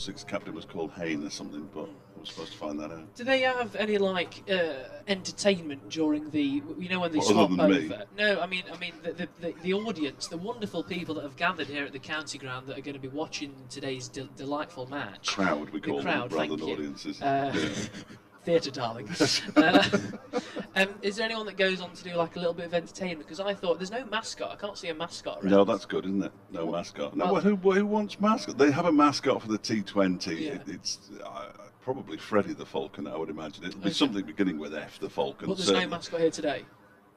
Sussex captain was called Hayne or something, but I was supposed to find that out. Do they have any like entertainment during the when they What, swap other than over? me? No, I mean the audience, the wonderful people that have gathered here at the county ground that are going to be watching today's delightful match. Crowd, we call crowd, them, rather thank than you. audiences. Theatre, darling. Is there anyone that goes on to do like a little bit of entertainment? Because I thought there's no mascot. I can't see a mascot around. No, that's good, isn't it? No mascot. No, Well, who wants mascot? They have a mascot for the T20. Yeah. It's probably Freddie the Falcon, I would imagine. It'll be Okay. something beginning with F, the Falcon. but there's certainly. no mascot here today.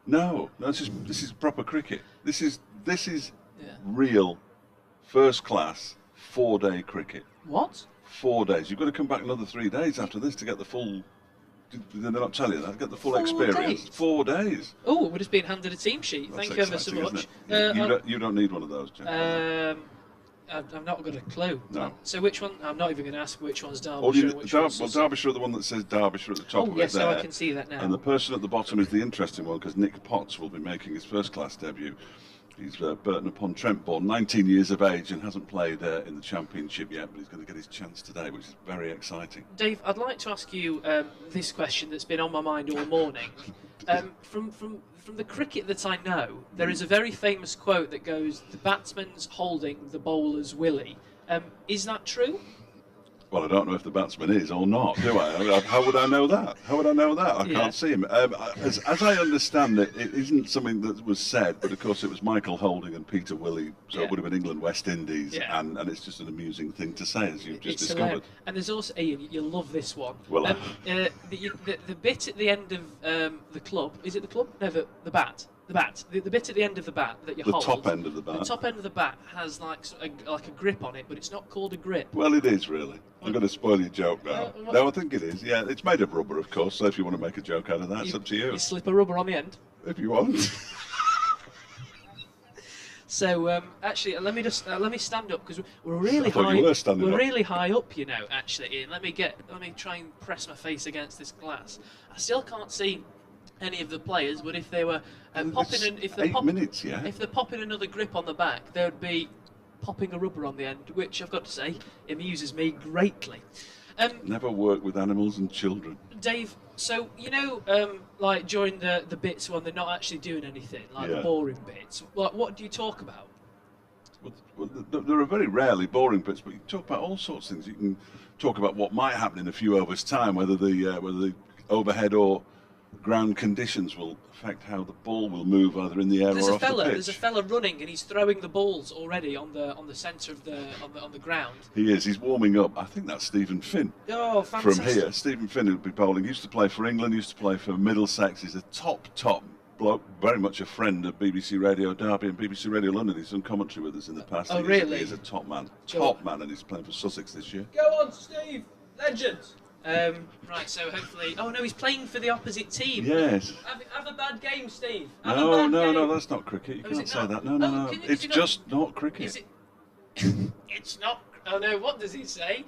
No, this is proper cricket. This is Yeah. real, first class, 4-day cricket. What? 4 days. You've got to come back another 3 days after this to get the full. Did they not tell you that? Get the full 4 experience. days? 4 days. Oh, we're just being handed a team sheet. That's Thank you ever so exciting, much. isn't it? You don't need one of those, Jack. I've not got a clue. No. So which one? I'm not even going to ask which one's Or Derbyshire. and which one's Sussex. Derbyshire are the one that says Derbyshire at the top Oh of yes, it so there. I can see that now. And the person at the bottom is the interesting one because Nick Potts will be making his first class debut. He's Burton upon Trent born, 19 years of age and hasn't played in the Championship yet, but he's going to get his chance today, which is very exciting. Dave, I'd like to ask you this question that's been on my mind all morning. From the cricket that I know, there is a very famous quote that goes, "The batsman's holding the bowler's willy." Is that true? Well, I don't know if the batsman is or not, do I? How would I know that? How would I know that? I Yeah. can't see him. As I understand it, it isn't something that was said, but of course it was Michael Holding and Peter Willey, so Yeah. it would have been England, West Indies, Yeah. and it's just an amusing thing to say, as you've just It's discovered. hilarious. And there's also, Ian, you'll love this one. Well, the bit at the end of the club, is it the club? No, the bat. The bat. The bit at the end of the bat that you The hold. top end of the bat. The top end of the bat has like a grip on it, but it's not called a grip. Well, it is really. I'm going to spoil your joke now. No, I think it is. Yeah, it's made of rubber, of course. So if you want to make a joke out of that, it's up to you. You slip a rubber on the end. If you want. So actually, let me stand up because we're really I thought high. you were standing we're up. really high up, you know. Actually, Ian, let me try and press my face against this glass. I still can't see any of the players, but if they were popping, It's 8 minutes, yeah. if they're popping another grip on the back, they would be popping a rubber on the end, which I've got to say amuses me greatly. Never work with animals and children. Dave, so like during the bits when they're not actually doing anything, like the Yeah. boring bits, what do you talk about? Well, there are very rarely boring bits, but you can talk about all sorts of things. You can talk about what might happen in a few overs' time, whether the overhead or ground conditions will affect how the ball will move either in the air or off the pitch. There's a fella running and he's throwing the balls already on the centre of on the ground. He is. He's warming up. I think that's Stephen Finn. Oh, From fantastic! here, Stephen Finn would be bowling. Used to play for England. Used to play for Middlesex. He's a top bloke. Very much a friend of BBC Radio Derby and BBC Radio London. He's done commentary with us in the past. Oh, He is- really? He is a top man. Go Top man, and he's playing for Sussex this year. Go on, Steve, legend. Right, so hopefully. Oh no, he's playing for the opposite team. Yes. Have a bad game, Steve. Have a No, bad no, game. no, that's not cricket. You Oh, is can't it say not? that. No, no, Oh, no. can you- It's can you just not cricket. Is it? It's not. Oh no, what does he say?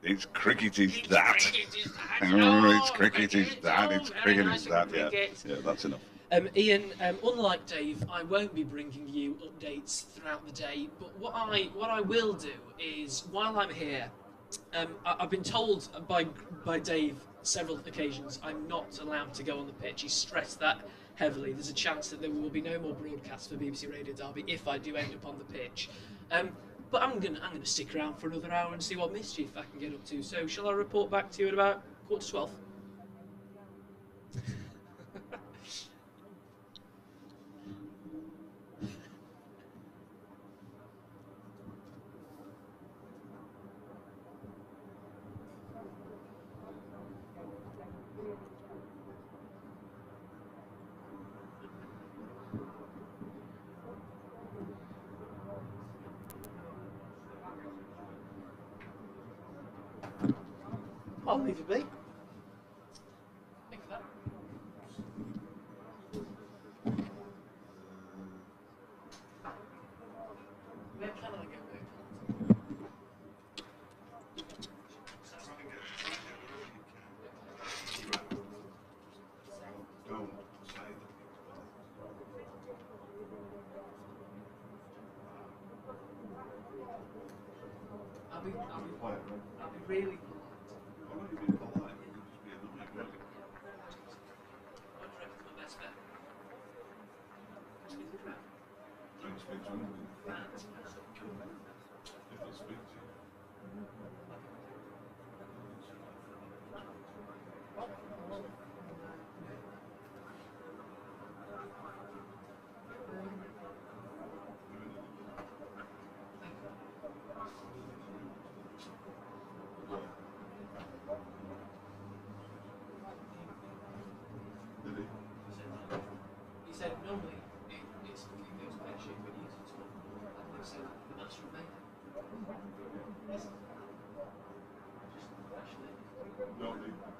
It's cricket is that. Cricket is that. Oh, it's cricket is that. Oh, It's very cricket nice is that. Yeah, cricket. yeah, that's enough. Ian, unlike Dave, I won't be bringing you updates throughout the day. But what I will do is, while I'm here, I've been told by Dave several occasions I'm not allowed to go on the pitch. He stressed that heavily. There's a chance that there will be no more broadcasts for BBC Radio Derby if I do end up on the pitch. But I'm gonna stick around for another hour and see what mischief I can get up to. So shall I report back to you at about 11:45? I'll leave it be. Thank you for that. Where can I go? I'll be Quiet, right? really polite. Why don't you be polite? You can just be annoying, won't you? What do you reckon's my best bet? Speak to the crowd. Don't speak to anybody. Fans. If they'll speak to you. Did he? He said normally it goes pear-shaped when you use it all. I think so. The master of mayhem. Yes. Just actually.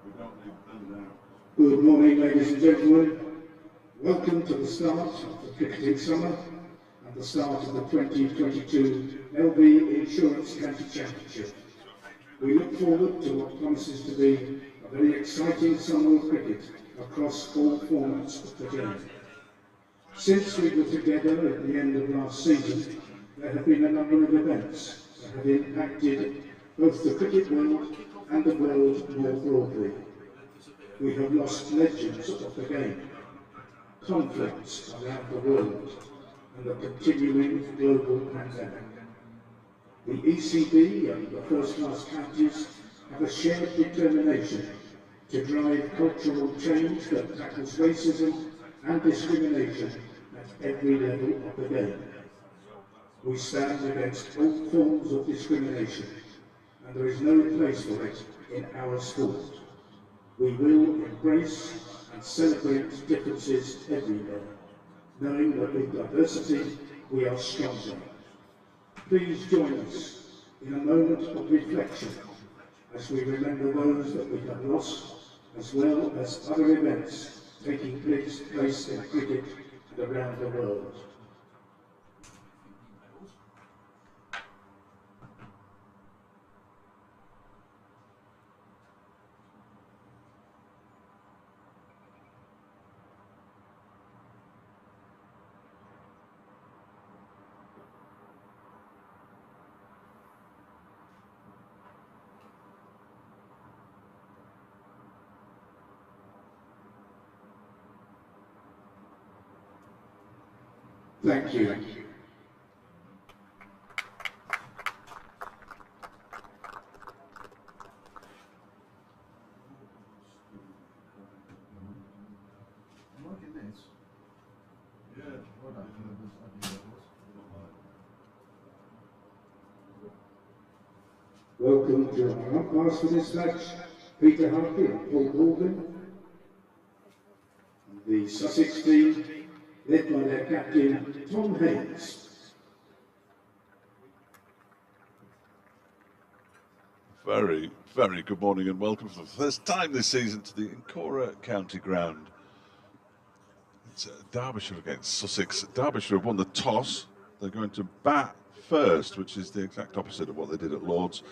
We don't need them now. Good morning, ladies and gentlemen. Welcome to the start of the cricketing summer and the start of the 2022 LB Insurance County Championship. We look forward to what promises to be a very exciting summer of cricket across all formats of the game. Since we were together at the end of last season, there have been a number of events that have impacted both the cricket world and the world more broadly. We have lost legends of the game, conflicts around the world, and a continuing global pandemic. The ECB and the first-class counties have a shared determination to drive cultural change that tackles racism and discrimination at every level of the game. We stand against all forms of discrimination, and there is no place for it in our sport. We will embrace and celebrate differences everywhere, knowing that with diversity we are stronger. Please join us in a moment of reflection as we remember those that we have lost, as well as other events taking place in cricket and around the world. Thank you. I'm liking this. Yeah. Well done. I think that was. Welcome to our umpires for this match, Peter Harvey and Paul Morgan. The Sussex team, led by their captain, Tom Hayes. Very, very good morning and welcome for the first time this season to the Incora County Ground. It's Derbyshire against Sussex. Derbyshire have won the toss. They're going to bat first, which is the exact opposite of what they did at Lord's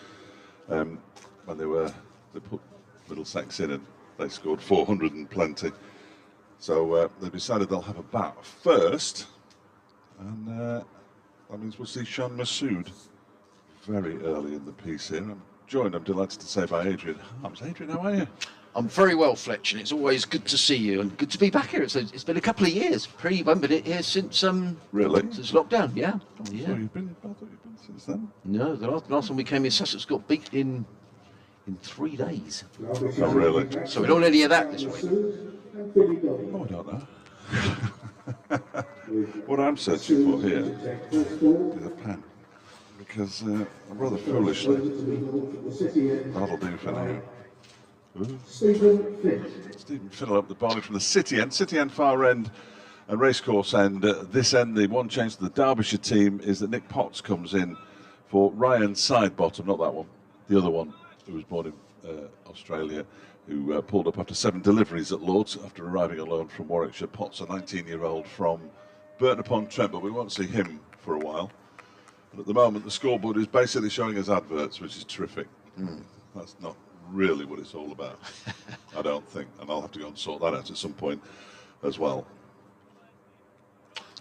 when they put Middlesex in and they scored 400 and plenty. So they decided they'll have a bat first, and that means we'll see Sean Masood very early in the piece here. I'm delighted to say, by Adrian Harms. Adrian, how are you? I'm very well, Fletch, and it's always good to see you and good to be back here. It's been a couple of years. We haven't been here since Really? Since lockdown. Yeah. I thought you'd been since then. No, the last time we came here, Sussex got beat in 3 days. Oh, really? So we don't want any of that this week. Oh, I don't know. What I'm searching for here is a pen, because rather foolishly, that'll do for now. Stephen Finn. Stephen Finn up the bowling from the City end far end and racecourse end. This end, the one change to the Derbyshire team is that Nick Potts comes in for Ryan Sidebottom, not that one, the other one, who was born in Australia, who pulled up after 7 deliveries at Lord's after arriving alone from Warwickshire. Potts, a 19-year-old from Burton-upon-Trent, but we won't see him for a while. But at the moment, the scoreboard is basically showing us adverts, which is terrific. That's not really what it's all about, I don't think, and I'll have to go and sort that out at some point as well.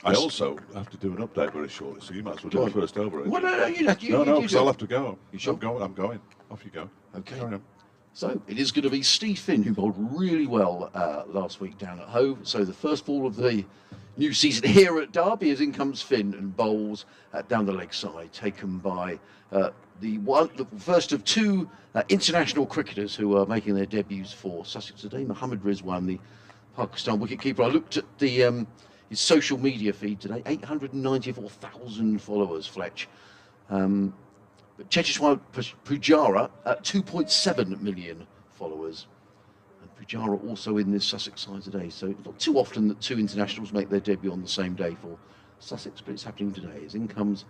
I also have to do an update very shortly, so you might as well do the first over. Well, no, you no, do because I'll have to go. You sure? I'm going. Off you go. Okay. Carry on. So it is going to be Steve Finn, who bowled really well last week down at Hove. So the first ball of the new season here at Derby, as in comes Finn and bowls down the leg side, taken by the first of two international cricketers who are making their debuts for Sussex today. Mohammad Rizwan, the Pakistan wicketkeeper. I looked at the his social media feed today, 894,000 followers, Fletch. But Cheteshwar Pujara at 2.7 million followers. And Pujara also in this Sussex side today. So it's not too often that two internationals make their debut on the same day for Sussex, but it's happening today. As in comes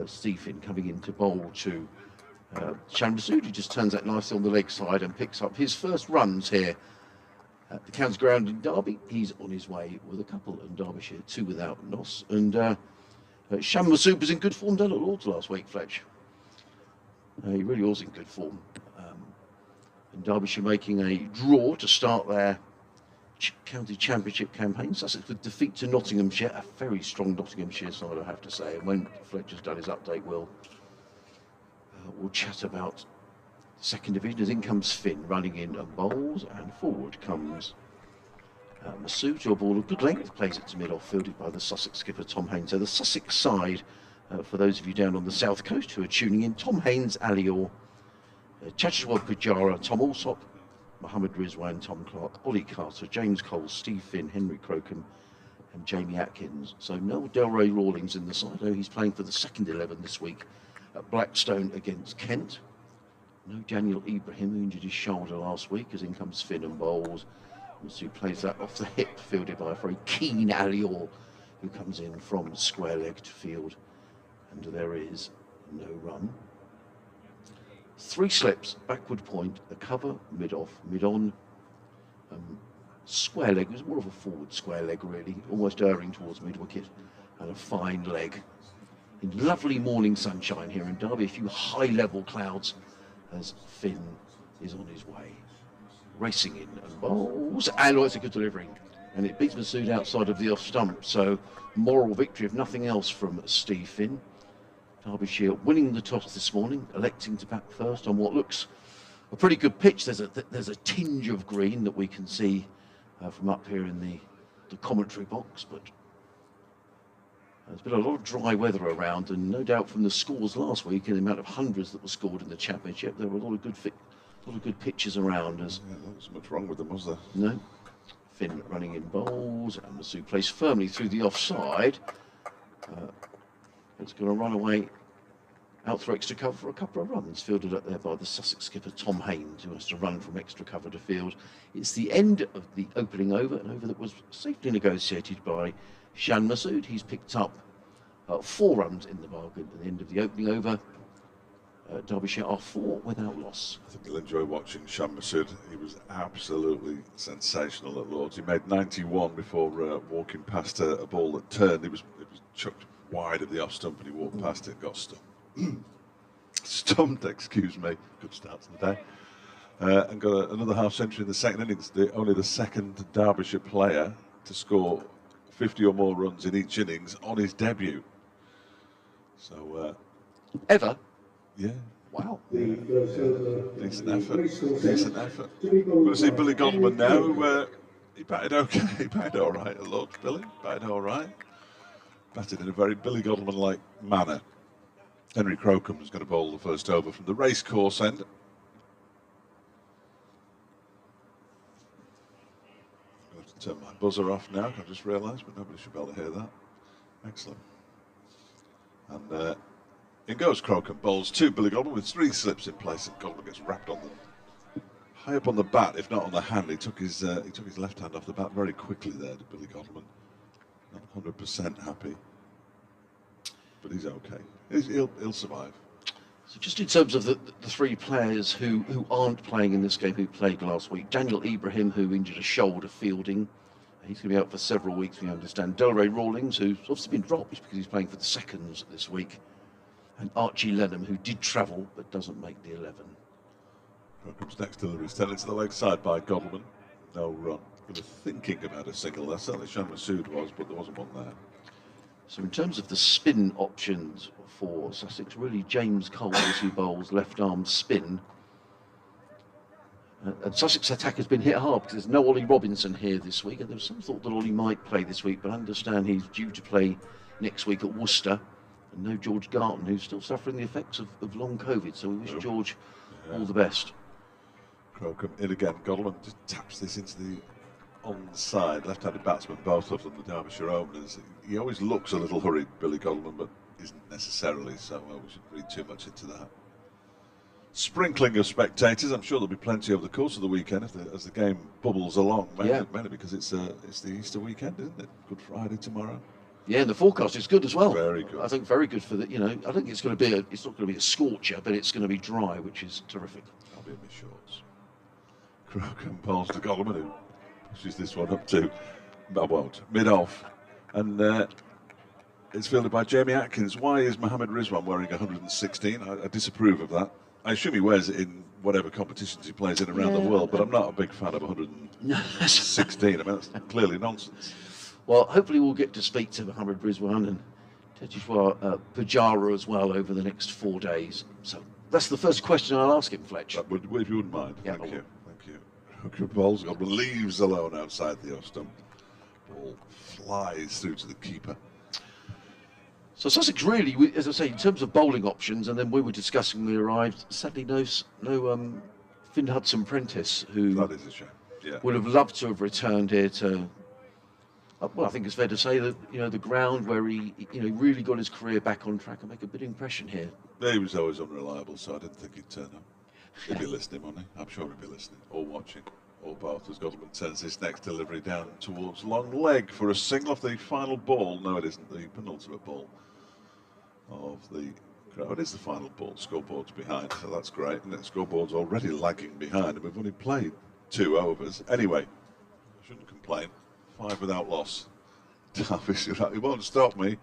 Steve Finn coming in to bowl to Shan Masood, who just turns that nicely on the leg side and picks up his first runs here at the County Ground in Derby. He's on his way with a couple in Derbyshire, 2 without loss. And Shan Masood was in good form down at Lords last week, Fletch. He really was in good form. And Derbyshire making a draw to start their county championship campaign. Sussex with defeat to Nottinghamshire, a very strong Nottinghamshire side, I have to say. And when Fletcher's done his update, we'll chat about the second division. As in comes Finn running in and bowls, and forward comes Masood to a ball of good length, plays it to mid-off, fielded by the Sussex skipper Tom Haynes. So the Sussex side, for those of you down on the south coast who are tuning in, Tom Haynes, Ali Orr, Cheteshwar Pujara, Tom Alsop, Mohammad Rizwan, Tom Clark, Ollie Carter, James Cole, Steve Finn, Henry Crocombe and Jamie Atkins. So no Delray Rawlings in the side, though he's playing for the second 11 this week at Blackstone against Kent. No Daniel Ibrahim, who injured his shoulder last week, as in comes Finn and bowls. Who plays that off the hip, fielded by a very keen Ali Orr, who comes in from square leg to field. And there is no run. 3 slips, backward point, a cover, mid-off, mid-on. Square leg, it was more of a forward square leg really, almost erring towards mid-wicket, and a fine leg. In lovely morning sunshine here in Derby, a few high-level clouds as Finn is on his way. Racing in and bowls, and it's a good delivery. And it beats Masood outside of the off stump, so moral victory, if nothing else, from Steve Finn. Derbyshire winning the toss this morning, electing to bat first on what looks a pretty good pitch. There's a tinge of green that we can see from up here in the commentary box, but there's been a lot of dry weather around, and no doubt from the scores last week and the amount of hundreds that were scored in the championship, there were a lot of good pitches around. As there wasn't much wrong with them, was there? No. Finn running in bowls, and Masood plays firmly through the offside. It's going to run away out through extra cover for a couple of runs, fielded up there by the Sussex skipper Tom Haynes, who has to run from extra cover to field. It's the end of the opening over, an over that was safely negotiated by Shan Masood. He's picked up 4 runs in the bargain at the end of the opening over. Derbyshire are 4 without loss. I think you'll enjoy watching Shan Masood. He was absolutely sensational at Lords. He made 91 before walking past a ball that turned. It was chucked wide of the off stump, and he walked past it, got stumped, excuse me. Good start to the day. And got another half century in the second innings. Only the second Derbyshire player to score 50 or more runs in each innings on his debut. So Ever? Yeah. Wow. Decent effort. We'll see Billy Godman now. He batted okay. He batted all right at Lords, Billy. Batted all right. Batted in a very Billy Godman-like manner. Henry Crocombe is going to bowl the first over from the racecourse end. I'm going to have to turn my buzzer off now, I just realised, but nobody should be able to hear that. Excellent. And in goes Crocombe, bowls to Billy Godman with 3 slips in place, and Godman gets wrapped on them. High up on the bat, if not on the hand. He took his left hand off the bat very quickly there to Billy Godman. Not 100% happy, but he's okay. He'll survive. So just in terms of the 3 players who aren't playing in this game, who played last week, Daniel Ibrahim, who injured a shoulder fielding. He's going to be out for several weeks, we understand. Delray Rawlings, who's obviously been dropped because he's playing for the seconds this week. And Archie Lenham, who did travel but doesn't make the 11. Comes next delivery, sent to the leg side by Godman. No run. They were thinking about a single there. Certainly Shan Masood was, but there wasn't one there. So in terms of the spin options for Sussex, really James Coles who bowls left arm spin. And Sussex attack has been hit hard because there's no Ollie Robinson here this week, and there was some thought that Ollie might play this week, but I understand he's due to play next week at Worcester. And no George Garton, who's still suffering the effects of long COVID, so we wish George all the best. Crocombe in again. Godalming just taps this into the onside. Left-handed batsman, both of them, the Derbyshire openers. He always looks a little hurried, Billy Godalming, but isn't necessarily, so we shouldn't read too much into that. Sprinkling of spectators. I'm sure there'll be plenty over the course of the weekend as the game bubbles along. Mainly because it's the Easter weekend, isn't it? Good Friday tomorrow. Yeah, and the forecast is good as well. Very good. I think very good for the. I think it's going to be it's not going to be a scorcher, but it's going to be dry, which is terrific. I'll be in my shorts. Crocombe bowls to Godalming, who pushes this one up to mid-off, and it's fielded by Jamie Atkins. Why is Mohammed Rizwan wearing 116? I disapprove of that. I assume he wears it in whatever competitions he plays in around the world, but I'm not a big fan of 116. I mean, that's clearly nonsense. Well, hopefully we'll get to speak to Mohammed Rizwan and Tejishwar Pujara as well over the next 4 days. So that's the first question I'll ask him, Fletch. If you wouldn't mind. Yeah, Thank you. Crocombe bowls, leaves alone outside the off stump. Ball flies through to the keeper. So Sussex really, as I say, in terms of bowling options, and then we were discussing when we arrived, sadly no Finn Hudson-Prentice, who That is a shame. Yeah. would have loved to have returned here to, well, I think it's fair to say that, the ground where he really got his career back on track and make a big impression here. He was always unreliable, so I didn't think he'd turn up. He'd be listening, wouldn't he? I'm sure he'd be listening, or watching, or both, as Godalming sends his next delivery down towards long leg for a single off the final ball. No, it isn't, the penultimate ball of the crowd. It is the final ball. Scoreboard's behind, so that's great. And the scoreboard's already lagging behind, and we've only played 2 overs. Anyway, I shouldn't complain. 5 without loss. Derbyshire, it won't stop me,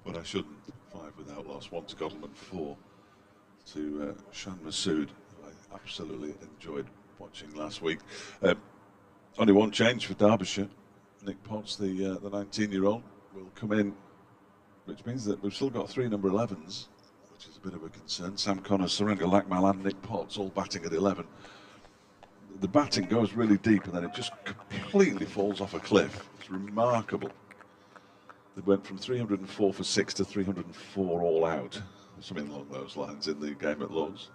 but I shouldn't. 5 without loss. 1 to Godalming, 4 to Shan Masood. I absolutely enjoyed watching last week. Only one change for Derbyshire. Nick Potts, the 19-year-old, will come in, which means that we've still got 3 number 11s, which is a bit of a concern. Sam Connors, Surendra Lakmal and Nick Potts all batting at 11. The batting goes really deep and then it just completely falls off a cliff. It's remarkable. They went from 304 for 6 to 304 all out, something along those lines in the game at Lord's.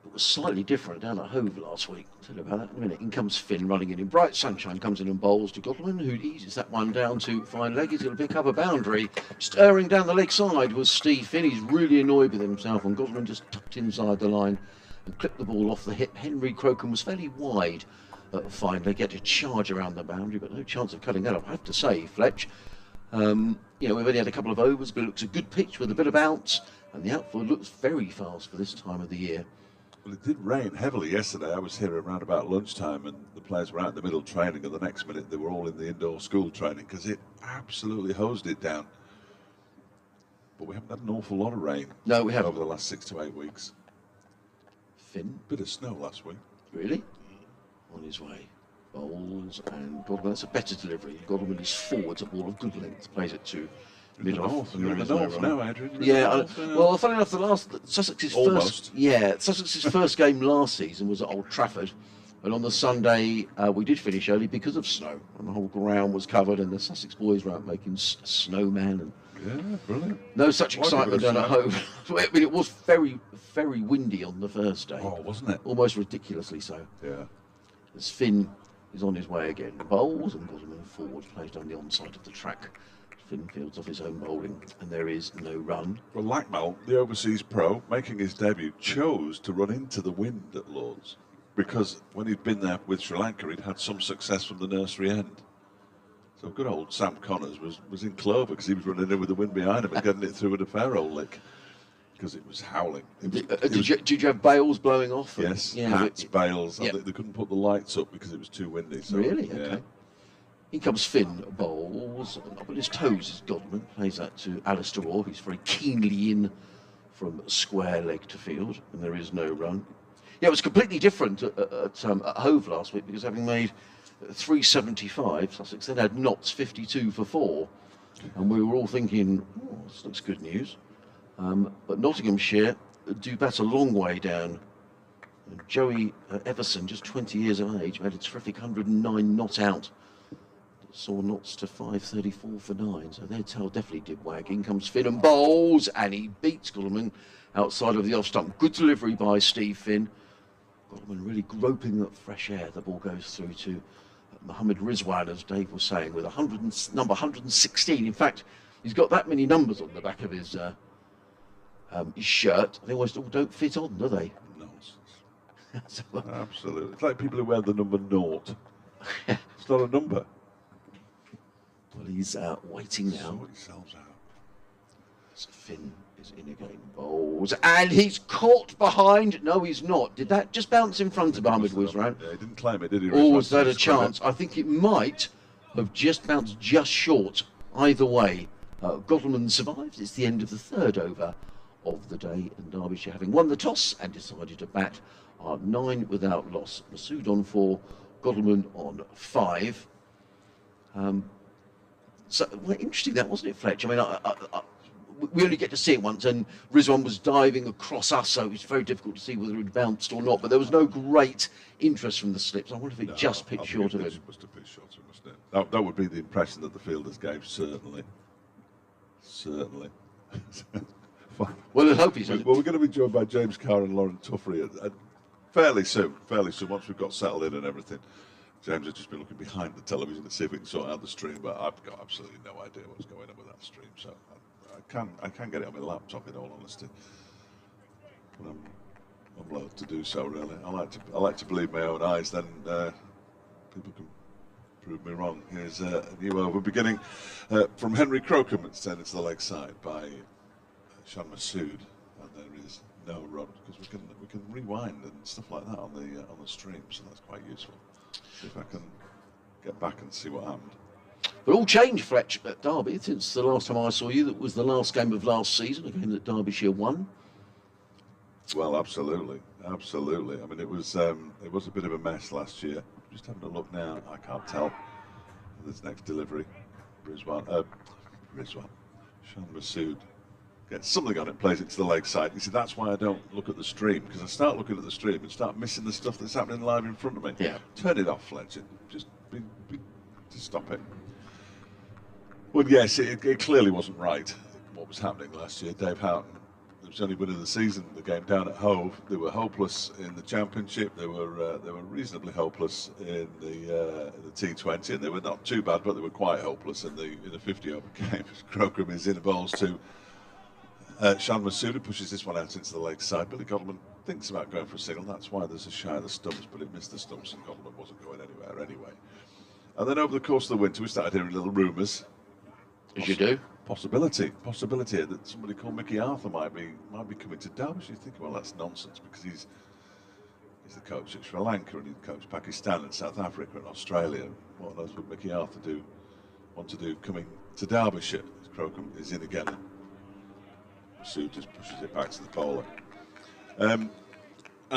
It was slightly different down at Hove last week. I'll tell you about that in a minute. In comes Finn running in bright sunshine, comes in and bowls to Godalming, who eases that one down to fine leg. He's going to pick up a boundary. Stirring down the leg side was Steve Finn. He's really annoyed with himself, and Godalming just tucked inside the line and clipped the ball off the hip. Henry Crocombe was fairly wide at fine leg. He had to charge around the boundary, but no chance of cutting that up. I have to say, Fletch, we've only had a couple of overs, but it looks a good pitch with a bit of bounce, and the outfield looks very fast for this time of the year. Well, it did rain heavily yesterday. I was here around about lunchtime and the players were out in the middle training, and the next minute they were all in the indoor school training because it absolutely hosed it down. But we haven't had an awful lot of rain. No, we haven't. Over the last 6 to 8 weeks. Finn. Bit of snow last week. Really? On his way. Bowls and Godalming. That's a better delivery. Godalming is forwards, a ball of good length. Plays it to mid-off. You're in the north now, Adrian. Yeah, well, funny enough, Sussex's first game last season was at Old Trafford, and on the Sunday we did finish early because of snow, and the whole ground was covered, and the Sussex boys were out making snowman. And yeah, brilliant. No such excitement down at home. I mean, it was very, very windy on the first day. Oh, wasn't it? Almost ridiculously so. Yeah. As Finn is on his way again, bowls and Godalming forward, plays down the onside of the track. Finn fields off his own bowling, and there is no run. Well, Lakmal, the overseas pro, making his debut, chose to run into the wind at Lord's because when he'd been there with Sri Lanka, he'd had some success from the nursery end. So good old Sam Connors was in clover because he was running in with the wind behind him and getting it through with a fair old lick because it was howling. Did you have bales blowing off? Yes, yeah, hats, bales. Yep. They couldn't put the lights up because it was too windy. So, really? Yeah. Okay. In comes Finn, bowls, up on his toes is Godalming, plays that to Alistair Orr, who's very keenly in from square leg to field, and there is no run. Yeah, it was completely different at Hove last week, because having made 375, Sussex then had Notts 52 for 4. And we were all thinking, oh, this looks good news. But Nottinghamshire do bat a long way down. And Joey Everson, just 20 years of age, made a terrific 109 not out. Saw knots to 534 for 9, so their tail definitely did wag. In comes Finn and bowls, and he beats Guttleman outside of the off stump. Good delivery by Steve Finn. Guttleman really groping at fresh air. The ball goes through to Mohammed Rizwan, as Dave was saying, with number 116. In fact, he's got that many numbers on the back of his shirt. They almost all don't fit on, do they? Nonsense. Absolutely. It's like people who wear the number 0. It's not a number. Well, he's waiting now. Somebody sells out. So Finn is in again, bowls, and he's caught behind. No, he's not. Did that just bounce in front of Mohammed Rizwan? Yeah, he didn't claim it, did he? Or was that a chance? I think it might have just bounced just short. Either way, Guttleman survives. It's the end of the 3rd over of the day, and Derbyshire, having won the toss and decided to bat, are 9 without loss. Masood on 4, Guttleman on 5. So well, interesting that, wasn't it, Fletch? I mean, we only get to see it once, and Rizwan was diving across us, so it's very difficult to see whether it bounced or not. But there was no great interest from the slips. I wonder if it just pitched short of it. Must have pitched short of it, mustn't it? That would be the impression that the fielders gave, certainly. Certainly. Well, I hope he's. Well, we're going to be joined by James Carr and Lauren Tuffrey fairly soon, once we've got settled in and everything. James has just been looking behind the television to see if we can sort out the stream, but I've got absolutely no idea what's going on with that stream, so I can't get it on my laptop, in all honesty. But I'm loath to do so, really. I like to believe my own eyes, then people can prove me wrong. Here's a new over beginning from Henry Crocombe. It's turned into the leg side by Shan Masood, and there is no run because we can rewind and stuff like that on the stream, so that's quite useful. See if I can get back and see what happened. But all changed, Fletch, at Derby since the last time I saw you. That was the last game of last season, a game that Derbyshire won. Well, absolutely. I mean, it was a bit of a mess last year. Just having a look now, I can't tell. This next delivery, Rizwan, Shan Masood gets something on it, plays it to the leg side. You see, that's why I don't look at the stream, because I start looking at the stream and start missing the stuff that's happening live in front of me. Yeah. Turn it off, Fletcher. Just stop it. Well, yes, it clearly wasn't right what was happening last year. Dave Houghton, it was only winning the season, the game down at Hove. They were hopeless in the Championship. They were reasonably hopeless in the T20, and they were not too bad, but they were quite hopeless in the 50 over game. Crocombe is in the bowls to Shan Masood pushes this one out into the leg side. Billy Guttleman thinks about going for a single. That's why there's a shy of the stumps, but it missed the stumps, and Guttleman wasn't going anywhere anyway. And then over the course of the winter, we started hearing little rumours. As you do. Possibility that somebody called Mickey Arthur might be coming to Derbyshire. You think, well, that's nonsense, because he's the coach at Sri Lanka, and he coached Pakistan and South Africa and Australia. What on earth would Mickey Arthur want to do coming to Derbyshire? Crocombe is in again. Masood just pushes it back to the bowler. And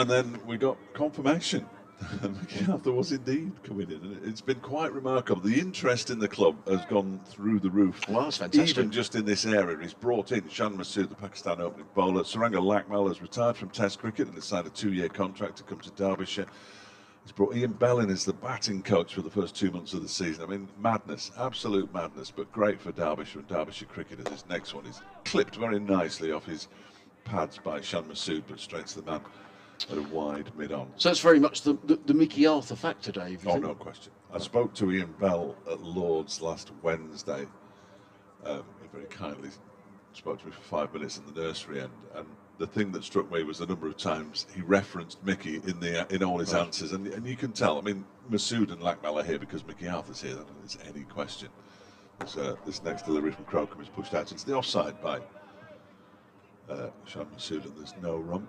then we got confirmation. Mickey Arthur was indeed coming in, and it's been quite remarkable. The interest in the club has gone through the roof. Well, that's fantastic. Even just in this area, he's brought in Shan Masood, the Pakistan opening bowler. Saranga Lakmal has retired from Test cricket and has signed a 2-year contract to come to Derbyshire. He's brought Ian Bell in as the batting coach for the first 2 months of the season. I mean, madness, absolute madness, but great for Derbyshire and Derbyshire cricket, as this next one is clipped very nicely off his pads by Shan Masood, but straight to the man at a wide mid-on. So it's very much the Mickey Arthur factor, Dave. Oh, no question. I spoke to Ian Bell at Lord's last Wednesday. He very kindly spoke to me for 5 minutes in the nursery, and the thing that struck me was the number of times he referenced Mickey in all his answers, and you can tell. I mean, Masood and Lakmal are here because Mickey Arthur's here. I don't think there's any question. This next delivery from Crocombe is pushed out into the offside by Shan Masood, and there's no run.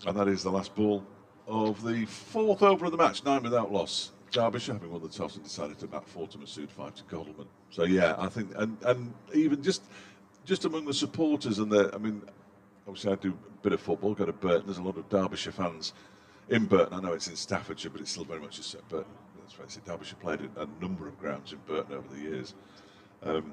And that is the last ball of the 4th over of the match, 9 without loss. Derbyshire, having won the toss, and decided to bat 4 to Masood, 5 to Guttleman. So yeah, I think, and even just among the supporters, and I mean, obviously I do a bit of football, go to Burton. There's a lot of Derbyshire fans in Burton. I know it's in Staffordshire, but it's still very much at Burton. Let's face it, Derbyshire played at a number of grounds in Burton over the years. And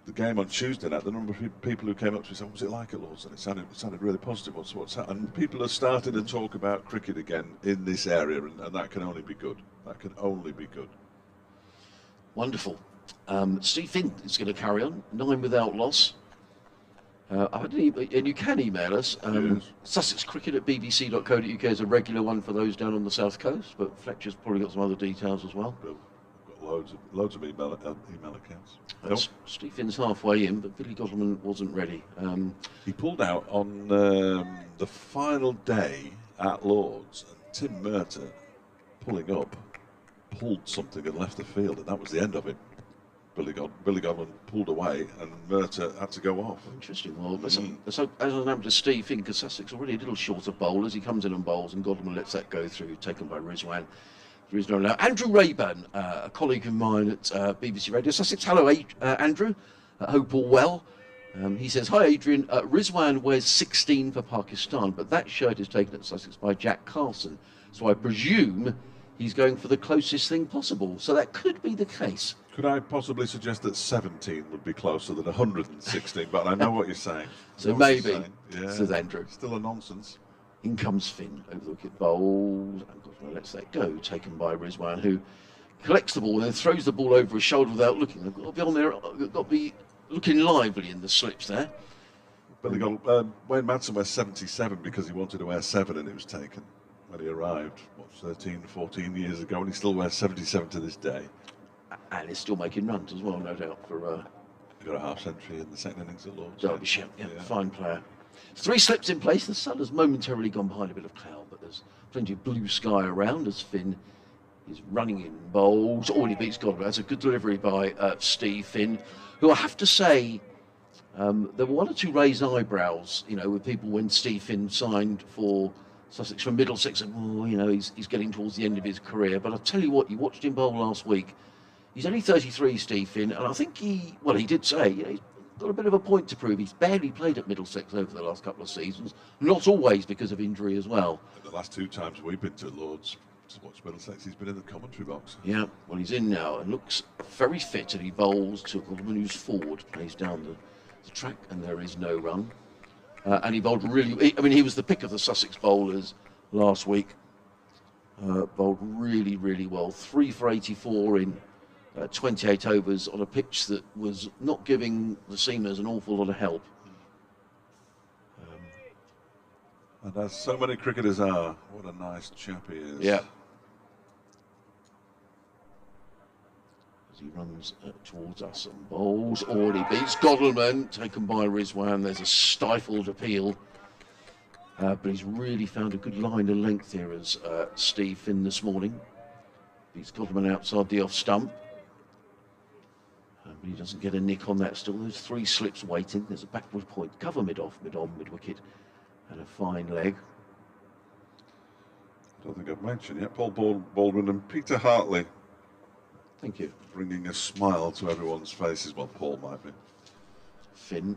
the game on Tuesday night, the number of people who came up to me said, "What was it like at Lords?" And it sounded really positive. What's happened? And people are starting to talk about cricket again in this area, and that can only be good. That can only be good. Wonderful. Steve Finn is going to carry on, 9 without loss. And you can email us. Yes. Sussex Cricket at bbc.co.uk is a regular one for those down on the south coast, but Fletcher's probably got some other details as well. I've got loads of email accounts. Steve Finn's halfway in, but Billy Godleman wasn't ready. He pulled out on the final day at Lords, and Tim Murtagh, pulling up, pulled something and left the field, and that was the end of it. Billy Godleman pulled away, and Murtagh had to go off. Interesting. Well, let's hope, as an amateur, Steve Finn, because Sussex already a little short of bowlers. He comes in and bowls, and Godleman lets that go through, taken by Rizwan. There is no now. Andrew Rayburn, a colleague of mine at BBC Radio Sussex. Hello, Andrew. Hope all well. He says, "Hi, Adrian. Rizwan wears 16 for Pakistan, but that shirt is taken at Sussex by Jack Carson. So I presume he's going for the closest thing possible. So that could be the case." Could I possibly suggest that 17 would be closer than 116? But I know what you're saying. So maybe, says Andrew. Still a nonsense. In comes Finn over the wicket, bowls, and Godleman lets that go, taken by Rizwan, who collects the ball and then throws the ball over his shoulder without looking. They've got to be on there, got to be looking lively in the slips there. Wayne Madsen wears 77 because he wanted to wear 7 and it was taken when he arrived, 13, 14 years ago, and he still wears 77 to this day. And he's still making runs as well, no doubt, for he got a half century in the second innings at Lords. Derbyshire. Yeah, fine player. 3 slips in place. The sun has momentarily gone behind a bit of cloud, but there's plenty of blue sky around as Finn is running in bowls. He beats Godleman. That's a good delivery by Steve Finn, who I have to say, there were 1 or 2 raised eyebrows, with people when Steve Finn signed for Sussex from Middlesex, and he's getting towards the end of his career. But I'll tell you what, you watched him bowl last week. He's only 33, Steve Finn, and I think he did say, he's got a bit of a point to prove. He's barely played at Middlesex over the last couple of seasons, not always because of injury as well. The last 2 times we've been to Lords to watch Middlesex, he's been in the commentary box. Yeah, well, he's in now and looks very fit, and he bowls to Godleman, who's forward, plays down the track, and there is no run. And he bowled he was the pick of the Sussex bowlers last week. Bowled really, really well. 3 for 84 in 28 overs on a pitch that was not giving the seamers an awful lot of help. And as so many cricketers are, what a nice chap he is. Yeah. As he runs towards us and bowls, he beats Godleman, taken by Rizwan. There's a stifled appeal. But he's really found a good line of length here as Steve Finn this morning. Beats Godleman outside the off stump. But he doesn't get a nick on that still. There's 3 slips waiting. There's a backward point, cover mid-off, mid-on, mid-wicket, and a fine leg. I don't think I've mentioned yet. Paul Baldwin and Peter Hartley. Thank you. Bringing a smile to everyone's faces. Well, Paul might be. Finn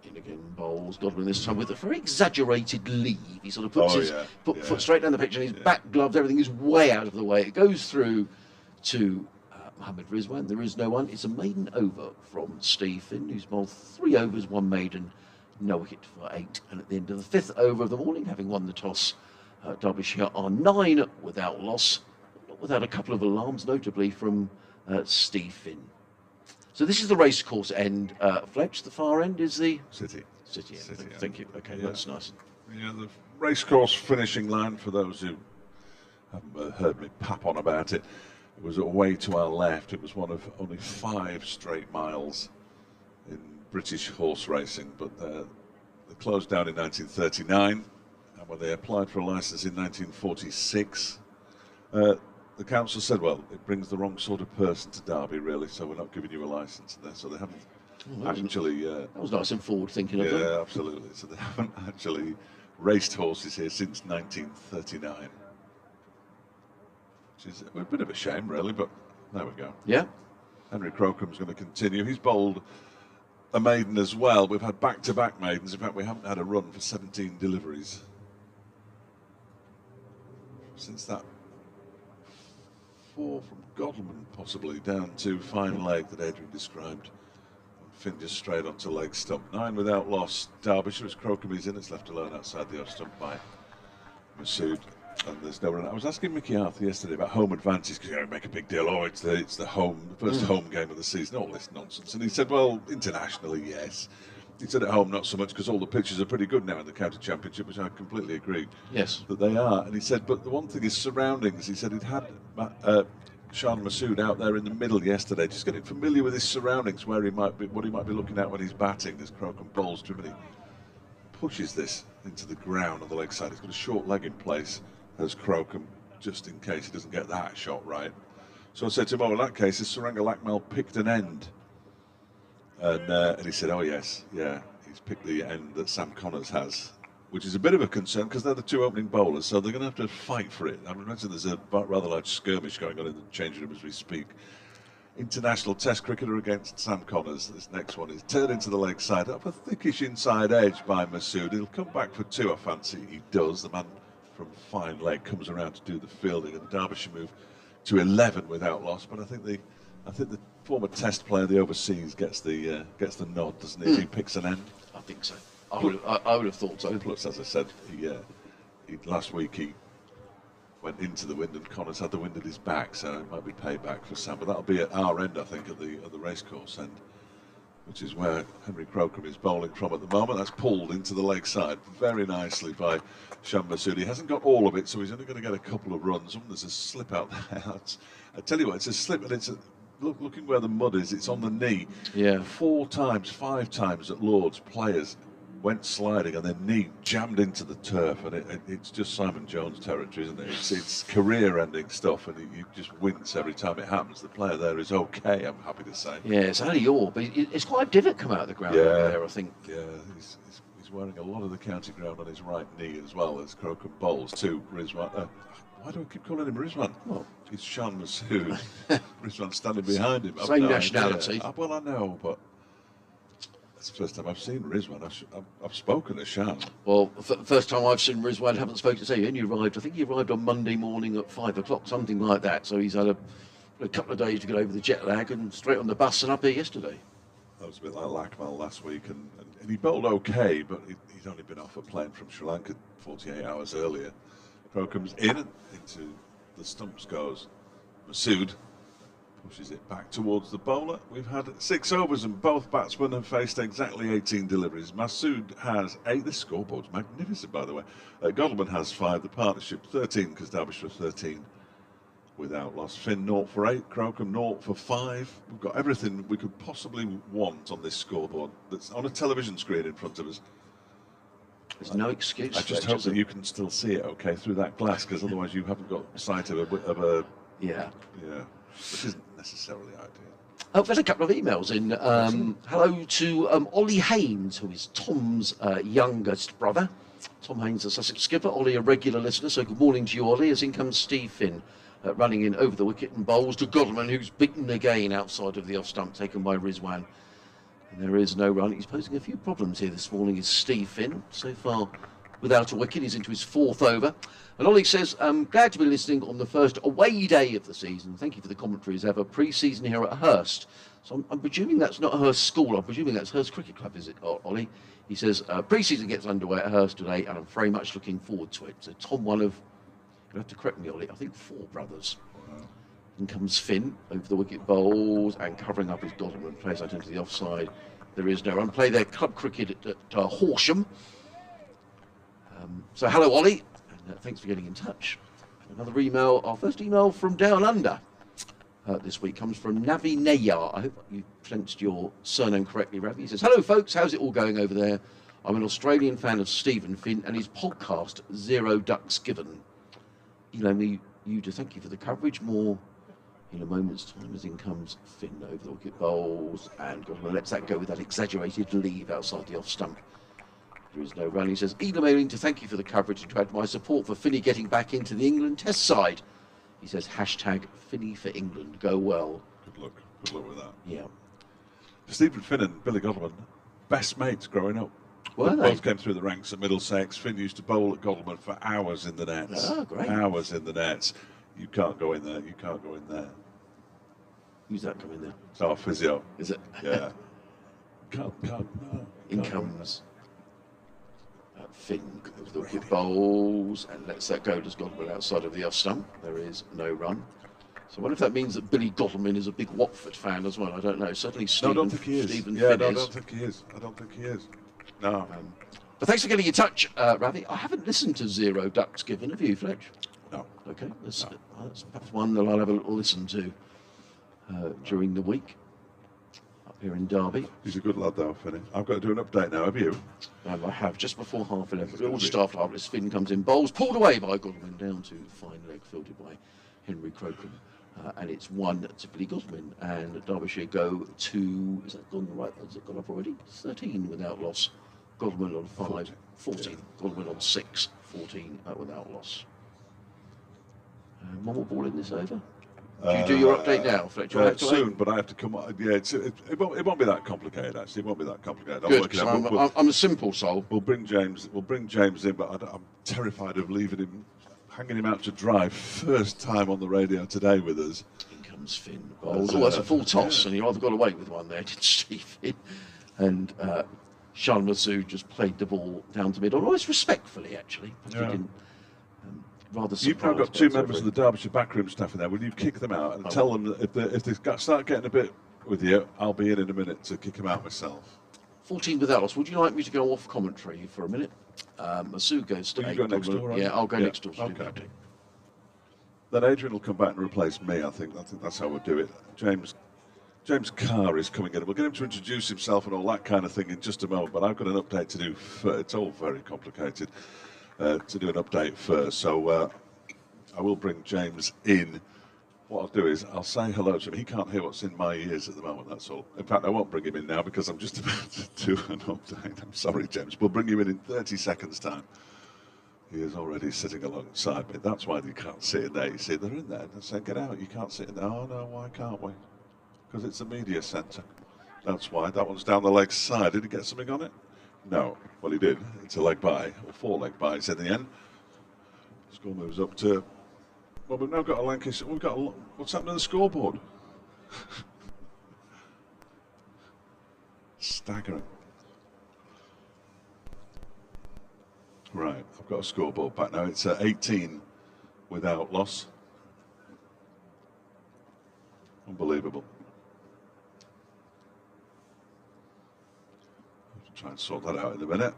in again, bowls. Godleman this time with a very exaggerated leave. He sort of puts his foot straight down the pitch, and his back gloves, everything is way out of the way. It goes through to Mohammed Rizwan. There is no one. It's a maiden over from Steve Finn, who's bowled 3 overs, 1 maiden, no wicket for 8. And at the end of the 5th over of the morning, having won the toss, Derbyshire are 9 without loss, not without a couple of alarms, notably from Steve Finn. So this is the racecourse end. Fletch, the far end is the City. Thank you. Okay, that's nice. Yeah, the racecourse finishing line, for those who haven't heard me pap on about it, it was away to our left. It was one of only 5 straight miles in British horse racing, but they closed down in 1939, and when they applied for a licence in 1946, the council said, well, it brings the wrong sort of person to Derby, really, so we're not giving you a licence there. So they haven't actually... that was nice and forward thinking of them. Yeah, absolutely. So they haven't actually raced horses here since 1939. Which is a bit of a shame, really, but there we go. Yeah. Henry Crocom's going to continue. He's bowled a maiden as well. We've had back-to-back maidens. In fact, we haven't had a run for 17 deliveries since that 4 from Godleman, possibly, down to fine leg that Adrian described. Finn just straight onto leg stump. 9 without loss. Derbyshire as Crocombe is in. It's left alone outside the off stump by Masood. And there's no run. I was asking Mickey Arthur yesterday about home advantage because you make a big deal. Oh, it's the first home game of the season. All this nonsense. And he said, well, internationally, yes. He said at home, not so much because all the pitches are pretty good now in the county championship, which I completely agree. Yes, that they are. And he said, but the one thing is surroundings. He said he'd had Shan Masood out there in the middle yesterday, just getting familiar with his surroundings, where he might be, what he might be looking at when he's batting. As Crocombe bowls to him, and he pushes this into the ground on the leg side. He's got a short leg in place as Crocombe, just in case he doesn't get that shot right. So I said to him, oh, in that case, has Saranga Lakmal picked an end? And he said, oh yes, yeah, he's picked the end that Sam Connors has, which is a bit of a concern because they're the two opening bowlers, so they're going to have to fight for it. I imagine there's a rather large skirmish going on in the changing room as we speak. International Test cricketer against Sam Connors. This next one is turned into the leg side, up a thickish inside edge by Masood. He'll come back for 2, I fancy he does. The man from fine leg comes around to do the fielding, and Derbyshire move to 11 without loss. But I think the former Test player, the overseas, gets the nod, doesn't he? If he picks an end. I think so. I would have thought so. Plus, as I said, he last week he went into the wind and Connors had the wind at his back, so it might be payback for Sam. But that'll be at our end, I think, at the racecourse end, which is where Henry Crocombe is bowling from at the moment. That's pulled into the leg side very nicely by Shan Masood. He hasn't got all of it, so he's only going to get a couple of runs. There's a slip out there. I tell you what, it's a slip, and it's looking where the mud is. It's on the knee. Yeah. 4 times, 5 times at Lord's, players went sliding and their knee jammed into the turf, and it's just Simon Jones territory, isn't it? It's career-ending stuff, and you just wince every time it happens. The player there is okay, I'm happy to say. Yeah, it's only but it's quite a divot come out of the ground over there, I think. Yeah, he's wearing a lot of the county ground on his right knee as well as Crocombe bowls to Rizwan. Why do I keep calling him Rizwan? Well, it's Shan Masood. Rizwan standing behind him. Same nationality. Well, I know, but it's the first time I've seen Rizwan. I've spoken to Shan. Well, first time I've seen Rizwan, haven't spoken to him. I think he arrived on Monday morning at 5 o'clock, something like that. So he's had a couple of days to get over the jet lag and straight on the bus and up here yesterday. That was a bit like Lakmal last week, and he bowled okay, but he'd only been off a plane from Sri Lanka 48 hours earlier. Crocombe's in and into the stumps goes Masood. Pushes it back towards the bowler. We've had 6 overs and both batsmen have faced exactly 18 deliveries. Masood has 8. This scoreboard's magnificent, by the way. Godalming has 5. The partnership 13 because Derbyshire 13 without loss. Finn 0 for 8. Crocombe 0 for 5. We've got everything we could possibly want on this scoreboard that's on a television screen in front of us. There's no excuse. I just hope that you can still see it okay through that glass, because otherwise you haven't got sight of a yeah, which isn't necessarily ideal. We've had a couple of emails in. Hello to Ollie Haynes, who is Tom's youngest brother. Tom Haynes, the Sussex skipper. Ollie, a regular listener, so good morning to you, Ollie. As in comes Steve Finn, running in over the wicket and bowls to Godalming, who's beaten again outside of the off stump, taken by Rizwan. And there is no run. He's posing a few problems here this morning, is Steve Finn. So far, without a wicket, he's into his 4th over. And Ollie says, I'm glad to be listening on the first away day of the season. Thank you for the commentary as ever. Pre-season here at Hurst. So I'm presuming that's not Hurst School. I'm presuming that's Hurst Cricket Club, is it, Ollie? He says, pre-season gets underway at Hurst today, and I'm very much looking forward to it. So Tom, one of, you'll have to correct me, Ollie, I think 4 brothers. Wow. In comes Finn, over the wicket bowls, and covering up his Godalming, plays out into the offside. There is no run. Play their club cricket at Horsham. So hello, Ollie, and thanks for getting in touch. Another email, our first email from Down Under this week comes from Navi Nayar. I hope you pronounced your surname correctly, Ravi. He says, hello, folks, how's it all going over there? I'm an Australian fan of Stephen Finn and his podcast, 0 Ducks Given. Me, you to thank you for the coverage. More in a moment's time, as in comes Finn over the wicket bowls, and Godalming lets that go with that exaggerated leave outside the off stump. There is no run. He says, emailing to thank you for the coverage and to add my support for Finny getting back into the England Test side. He says, hashtag Finny for England, go well. Good luck with that. Yeah. Stephen Finn and Billy Godalming, best mates growing up. Were they? Both came through the ranks at Middlesex. Finn used to bowl at Godalming for hours in the nets. Oh, great. Hours in the nets. You can't go in there, you can't go in there. Who's that coming there? Oh, physio. Is it? Yeah. In comes Finn with the wicket bowls and lets that go. Does Godwin outside of the off stump. There is no run. So I wonder if that means that Billy Godwin is a big Watford fan as well. I don't know. Certainly Stephen, no, I don't think he is. Stephen Yeah, Finn no, I is. don't think he is. I don't think he is. No. But thanks for getting in touch, Ravi. I haven't listened to Zero Ducks Given, have you, Fletch? No. Okay, that's perhaps one that I'll have a little listen to during the week up here in Derby. He's a good lad, though, Finney. I've got to do an update now. Have you? I have, just before 11:30. All just after half. Finn comes in, bowls pulled away by Godwin down to fine leg fielded by Henry Crocombe. And it's 1 to Billy Godwin, and Derbyshire go to, is that gone right? Has it gone up already? 13 without loss. Godwin on 5, 14. Godwin on 6, 14 without loss. One more ball in this over. Do you do your update now, Fletcher? Soon, but I have to come on. Yeah, it won't be that complicated. Actually, it won't be that complicated. Good, because I'm a simple soul. We'll bring James in, but I'm terrified of leaving him, hanging him out to dry. First time on the radio today with us. In comes Finn. Oh, that's a full toss, and he rather got away with one there, didn't Steve? And Sean Masood just played the ball down to mid, almost respectfully, actually. But he didn't. Rather You've now got 2 members of the Derbyshire backroom staff in there. Will you kick them out and tell them that if they start getting a bit with you, I'll be in a minute to kick them out myself. 14 without loss. Would you like me to go off commentary for a minute? Masood goes to 8. Go next door, right? Yeah, I'll go next door. Okay. Then Adrian will come back and replace me. I think that's how we'll do it. James Carr is coming in. We'll get him to introduce himself and all that kind of thing in just a moment. But I've got an update to do. It's all very complicated to do an update first. So I will bring James in. What I'll do is I'll say hello to him. He can't hear what's in my ears at the moment, that's all. In fact, I won't bring him in now because I'm just about to do an update. I'm sorry, James. We'll bring him in 30 seconds' time. He is already sitting alongside me. That's why you can't sit in there. You see, they're in there. They say, get out. You can't sit in there. Oh, no, why can't we? Because it's a media centre. That's why. That one's down the leg side. Did he get something on it? No. Well, he did. It's a leg bye, or 4 leg byes in the end. Score moves up to... Well, we've now got a Lancashire... We've got what's happened to the scoreboard? Staggering. Right, I've got a scoreboard back now. It's 18 without loss. Unbelievable. I'll try and sort that out in a minute.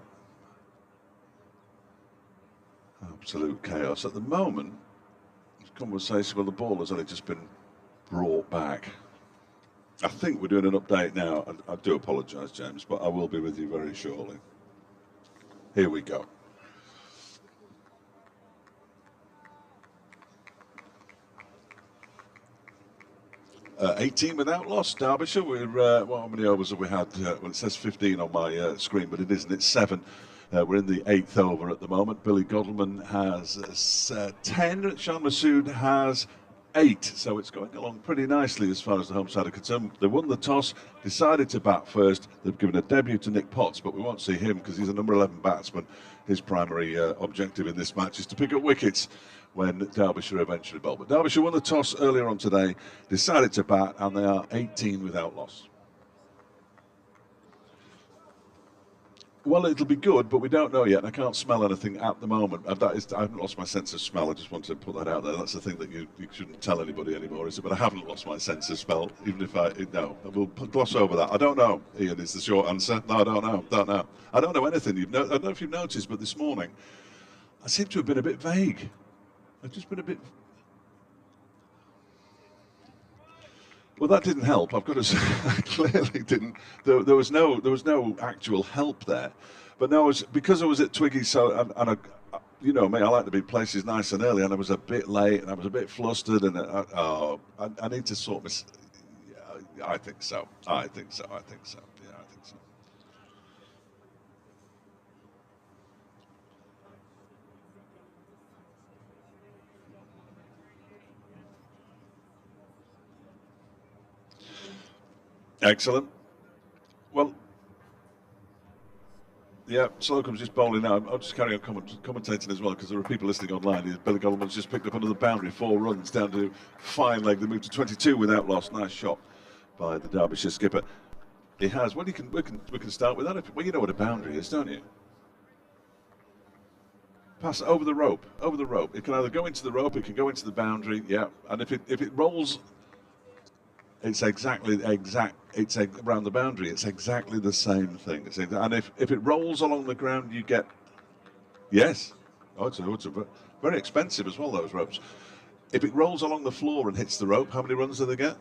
Absolute chaos. At the moment, conversation, well, the ball has only just been brought back. I think we're doing an update now, and I do apologise, James, but I will be with you very shortly. Here we go. 18 without loss, Derbyshire. We're, how many overs have we had? Well, it says 15 on my screen, but it isn't. It's 7. We're in the 8th over at the moment. Billy Godwin has 10. Sean Masood has 8. So it's going along pretty nicely as far as the home side are concerned. They won the toss, decided to bat first. They've given a debut to Nick Potts, but we won't see him because he's a number 11 batsman. His primary objective in this match is to pick up wickets when Derbyshire eventually bowl. But Derbyshire won the toss earlier on today, decided to bat, and they are 18 without loss. Well, it'll be good, but we don't know yet. And I can't smell anything at the moment. I haven't lost my sense of smell. I just want to put that out there. That's the thing that you shouldn't tell anybody anymore, is it? But I haven't lost my sense of smell, even if no. We'll gloss over that. I don't know, Ian, is the short answer. No, I don't know. I don't know anything. I don't know if you've noticed, but this morning, I seem to have been a bit vague. I've just been a bit... Well, that didn't help. I've got to say, I clearly didn't. There was no actual help there. But no, because I was at Twiggy, so and you know me, I like to be places nice and early, and I was a bit late, and I was a bit flustered, and I need to sort this. Yeah, I think so. Yeah, I think so. Excellent. Well, yeah, Slocum's just bowling now. I'll just carry on commentating as well, because there are people listening online. Billy Godwin's just picked up under the boundary, 4 runs down to fine leg. They moved to 22 without loss. Nice shot by the Derbyshire skipper. He has. Well, we can start with that. Well, you know what a boundary is, don't you? Pass over the rope. Over the rope. It can either go into the rope. It can go into the boundary. Yeah. And if it rolls, it's It's around the boundary. It's exactly the same thing. And if it rolls along the ground, you get. Yes. Oh, it's very expensive as well. Those ropes. If it rolls along the floor and hits the rope, how many runs do they get?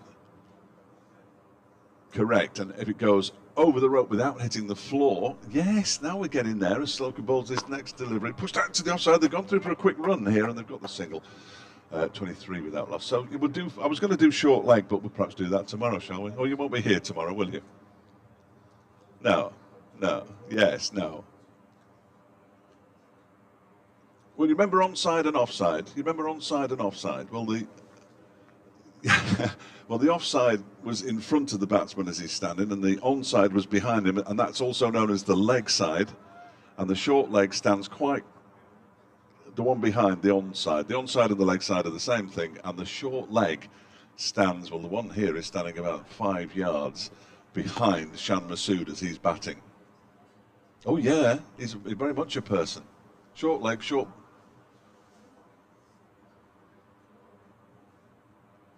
Correct. And if it goes over the rope without hitting the floor, yes, now we're getting there as Slocum bowls this next delivery. Pushed out to the offside. They've gone through for a quick run here, and they've got the single. 23 without loss. So we'll do. I was going to do short leg, but we'll perhaps do that tomorrow, shall we? Oh, you won't be here tomorrow, will you? No. Yes, no. Well, you remember onside and offside? Well, the offside was in front of the batsman as he's standing, and the onside was behind him, and that's also known as the leg side. And the short leg stands quite, the one behind the onside. The onside and the leg side are the same thing, and the short leg stands, well, the one here is standing about 5 yards behind Shan Masood as he's batting. Oh, yeah, he's very much a person. Short leg, short.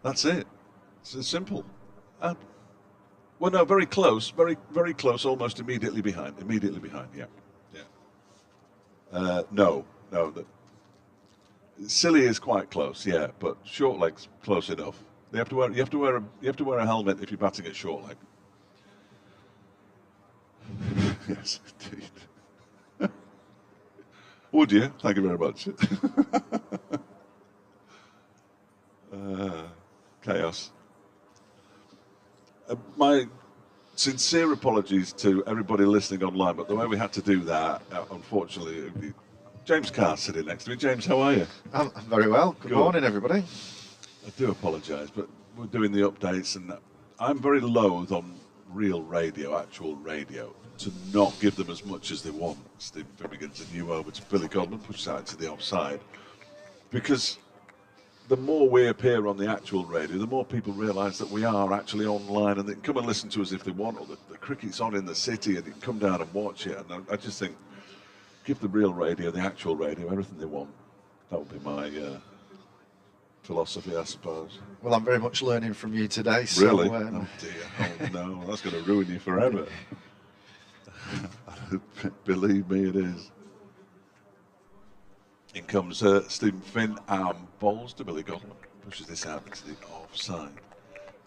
That's it. It's simple. Well, no, very close, very close, almost immediately behind. Yeah. No. Silly is quite close, yeah, but short leg's close enough. You have to wear a helmet if you're batting at short leg. Yes, indeed. Would you? Thank you very much. Chaos. My sincere apologies to everybody listening online, but the way we had to do that, unfortunately, James Carr's sitting next to me. James, how are you? I'm very well. Good morning, everybody. I do apologise, but we're doing the updates, and I'm very loath on real radio, actual radio, to not give them as much as they want. Stephen Finn begins a new over to Billy Goldman, pushes out to the offside, because the more we appear on the actual radio, the more people realise that we are actually online, and they can come and listen to us if they want, or the cricket's on in the city, and they can come down and watch it. And I just think, give the real radio, the actual radio, everything they want. That would be my philosophy, I suppose. Well, I'm very much learning from you today. Really? So, Oh dear. Oh no, that's going to ruin you forever. Believe me, it is. In comes Stephen Finn, bowls to Billy Goldman, pushes this out into the offside.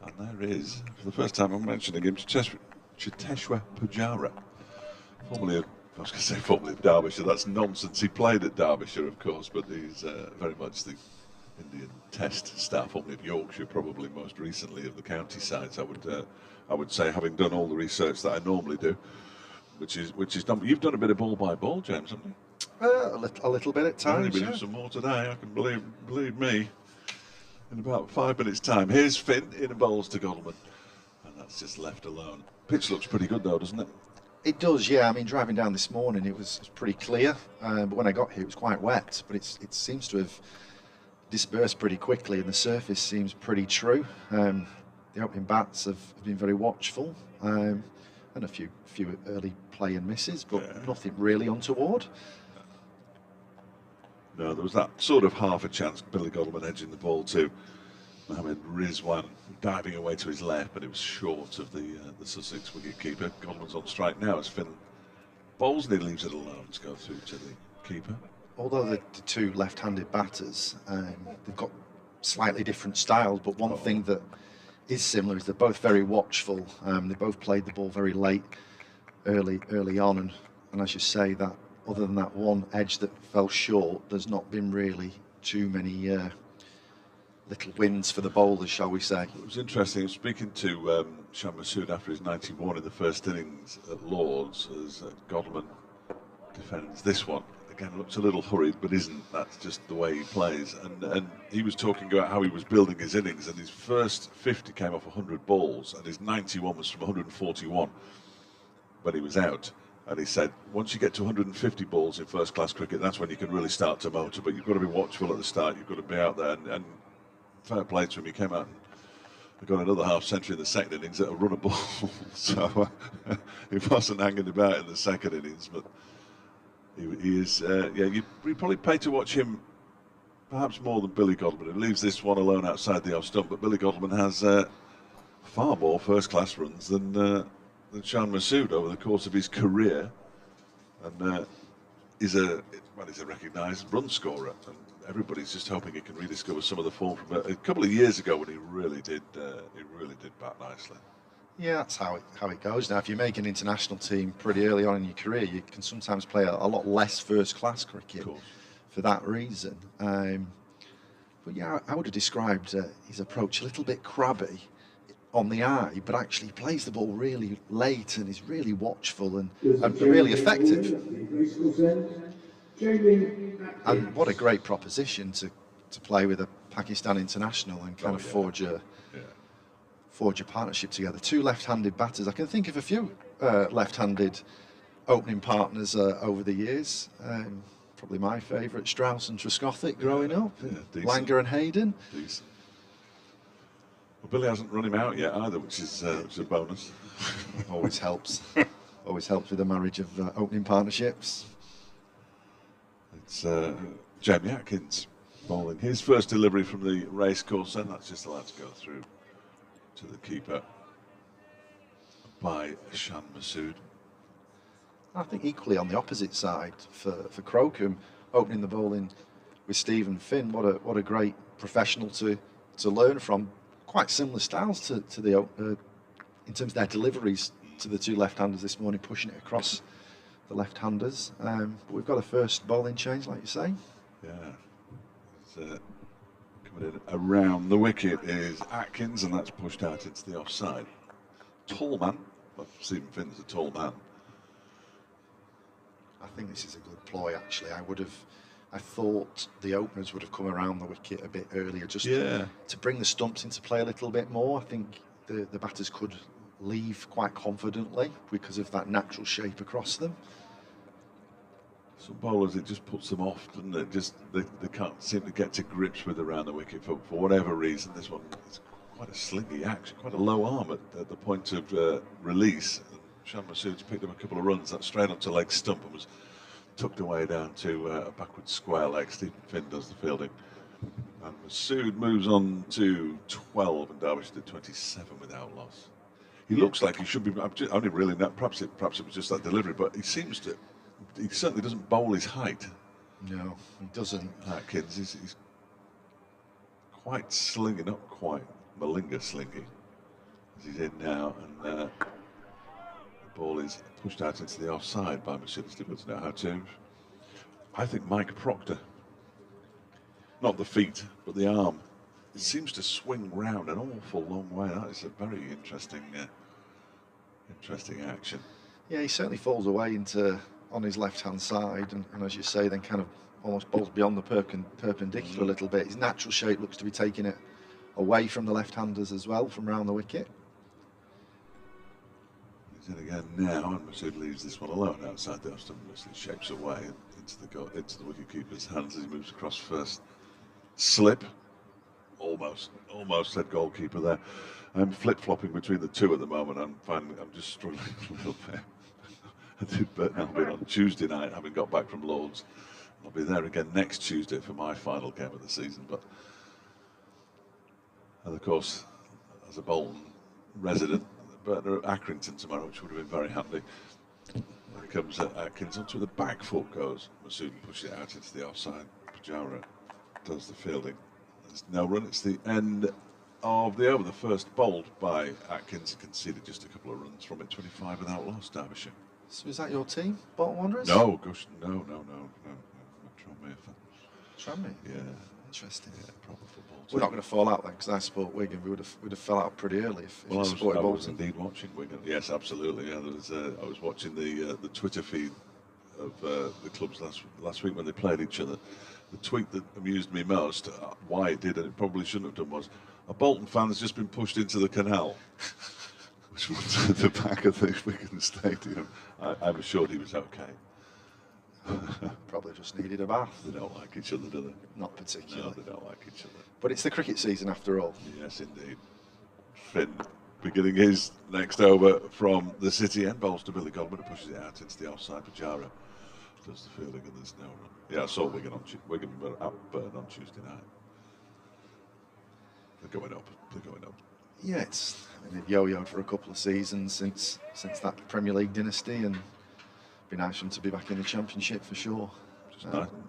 And there is, for the first time I'm mentioning him, Cheteshwar Pujara, formerly of Derbyshire. That's nonsense. He played at Derbyshire, of course, but he's very much the Indian Test staff, formerly of Yorkshire, probably most recently of the county sides. I would say, having done all the research that I normally do, which is done. You've done a bit of ball by ball, James, haven't you? a little bit at times. I've been some more today. I can believe me. In about 5 minutes' time, here's Finn in bowls to Goldman, and that's just left alone. Pitch looks pretty good though, doesn't it? It does, yeah. I mean, driving down this morning, it was pretty clear, but when I got here, it was quite wet. But it seems to have dispersed pretty quickly, and the surface seems pretty true. The opening bats have been very watchful, and a few early play and misses, but nothing really untoward. No, there was that sort of half a chance. Billy Goldman edging the ball to Mohammed Rizwan, diving away to his left, but it was short of the Sussex wicket-keeper. Goldman's on strike now as Finn bowls and he leaves it alone to go through to the keeper. Although the two left-handed batters, they've got slightly different styles, but one thing that is similar is they're both very watchful. They both played the ball very late, early on, and as you say, that other than that one edge that fell short, there's not been really too many little wins for the bowlers, shall we say. It was interesting, speaking to Shan Masood after his 91 in the first innings at Lords, as Goldman defends this one. Again, looks a little hurried, but isn't. That's just the way he plays. And he was talking about how he was building his innings, and his first 50 came off 100 balls, and his 91 was from 141 when he was out. And he said, once you get to 150 balls in first-class cricket, that's when you can really start to motor. But you've got to be watchful at the start. You've got to be out there. And fair play to him. He came out we got another half century in the second innings at a run of ball. So he wasn't hanging about in the second innings, but he is, yeah, you probably pay to watch him perhaps more than Billy Godwin, who leaves this one alone outside the off stump, but Billy Godwin has far more first-class runs than Shan Masood over the course of his career, and he's a recognised run scorer, and everybody's just hoping he can rediscover some of the form from a couple of years ago when he really did bat nicely. Yeah, that's how it goes now. If you make an international team pretty early on in your career, you can sometimes play a lot less first-class cricket for that reason. But yeah, I would have described his approach a little bit crabby on the eye, but actually he plays the ball really late and is really watchful and really effective. And what a great proposition to play with a Pakistan international and kind of forge a partnership together. Two left-handed batters. I can think of a few left-handed opening partners over the years. Probably my favourite, Strauss and Trescothick growing up. Yeah, Langer and Hayden. Decent. Well, Billy hasn't run him out yet either, which is a bonus. Always helps. Always helps with the marriage of opening partnerships. It's Jamie Atkins bowling his first delivery from the racecourse, and that's just allowed to go through to the keeper by Shan Masood. I think equally on the opposite side for Crocombe, opening the bowling with Stephen Finn. What a great professional to learn from. Quite similar styles to the in terms of their deliveries to the two left-handers this morning, pushing it across the left-handers. But we've got a first bowling change, like you say. Yeah. Coming in around the wicket is Atkins, and that's pushed out into the offside. Tall man. Well, Stephen Finn's a tall man. I think this is a good ploy, actually. I thought the openers would have come around the wicket a bit earlier, just to bring the stumps into play a little bit more. I think the batters could leave quite confidently because of that natural shape across them. Some bowlers, it just puts them off, doesn't it? Just they can't seem to get to grips with around the wicket for whatever reason. This one is quite a slingy action, quite a low arm at the point of release. Shan Masood's picked up a couple of runs, that straight onto leg stump and was tucked away down to a backward square leg. Stephen Finn does the fielding. And Masood moves on to 12, and Derbyshire did 27 without loss. He looks like he should be, only really, perhaps it was just that delivery, but he certainly doesn't bowl his height. No, he doesn't. Atkins, he's quite slingy, not quite Malinga slingy, as he's in now, and the ball is pushed out into the offside by Masood. It's difficult to know how to. I think Mike Proctor, not the feet, but the arm, it seems to swing round an awful long way. That is a very interesting action. Yeah, he certainly falls away on his left-hand side, and as you say, then kind of almost bowls beyond the perpendicular a little bit. His natural shape looks to be taking it away from the left-handers as well, from round the wicket. He's in again now, and Masood leaves this one alone outside the off-stump. It shapes away into the wicket-keeper's hands as he moves across first slip. Almost said goalkeeper there. I'm flip-flopping between the two at the moment. I'm just struggling a little bit. I did Burton Albion on Tuesday night, having got back from Lord's. I'll be there again next Tuesday for my final game of the season. And of course, as a Bolton resident, Burton are at Accrington tomorrow, which would have been very handy. Here comes Atkins onto the back foot goes. Masood pushes it out into the offside. Pujara does the fielding. There's no run. It's the end of the over. The first bowled by Atkins, conceded just a couple of runs from it. 25 without loss, Derbyshire. So is that your team, Bolton Wanderers? No, gosh, no. Tranmere fans. Tranmere? Yeah. Interesting. Yeah, proper football team. We're not going to fall out then, because I support Wigan. We would have fell out pretty early if Well, you supported I was Bolton. indeed watching Wigan. Yes, absolutely. Yeah, I was watching the Twitter feed of the clubs last week when they played each other. The tweet that amused me most, why it did, and it probably shouldn't have done, was a Bolton fan has just been pushed into the canal, which was at the back of the Wigan Stadium. I'm assured he was okay. Probably just needed a bath. They don't like each other, do they? Not particularly. No, they don't like each other. But it's the cricket season after all. Yes, indeed. Finn beginning his next over from the city end. Bowls to Billy Godwin, who pushes it out into the offside. Pajara does the fielding, and there's no run. Yeah, I saw Wigan were outburn on Tuesday night. They're going up. They're going up. Yeah, they've yo-yoed for a couple of seasons since that Premier League dynasty, and it'd be nice for them to be back in the Championship for sure.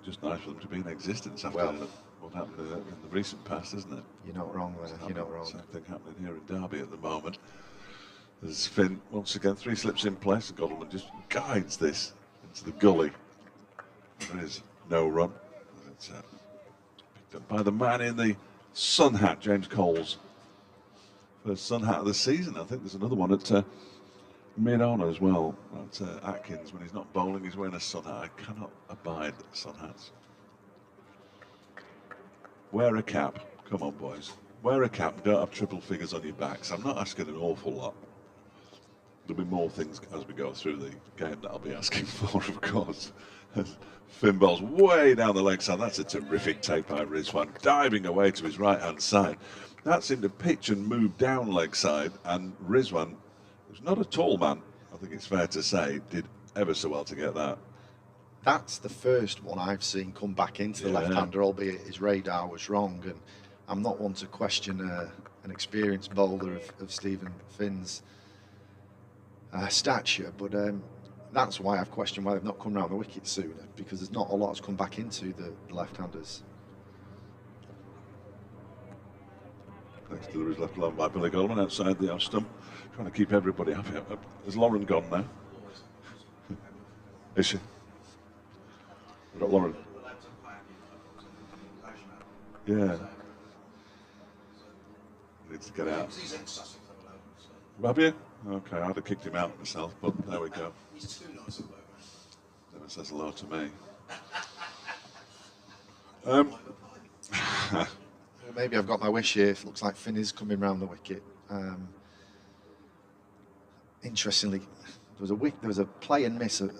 Just nice for them to be in existence after what happened in the recent past, isn't it? You're not wrong there. You're not wrong. Same thing happening here in Derby at the moment. There's Finn once again, 3 slips in place, and Godwin just guides this into the gully. There is no run. It's picked up by the man in the sun hat, James Cole's first sun hat of the season. I think there's another one at mid-on as well. At Atkins, when he's not bowling, he's wearing a sun hat. I cannot abide sun hats. Wear a cap. Come on, boys. Wear a cap. Don't have triple figures on your backs. I'm not asking an awful lot. There'll be more things as we go through the game that I'll be asking for, of course. Finn bowls way down the leg side. That's a terrific take by Rizwan, diving away to his right-hand side. That seemed to pitch and move down leg side, and Rizwan, who's not a tall man, I think it's fair to say, did ever so well to get that. That's the first one I've seen come back into the left-hander, albeit his radar was wrong. And I'm not one to question an experienced bowler of Stephen Finn's stature, but that's why I've questioned why they've not come round the wicket sooner, because there's not a lot that's come back into the left-handers. Next delivery is left alone by Billy Goldman outside the off stump, trying to keep everybody happy. Is Lauren gone now? Is she? We've got Lauren. Yeah. Needs to get out. Have you? Okay, I'd have kicked him out myself, but there we go. He's too nice at the moment. Never says hello to me. Maybe I've got my wish here. It looks like Finn is coming round the wicket. Interestingly, there was a play and miss at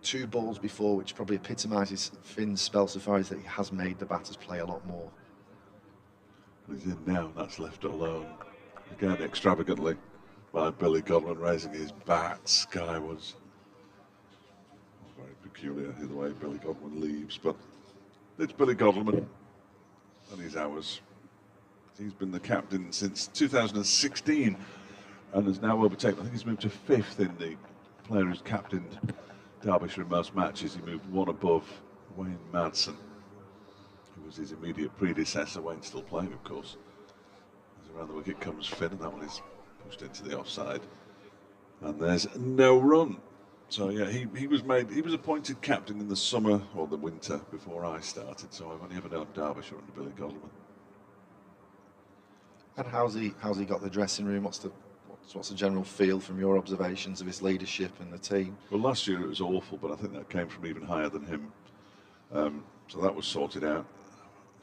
2 balls before, which probably epitomises Finn's spell so far, is that he has made the batters play a lot more. He's in now, and that's left alone. Again, extravagantly by Billy Godwin, raising his bat skywards. Very peculiar the way Billy Godwin leaves, but it's Billy Godwin and his hours. He's been the captain since 2016 and has now overtaken, I think he's moved to 5th in the player who's captained Derbyshire in most matches. He moved 1 above Wayne Madsen, who was his immediate predecessor. Wayne's still playing, of course. As around the wicket comes Finn, and that one is pushed into the offside. And there's no run. So yeah, he was appointed captain in the summer or the winter before I started. So I've only ever known Derbyshire under Billy Godwin. And how's he got the dressing room? What's the general feel from your observations of his leadership and the team? Well, last year it was awful, but I think that came from even higher than him. So that was sorted out,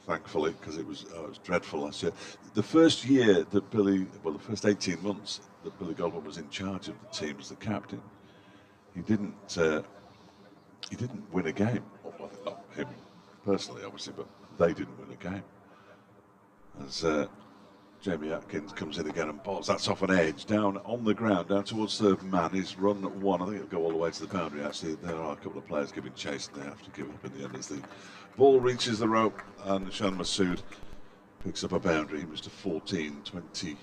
thankfully, because it was dreadful last year. The first year that the first 18 months that Billy Godwin was in charge of the team as the captain, he didn't win a game. Well, not him personally, obviously, but they didn't win a game. As Jamie Atkins comes in again and bowls. That's off an edge, down on the ground, down towards third man. He's run at 1. I think it'll go all the way to the boundary. Actually, there are a couple of players giving chase, and they have to give up in the end as the ball reaches the rope, and Shan Masood picks up a boundary. He was to 14-29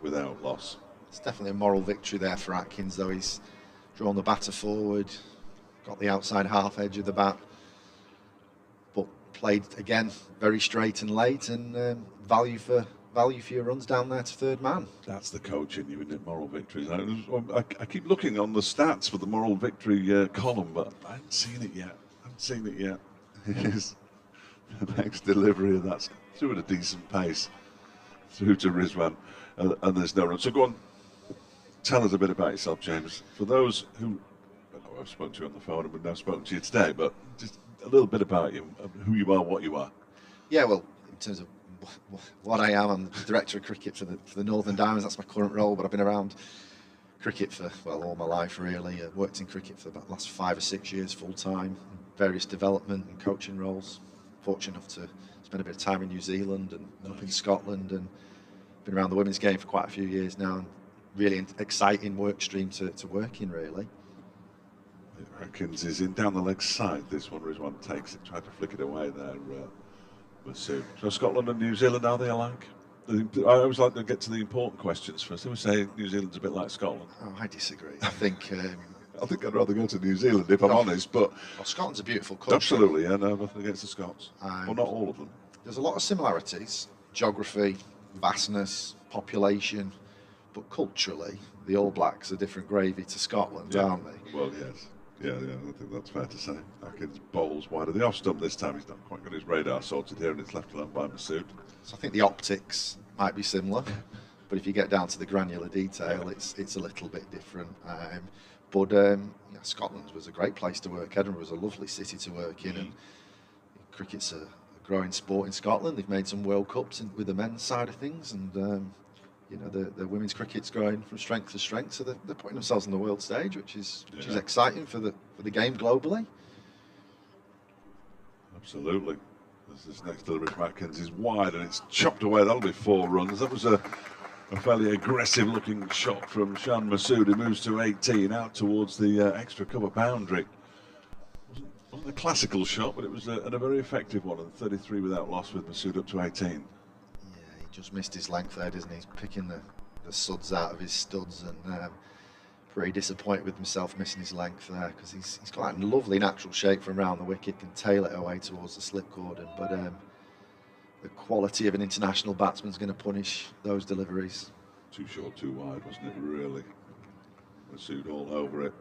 without loss. It's definitely a moral victory there for Atkins, though. He's drawn the batter forward, got the outside half edge of the bat, but played again very straight and late, and value for your runs down there to third man. That's the coach in you, isn't it? Moral victories. I keep looking on the stats for the moral victory column, but I haven't seen it yet. Here's the next delivery, and that's through at a decent pace, through to Rizwan, and there's no run. So go on, tell us a bit about yourself, James. For those who, I know I've spoken to you on the phone and we've now spoken to you today, but just a little bit about you, who you are, what you are. Yeah, well, in terms of what I am, I'm the director of cricket for the Northern Diamonds. That's my current role, but I've been around cricket for, well, all my life really. Worked in cricket for about the last 5 or 6 years full time, various development and coaching roles. Fortunate enough to spend a bit of time in New Zealand and up in Scotland, and been around the women's game for quite a few years now, and really exciting work stream to work in, really. Atkins is in down the leg side. This one, Rizwan takes it, tried to flick it away there. Masood. So Scotland and New Zealand, are they alike? I always like to get to the important questions first. They would say New Zealand's a bit like Scotland. Oh, I disagree. I think I'd rather go to New Zealand if I'm honest, but well, Scotland's a beautiful country. Absolutely, yeah, no, nothing against the Scots. Well, not all of them. There's a lot of similarities: geography, vastness, population, but culturally, the All Blacks are different gravy to Scotland, aren't they? Well, yes. Yeah, I think that's fair to say. Atkins bowls wide of the off stump this time. He's not quite got his radar sorted here, and it's left alone by Masood. So I think the optics might be similar, but if you get down to the granular detail, it's a little bit different. Scotland was a great place to work. Edinburgh was a lovely city to work in, and cricket's a growing sport in Scotland. They've made some World Cups with the men's side of things, and the women's cricket's growing from strength to strength. So they're putting themselves on the world stage, which is exciting for the game globally. Absolutely. This next delivery from Atkins is wide, and it's chopped away. That'll be 4 runs. That was a fairly aggressive-looking shot from Shan Masood, who moves to 18 out towards the extra cover boundary. Wasn't a classical shot, but it was a very effective one, and 33 without loss with Masood up to 18. Yeah, he just missed his length there, doesn't he? He's picking the suds out of his studs, and pretty disappointed with himself missing his length there, because he's quite a lovely natural shape from around the wicket, can tail it away towards the slip cordon, but the quality of an international batsman is going to punish those deliveries. Too short, too wide, wasn't it, really? Masood all over it.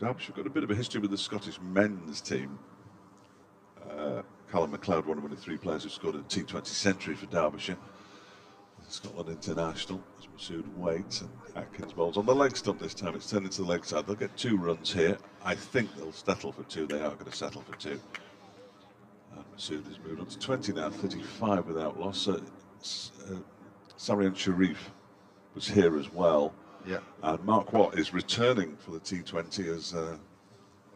Derbyshire got a bit of a history with the Scottish men's team. Callum MacLeod, one of only 3 players who scored a T20 century for Derbyshire. Scotland international, as Masood waits, and Atkins bowls on the leg stump this time. It's turned into the leg side. They'll get 2 runs here. I think they'll settle for 2. They are going to settle for 2. And Masood has moved on to 20 now, 35 without loss. Sarian Sharif was here as well. Yeah. And Mark Watt is returning for the T20 as, of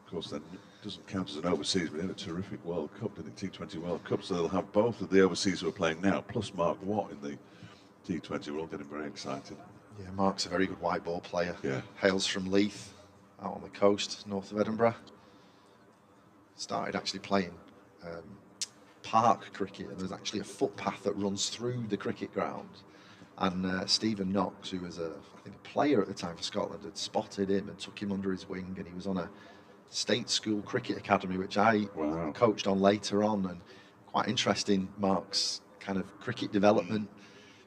course, then doesn't count as an overseas, but he had a terrific World Cup, didn't he? T20 World Cup. So they'll have both of the overseas who are playing now, plus Mark Watt in the T20. We're all getting very excited. Yeah, Mark's a very good white ball player. Yeah. Hails from Leith, out on the coast, north of Edinburgh. Started actually playing park cricket, and there's actually a footpath that runs through the cricket ground. And Stephen Knox, who was I think a player at the time for Scotland, had spotted him and took him under his wing, and he was on a state school cricket academy, which I coached on later on, and quite interesting, Mark's kind of cricket development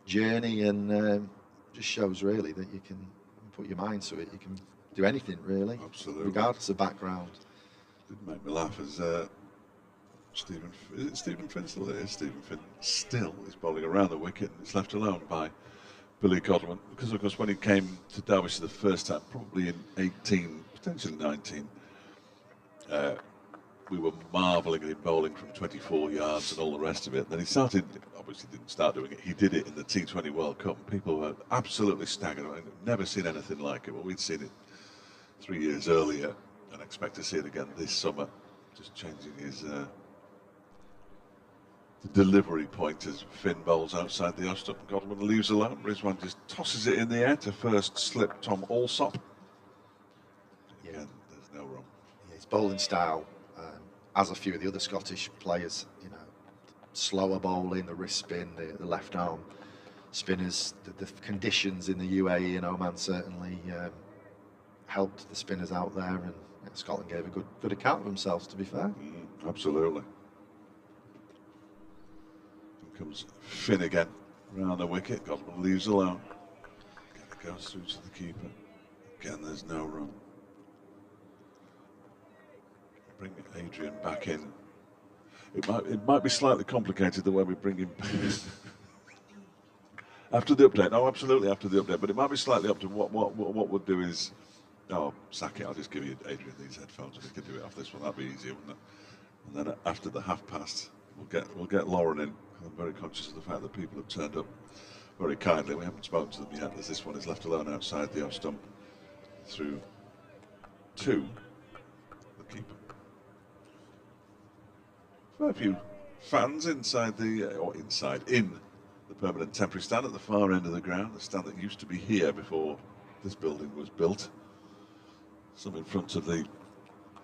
journey, and just shows really that you can put your mind to it. You can do anything really, absolutely, regardless of background. Did make me laugh as Stephen Finn still there? Stephen Finn still is bowling around the wicket, and it's left alone by Billy Godwin, because of course when he came to Derbyshire the first time, probably in 18, potentially 19, we were marvelling at him bowling from 24 yards and all the rest of it. Then he started, obviously didn't start doing it, he did it in the T20 World Cup. People were absolutely staggered. I'd never seen anything like it. Well, we'd seen it 3 years earlier and expect to see it again this summer. Just changing his the delivery point as Finn bowls outside the off-stump. Godwin leaves alone. Rizwan just tosses it in the air to first slip Tom Alsop. Again, there's no wrong. Yeah, his bowling style, as a few of the other Scottish players, slower bowling, the wrist spin, the left arm spinners, the conditions in the UAE and Oman certainly helped the spinners out there, and Scotland gave a good account of themselves, to be fair. Absolutely. Here comes Finn again, round the wicket. Godwin leaves alone. Again, it goes through to the keeper. Again, there's no run. Bring Adrian back in. It might be slightly complicated the way we bring him back. After the update. No, absolutely after the update, but it might be slightly up to what we'll do is, sack it, I'll just give you Adrian these headphones and he can do it off this one. That'd be easier, wouldn't it? And then after the half past, we'll get Lauren in. I'm very conscious of the fact that people have turned up very kindly. We haven't spoken to them yet, as this one is left alone outside the off stump through to the keeper. Fair few fans inside in the permanent temporary stand at the far end of the ground, the stand that used to be here before this building was built. Some in front of the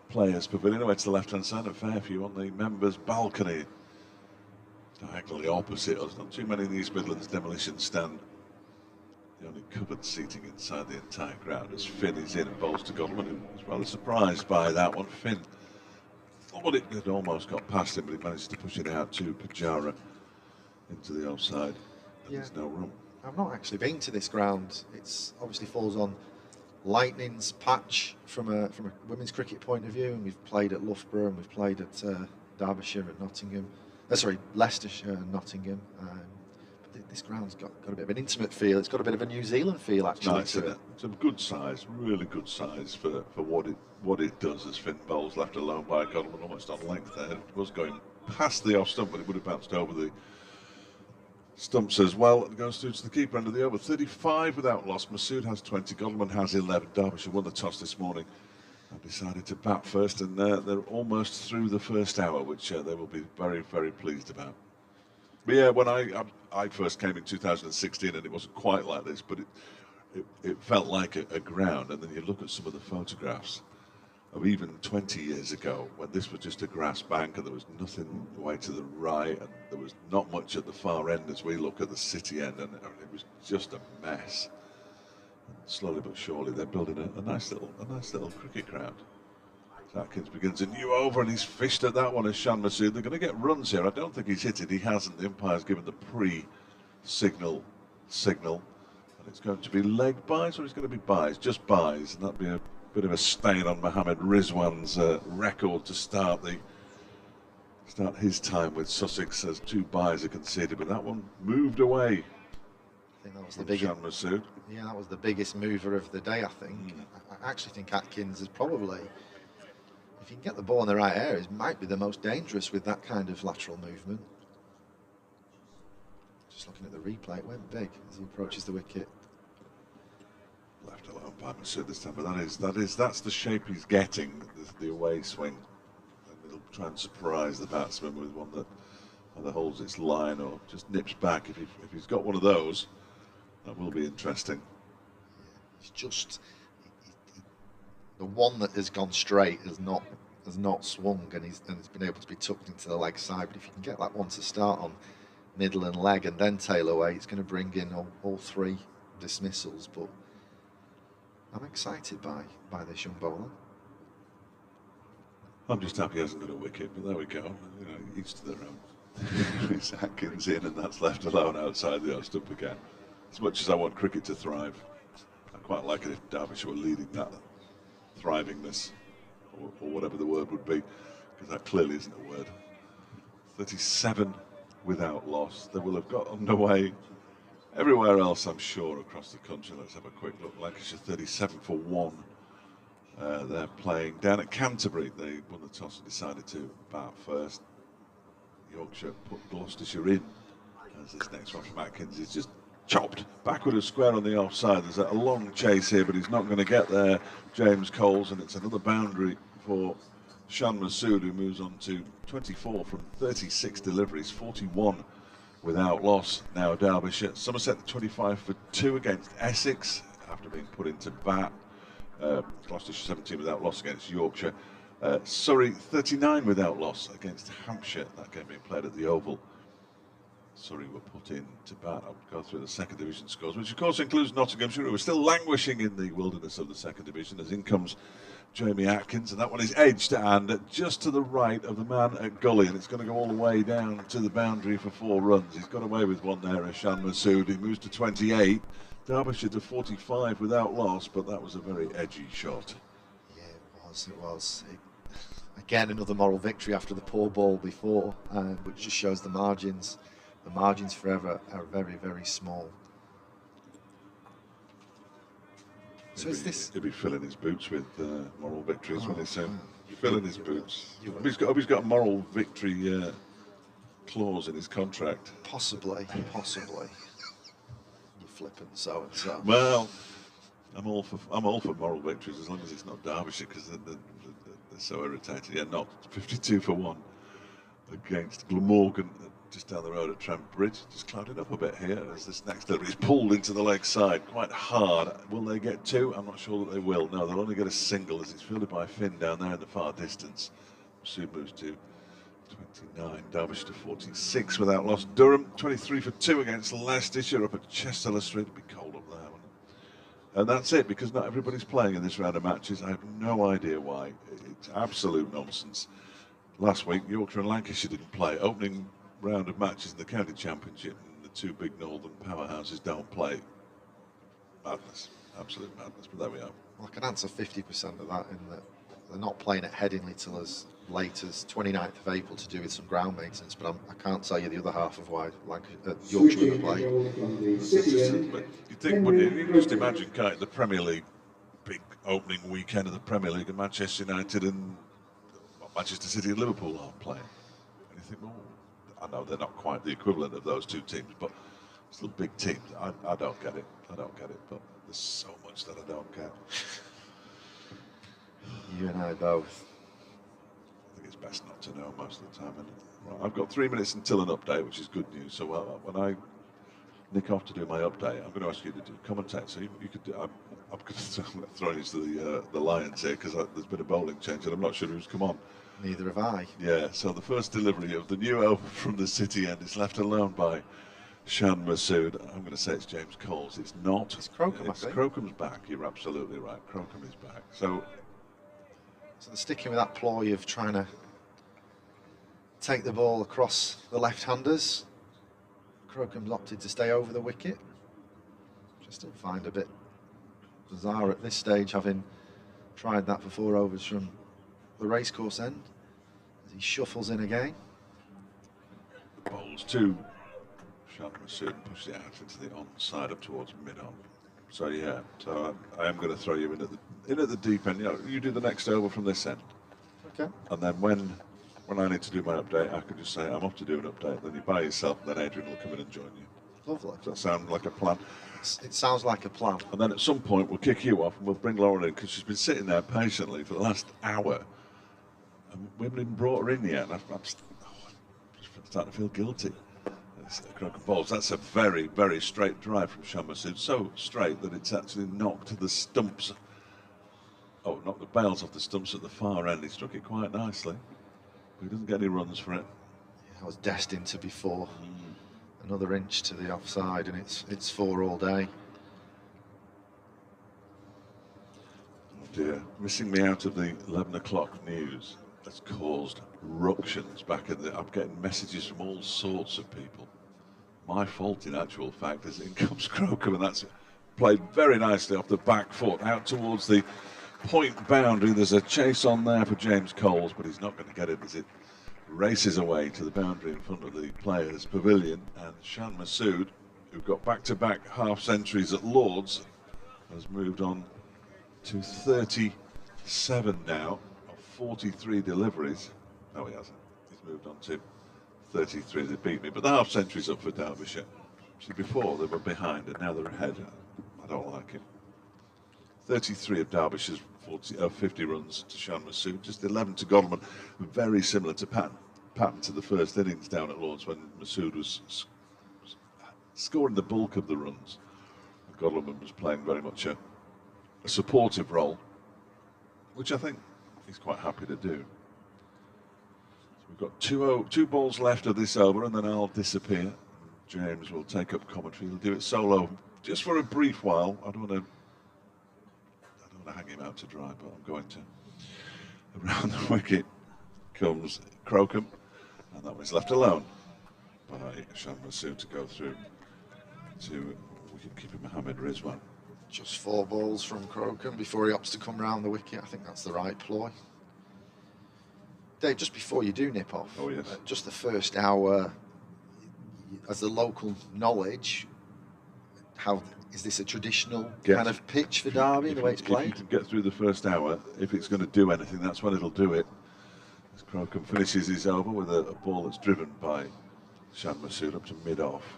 Players' Pavilion, away to the left-hand side, and Fairview on the members' balcony, diagonally opposite us. Not too many in the East Midlands demolition stand. The only covered seating inside the entire ground as Finn is in and bowls to Godwin, who was rather surprised by that one. Finn thought it had almost got past him, but he managed to push it out to Pajara into the offside. Yeah. There's no room. I've not actually been to this ground. It's obviously falls on Lightning's patch from a women's cricket point of view, and we've played at Loughborough and we've played at Derbyshire at Nottingham. Sorry, Leicestershire and Nottingham. But this ground's got a bit of an intimate feel. It's got a bit of a New Zealand feel actually. Nice, isn't it? It's a good size, really good size for what it does as Finn bowls left alone by Godwin, almost on length there. It was going past the off stump, but it would have bounced over the stumps as well. It goes through to the keeper end of the over. 35 without loss. Masood has 20. Godwin has 11. Derbyshire won the toss this morning and decided to bat first, and they're almost through the first hour, which they will be very, very pleased about. But yeah, when I first came in 2016, and it wasn't quite like this, but it felt like a ground. And then you look at some of the photographs of even 20 years ago, when this was just a grass bank and there was nothing away to the right, and there was not much at the far end as we look at the city end, and it was just a mess. And slowly but surely, they're building a nice little cricket ground. Atkins begins a new over, and he's fished at that one as Shan Masood. They're going to get runs here. I don't think he's hit it. He hasn't. The umpire's given the pre-signal, and it's going to be leg buys, or it's going to be buys, just buys, and that'd be a bit of a stain on Mohammed Rizwan's record to start his time with Sussex, as 2 buys are conceded, but that one moved away. I think that was the biggest. Shan Masood. Yeah, that was the biggest mover of the day, I think. I actually think Atkins is probably, if you can get the ball in the right areas, might be the most dangerous with that kind of lateral movement. Just looking at the replay, it went big as he approaches the wicket. Left alone by Masood this time, but that's the shape he's getting, the away swing. And it'll try and surprise the batsman with one that either holds its line or just nips back. If he's got one of those, that will be interesting. It's just the one that has gone straight has not swung, and it's been able to be tucked into the leg side. But if you can get that one to start on middle and leg and then tail away, it's going to bring in all 3 dismissals. But I'm excited by this young bowler. I'm just happy he hasn't got a wicket, but there we go. You know, each to their own. It's Atkins in, and that's left alone outside the off stump again. As much as I want cricket to thrive, I quite like it if Derbyshire were leading that thrivingness, or whatever the word would be, because that clearly isn't a word. 37 without loss. They will have got underway everywhere else, I'm sure, across the country. Let's have a quick look. Lancashire 37 for 1. They're playing down at Canterbury. They won the toss and decided to bat first. Yorkshire put Gloucestershire in, as this next one from Atkins is just chopped backward and square on the offside. There's a long chase here, but he's not going to get there, James Coles, and it's another boundary for Shan Masood, who moves on to 24 from 36 deliveries, 41 without loss. Now Derbyshire. Somerset 25 for 2 against Essex after being put into bat. Gloucestershire 17 without loss against Yorkshire. Surrey 39 without loss against Hampshire. That game being played at the Oval. Surrey were put in to bat. I'll go through the second division scores, which of course includes Nottinghamshire, who are still languishing in the wilderness of the second division, as in comes Jamie Atkins, and that one is edged and just to the right of the man at Gully, and it's going to go all the way down to the boundary for 4 runs. He's got away with one there, Shan Masood. He moves to 28. Derbyshire to 45 without loss, but that was a very edgy shot. Yeah, it was. Again, another moral victory after the poor ball before, which just shows the margins. The margins forever are very, very small. So is this? He'll be filling his boots with moral victories when he's filling his boots. He's got a moral victory clause in his contract. Possibly. You're flippant, so and so. Well, I'm all for moral victories as long as it's not Derbyshire, because they're so irritating. Yeah, not 52 for 1 against Glamorgan. just down the road at Trent Bridge, just clouded up a bit here as this next delivery is pulled into the leg side quite hard. Will they get two? I'm not sure that they will. No, they'll only get a single as it's fielded by Finn down there in the far distance. Masood moves to 29, Derbyshire to 46 without loss. Durham 23 for 2 against Leicestershire up at Chester Street. It'll be cold up there. And that's it, because not everybody's playing in this round of matches. I have no idea why. It's absolute nonsense. Last week, Yorkshire and Lancashire didn't play. Opening round of matches in the county championship, and the two big northern powerhouses don't play. Madness, absolute madness. But there we are. Well, I can answer 50% of that in that they're not playing at Headingley till as late as 29th of April to do with some ground maintenance. But I can't tell you the other half of why Yorkshire will play. But you think, wouldn't you? You just imagine, can't you, the Premier League, big opening weekend of the Premier League, and Manchester United and Manchester City and Liverpool aren't playing. And you think, well, I know they're not quite the equivalent of those two teams, but still big teams. I don't get it. I don't get it. But there's so much that I don't get. You and I both. I think it's best not to know most of the time. Right, I've got 3 minutes until an update, which is good news. So when I nick off to do my update, I'm going to ask you to do commentate. So you could do. I'm going to throw into the Lions here because there's been a bowling change and I'm not sure who's come on. Neither have I. Yeah. So the first delivery of the new over from the City end is left alone by Shan Masood. I'm going to say it's James Coles. It's not. It's Crocombe. It's Crocomb's back. You're absolutely right. Crocombe is back. So they're sticking with that ploy of trying to take the ball across the left-handers. Crocombe's opted to stay over the wicket. Which I still find a bit bizarre at this stage, having tried that for 4 overs from the racecourse end. As he shuffles in again. Bowls to Shan Masood and pushes it out into the on-side up towards mid-on. So yeah, so I am going to throw you in at the deep end. You know, you do the next over from this end. Okay. And then when I need to do my update, I can just say I'm off to do an update. Then you by yourself, and then Adrian will come in and join you. Lovely. Does that sound like a plan? It sounds like a plan. And then at some point we'll kick you off and we'll bring Lauren in because she's been sitting there patiently for the last hour, and we haven't even brought her in yet. And I'm starting to feel guilty. Crocombe balls. That's a very, very straight drive from Shan Masood. So straight that it's actually knocked the stumps. Oh, knocked the bails off the stumps at the far end. He struck it quite nicely, but he doesn't get any runs for it. Yeah, I was destined to be 4. Another inch to the offside, and it's 4 all day. Oh dear, missing me out of the 11 o'clock news has caused ructions back in the. I'm getting messages from all sorts of people. My fault, in actual fact, as in comes Crocombe, and that's played very nicely off the back foot out towards the point boundary. There's a chase on there for James Coles, but he's not going to get it as it races away to the boundary in front of the players' pavilion. And Shan Masood, who got back-to-back half centuries at Lords, has moved on to 37 now of 43 deliveries. No, he hasn't. He's moved on to 33. They beat me, but the half century's up for Derbyshire. See, before they were behind, and now they're ahead. I don't like it. 33 of Derbyshire's 50 runs to Shan Masood, just 11 to Godalming. Very similar to pattern to the first innings down at Lords when Masood was scoring the bulk of the runs. Godalming was playing very much a supportive role, which I think he's quite happy to do. We've got two balls left of this over, and then I'll disappear. James will take up commentary. He'll do it solo just for a brief while. I don't want to hang him out to dry, but I'm going to. Around the wicket comes Crocombe, and that was left alone by Shan Masood to go through to wicket-keeper Mohammed Rizwan. Just 4 balls from Crocombe before he opts to come round the wicket. I think that's the right ploy. Dave, just before you do nip off, oh, yes. Just the first hour, as the local knowledge, how is this a traditional kind of pitch for Derby, the way it's played? If you can get through the first hour, if it's going to do anything, that's when it'll do it. As Crocombe finishes his over with a ball that's driven by Shan Masood up to mid-off,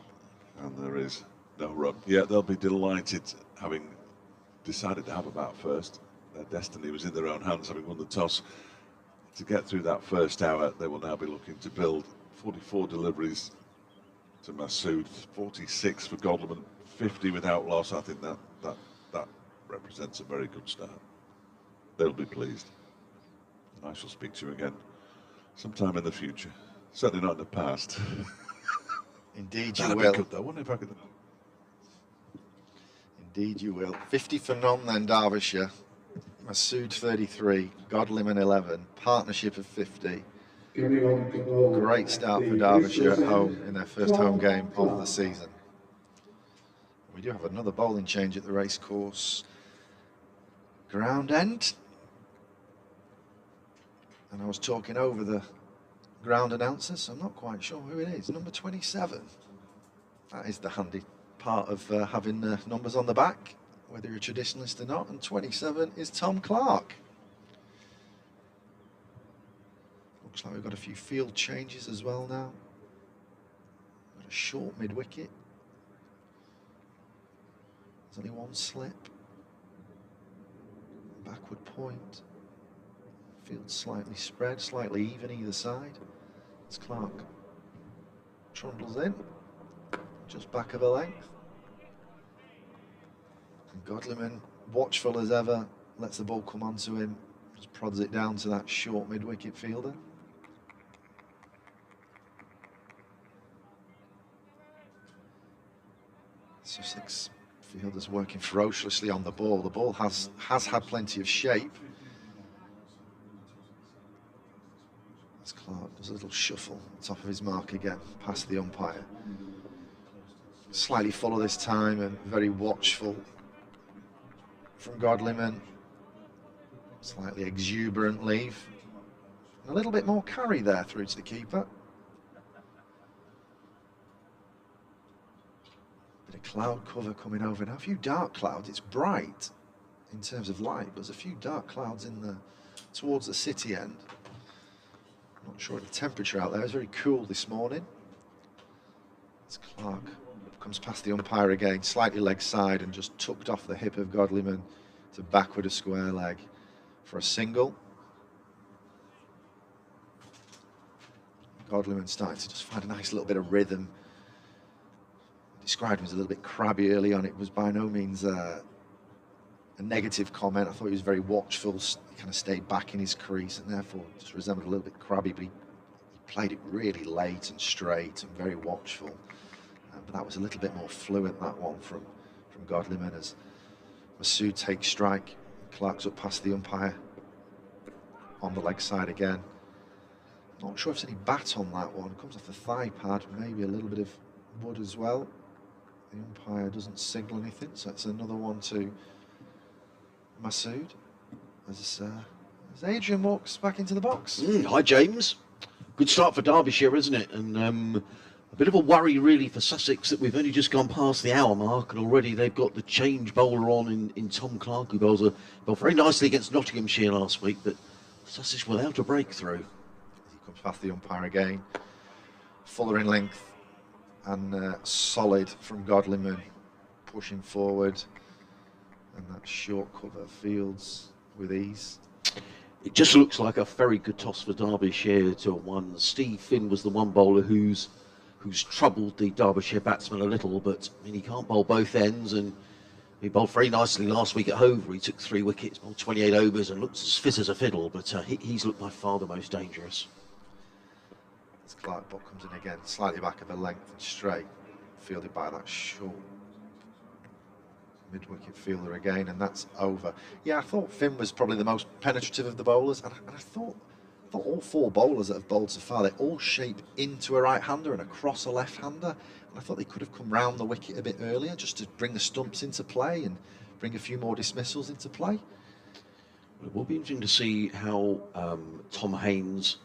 and there is no run. Yeah, they'll be delighted having decided to have a bat first. Their destiny was in their own hands, having won the toss. To get through that first hour, they will now be looking to build 44 deliveries to Masood, 46 for Godleman, 50 without loss. I think that represents a very good start. They'll be pleased. I shall speak to you again sometime in the future. Certainly not in the past. Indeed you That'd will. be good though, wouldn't it, if I could? Indeed you will. 50 for none then, Derbyshire. Masood 33, Godleman 11, partnership of 50. Great start for Derbyshire at home in their first home game of the season. We do have another bowling change at the racecourse ground end. And I was talking over the ground announcer, so I'm not quite sure who it is. Number 27. That is the handy part of having numbers on the back, whether you're a traditionalist or not. And 27 is Tom Clark. Looks like we've got a few field changes as well now. Got a short mid-wicket. There's only one slip. Backward point. Field slightly spread, slightly even either side. It's Clark. Trundles in. Just back of a length. And Godleman, watchful as ever, lets the ball come onto him. Just prods it down to that short mid-wicket fielder. Sussex fielders working ferociously on the ball. The ball has had plenty of shape. As Clark does a little shuffle on top of his mark again, past the umpire. Slightly fuller this time and very watchful from Godleman. Slightly exuberant leave. And a little bit more carry there through to the keeper. Bit of cloud cover coming over now. A few dark clouds. It's bright in terms of light, but there's a few dark clouds in the towards the city end. Not sure what the temperature out there. It's very cool this morning. As Clark comes past the umpire again, slightly leg side and just tucked off the hip of Godleman to backward a square leg for a single. Godleman starting to just find a nice little bit of rhythm. Described him as a little bit crabby early on. It was by no means a negative comment. I thought he was very watchful. He kind of stayed back in his crease and therefore just resembled a little bit crabby, but he played it really late and straight and very watchful. But that was a little bit more fluent, that one from Godleman, as Masood takes strike. Clark's up past the umpire on the leg side again. Not sure if there's any bat on that one. Comes off the thigh pad, maybe a little bit of wood as well. The umpire doesn't signal anything, so it's another one to Masood as Adrian walks back into the box. Hi, James. Good start for Derbyshire, isn't it? And a bit of a worry, really, for Sussex that we've only just gone past the hour mark, and already they've got the change bowler on in Tom Clark, who bowled very nicely against Nottinghamshire last week, but Sussex without a breakthrough. He comes past the umpire again. Fuller in length and solid from Godleman, pushing forward. And that short cover fields with ease. It just looks like a very good toss for Derbyshire to have won. Steve Finn was the one bowler who's troubled the Derbyshire batsman a little, but I mean, he can't bowl both ends, and he bowled very nicely last week at Hove. He took 3 wickets, bowled 28 overs, and looks as fit as a fiddle, but he's looked by far the most dangerous. As Clark ball comes in again, slightly back of a length and straight, fielded by that short mid-wicket fielder again, and that's over. Yeah, I thought Finn was probably the most penetrative of the bowlers, and I thought all 4 bowlers that have bowled so far, they all shape into a right-hander and across a left-hander, and I thought they could have come round the wicket a bit earlier just to bring the stumps into play and bring a few more dismissals into play. It will be interesting to see how Tom Haynes,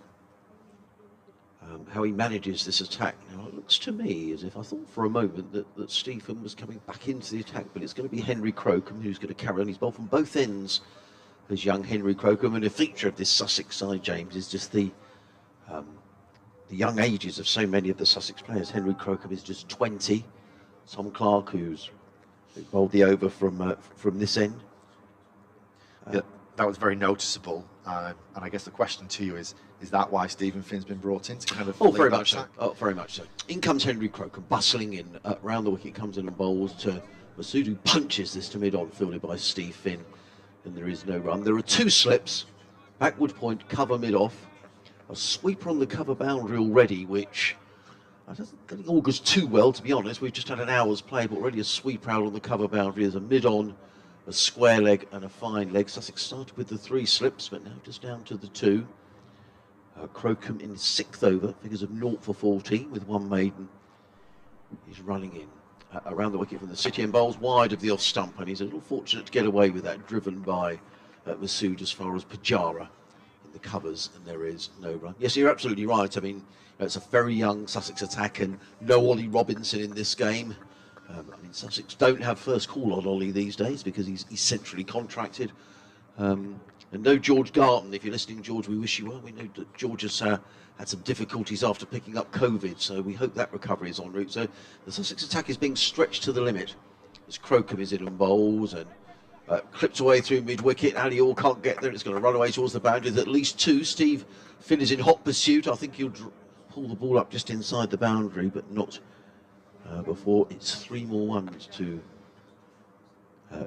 how he manages this attack. Now, it looks to me as if I thought for a moment that Stephen was coming back into the attack, but it's going to be Henry Crocombe who's going to carry on his ball from both ends. As young Henry Crocombe, and a feature of this Sussex side, James, is just the young ages of so many of the Sussex players. Henry Crocombe is just 20. Tom Clark, who bowled the over from this end. that was very noticeable. And I guess the question to you is that why Stephen Finn's been brought in to kind of very lead that much so. attack? Oh, very much so. In comes Henry Crocombe, bustling in around the wicket, comes in and bowls to Masood, who punches this to mid-on, fielded by Steve Finn, and there is no run. There are 2 slips, backward point, cover mid-off, a sweeper on the cover boundary already, which I don't think augurs too well, to be honest. We've just had an hour's play, but already a sweeper out on the cover boundary. There's a mid-on, a square leg and a fine leg. Sussex started with the 3 slips, but now just down to the 2. Crocombe in 6th over, figures of 0 for 14 with 1 maiden. He's running in around the wicket from the city and bowls wide of the off stump, and he's a little fortunate to get away with that, driven by Masood as far as Pajara in the covers, and there is no run. Yes, you're absolutely right. I mean, it's a very young Sussex attack and no Ollie Robinson in this game. I mean, Sussex don't have first call on Ollie these days because he's centrally contracted. And no George Garton. If you're listening, George, we wish you well. We know that George has had some difficulties after picking up COVID, so we hope that recovery is en route. So the Sussex attack is being stretched to the limit as Crocombe is in and bowls and clipped away through mid-wicket. Ali Orr can't get there. It's going to run away towards the boundary. There's at least 2. Steve Finn is in hot pursuit. I think he'll pull the ball up just inside the boundary, but not before it's 3 more ones to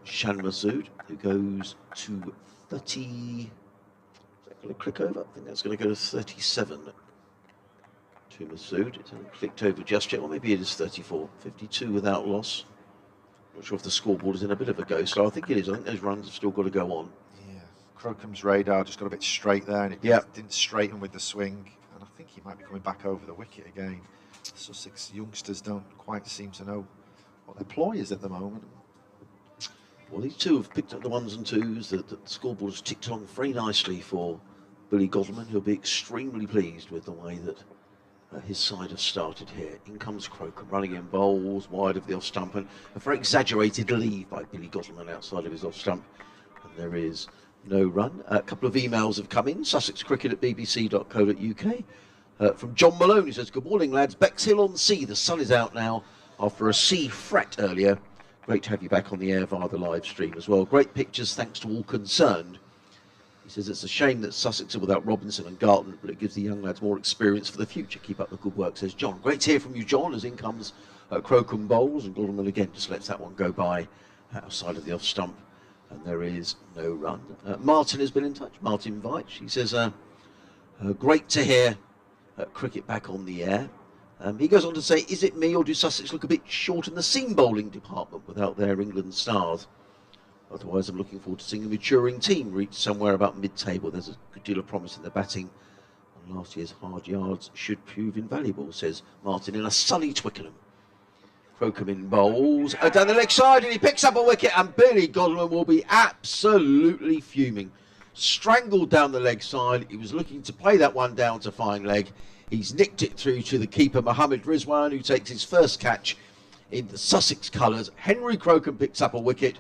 Shan Masood, who goes to 30. Is that going to click over? I think that's going to go to 37 to Masood. It's only clicked over just yet, or maybe it is 34. 52 without loss. Not sure if the scoreboard is in a bit of a go slow. I think it is. I think those runs have still got to go on. Yeah, Crocombe's radar just got a bit straight there, and it didn't straighten with the swing. And I think he might be coming back over the wicket again. Sussex youngsters don't quite seem to know what their ploy is at the moment. Well, these 2 have picked up the 1s and 2s. The scoreboard has ticked on very nicely for Billy Godleman, who'll be extremely pleased with the way that his side have started here. In comes Crocombe, running in bowls, wide of the off stump, and a very exaggerated leave by Billy Godleman outside of his off stump. And there is no run. A couple of emails have come in. sussexcricket@bbc.co.uk. From John Malone, who says, "Good morning, lads. Bexhill on Sea. The sun is out now after a sea fret earlier. Great to have you back on the air via the live stream as well. Great pictures, thanks to all concerned." He says it's a shame that Sussex are without Robinson and Garton, but it gives the young lads more experience for the future. Keep up the good work, says John. Great to hear from you, John, as in comes Crocombe bowls, and Godleman again just lets that one go by outside of the off stump, and there is no run. Martin has been in touch. Martin Veitch. He says, great to hear cricket back on the air. He goes on to say, is it me or do Sussex look a bit short in the seam bowling department without their England stars? Otherwise, I'm looking forward to seeing a maturing team reach somewhere about mid-table. There's a good deal of promise in the batting, and last year's hard yards should prove invaluable, says Martin in a sunny Twickenham. Crocombe in bowls, down the leg side, and he picks up a wicket, and Billy Godleman will be absolutely fuming. Strangled down the leg side. He was looking to play that one down to fine leg. He's nicked it through to the keeper, Mohammed Rizwan, who takes his first catch in the Sussex colours. Henry Crocombe picks up a wicket.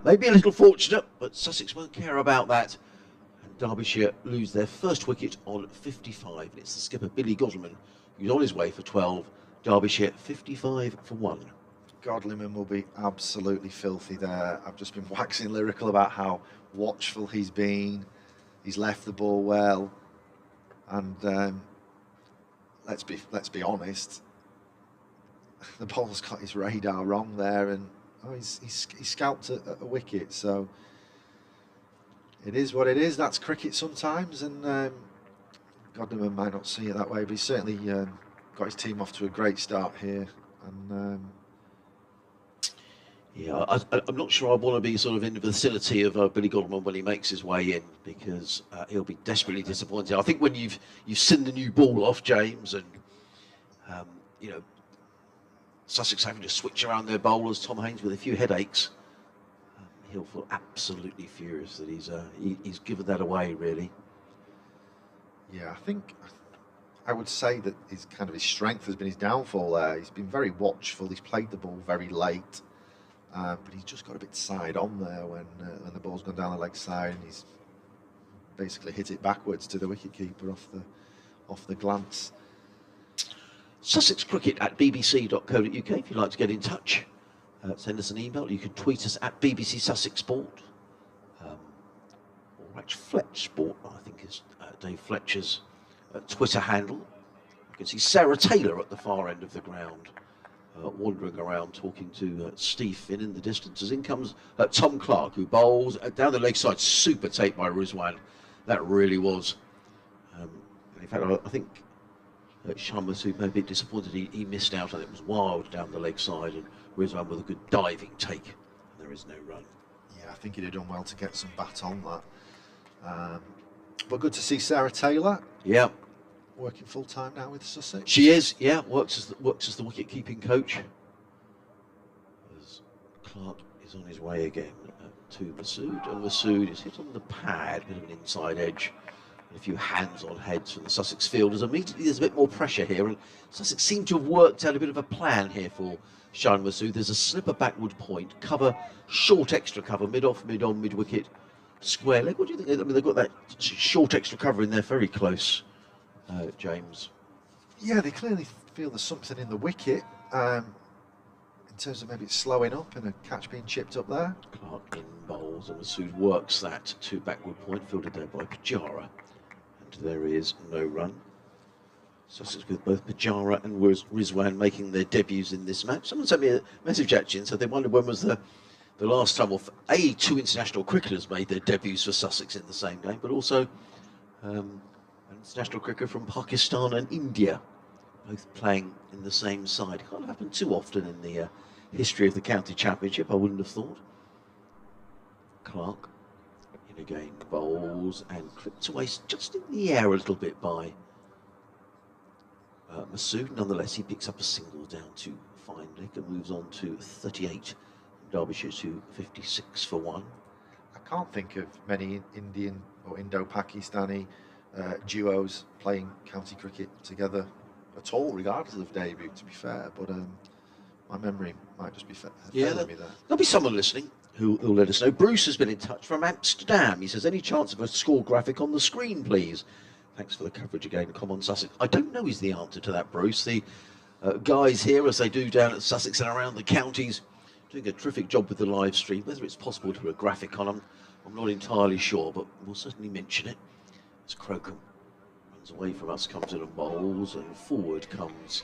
Maybe a little fortunate, but Sussex won't care about that. And Derbyshire lose their first wicket on 55. And it's the skipper, Billy Godleman, who's on his way for 12. Derbyshire 55 for 1. Godleman will be absolutely filthy there. I've just been waxing lyrical about how watchful he's been. He's left the ball well, and let's be honest, the ball's got his radar wrong there, and he's scalped a wicket. So it is what it is. That's cricket sometimes, and Godleman might not see it that way, but he's certainly got his team off to a great start here, and. Yeah, I'm not sure I want to be sort of in the vicinity of Billy Godleman when he makes his way in, because he'll be desperately disappointed. I think when you've seen the new ball off, James, and you know, Sussex having to switch around their bowlers, Tom Haines with a few headaches, he'll feel absolutely furious that he's given that away, really. Yeah, I think I would say that his strength has been his downfall there. He's been very watchful. He's played the ball very late. But he's just got a bit side on there when the ball's gone down the leg side, and he's basically hit it backwards to the wicketkeeper off the glance. sussexcricket@bbc.co.uk if you'd like to get in touch. Send us an email. You can tweet us at BBC Sussex Sport. Fletch Sport, I think is Dave Fletcher's Twitter handle. You can see Sarah Taylor at the far end of the ground, wandering around talking to Steve Finn in the distance. As in comes Tom Clark, who bowls down the leg side, super tape by Rizwan. That really was. In fact, I think Shah Massoud may be a bit disappointed he missed out, and it was wild down the leg side, and Rizwan with a good diving take, and there is no run. Yeah, I think he'd have done well to get some bat on that. But good to see Sarah Taylor. Yeah. Working full time now with Sussex. She is, yeah, works as the wicket keeping coach. As Clark is on his way again to Massoud, and Massoud is hit on the pad, bit of an inside edge, and a few hands-on heads from the Sussex fielders. Immediately there's a bit more pressure here, and Sussex seem to have worked out a bit of a plan here for Shah Massoud. There's a slipper backward point, cover, short extra cover, mid-off, mid-on, mid-wicket, square leg. What do you think? I mean, they've got that short extra cover in there very close. James. Yeah, they clearly feel there's something in the wicket in terms of maybe it's slowing up and a catch being chipped up there. Clark in bowls, and Massoud works that to backward point, fielded there by Pujara, and there is no run. Sussex with both Pujara and Rizwan making their debuts in this match. Someone sent me a message actually and said they wondered when was the last time two international cricketers made their debuts for Sussex in the same game, but also an international cricketer from Pakistan and India, both playing in the same side. Can't happen too often in the history of the county championship, I wouldn't have thought. Clark in again, bowls and clipped away just in the air a little bit by Massoud. Nonetheless, he picks up a single down to fine leg and moves on to 38. Derbyshire to 56 for 1. I can't think of many Indian or Indo-Pakistani duos playing county cricket together at all, regardless of debut, to be fair. But my memory might just be failing me there. There'll be someone listening who'll let us know. Bruce has been in touch from Amsterdam. He says, any chance of a score graphic on the screen, please? Thanks for the coverage again. Come on, Sussex. I don't know is the answer to that, Bruce. The guys here, as they do down at Sussex and around the counties, doing a terrific job with the live stream. Whether it's possible to put a graphic on them, I'm not entirely sure, but we'll certainly mention it. As Crocombe runs away from us, comes in and bowls, and forward comes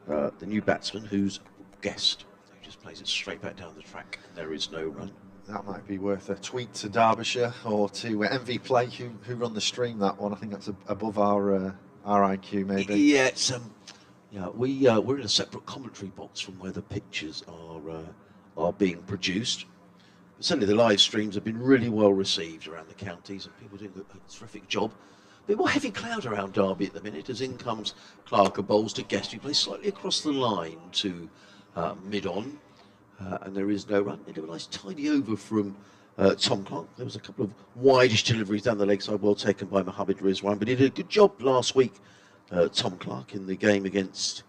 the new batsman, who's guessed. He just plays it straight back down the track, and there is no run. That might be worth a tweet to Derbyshire or to MV Play, who run the stream. That one, I think that's above our IQ, maybe. Yeah, it's we're in a separate commentary box from where the pictures are being produced. But certainly the live streams have been really well received around the counties, and people doing a terrific job. A bit more heavy cloud around Derby at the minute, as in comes Clark and bowls to Guest, who plays slightly across the line to mid-on, and there is no run. Into a nice tidy over from Tom Clark. There was a couple of wideish deliveries down the leg side, well taken by Mohammed Rizwan, but he did a good job last week, Tom Clark, in the game against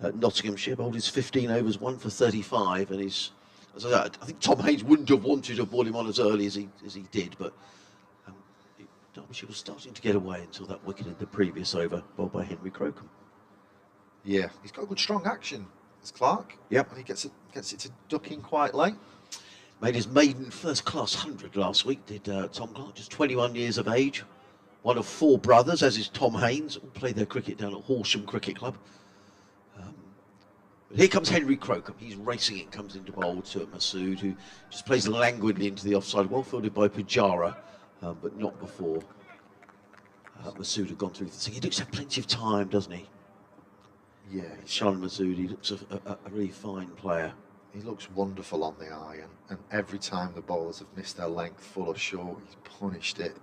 Nottinghamshire. Bowled his 15 overs, 1 for 35, and as I think Tom Haynes wouldn't have wanted to ball him on as early as he did, but Derbyshire was starting to get away until that wicket in the previous over, bowled by Henry Crocombe. Yeah, he's got a good strong action, as Clark. Yep. And he gets it to ducking quite late. Made his maiden first-class 100 last week, did Tom Clark, just 21 years of age. One of 4 brothers, as is Tom Haynes, all play their cricket down at Horsham Cricket Club. But here comes Henry Crocombe. He's racing in, comes into bowl to Massoud, who just plays languidly into the offside, well fielded by Pujara, but not before Massoud had gone through the thing. He looks to have plenty of time, doesn't he? Yeah, Shah Massoud, he looks a really fine player. he looks wonderful on the eye, and every time the bowlers have missed their length, full or short, he's punished it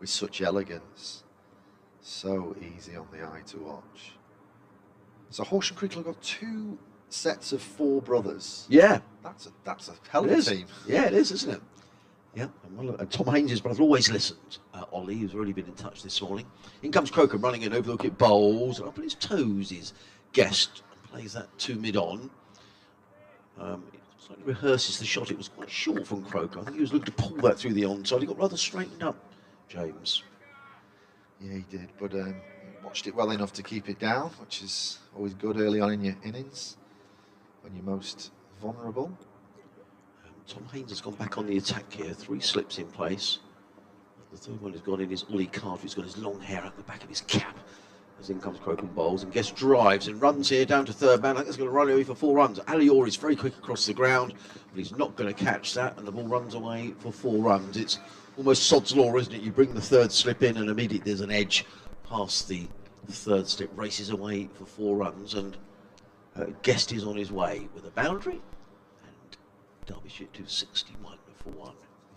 with such elegance. So easy on the eye to watch. So Horsham Cricket Club got 2 sets of 4 brothers. Yeah. That's a hell of a team. Yeah, it is, isn't it? Yeah, and Tom Haynes' brother always listens. Ollie, who's already been in touch this morning. In comes Crocombe running in over the wicket, bowls, and up on his toes is Guest, and plays that to mid-on. Slightly rehearses the shot. It was quite short from Crocombe. I think he was looking to pull that through the onside. He got rather straightened up, James. Yeah, he did, but watched it well enough to keep it down, which is always good early on in your innings, when you're most vulnerable. Tom Haynes has gone back on the attack here. 3 slips in place. The third one he's got in is Ollie Carter. He's got his long hair at the back of his cap. As in comes Crocombe Bowles, and Guest drives and runs here down to third man. I think it's going to run away for 4 runs. Alior is very quick across the ground, but he's not going to catch that, and the ball runs away for 4 runs. It's almost sod's law, isn't it? You bring the third slip in, and immediately there's an edge past the third slip, races away for 4 runs, and Guest is on his way with a boundary, and Derbyshire to 61 for 1.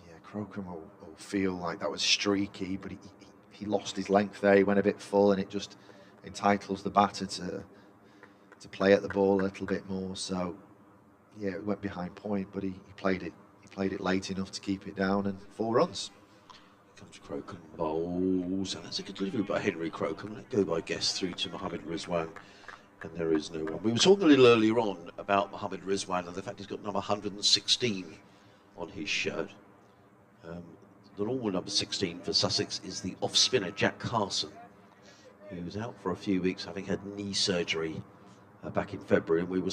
Yeah, Crocombe will feel like that was streaky, but he lost his length there. He went a bit full, and it just entitles the batter to play at the ball a little bit more. So yeah, it went behind point, but he played it late enough to keep it down, and 4 runs. Here comes Crocombe Bowles, and that's a good delivery by Henry Crocombe. Let go by Guest through to Mohammed Rizwan, and there is no one. We were talking a little earlier on about Mohammed Rizwan and the fact he's got number 116 on his shirt. The normal number 16 for Sussex is the off-spinner Jack Carson, who's out for a few weeks having had knee surgery back in February. And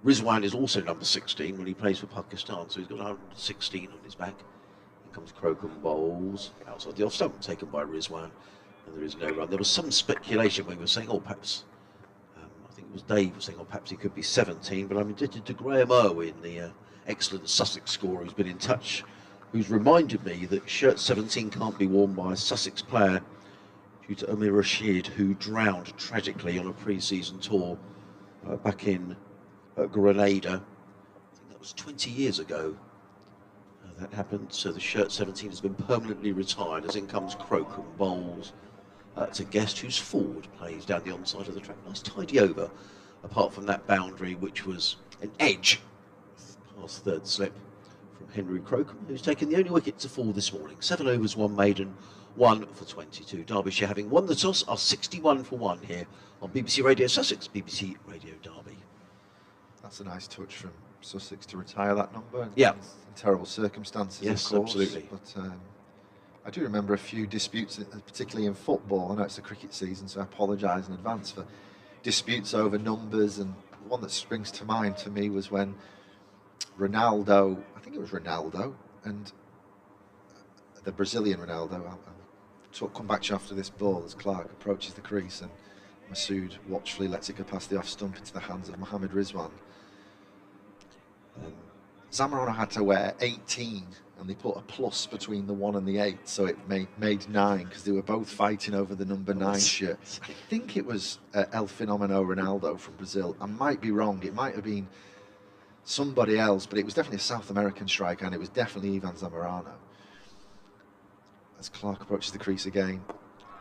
Rizwan is also number 16 when he plays for Pakistan, so he's got 116 on his back. Here comes Crocombe Bowles outside the off stump, taken by Rizwan, and there is no run. There was some speculation when we were saying, oh, perhaps, I think it was Dave was saying, oh, perhaps he could be 17, but I'm indebted to Graham Irwin, the excellent Sussex scorer who's been in touch, who's reminded me that shirt 17 can't be worn by a Sussex player due to Omar Rashid, who drowned tragically on a pre-season tour back in Grenada. I think that was 20 years ago that happened. So the shirt 17 has been permanently retired, as in comes Crocombe Bowles to Guest, whose forward plays down the onside of the track. Nice tidy over, apart from that boundary, which was an edge past third slip from Henry Crocombe, who's taken the only wicket to fall this morning. 7 overs, 1 maiden, 1 for 22. Derbyshire, having won the toss, are 61 for 1 here on BBC Radio Sussex, BBC Radio Derby. That's a nice touch from Sussex to retire that number. Yeah. In terrible circumstances, Yes, of course. absolutely. But I do remember a few disputes, particularly in football. I know it's the cricket season, so I apologise in advance for disputes over numbers. And one that springs to mind to me was when Ronaldo, I think it was Ronaldo, and the Brazilian Ronaldo, I'll come back to you after this ball as Clark approaches the crease and Masood watchfully lets it go past the off stump into the hands of Mohammed Rizwan. Zamorano had to wear 18, and they put a plus between the 1 and the 8, so it made 9, because they were both fighting over the number 9 shirt. I think it was El Fenomeno Ronaldo from Brazil. I might be wrong, it might have been somebody else, but it was definitely a South American striker, and it was definitely Ivan Zamorano. As Clark approaches the crease again,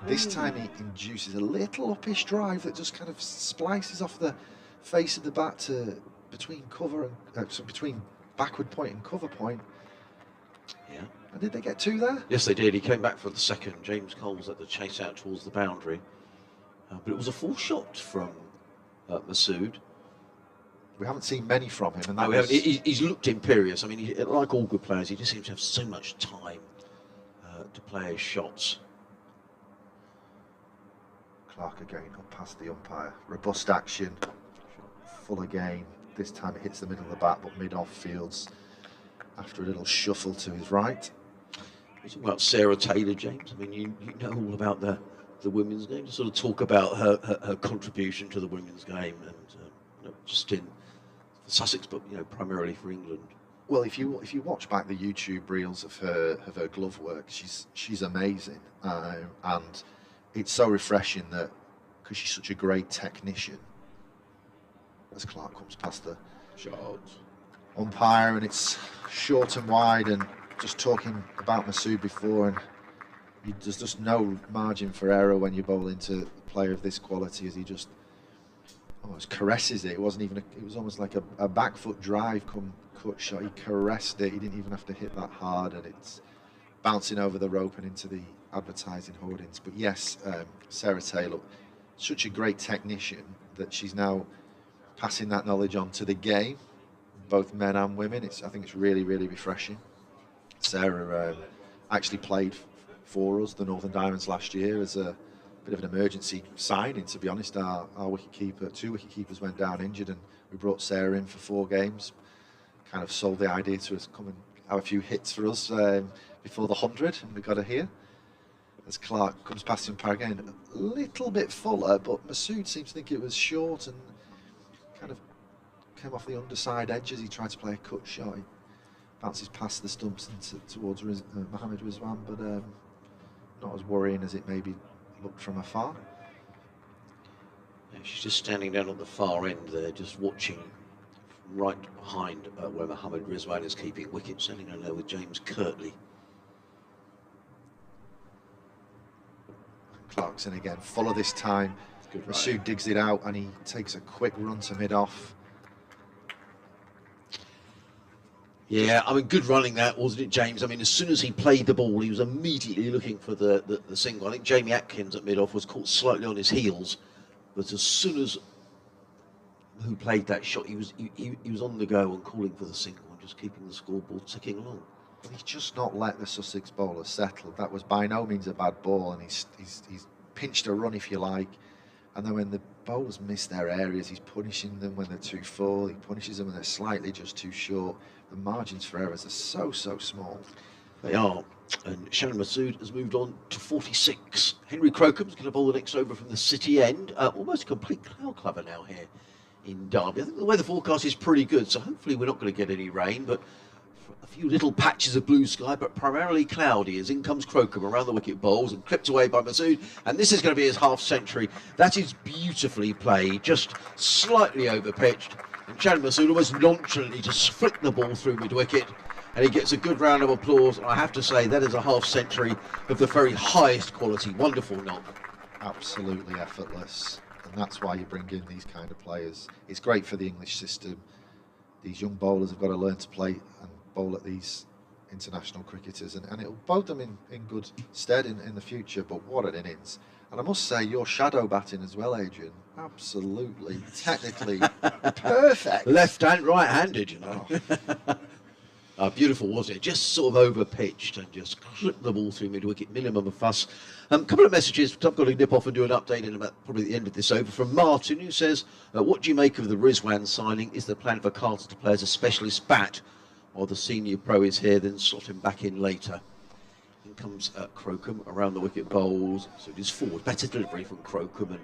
this time he induces a little uppish drive that just kind of splices off the face of the bat to between cover and between backward point and cover point. Yeah. And did they get 2 there? Yes, they did. He came back for the second. James Coles at the chase out towards the boundary. But it was a full shot from Masood. We haven't seen many from him, and that No, was... he's looked imperious. I mean, like all good players, he just seems to have so much time to play his shots. Clark again up past the umpire. Robust action, full again. This time it hits the middle of the bat, but mid-off fields after a little shuffle to his right. You're talking about Sarah Taylor, James. I mean, you know all about the women's game. To sort of talk about her contribution to the women's game, and not just in Sussex, but primarily for England. Well, if you watch back the YouTube reels of her glove work, she's amazing, and it's so refreshing that because she's such a great technician. As Clark comes past the umpire, and it's short and wide, and just talking about Masood before, and there's just no margin for error when you bowl into a player of this quality, as he just almost caresses it. It wasn't even it was almost like a back foot drive come cut shot. He caressed it. He didn't even have to hit that hard, and it's bouncing over the rope and into the advertising hoardings. But yes, Sarah Taylor, such a great technician that she's now passing that knowledge on to the game, both men and women. I think it's really, really refreshing. Sarah actually played for us, the Northern Diamonds, last year as a bit of an emergency signing, to be honest. Our wicket-keeper, 2 wicket-keepers went down injured, and we brought Sarah in for 4 games. Kind of sold the idea to us, come and have a few hits for us before the 100, and we've got to hear. As Clark comes past the umpire again, a little bit fuller, but Masood seems to think it was short and kind of came off the underside edge as he tried to play a cut shot. He bounces past the stumps and towards Mohammed Rizwan, but not as worrying as it maybe looked from afar. Yeah, she's just standing down at the far end there, just watching right behind where Mohammed Rizwan is keeping wicket, standing down there with James Kirtley. Clarkson again, fuller this time. Masood digs it out and he takes a quick run to mid-off. Yeah, I mean, good running that, wasn't it, James? I mean, as soon as he played the ball, he was immediately looking for the single. I think Jamie Atkins at mid-off was caught slightly on his heels, but as soon as who played that shot, he was on the go and calling for the single and just keeping the scoreboard ticking along. But he's just not let the Sussex bowler settle. That was by no means a bad ball, and he's pinched a run, if you like. And then when the bowlers miss their areas, he's punishing them when they're too full. He punishes them when they're slightly just too short. The margins for errors are so small. They are. And Shannon Masood has moved on to 46. Henry Crocom's going to bowl the next over from the city end. Almost a complete cloud cover now here in Derby. I think the weather forecast is pretty good, so hopefully we're not going to get any rain, but a few little patches of blue sky, but primarily cloudy as in comes Crocombe around the wicket bowls and clipped away by Masood. And this is going to be his half century. That is beautifully played, just slightly over pitched. And Shannon Masood almost nonchalantly just flicked the ball through mid wicket. And he gets a good round of applause. And I have to say, that is a half century of the very highest quality. Wonderful knock. Absolutely effortless. And that's why you bring in these kind of players. It's great for the English system. These young bowlers have got to learn to play and bowl at these international cricketers, and it'll bode them in good stead in the future. But what an innings. And I must say, your shadow batting as well, Adrian, absolutely, technically perfect. Left-hand, right-handed, you know. Beautiful, wasn't it? Just sort of over-pitched and just clipped the ball through mid-wicket, minimum of fuss. A couple of messages. I've got to nip off and do an update in about probably the end of this over from Martin, who says, what do you make of the Rizwan signing? Is the plan for Carter to play as a specialist bat while the senior pro is here, then slot him back in later? In comes Crocombe around the wicket bowls. So it is forward. Better delivery from Crocombe,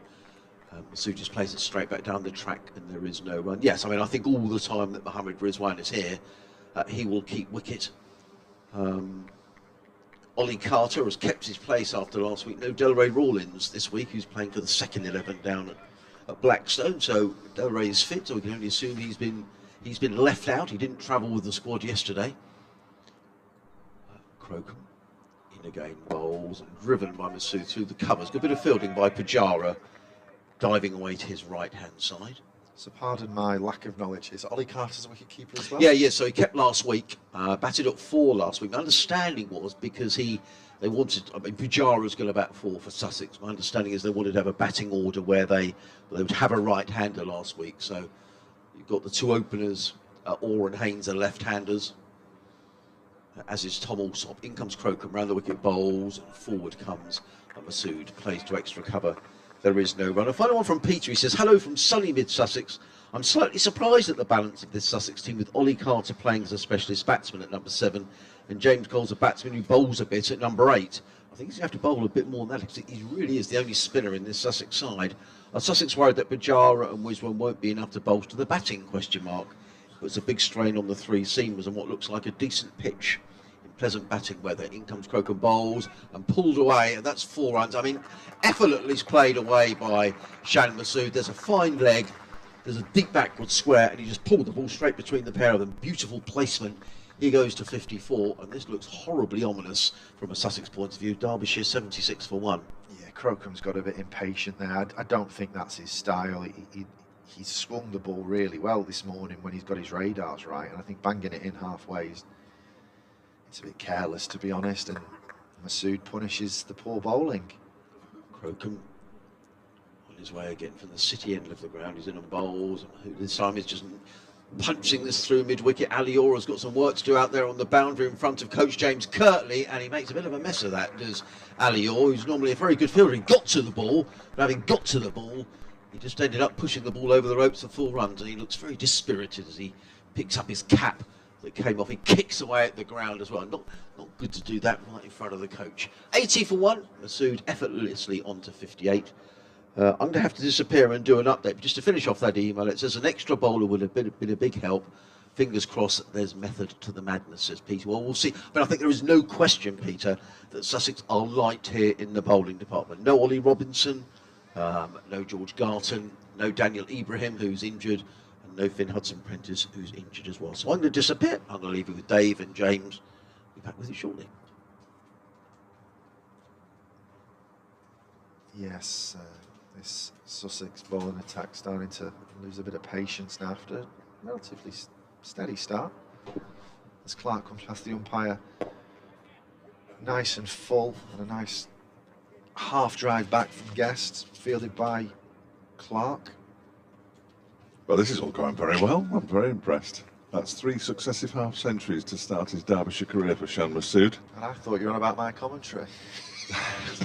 and Masood just plays it straight back down the track, and there is no run. Yes, I mean, I think all the time that Mohammed Rizwan is here, he will keep wicket. Ollie Carter has kept his place after last week. No Delray Rawlins this week, who's playing for the second 11 down at Blackstone. So Delray is fit, so we can only assume he's been left out. He didn't travel with the squad yesterday. Crocombe in again, bowls, and driven by Masood through the covers. Good bit of fielding by Pujara, diving away to his right-hand side. So pardon my lack of knowledge. Is Ollie Carter's a wicket keeper as well? Yeah. So he kept last week, batted up 4 last week. My understanding was because they wanted, I mean, Pujara's going to bat 4 for Sussex. My understanding is they wanted to have a batting order where they would have a right-hander last week. So you've got the 2 openers, Orr and Haynes are left-handers, as is Tom Alsop. In comes Crocombe round the wicket bowls, and forward comes Masood, plays to extra cover. There is no run. A final one from Peter. He says, hello from sunny mid-Sussex. I'm slightly surprised at the balance of this Sussex team, with Ollie Carter playing as a specialist batsman at number 7 and James Cole's a batsman who bowls a bit at number 8. I think he's going to have to bowl a bit more than that, because he really is the only spinner in this Sussex side. Are Sussex worried that Pujara and Wiswan won't be enough to bolster the batting? Puts a big strain on the 3 seamers and what looks like a decent pitch. Pleasant batting weather. In comes Crocombe bowls and pulled away, and that's 4 runs. I mean, effortlessly played away by Shannon Masood. There's a fine leg, there's a deep backward square, and he just pulled the ball straight between the pair of them. Beautiful placement. He goes to 54, and this looks horribly ominous from a Sussex point of view. Derbyshire 76 for 1. Yeah, Crocombe's got a bit impatient there. I don't think that's his style. He's swung the ball really well this morning when he's got his radars right, and I think banging it in halfway it's a bit careless, to be honest, and Masood punishes the poor bowling. Crocombe on his way again from the city end of the ground. He's in on bowls. This time he's just punching this through mid-wicket. Alior has got some work to do out there on the boundary in front of coach James Kirtley, and he makes a bit of a mess of that, does Alior, who's normally a very good fielder. He got to the ball, but having got to the ball, he just ended up pushing the ball over the ropes for 4 runs, and he looks very dispirited as he picks up his cap that came off. He kicks away at the ground as well. Not good to do that right in front of the coach. 80 for 1. Masood effortlessly onto 58. I'm going to have to disappear and do an update. But just to finish off that email, it says an extra bowler would have been a big help. Fingers crossed there's method to the madness, says Peter. Well, we'll see. But I think there is no question, Peter, that Sussex are light here in the bowling department. No Ollie Robinson, no George Garton, no Daniel Ibrahim, who's injured, and no Finn Hudson-Prentice, who's injured as well. So I'm going to disappear. I'm going to leave you with Dave and James. Be back with you shortly. Yes, this Sussex bowling attack starting to lose a bit of patience now after a relatively steady start. As Clark comes past the umpire, nice and full, and a nice half drive back from Guest, fielded by Clark. Well, this is all going very well. I'm very impressed. That's 3 successive half centuries to start his Derbyshire career for Shan Masood. And I thought you were on about my commentary.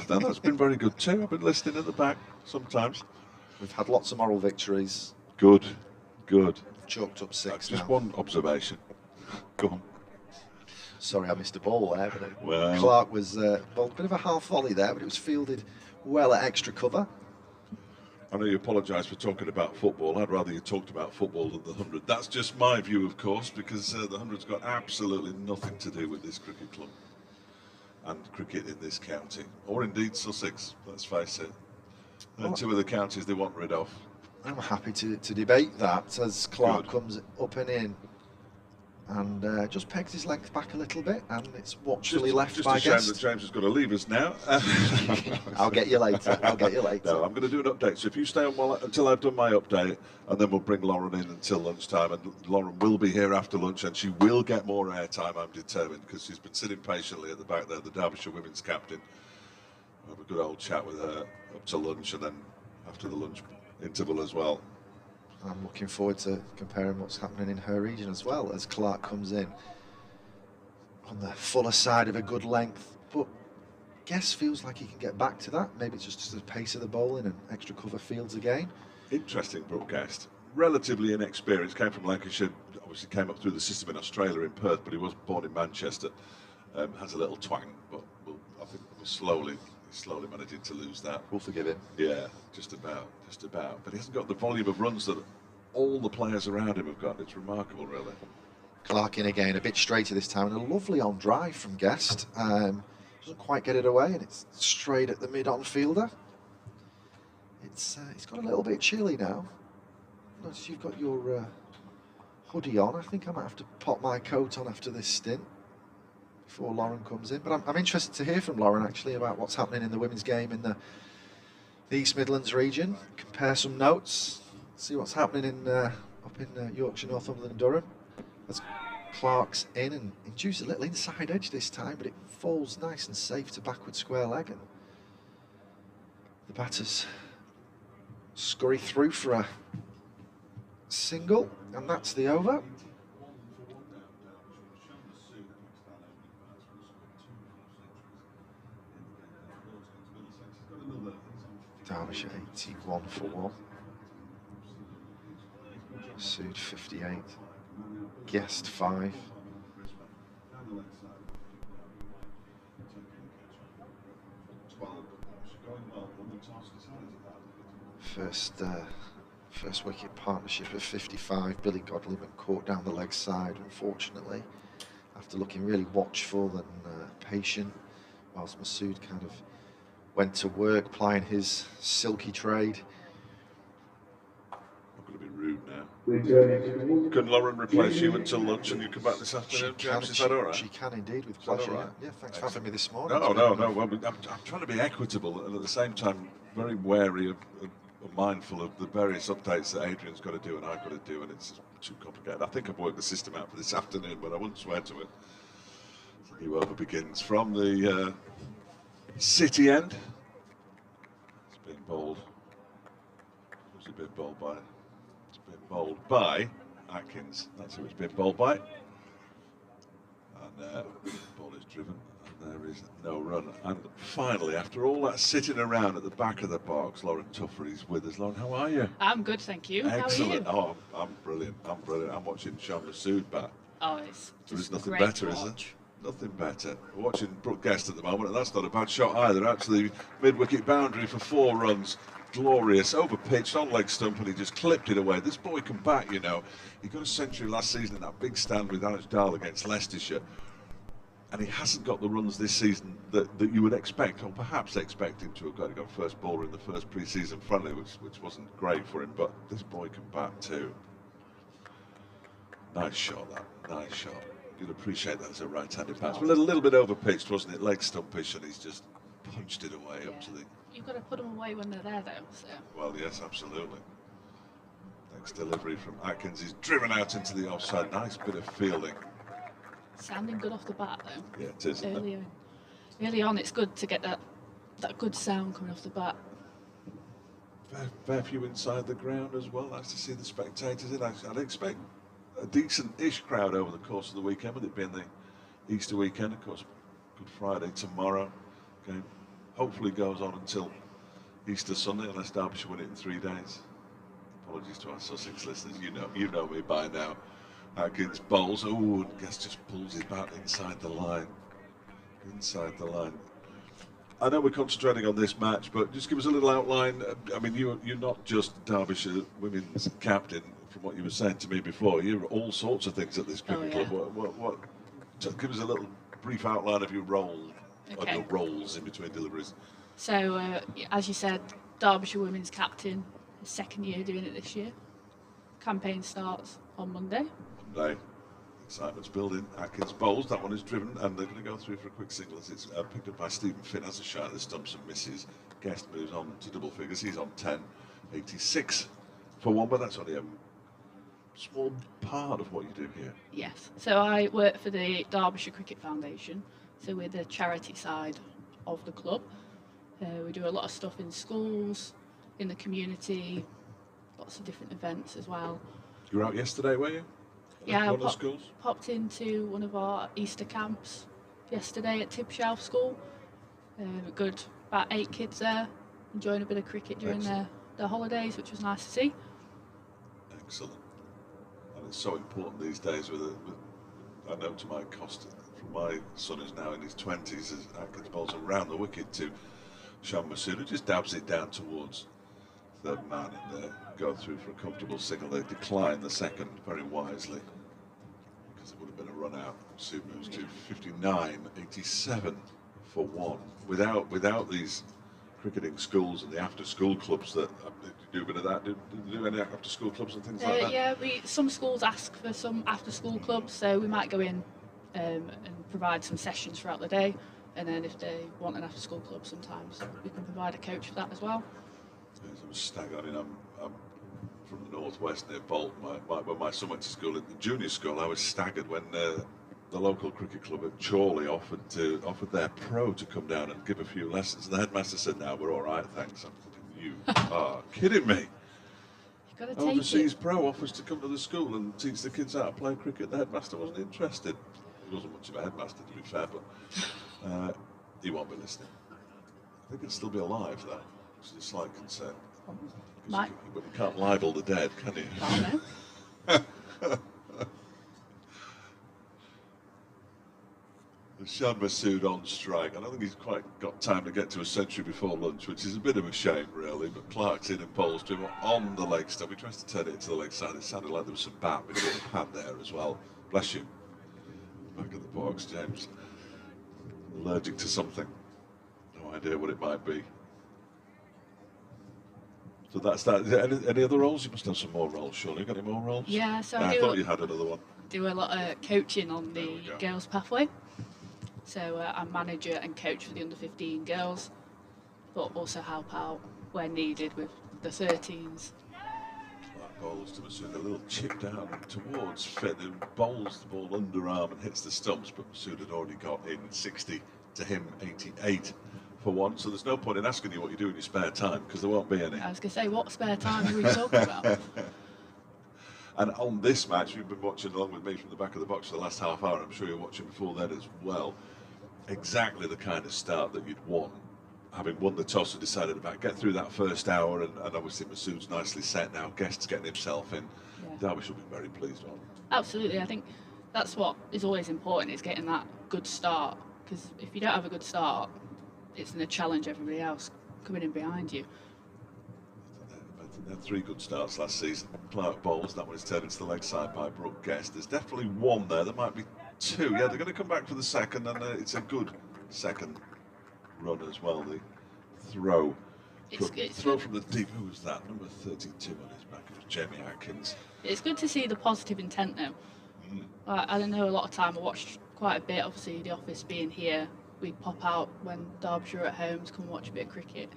No, that's been very good too. I've been listening at the back sometimes. We've had lots of moral victories. Good, good. Chalked up 6 Just now. one observation. Go on. Sorry, I missed a ball there, but Well. Clark was well, a bit of a half volley there, but it was fielded well at extra cover. I know you apologise for talking about football. I'd rather you talked about football than the 100. That's just my view, of course, because the 100's got absolutely nothing to do with this cricket club and cricket in this county, or indeed Sussex, let's face it. They're 2 of the counties they want rid of. I'm happy to debate that as Clark Good. comes up and in and just pegs his length back a little bit, and it's watchfully left just by a shame Guest. that James has got to leave us now. I'll get you later. I'll get you later. No, I'm going to do an update. So if you stay on until I've done my update, and then we'll bring Lauren in until lunchtime. And Lauren will be here after lunch, and she will get more airtime, I'm determined, because she's been sitting patiently at the back there, the Derbyshire women's captain. We'll have a good old chat with her up to lunch, and then after the lunch interval as well. I'm looking forward to comparing what's happening in her region as well, as Clark comes in on the fuller side of a good length. But Guest feels like he can get back to that. Maybe it's just the pace of the bowling and extra cover fields again. Interesting broadcast. Relatively inexperienced, came from Lancashire, obviously came up through the system in Australia in Perth, but he was born in Manchester. Has a little twang, but I think we're slowly managing to lose that. We'll forgive him. Yeah, just about. But he hasn't got the volume of runs that all the players around him have got. It's remarkable, really. Clark in again, a bit straighter this time, and a lovely on drive from Guest. Doesn't quite get it away, and it's straight at the mid-on fielder. It's got a little bit chilly now. Notice you've got your hoodie on. I think I might have to pop my coat on after this stint before Lauren comes in. But I'm interested to hear from Lauren, actually, about what's happening in the women's game in the East Midlands region. Compare some notes, see what's happening in up in Yorkshire, Northumberland and Durham. As Clark's in and induces a little inside edge this time, but it falls nice and safe to backward square leg, and the batters scurry through for a single, and that's the over. Derbyshire 81 for 1. Masood 58. Guest 5. First wicket partnership of 55. Billy Godliman caught down the leg side, unfortunately, after looking really watchful and patient, whilst Masood kind of went to work, plying his silky trade. I'm going to be rude now. Returning to Can Lauren replace you until lunch and you come back this afternoon, James? Is that all right? She can indeed, with Is that pleasure. all right? Yeah, thanks for having me this morning. No. Well, I'm trying to be equitable and at the same time very wary of mindful of the various updates that Adrian's got to do and I've got to do, and it's too complicated. I think I've worked the system out for this afternoon, but I wouldn't swear to it. The new over begins from the city end. It's been bowled. Who's it been bowled by? It's been bowled by Atkins. That's who it's been bowled by. And the ball is driven, and there is no run. And finally, after all that sitting around at the back of the box, Lauren Tuffer is with us. Lauren, how are you? I'm good, thank you. Excellent. How are you? Oh, I'm brilliant. I'm watching Shan Masood bat Oh, it's There is just nothing great better, to is there? watch. Nothing better. We're watching Brooke Guest at the moment, and that's not a bad shot either. Actually, mid-wicket boundary for 4 runs. Glorious. Over-pitched, on leg stump, and he just clipped it away. This boy can bat, you know. He got a century last season in that big stand with Alex Dahl against Leicestershire. And he hasn't got the runs this season that you would expect, or perhaps expect him to have got. He got first bowler in the first pre-season friendly, which wasn't great for him, but this boy can bat too. Nice shot, that. Nice shot. You'd appreciate that as a right-handed batsman. A little bit over-pitched, wasn't it? Leg stumpish, and he's just punched it away up to the... You've got to put them away when they're there, though. So. Well, yes, absolutely. Next delivery from Atkins is driven out into the offside. Nice bit of fielding. Sounding good off the bat, though. Yeah, it is. Early on, it's good to get that good sound coming off the bat. Fair few inside the ground as well. Nice to see the spectators in. I'd expect a decent-ish crowd over the course of the weekend, with it being the Easter weekend, of course. Good Friday tomorrow. Game hopefully goes on until Easter Sunday, unless Derbyshire win it in 3 days. Apologies to our Sussex listeners. You know me by now. Atkins bowls. Oh, and Guest just pulls his bat inside the line. Inside the line. I know we're concentrating on this match, but just give us a little outline. I mean, you're not just Derbyshire women's captain, from what you were saying to me before. You're all sorts of things at this cricket club. What? Just give us a little brief outline of your role, of your roles in between deliveries. So, as you said, Derbyshire women's captain, his 2nd year doing it this year. Campaign starts on Monday. Excitement's building. Atkins bowls. That one is driven, and they're going to go through for a quick single as it's picked up by Stephen Finn. Has a shot at the stumps and misses. Guest moves on to double figures. He's on 10, 86 for 1, but that's only a small part of what you do here. Yes. So I work for the Derbyshire Cricket Foundation. So we're the charity side of the club. We do a lot of stuff in schools, in the community, lots of different events as well. You were out yesterday, were you? Yeah, one of the schools? Popped into one of our Easter camps yesterday at Tibshelf School. Good, about 8 kids there, enjoying a bit of cricket during their holidays, which was nice to see. Excellent. And it's so important these days with I know to my cost, from my son who's now in his 20s, as Atkins bowls around the wicket to Shan Masood, who just dabs it down towards third man and go through for a comfortable single. They decline the second very wisely, because it would have been a run out. Masood moves to 59, 87 for 1. Without these cricketing schools and the after-school clubs that do a bit of that. Do you do any after-school clubs and things like that? Yeah, some schools ask for some after-school clubs, so we might go in and provide some sessions throughout the day, and then if they want an after-school club, sometimes we can provide a coach for that as well. I'm staggered. I mean, I'm from the northwest near Bolton. When my son went to school, at the junior school, I was staggered when the local cricket club at Chorley offered their pro to come down and give a few lessons. And the headmaster said, "No, we're all right, thanks." I'm thinking, you are kidding me. You've got to take Overseas it. pro offers to come to the school and teach the kids how to play cricket. The headmaster wasn't interested. He wasn't much of a headmaster, to be fair, but he won't be listening. I think he'll still be alive, though, which is a slight concern. Might. You can't libel the dead, can you? Oh, no. Shan Masood on strike. I don't think he's quite got time to get to a century before lunch, which is a bit of a shame, really. But Clark's in and bowls to him on the leg stump. He tries to turn it into the leg side. It sounded like there was some bat before the pad there as well. Bless you. Back at the box, James. Allergic to something. No idea what it might be. So that's that. Is there any other roles? You must have some more roles, surely. You got any more roles? Yeah, so I thought you had another one. do a lot of coaching on the girls' pathway. So I'm manager and coach for the under-15 girls, but also help out where needed with the 13s. That bowls to Masood, a little chip down towards Finn, who bowls the ball underarm and hits the stumps, but Masood had already got in 60 to him, 88 for 1. So there's no point in asking you what you do in your spare time, because there won't be any. I was going to say, what spare time are we talking about? And on this match, you've been watching along with me from the back of the box for the last half hour. I'm sure you're watching before that as well. Exactly the kind of start that you'd want, having won the toss and decided about get through that first hour, and obviously Masood's nicely set now. Guest's getting himself in. Yeah. Derbyshire will be very pleased, won't he? Absolutely. I think that's what is always important, is getting that good start. Because if you don't have a good start, it's going to challenge everybody else coming in behind you. They had 3 good starts last season. Clark bowls, that one is turned into the leg side by Brooke Guest. There's definitely one there. There might be 2. Yeah, they're going to come back for the second, and it's a good second run as well. The throw. Throw from the deep. Who was that? Number 32 on his back. It was Jamie Atkins. It's good to see the positive intent though. I don't know, a lot of time I watched quite a bit, obviously the office being here, we pop out when Derbyshire are at home to come watch a bit of cricket,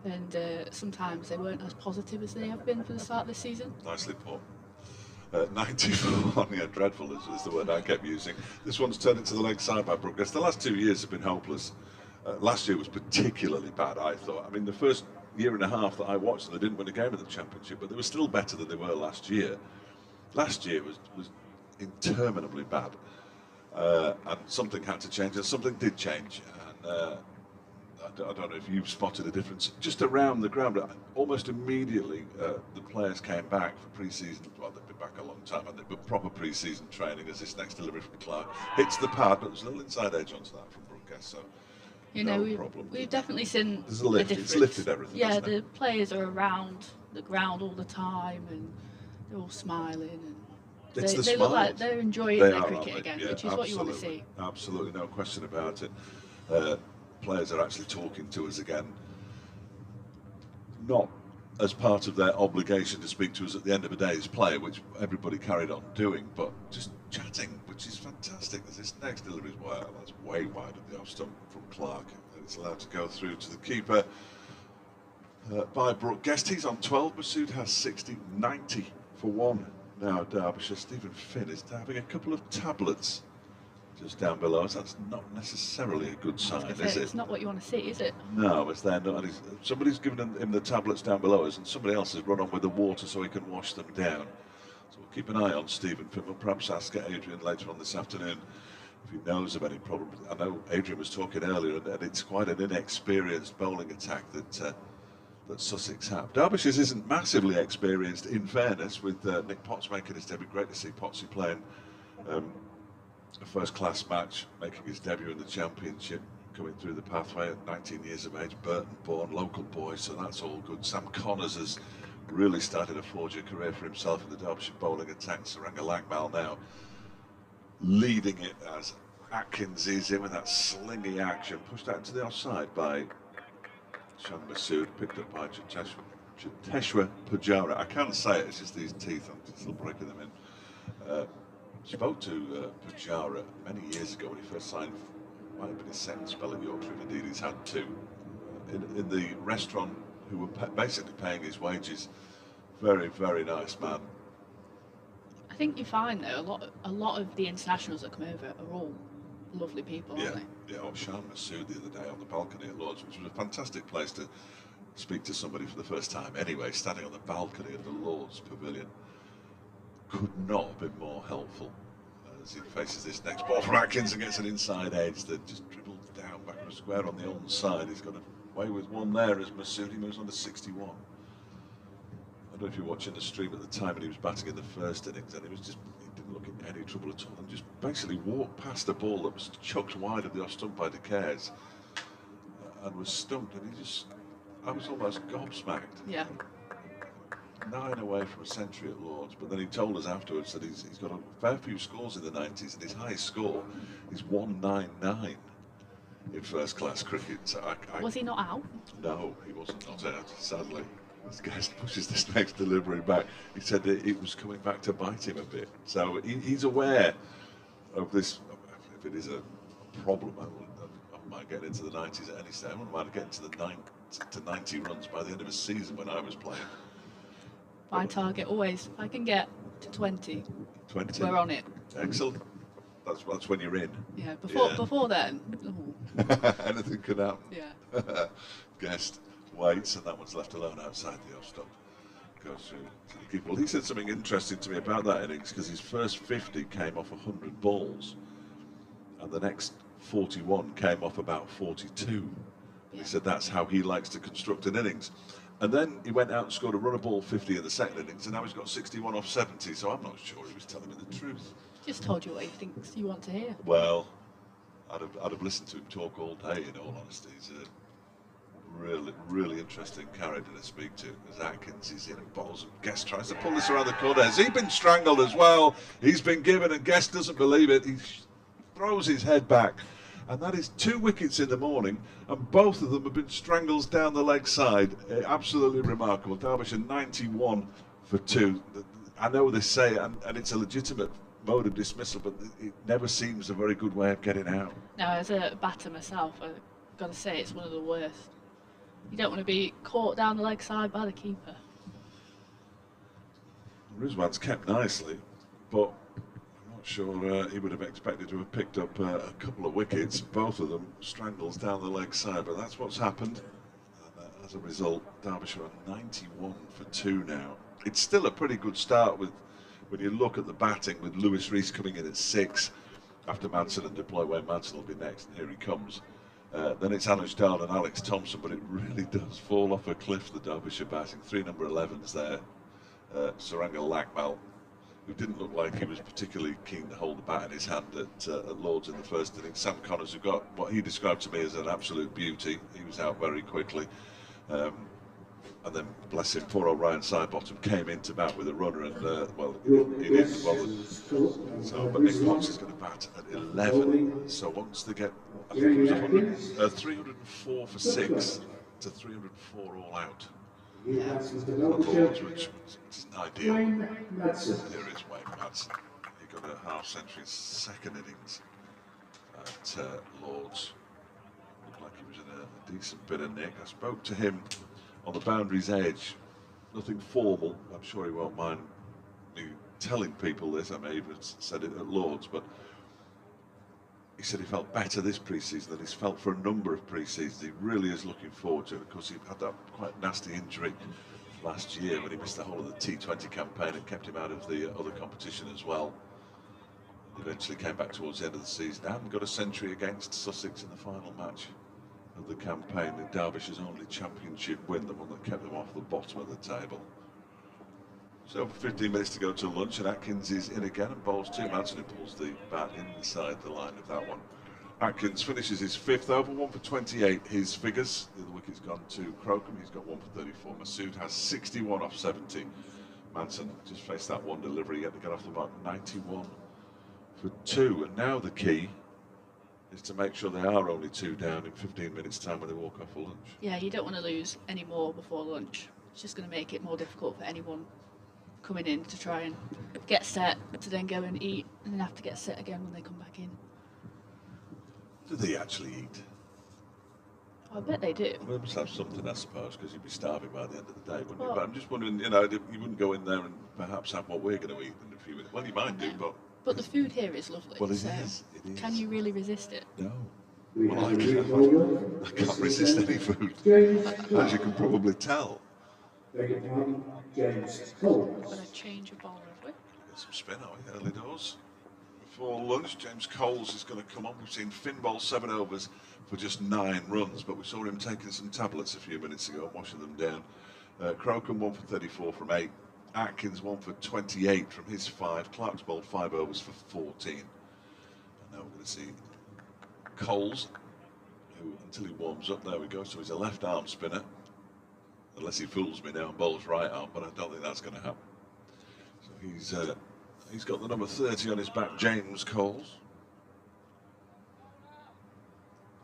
and sometimes they weren't as positive as they have been for the start of this season. Nicely put. 94, yeah, dreadful is the word I kept using. This one's turned into the leg side by Brooke Guest. The last 2 years have been hopeless. Last year was particularly bad, I thought. I mean, the first year and a half that I watched them, they didn't win a game of the Championship, but they were still better than they were last year. Last year was interminably bad, and something had to change, and something did change. And I don't know if you've spotted a difference just around the ground. Almost immediately, the players came back for pre-season. Well, they've been back a long time, haven't they? But proper pre-season training, as this next delivery from Clark hits the pad, but there's a little inside edge onto that from Brooke Guest, so you know, we've definitely seen the difference. It's lifted everything. Yeah, the players are around the ground all the time, and they're all smiling, and they look like they're enjoying their cricket again, which is what you want to see. Absolutely, no question about it. Players are actually talking to us again, not as part of their obligation to speak to us at the end of a day's play, which everybody carried on doing, but just chatting, which is fantastic. As this next delivery is that's way wide of the off stump from Clark, and it's allowed to go through to the keeper by Brooke Guest. He's on 12. Masood has 60, 90 for 1 now. Derbyshire. Stephen Finn is having a couple of tablets just down below us. That's not necessarily a good sign, is it? It's not what you want to see, is it? No, it's there. And somebody's given him the tablets down below us, and somebody else has run on with the water so he can wash them down. So we'll keep an eye on Stephen Finn. We'll perhaps ask Adrian later on this afternoon if he knows of any problems. I know Adrian was talking earlier, and it's quite an inexperienced bowling attack that Sussex have. Derbyshire's isn't massively experienced, in fairness, with Nick Potts making his debut. Great to see Pottsy playing a first-class match, making his debut in the Championship, coming through the pathway at 19 years of age, Burton-born, local boy, so that's all good. Sam Connors has really started to forge a career for himself in the Derbyshire bowling attack. Saranga Langmal now leading it as Atkins is in with that slingy action, pushed out into the offside by Shan Masood, picked up by Cheteshwar Pujara. I can't say it, it's just these teeth, I'm still breaking them in. Spoke to Pujara many years ago when he first signed, might have been his second spell at Yorkshire, and indeed he's had 2, in the restaurant, who were basically paying his wages. Very, very nice man. I think you find though a lot of the internationals that come over are all lovely people, aren't they? Yeah. Shan Masood the other day on the balcony at Lord's, which was a fantastic place to speak to somebody for the first time. Anyway, standing on the balcony of the Lord's Pavilion, could not have been more helpful as he faces this next ball from Atkins and gets an inside edge that just dribbles down back to square on the onside. He's got away with 1 there as Masood moves on to 61. I don't know if you're watching the stream at the time, and he was batting in the first innings, and he didn't look in any trouble at all, and just basically walked past a ball that was chucked wide of the off stump by De Caires, and was stumped, and I was almost gobsmacked. Yeah. 9 away from a century at Lord's, but then he told us afterwards that he's got a fair few scores in the 90s, and his highest score is 199 in first-class cricket. So was he not out? No, he wasn't not out, sadly. This guy pushes this next delivery back. He said that it was coming back to bite him a bit. So he's aware of this. If it is a problem, I might get into the 90s at any stage. I might get into the 90 runs by the end of a season when I was playing. My target always, if I can get to 20, we're on it. Excellent. That's when you're in. Yeah, before then. Anything could happen. Yeah. Guest waits, and that one's left alone outside the off stump. Goes through to the keeper. Well, he said something interesting to me about that innings, because his first 50 came off 100 balls, and the next 41 came off about 42. He said that's how he likes to construct an innings. And then he went out and scored a run of ball 50 in the second innings, and now he's got 61 off 70, so I'm not sure he was telling me the truth. Just told you what he thinks you want to hear. Well, I'd have listened to him talk all day, in all honesty. He's a really interesting character to speak to, as Atkins is in balls and Guest tries to pull this around the corner. Has he been strangled as well? He's been given, and Guest doesn't believe it. He throws his head back, and that is 2 wickets in the morning, and both of them have been strangles down the leg side. Absolutely remarkable. Derbyshire 91 for 2. I know they say it, and it's a legitimate mode of dismissal, but it never seems a very good way of getting out. Now, as a batter myself, I've got to say it's one of the worst. You don't want to be caught down the leg side by the keeper. Rizwan's kept nicely, but I'm not sure he would have expected to have picked up a couple of wickets, both of them strangles down the leg side, but that's what's happened. And as a result, Derbyshire are 91 for 2 now. It's still a pretty good start with, when you look at the batting, with Lewis Rees coming in at 6 after Manson and deploy where Manson will be next, and here he comes. Then it's Anuj Dal and Alex Thompson, but it really does fall off a cliff, the Derbyshire batting. 3 number 11s there. Saranga Lakmal, who didn't look like he was particularly keen to hold the bat in his hand at Lords in the first inning. Sam Connors, who got what he described to me as an absolute beauty. He was out very quickly. And then, bless him, poor old Ryan Sidebottom came in to bat with a runner, and well, he did well. So, but Nick Potts is going to bat at 11. So once they get, I think it was 304 for 6 to 304 all out. Lords, which isn't ideal. Here is Wayne Madsen. He got a half-century second innings at Lords. Looked like he was in a decent bit of nick. I spoke to him on the boundary's edge, nothing formal. I'm sure he won't mind me telling people this. I may even said it at Lords, but he said he felt better this pre-season than he's felt for a number of pre-seasons. He really is looking forward to it. Of course, he had that quite nasty injury last year when he missed the whole of the T20 campaign and kept him out of the other competition as well. He eventually came back towards the end of the season and got a century against Sussex in the final match of the campaign, in Derbyshire's only championship win, the one that kept them off the bottom of the table. So 15 minutes to go to lunch, and Atkins is in again and bowls 2. Manson pulls the bat inside the line of that one. Atkins finishes his 5th over, 1 for 28. His figures, the other wicket's gone to Crocombe, he's got 1 for 34. Masood has 61 off 70. Manson just faced that one delivery, yet to get off the mark, 91 for 2. And now the key is to make sure they are only 2 down in 15 minutes time when they walk off for lunch. Yeah, you don't want to lose any more before lunch. It's just going to make it more difficult for anyone coming in to try and get set, to then go and eat, and then have to get set again when they come back in. Do they actually eat? I bet they do. Well, they must have something, I suppose, because you'd be starving by the end of the day, wouldn't you? But I'm just wondering, you know, you wouldn't go in there and perhaps have what we're going to eat in a few minutes. Well, you might do, but... But the food here is lovely. Well, it so is. Can you really resist it? No. Well, I can't resist any food, as you can probably tell. James Cole. Got a change of bowler, have we? Get some spin, are we? Early doors. Before lunch, James Coles is going to come on. We've seen Finn bowl 7 overs for just 9 runs, but we saw him taking some tablets a few minutes ago, washing them down. Crocombe 1 for 34 from 8. Atkins 1 for 28 from his 5. Clark's bowled 5 overs for 14. And now we're going to see Coles, who, until he warms up, there we go. So he's a left arm spinner, unless he fools me now and bowls right arm, but I don't think that's going to happen. So he's got the number 30 on his back, James Coles.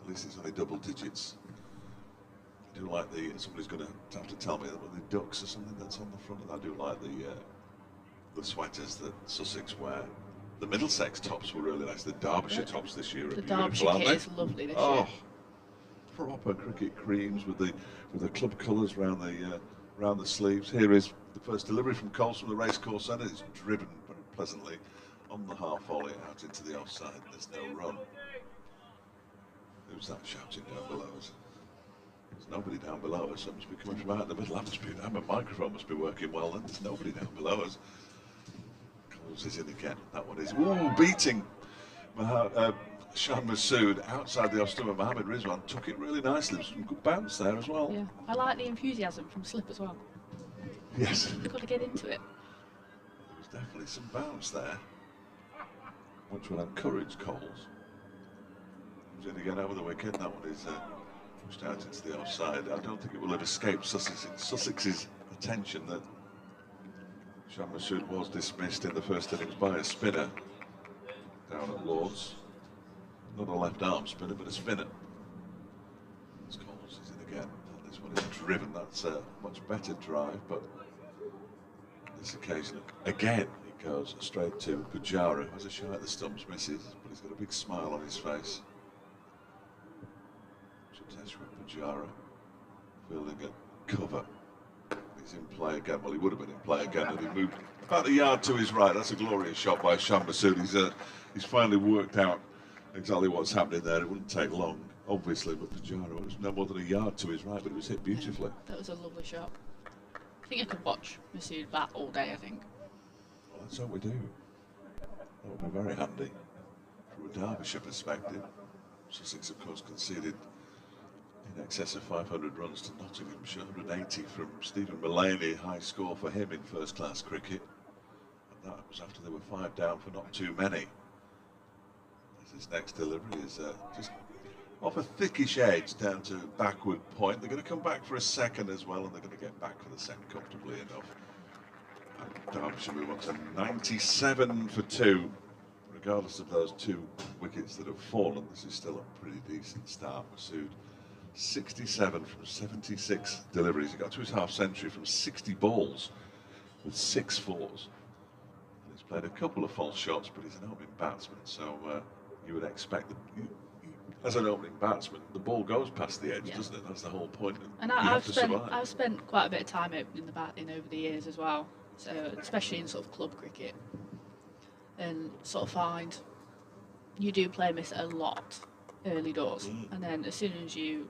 At least it's only double digits. I do like somebody's going to have to tell me that with the ducks or something that's on the front of that. I do like the sweaters that Sussex wear. The Middlesex tops were really nice. The Derbyshire tops this year are The beautiful, Derbyshire aren't kit they? is lovely this Oh, year. proper cricket creams with the club colours round the sleeves. Here is the first delivery from Coles from the racecourse end. It's driven very pleasantly on the half volley out into the offside. There's no run. Who's that shouting down below us? There's nobody down below us. That must be coming from out in the middle. That microphone must be working well then. There's nobody down below us. Coles is in again. That one is beating Shan Masood outside the off-stummer. Mohammed Rizwan took it really nicely. Some good bounce there as well. Yeah, I like the enthusiasm from Slip as well. Yes. You've got to get into it. There was definitely some bounce there. which will encourage Coles. Comes in again over the wicket. That one is pushed out into the offside. I don't think it will have escaped Sussex's attention that Shah Massoud was dismissed in the first innings by a spinner down at Lord's. Not a left arm spinner, but a spinner. As Coles is in again. And this one is driven. That's a much better drive, but this occasion again it goes straight to Pujara, who has a shot at the stumps, misses, but he's got a big smile on his face. Chateshwar Pujara fielding a cover. He's in play again. Well, he would have been in play again, and he moved about a yard to his right. That's a glorious shot by Shah Massoud. He's finally worked out exactly what's happening there. It wouldn't take long, obviously, but Pujara was no more than a yard to his right, but it was hit beautifully. That was a lovely shot. I think I could watch Massoud bat all day, I think. Well, let's hope we do. That would be very handy from a Derbyshire perspective. Sussex, of course, conceded in excess of 500 runs to Nottinghamshire, 180 from Stephen Mullaney, high score for him in first-class cricket. And that was after they were 5 down for not too many. As his next delivery is just off a thickish edge down to backward point. They're going to come back for a second as well, and they're going to get back for the second comfortably enough. And Derbyshire move on to 97 for 2. Regardless of those 2 wickets that have fallen, this is still a pretty decent start. Massoud 67 from 76 deliveries. He got to his half century from 60 balls with 6 fours. And he's played a couple of false shots, but he's an opening batsman, so you would expect that as an opening batsman, the ball goes past the edge, doesn't it? That's the whole point. And I've spent quite a bit of time opening the batting over the years as well, so especially in sort of club cricket, and sort of find you do play miss a lot early doors, and then as soon as you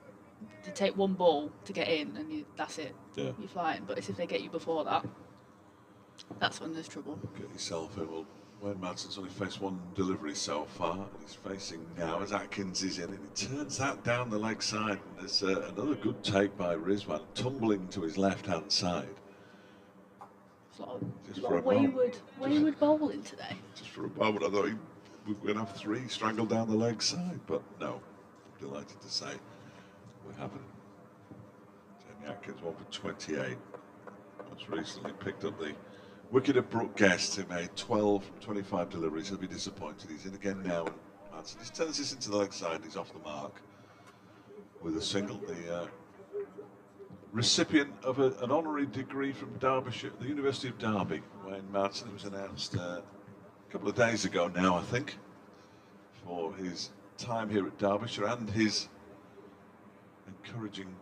take one ball to get in, and that's it. Yeah. You're flying. But it's if they get you before that, that's when there's trouble. Get yourself in. Well, Wayne Manson's only faced 1 delivery so far, and he's facing now as Atkins is in, and he turns that down the leg side, and there's another good take by Rizwan, tumbling to his left-hand side. It's a lot of wayward bowling today. Just for a moment, I thought we were going to have 3 strangled down the leg side, but no. I'm delighted to say we haven't. Jamie Atkins 1 for 28. Most recently picked up the wicket of Brooke Guest, who made 12 from 25 deliveries. He'll be disappointed. He's in again now, and Manson just turns this into the leg side, and he's off the mark with a single. The recipient of an honorary degree from Derbyshire, the University of Derby, Wayne Martin. It was announced a couple of days ago now, I think, for his time here at Derbyshire and his encouragement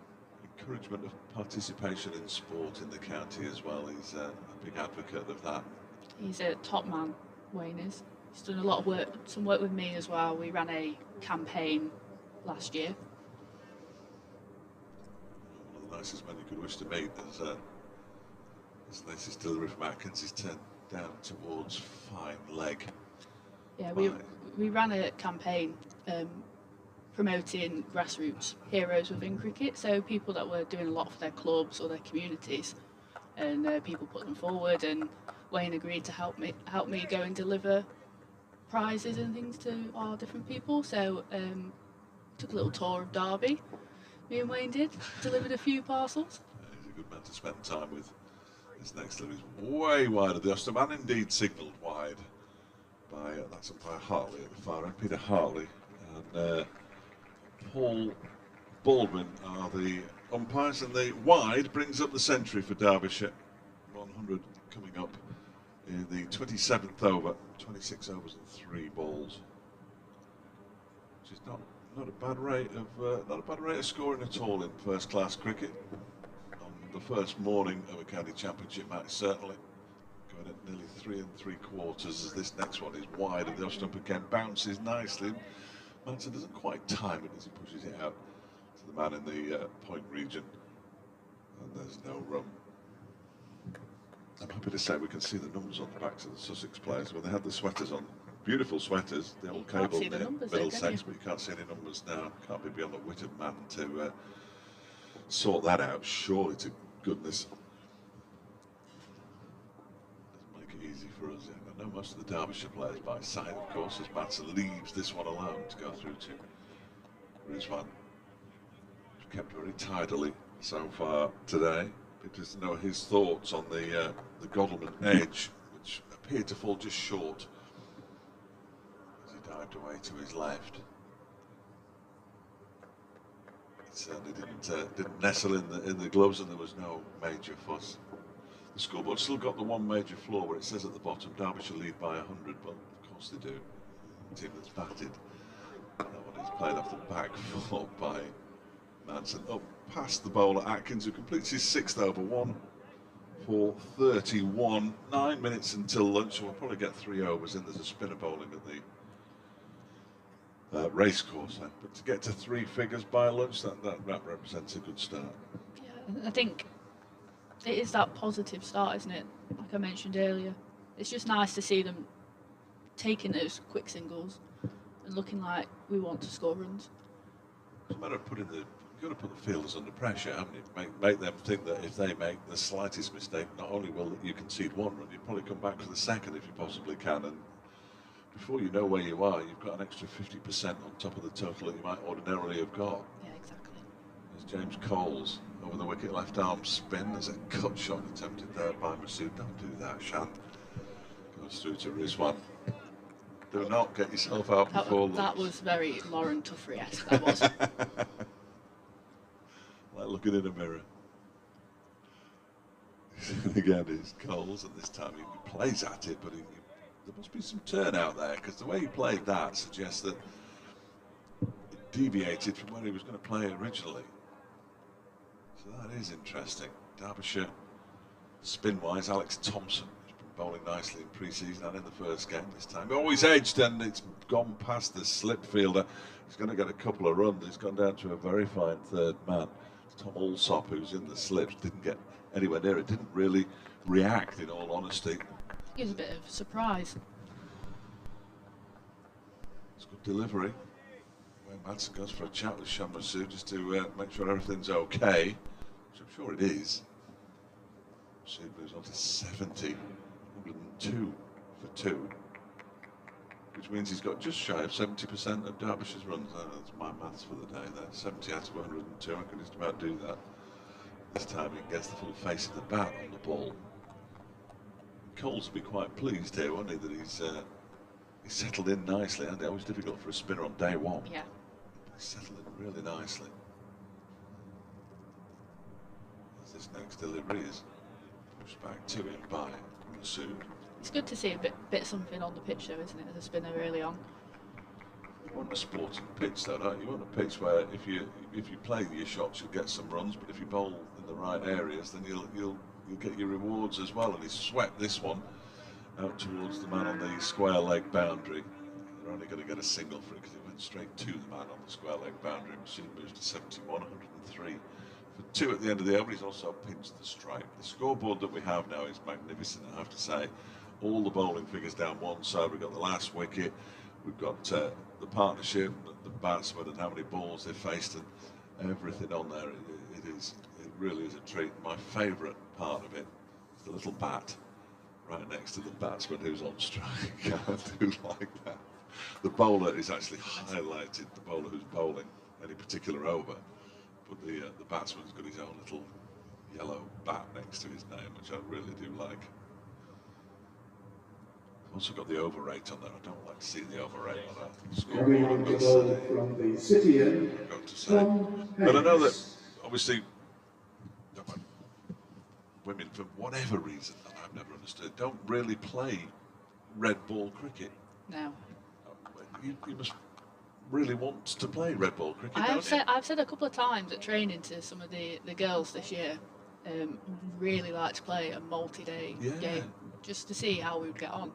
of participation in sport in the county as well. He's a big advocate of that. He's a top man, Wayne is. He's done a lot of work, some work with me as well. We ran a campaign last year. One of the nicest men you could wish to meet. His latest delivery from Atkins is turned down towards fine leg. Yeah, we ran a campaign promoting grassroots heroes within cricket, so people that were doing a lot for their clubs or their communities, and people put them forward, and Wayne agreed to help me go and deliver prizes and things to our different people. So took a little tour of Derby, me and Wayne delivered a few parcels. Yeah, he's a good man to spend time with. His next delivery is way wide of the Austin, and indeed signalled wide by that's umpire Hartley at the far end. Peter Hartley and Paul Baldwin are the umpires, and the wide brings up the century for Derbyshire. 100 coming up in the 27th over, 26 overs and 3 balls, which is not a bad rate of scoring at all in first-class cricket on the first morning of a county championship match. Certainly going at nearly 3 3/4 as this next one is wide, and the off stump again bounces nicely. Manson doesn't quite time it as he pushes it out to the man in the point region, and there's no run. I'm happy to say we can see the numbers on the backs of the Sussex players when they had the sweaters on. Beautiful sweaters, the old cable near Middlesex, but you can't see any numbers now. Can't be beyond the wit of man to sort that out, surely to goodness. Doesn't make it easy for us. I know most of the Derbyshire players by sight, of course, as Matson leaves this one alone to go through to Rizwan. Kept very tidily so far today. Interested to know his thoughts on the Godalming edge, which appeared to fall just short as he dived away to his left. It certainly didn't nestle in the gloves, and there was no major fuss. The scoreboard still got the one major flaw where it says at the bottom Derbyshire lead by 100, but of course they do. The team that's batted, that one is played off the back foot by Manson. Up past the bowler Atkins, who completes his 6th over, 1 for 31. 9 minutes until lunch, so we'll probably get 3 overs in. There's a spinner bowling at the race course, but to get to 3 figures by lunch, that represents a good start. Yeah, I think it is that positive start, isn't it? Like I mentioned earlier, it's just nice to see them taking those quick singles and looking like we want to score runs. It's a matter of you've got to put the fielders under pressure, haven't you? Make them think that if they make the slightest mistake, not only will you concede 1 run, you'll probably come back for the second if you possibly can. And before you know where you are, you've got an extra 50% on top of the total that you might ordinarily have got. Yeah, exactly. There's James Coles over the wicket, left arm spin. There's a cut shot attempted there by Masood. Don't do that, Shan. Goes through to Rizwan. Do not get yourself out before lunch. That was very Lauren Tuffrey-esque, that was. Like looking in a mirror. Again, it's Coles, and this time he plays at it, but there must be some turnout there, because the way he played that suggests that it deviated from where he was going to play originally. So that is interesting. Derbyshire, spin-wise, Alex Thompson has been bowling nicely in pre-season and in the first game this time. Always edged, and it's gone past the slip fielder. He's going to get a couple of runs. He's gone down to a very fine third man. Tom Alsop, who's in the slips, didn't get anywhere near it, didn't really react, in all honesty. It was a bit of a surprise. It's good delivery. Where Madsen goes for a chat with Shan Masood just to make sure everything's okay, which I'm sure it is. Masood moves on to 70, 102 for 2, which means he's got just shy of 70% of Derbyshire's runs. That's my maths for the day there. 70 out of 102, I can just about do that. This time he gets the full face of the bat on the ball. Coles will be quite pleased here, won't he, that he's settled in nicely, and it was difficult for a spinner on day 1. Yeah. He's settled in really nicely. As this next delivery is pushed back to him by Masood. It's good to see a bit something on the pitch, though, isn't it, as a spinner early on? You want a sporting pitch, though, don't you? You want a pitch where if you play your shots, you'll get some runs, but if you bowl in the right areas, then you'll get your rewards as well. And he swept this one out towards the man on the square leg boundary. They're only going to get a single for it because it went straight to the man on the square leg boundary. Machine moves to 71, 103 for 2 at the end of the over. He's also pinched the strike. The scoreboard that we have now is magnificent, I have to say. All the bowling figures down one side. We've got the last wicket, we've got the partnership, the batsmen, and how many balls they've faced, and everything on there. It really is a treat. My favourite part of it is the little bat right next to the batsman who's on strike. I do like that. The bowler is actually highlighted, the bowler who's bowling any particular over, but the batsman's got his own little yellow bat next to his name, which I really do like. Also got the over rate on there. I don't like to see the over rate on that Coming scoreboard. on to bowl from the city end, I've got to say. Tom But I know that Hanks. obviously women, for whatever reason that I've never understood, don't really play red ball cricket. No. You must really want to play red ball cricket, don't I've said a couple of times at training to some of the girls this year, really like to play a multi-day game just to see how we would get on.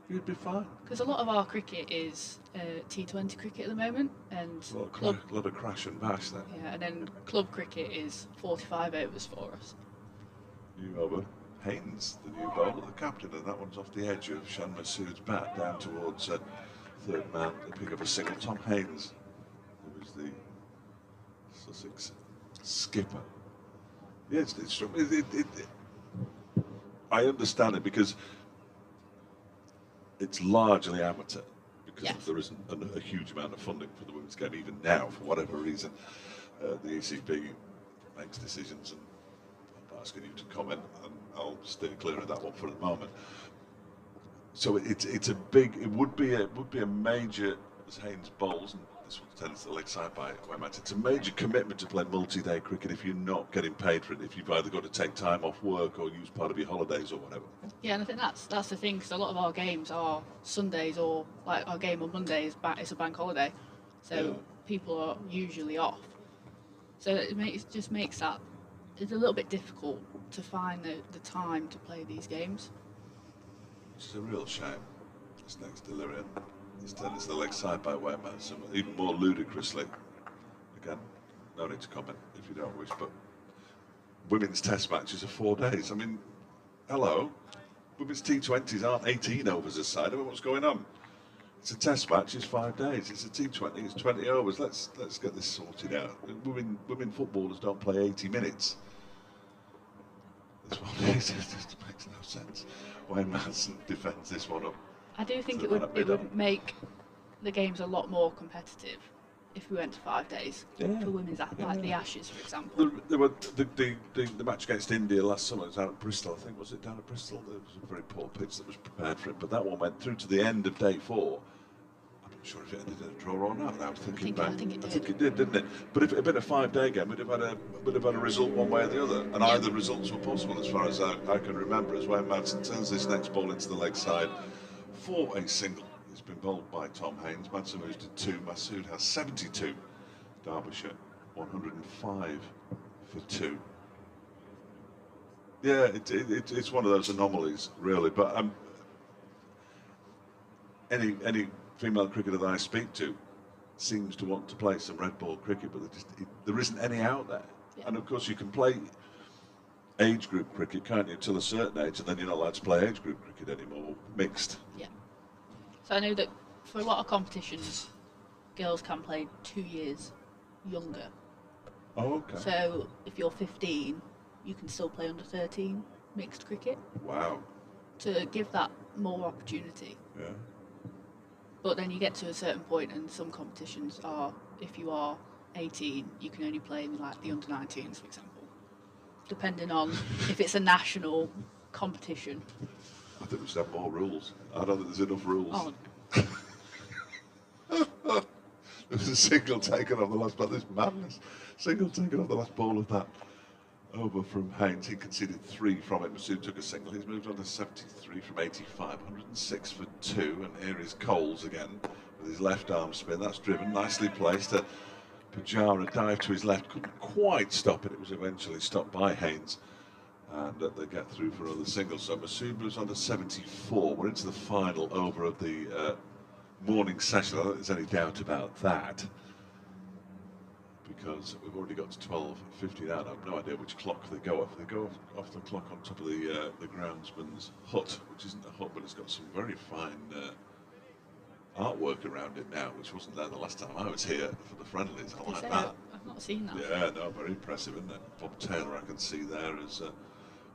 You'd be fine. Because a lot of our cricket is T20 cricket at the moment, and A lot of crash and bash there. yeah, and then club cricket is 45 overs for us. New over. Haynes, the new bowler, the captain, and that one's off the edge of Shan Masood's bat down towards third man. They pick up a single. Tom Haynes, who was the Sussex skipper. Yes, I understand it, because it's largely amateur because Yes. there isn't a huge amount of funding for the women's game even now for whatever reason. The ECB makes decisions, and I'm asking you to comment, and I'll steer clear of that one for the moment. So it would be a major, as Haynes bowls, and this one's tended to the leg side by Weymouth. It's a major commitment to play multi-day cricket if you're not getting paid for it, if you've either got to take time off work or use part of your holidays or whatever. Yeah, and I think that's the thing, because a lot of our games are Sundays, or like our game on Monday is a bank holiday, so Yeah. people are usually off. So just makes that it's a little bit difficult to find the time to play these games. It's a real shame. This next delivery, it's turned to the leg side by Weymouth, and even more ludicrously, again, no need to comment if you don't wish, but women's test matches are 4 days. I mean, hello, women's T20s aren't 18 overs a side. I mean, what's going on? It's a test match, it's 5 days. It's a T20, it's 20 overs. Let's get this sorted out. Women footballers don't play 80 minutes. This one just makes no sense. Wayne Manson defends this one up. I do think So it would that'd be it would done. make the games a lot more competitive if we went to 5 days for women's, like the Ashes, for example. There were the match against India last summer. It was out at Bristol, I think. Was it down at Bristol? There was a very poor pitch that was prepared for it, but that one went through to the end of day 4. I'm not sure if it ended in a draw or not. Now I'm thinking back. I think it did. I think it did, didn't it? But if it had been a 5-day game, we'd have had a result one way or the other, and either results were possible as far as I can remember. As Wayne Madsen turns this next ball into the leg side for a single. It's been bowled by Tom Haynes. Madsen moves to 2. Masood has 72. Derbyshire 105 for 2. Yeah, it's one of those anomalies, really. But any female cricketer that I speak to seems to want to play some red ball cricket, but there isn't any out there. Yeah. And of course, you can play age group cricket, can't you, till a certain age, and then you're not allowed to play age group cricket anymore, mixed. Yeah. So I know that for a lot of competitions, girls can play 2 years younger. Oh, okay. So if you're 15, you can still play under 13 mixed cricket Wow. to give that more opportunity. Yeah. But then you get to a certain point, and some competitions are, if you are 18, you can only play in like the under-19s, for example, depending on if it's a national competition. I think we should have more rules. I don't think there's enough rules. Oh, There was a single taken off the last ball. This madness. Single taken off the last ball of that over from Haynes. He conceded 3 from it. Masood took a single. He's moved on to 73 from 85. 106 for 2. And here is Coles again with his left arm spin. That's driven. Nicely placed. Pujara dived to his left. Couldn't quite stop it. It was eventually stopped by Haynes. And they get through for another single. So Masood moves on to 74. We're into the final over of the morning session. I don't think there's any doubt about that, because we've already got to 12:50 now. I have no idea which clock they go off. They go off the clock on top of the groundsman's hut, which isn't a hut, but it's got some very fine artwork around it now, which wasn't there the last time I was here for the friendlies. I like that. I've not seen that. Yeah, no, very impressive, isn't it? Bob Taylor, I can see there as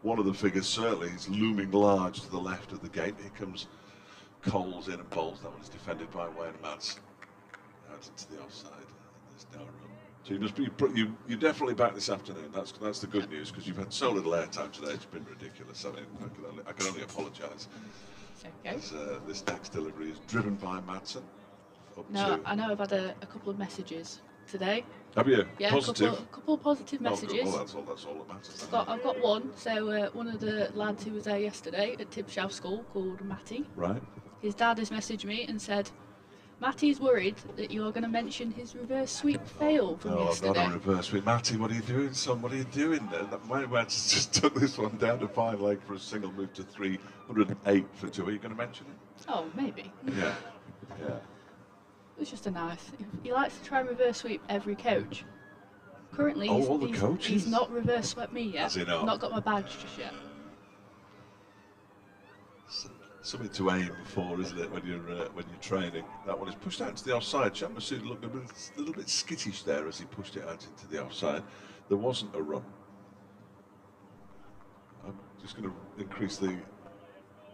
one of the figures. Certainly, he's looming large to the left of the gate. Here comes Coles in and bowls. That one is defended by Wayne Madsen. Out into the offside. And there's no run. So you must be you're definitely back this afternoon. That's the good news, because you've had so little airtime today. It's been ridiculous. I mean, I can only apologise. It's okay. As this next delivery is driven by Madsen. No, I know I've had a couple of messages today. Have you? Yeah, Positive. a couple of positive Oh, good. messages. Well, that's all that matters. I've got one. So one of the lads who was there yesterday at Tibshaw School, called Matty, Right. his dad has messaged me and said, Matty's worried that you're going to mention his reverse sweep fail from No, I'm yesterday. not a reverse with Matty. What are you doing, son? What are you doing there? My man's just took this one down to 5 leg for a single, move to 308 for 2. Are you going to mention it? Oh, maybe. Yeah. Yeah. It was just a nice. He likes to try and reverse sweep every coach. Currently, all the coaches? he's not reverse swept me yet. Has he not? I've not got my badge just yet. Something to aim for, isn't it, when you're training? That one is pushed out into the offside. Masood looked a little bit skittish there as he pushed it out into the offside. There wasn't a run. I'm just going to increase the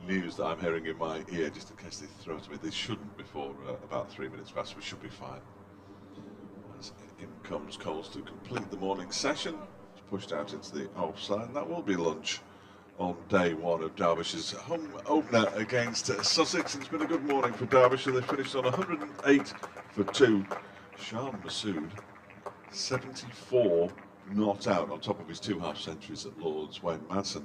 news that I'm hearing in my ear, just in case they throw it to me. They shouldn't before about 3 minutes past. We should be fine. As in comes Coles to complete the morning session. It's pushed out into the offside. That will be lunch on day one of Derbyshire's home opener against Sussex. It's been a good morning for Derbyshire. They finished on 108 for 2. Shan Massoud, 74 not out, on top of his 2 half-centuries at Lord's. Wayne Madsen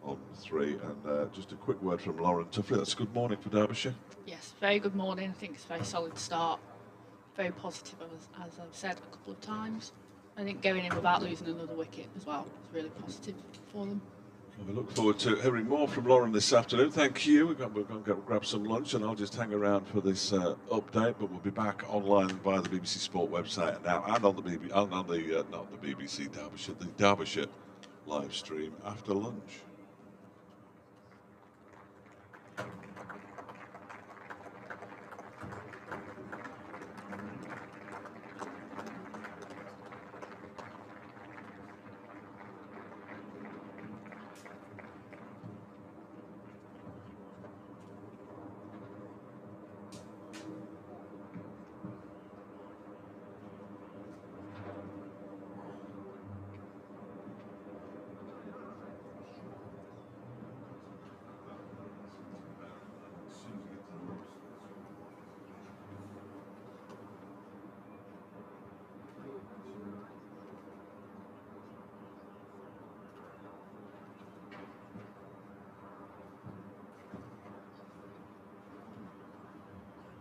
on 3. And just a quick word from Lauren Tuffley. That's a good morning for Derbyshire. Yes, very good morning. I think it's a very solid start. Very positive, as I've said a couple of times. I think going in without losing another wicket as well is really positive for them. We look forward to hearing more from Lauren this afternoon. Thank you. We're going to go grab some lunch, and I'll just hang around for this update. But we'll be back online via the BBC Sport website now, and on the not the BBC Derbyshire, the Derbyshire live stream after lunch.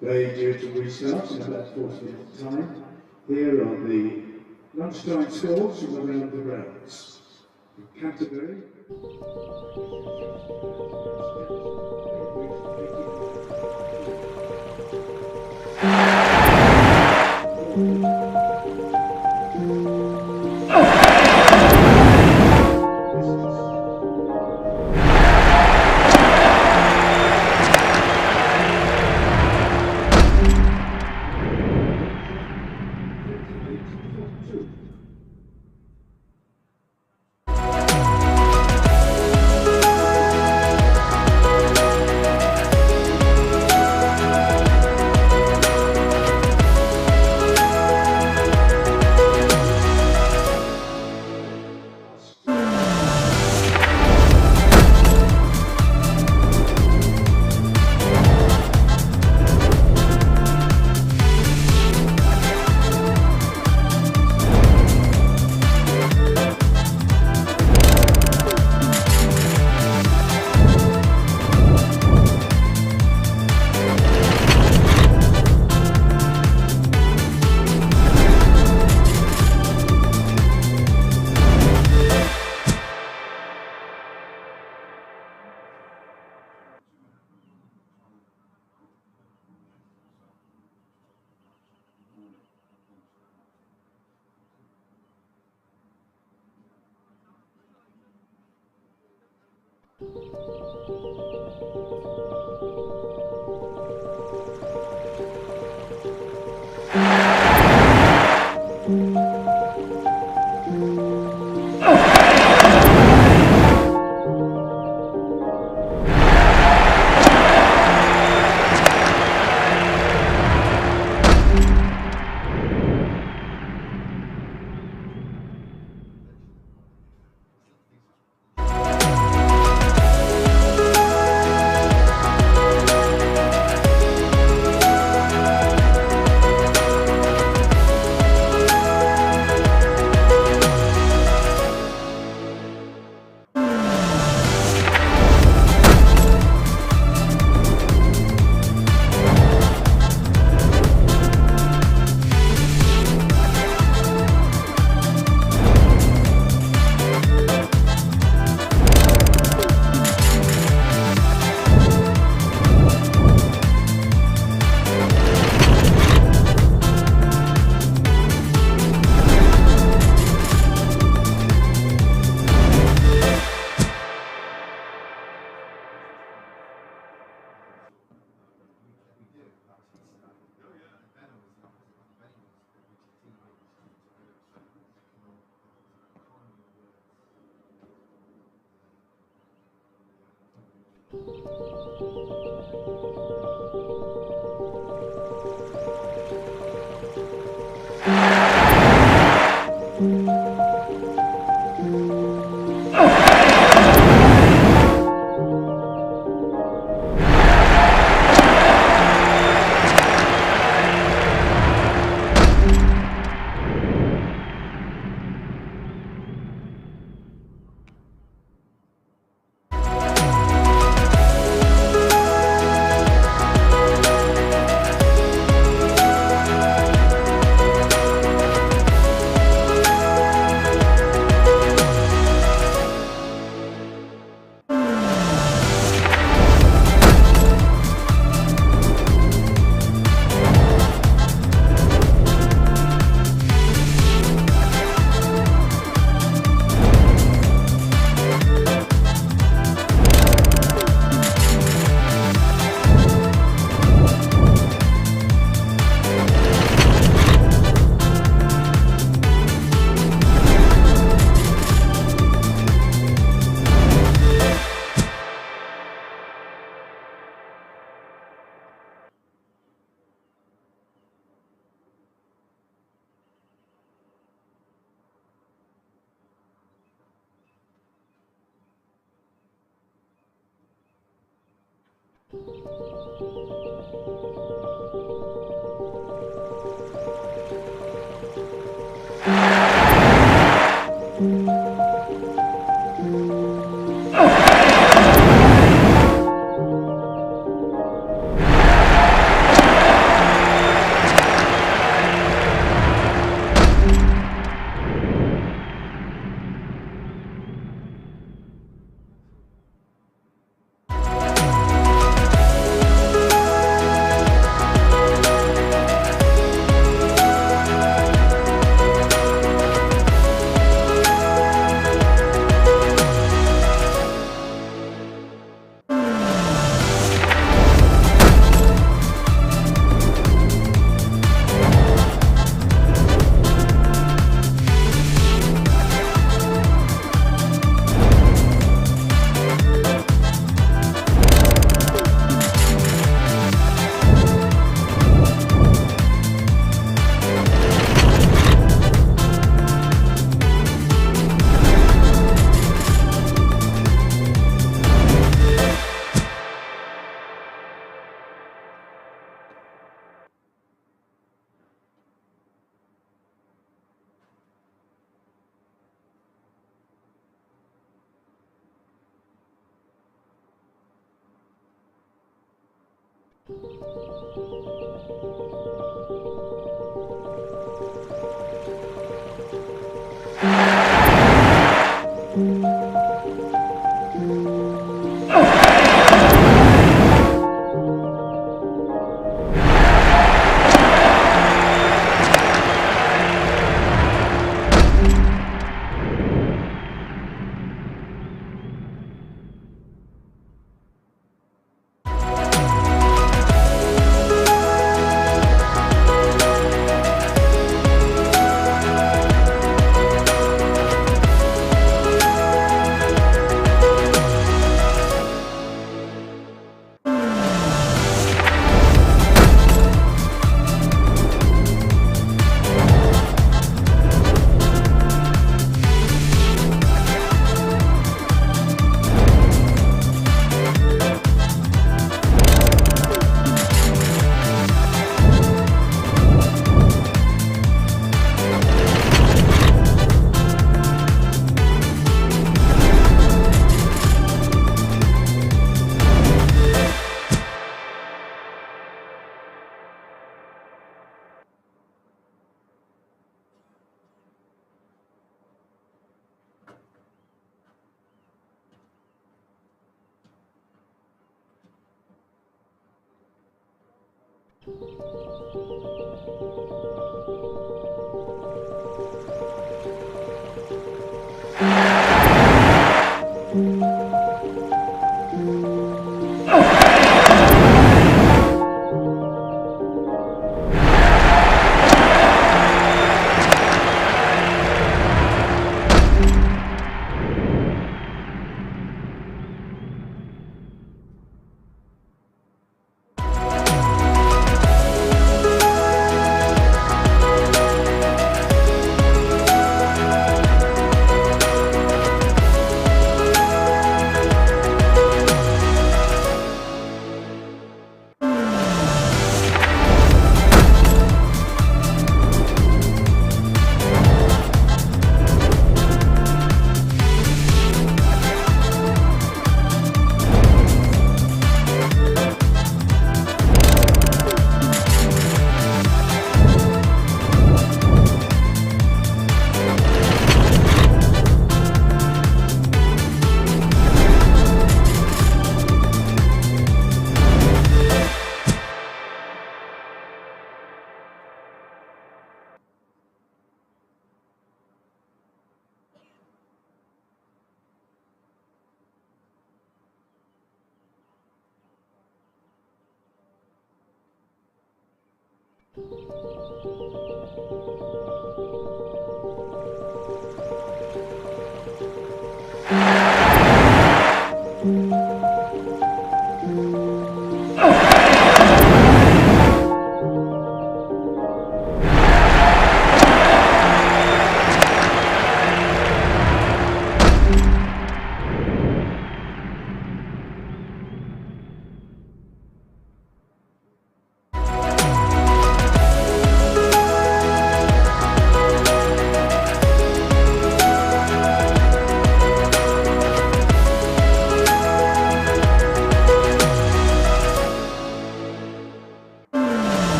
They due to restart in about 40 minutes time. Here are the lunchtime scores from around the grounds. In Canterbury.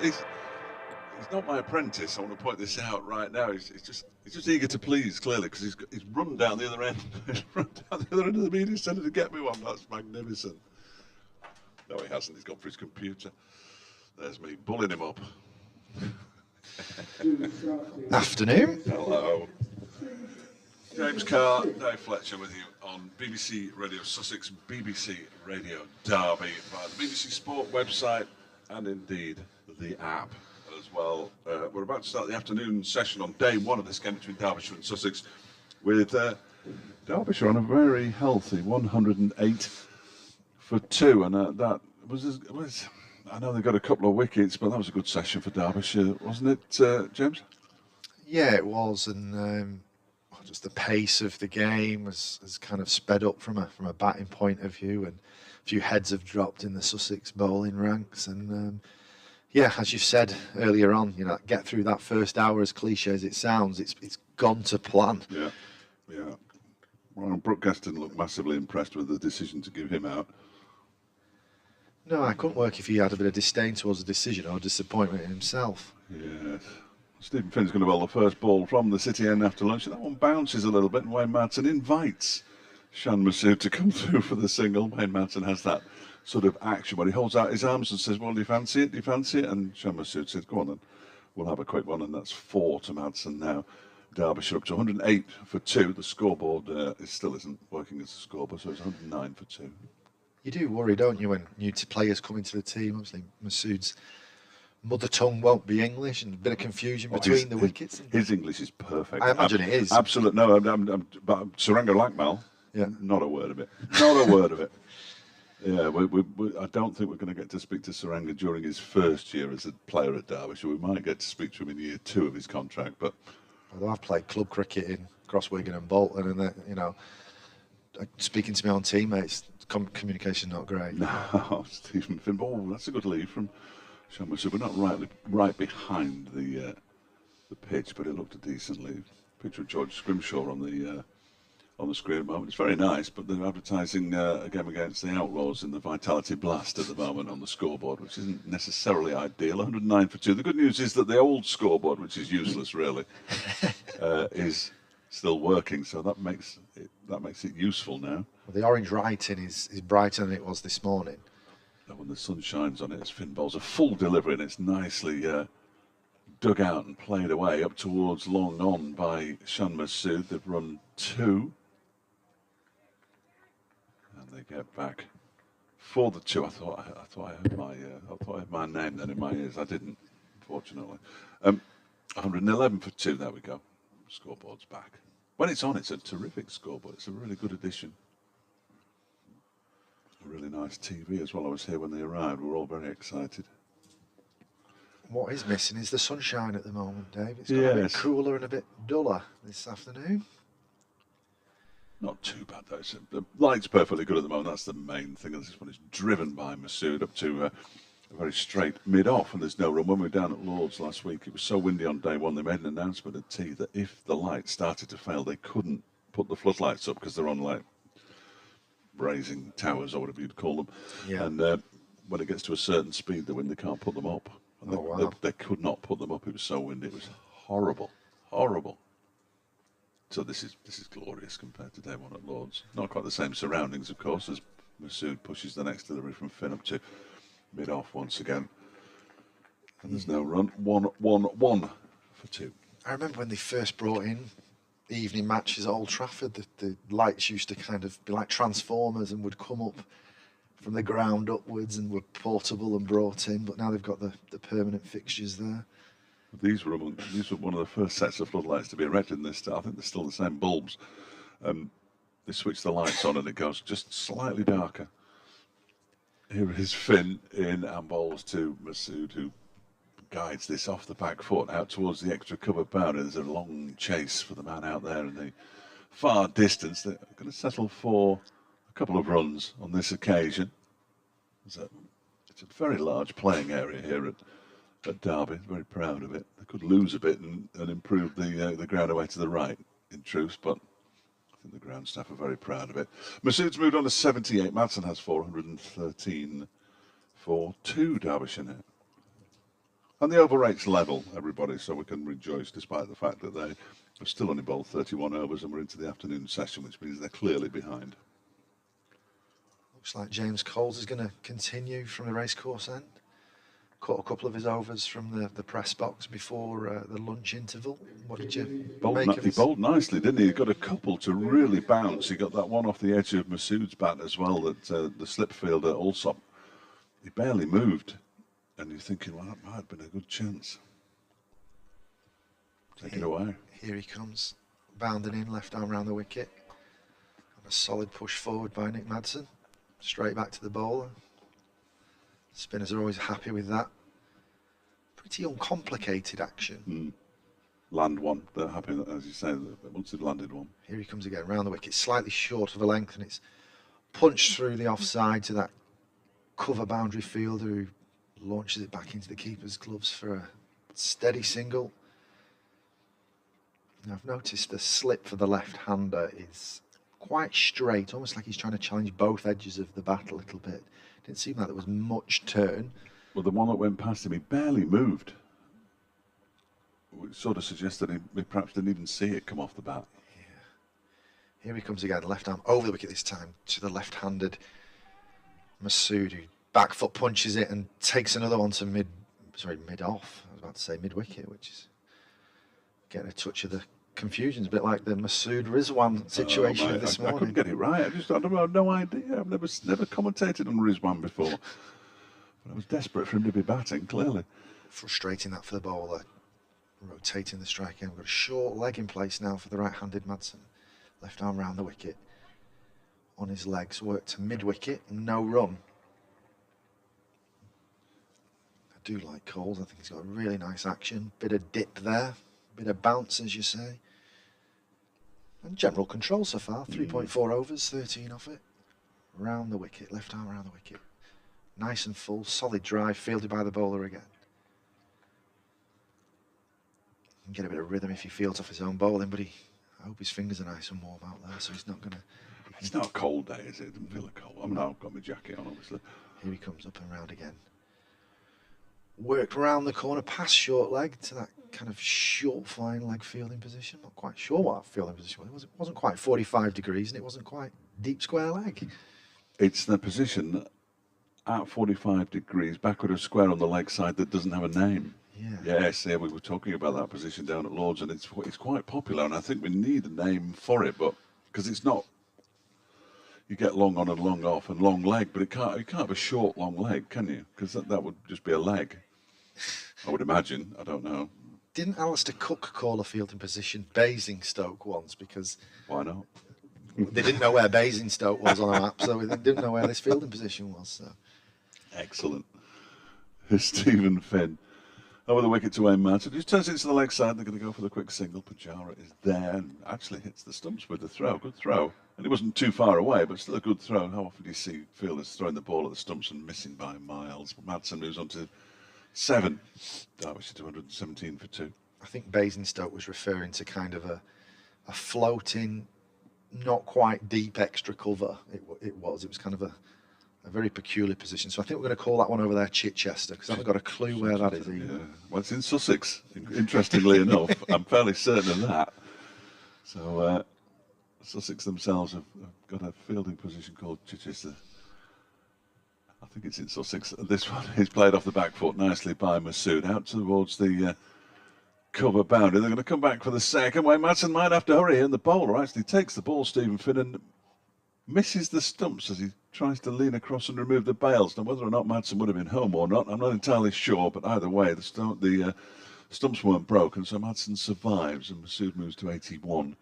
He's not my apprentice. I want to point this out right now. He's just eager to please, clearly, because he's run down the other end. He's run down the other end of the media centre to get me one. That's magnificent. No, he hasn't. He's gone for his computer. There's me bullying him up. Afternoon. Hello. James Carr, Dave Fletcher with you on BBC Radio Sussex, BBC Radio Derby, via the BBC Sport website, and indeed the app as well. We're about to start the afternoon session on day one of this game between Derbyshire and Sussex, with Derbyshire on a very healthy 108 for 2, and that was I know they got a couple of wickets, but that was a good session for Derbyshire, wasn't it, James? Yeah, it was, and just the pace of the game has kind of sped up from a batting point of view, and a few heads have dropped in the Sussex bowling ranks, and yeah, as you said earlier on, get through that first hour, as cliche as it sounds, it's gone to plan. Yeah. Well, Brooke Guest didn't look massively impressed with the decision to give him out. No, I couldn't work if he had a bit of disdain towards the decision or disappointment in himself. Yes. Stephen Finn's going to bowl the first ball from the City end after lunch. That one bounces a little bit, and Wayne Martin invites Shan Masood to come through for the single. Wayne Martin has that sort of action where he holds out his arms and says, well, do you fancy it? Do you fancy it? And Shan Masood says, go on then, we'll have a quick one. And that's 4 to Madsen now. Derbyshire up to 108 for 2. The scoreboard still isn't working as a scoreboard, so it's 109 for 2. You do worry, don't you, when new players come into the team? Obviously, Masood's mother tongue won't be English, and a bit of confusion between the wickets. His English is perfect. I imagine it is. Absolutely. No, but Saranga Lakmal, not a word of it. Not a word of it. Yeah, I don't think we're going to get to speak to Saranga during his first year as a player at Derbyshire. We might get to speak to him in year 2 of his contract, but... Although I've played club cricket in Cross Wigan and Bolton, and speaking to my own teammates, communication not great. No, Stephen Finn. Oh, that's a good lead from Sean Masood. We're not right behind the pitch, but it looked a decent lead. Picture of George Scrimshaw on the screen at the moment. It's very nice, but they're advertising a game against the Outlaws in the Vitality Blast at the moment on the scoreboard, which isn't necessarily ideal. 109 for 2. The good news is that the old scoreboard, which is useless really, is still working, so that makes it useful now. Well, the orange writing is brighter than it was this morning. And when the sun shines on it, as Finn bowls a full delivery, and it's nicely dug out and played away up towards long on by Sean Masood. They've run 2. And they get back for the 2. I thought I had my name then in my ears. I didn't, unfortunately. 111 for 2. There we go. Scoreboard's back. When it's on, it's a terrific scoreboard. It's a really good addition. A really nice TV as well. I was here when they arrived. We were all very excited. What is missing is the sunshine at the moment, Dave. It's got a bit cooler and a bit duller this afternoon. Not too bad though. The light's perfectly good at the moment. That's the main thing. This one is driven by Masood up to a very straight mid-off, and there's no run. When we were down at Lord's last week, it was so windy on day 1, they made an announcement at tea that if the light started to fail, they couldn't put the floodlights up because they're on like raising towers or whatever you'd call them. Yeah. And when it gets to a certain speed, the wind, they can't put them up. And they could not put them up. It was so windy. It was horrible, horrible. So this is glorious compared to day 1 at Lord's. Not quite the same surroundings, of course, as Masood pushes the next delivery from Finn up to mid-off once again. And there's no run. 1-1 for 2. I remember when they first brought in evening matches at Old Trafford, the lights used to kind of be like transformers and would come up from the ground upwards and were portable and brought in, but now they've got the permanent fixtures there. These were one of the first sets of floodlights to be erected in this style. I think they're still the same bulbs. They switch the lights on and it goes just slightly darker. Here is Finn in and bowls to Masood, who guides this off the back foot out towards the extra covered boundary. There's a long chase for the man out there in the far distance. They're going to settle for a couple of runs on this occasion. It's a very large playing area here at Derby. Very proud of it. They could lose a bit and improve the ground away to the right, in truth, but I think the ground staff are very proud of it. Masood's moved on to 78. Madsen has 413 for 2 Derbyshire now. And the over rate's level, everybody, so we can rejoice despite the fact that they have still only bowled 31 overs and we're into the afternoon session, which means they're clearly behind. Looks like James Coles is going to continue from the racecourse end. Caught a couple of his overs from the press box before the lunch interval. What did you make of He bowled nicely, didn't he? He got a couple to really bounce. He got that one off the edge of Masood's bat as well, that the slip fielder Alsop, he barely moved. And you're thinking, well, that might have been a good chance. Take it away. Here he comes, bounding in, left arm round the wicket. And a solid push forward by Nick Madsen. Straight back to the bowler. Spinners are always happy with that. Pretty uncomplicated action. Land one. They're happy, as you say, once they've landed one. Here he comes again, round the wicket. Slightly short of a length, and it's punched through the offside to that cover boundary fielder who launches it back into the keeper's gloves for a steady single. Now, I've noticed the slip for the left-hander is quite straight, almost like he's trying to challenge both edges of the bat a little bit. Didn't seem like there was much turn. Well, the one that went past him, he barely moved. Which sort of suggests that he perhaps didn't even see it come off the bat. Yeah. Here he comes again, left arm over the wicket this time to the left-handed Masood, who back foot punches it and takes another one to mid-off. I was about to say mid-wicket, which is getting a touch of the confusion. It's a bit like the Masood Rizwan situation of this morning. I couldn't get it right. I have no idea. I've never commentated on Rizwan before. But I was desperate for him to be batting, clearly. Frustrating that for the bowler. Rotating the strike end. We've got a short leg in place now for the right-handed Madsen. Left arm round the wicket. On his legs, work to mid-wicket, no run. I do like Coles. I think he's got a really nice action. Bit of dip there. Bit of bounce, as you say. And general control so far. 3.4 overs, 13 off it. round the wicket, left arm around the wicket. Nice and full, solid drive, fielded by the bowler again. Can get a bit of rhythm if he fields off his own bowling, but I hope his fingers are nice and warm out there, so he's not going to... It's not a cold day, is it? It doesn't feel a cold. I mean, I've got my jacket on, obviously. Here he comes up and round again. Worked round the corner, past short leg to that kind of short flying leg fielding position. Not quite sure what that fielding position was. It wasn't quite 45 degrees and it wasn't quite deep square leg. It's the position at 45 degrees, backward of square on the leg side that doesn't have a name. Yeah. Yes, yeah, we were talking about that position down at Lord's, and it's quite popular, and I think we need a name for it, but because it's not, you get long on and long off and long leg, but you can't have a short long leg, can you? Because that would just be a leg, I would imagine. I don't know. Didn't Alistair Cook call a fielding position Basingstoke once because Why not? they didn't know where Basingstoke was on a map, so they didn't know where this fielding position was. So. Excellent. Stephen Finn. Over the wicket to aim Manson. Just turns it to the leg side. They're going to go for the quick single. Pujara is there and actually hits the stumps with the throw. Good throw. And it wasn't too far away, but still a good throw. How often do you see fielders throwing the ball at the stumps and missing by miles? Madsen moves on to 7. Derbyshire 217 for 2. I think Basingstoke was referring to kind of a floating, not quite deep extra cover. It was kind of a very peculiar position. So I think we're going to call that one over there Chichester, because I haven't got a clue where that is either. Yeah. Well, it's in Sussex, interestingly enough. I'm fairly certain of that. So Sussex themselves have got a fielding position called Chichester. I think it's in Sussex. This one is played off the back foot nicely by Masood, out towards the cover boundary. They're going to come back for the second, where Madsen might have to hurry, and the bowler actually takes the ball, Stephen Finn, and misses the stumps as he tries to lean across and remove the bails. Now, whether or not Madsen would have been home or not, I'm not entirely sure, but either way, the stumps weren't broken, so Madsen survives, and Masood moves to 81.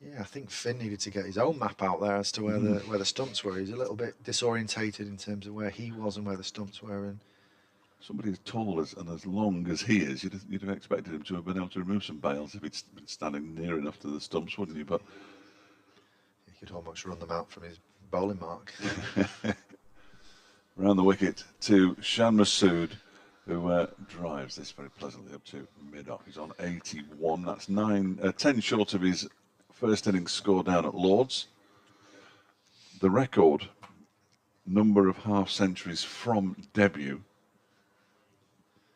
Yeah, I think Finn needed to get his own map out there as to where the stumps were. He's a little bit disorientated in terms of where he was and where the stumps were. And somebody as tall and as long as he is, you'd have expected him to have been able to remove some bails if he'd been standing near enough to the stumps, wouldn't you? But he could almost run them out from his bowling mark. Around the wicket to Shan Masood, who drives this very pleasantly up to mid-off. He's on 81. That's 10 short of his first innings score down at Lord's. The record number of half centuries from debut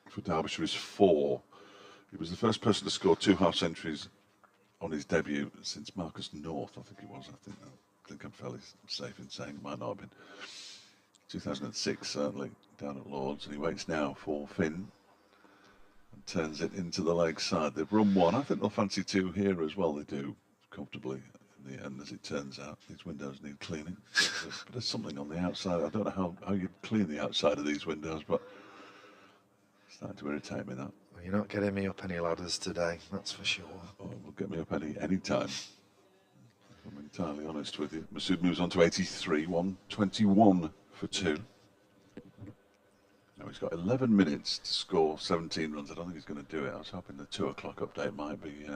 for Derbyshire is 4. He was the first person to score 2 half centuries on his debut since Marcus North, I think it was. I think I'm fairly safe in saying it might not have been. 2006, certainly, down at Lord's, and he waits now for Finn and turns it into the leg side. They've run 1. I think they'll fancy 2 here as well. They do comfortably in the end, as it turns out. These windows need cleaning. But there's something on the outside. I don't know how you'd clean the outside of these windows, but it's starting to irritate me, that. Well, you're not getting me up any ladders today, that's for sure. Oh, it will get me up any time. I'm entirely honest with you. Masood moves on to 83, 121 for 2. Now he's got 11 minutes to score 17 runs. I don't think he's going to do it. I was hoping the 2 o'clock update might be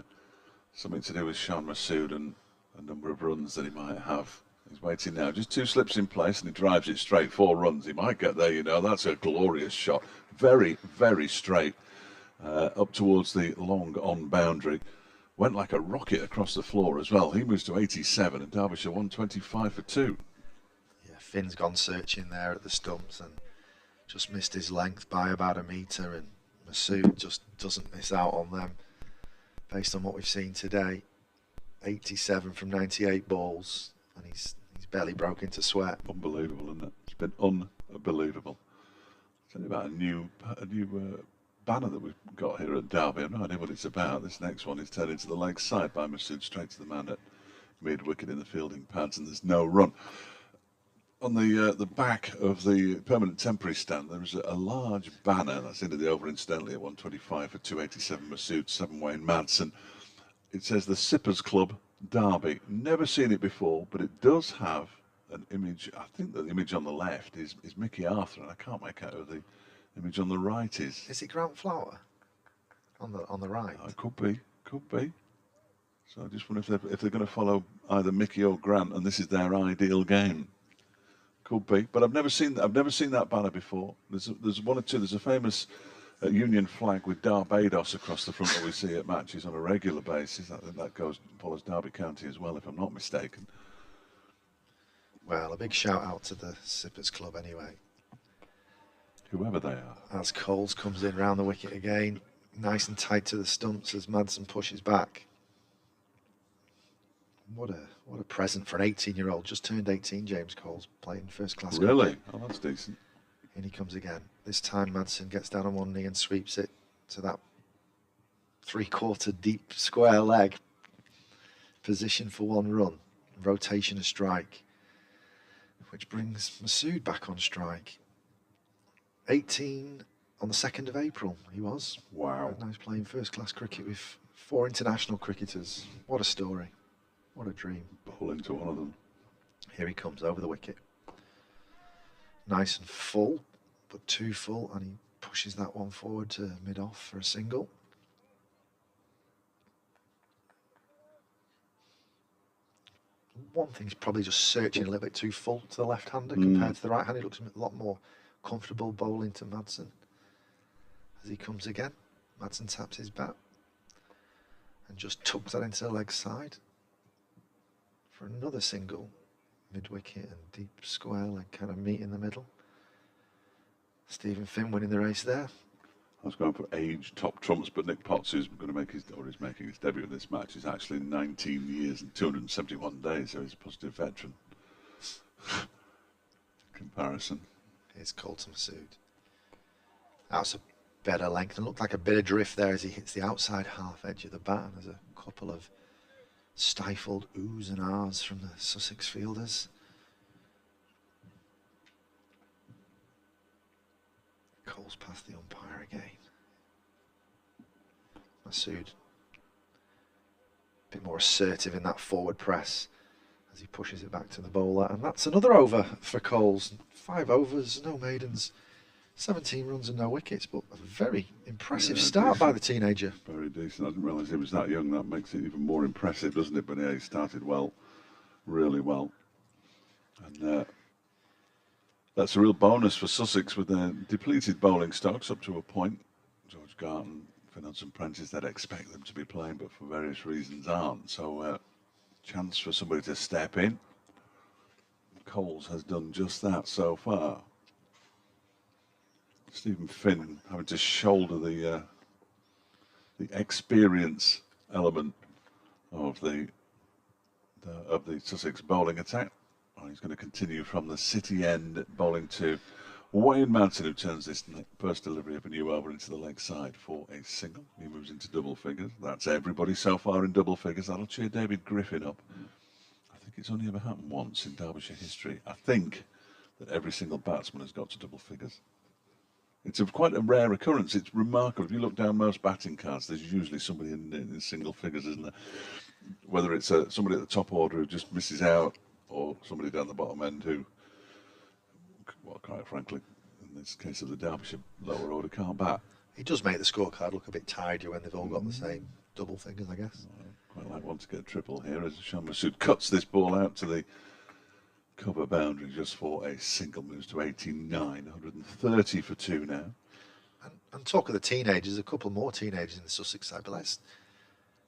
something to do with Shan Masood and a number of runs that he might have. He's waiting now. Just 2 slips in place and he drives it straight. 4 runs. He might get there, you know. That's a glorious shot. Very, very straight up towards the long on boundary. Went like a rocket across the floor as well. He moves to 87 and Derbyshire 125 for 2. Yeah, Finn's gone searching there at the stumps and just missed his length by about a metre, and Masood just doesn't miss out on them based on what we've seen today. 87 from 98 balls, and he's barely broke into sweat. Unbelievable, isn't it? It's been unbelievable. Tell you about a new banner that we've got here at Derby. I've no idea what it's about. This next one is turned into the leg side by Masood, straight to the man at mid-wicket in the fielding pads, and there's no run. On the back of the permanent temporary stand, there is a large banner that's into the over incidentally at 125 for 287 Masood, 7 Wayne Madsen. It says the Sippers Club, Derby. Never seen it before, but it does have an image. I think the image on the left is Mickey Arthur, and I can't make out who the image on the right is. Is it Grant Flower on the right? Could be. So I just wonder if they're going to follow either Mickey or Grant, and this is their ideal game. Could be, but I've never seen that banner before. There's one or two. There's a famous Union flag with Barbados across the front that we see at matches on a regular basis. I think that follows Derby County as well, if I'm not mistaken. Well, a big shout out to the Sippers Club anyway. Whoever they are. As Coles comes in round the wicket again, nice and tight to the stumps as Madsen pushes back. What a present for an 18-year-old. Just turned 18, James Coles, playing first class. Really? cricket. Oh, that's decent. In he comes again. This time Madsen gets down on one knee and sweeps it to that 3/4 deep square leg. Position for one run. Rotation a strike. Which brings Masood back on strike. 18 on the 2nd of April, he was. Wow. Now he's playing first class cricket with 4 international cricketers. What a story. What a dream. Ball into one of them. Here he comes over the wicket. Nice and full, but too full, and he pushes that one forward to mid-off for a single. One thing, he's probably just searching a little bit too full to the left-hander compared to the right-hander. He looks a lot more comfortable bowling to Madsen. As he comes again, Madsen taps his bat and just tucks that into the leg side for another single. Mid-wicket and deep square leg kind of meet in the middle. Stephen Finn winning the race there. I was going for age top trumps, but Nick Potts, who's going to is making his debut in this match, is actually 19 years and 271 days, so he's a positive veteran. Comparison. Here's Colton Masood. That's a better length and looked like a bit of drift there as he hits the outside half edge of the bat. There's a couple of stifled oohs and ahs from the Sussex fielders. Coles past the umpire again. Masood a bit more assertive in that forward press as he pushes it back to the bowler, and that's another over for Coles. 5 overs, no maidens, 17 runs and no wickets, but a very impressive start by the teenager. Very decent. I didn't realise he was that young. That makes it even more impressive, doesn't it? But yeah, he started well, really well. And that's a real bonus for Sussex with their depleted bowling stocks up to a point. George Garton, Finance and Prentice, they'd expect them to be playing, but for various reasons aren't. So chance for somebody to step in. Coles has done just that so far. Stephen Finn having to shoulder the experience element of the Sussex bowling attack. And he's going to continue from the City end, bowling to Wayne Madsen, who turns this first delivery of a new over into the leg side for a single. He moves into double figures. That's everybody so far in double figures. That'll cheer David Griffin up. I think it's only ever happened once in Derbyshire history. I think that every single batsman has got to double figures. It's quite a rare occurrence. It's remarkable. If you look down most batting cards, there's usually somebody in single figures, isn't there? Whether it's somebody at the top order who just misses out, or somebody down the bottom end who, well, quite frankly, in this case of the Derbyshire lower order, can't bat. He does make the scorecard look a bit tidier when they've all got the same double figures, I guess. Quite like one to get a triple here as Sean Masood cuts this ball out to the cover boundary just for a single. Moves to 89, 130 for 2 now. And talk of the teenagers, a couple more teenagers in the Sussex side, but let's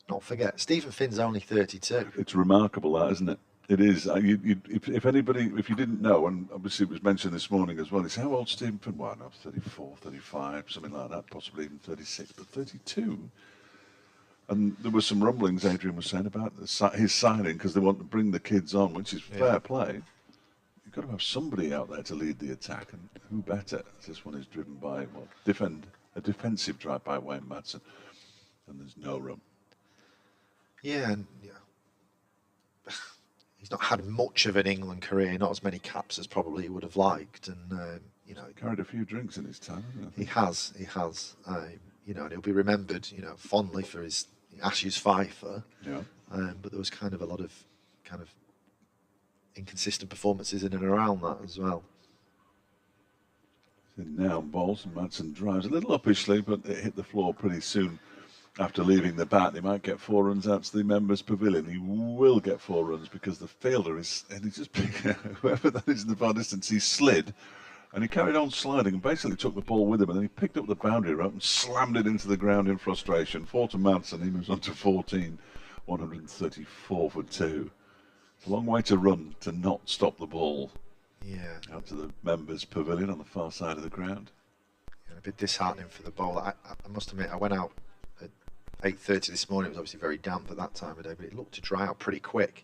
not forget, Stephen Finn's only 32. It's remarkable, that, isn't it? It is. If anybody, if you didn't know, and obviously it was mentioned this morning as well, it's how old Stephen Finn? Well, no, 34, 35, something like that, possibly even 36, but 32. And there was some rumblings, Adrian was saying, about his signing, because they want to bring the kids on, which is fair play. You've got to have somebody out there to lead the attack, and who better? This one is driven by, well, a defensive drive by Wayne Madsen, and there's no room. Yeah, and he's not had much of an England career, not as many caps as probably he would have liked, and you know, Carried a few drinks in his time, hasn't he? he has. You know, and he'll be remembered, you know, fondly for his Ashes fifer. Yeah. But there was kind of a lot of kind of inconsistent performances in and around that as well. In now balls, and Madsen drives a little uppishly, but it hit the floor pretty soon after leaving the bat, he might get 4 runs out to the members' pavilion. He will get 4 runs because the fielder is, and he just picked, whoever that is in the far distance, he slid, and he carried on sliding and basically took the ball with him, and then he picked up the boundary rope and slammed it into the ground in frustration. 4 to Madsen, he moves on to 14, 134 for 2. It's a long way to run to not stop the ball. Yeah. Out to the members' pavilion on the far side of the ground. A bit disheartening for the bowler. I must admit, I went out at 8:30 this morning. It was obviously very damp at that time of day, but it looked to dry out pretty quick.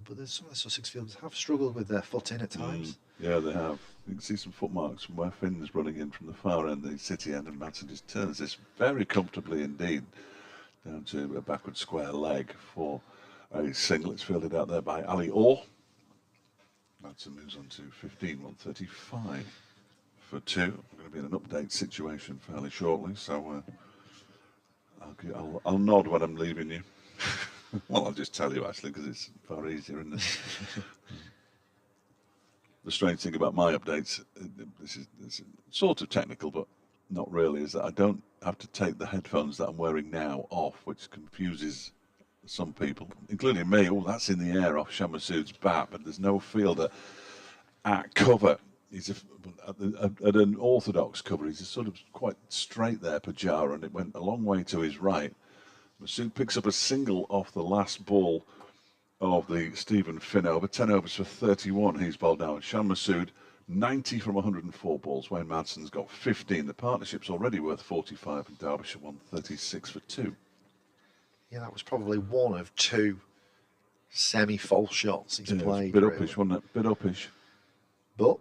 But there's some of the Sussex fielders have struggled with their foot in at times. Yeah, they have. You can see some footmarks from where Finn's running in from the far end, the city end, and Madsen just turns this very comfortably indeed down to a backward square leg for a single. It's fielded out there by Ali Orr. Madsen moves on to 15, 135 for 2. We're going to be in an update situation fairly shortly, so I'll nod when I'm leaving you. Well, I'll just tell you actually, because it's far easier, isn't it? The strange thing about my updates, this is sort of technical, but not really, is that I don't have to take the headphones that I'm wearing now off, which confuses some people, including me. Oh, that's in the air off Shah Massoud's bat, but there's no fielder at cover. He's at an orthodox cover. He's sort of quite straight there, Pajara, and it went a long way to his right. Massoud picks up a single off the last ball of the Stephen Finn over. 10 overs for 31 he's bowled now. And Shah Massoud, 90 from 104 balls. Wayne Madsen's got 15. The partnership's already worth 45, and Derbyshire won 36 for 2. Yeah, that was probably one of 2 semi-false shots he's played. Bit uppish, wasn't it? Bit uppish. But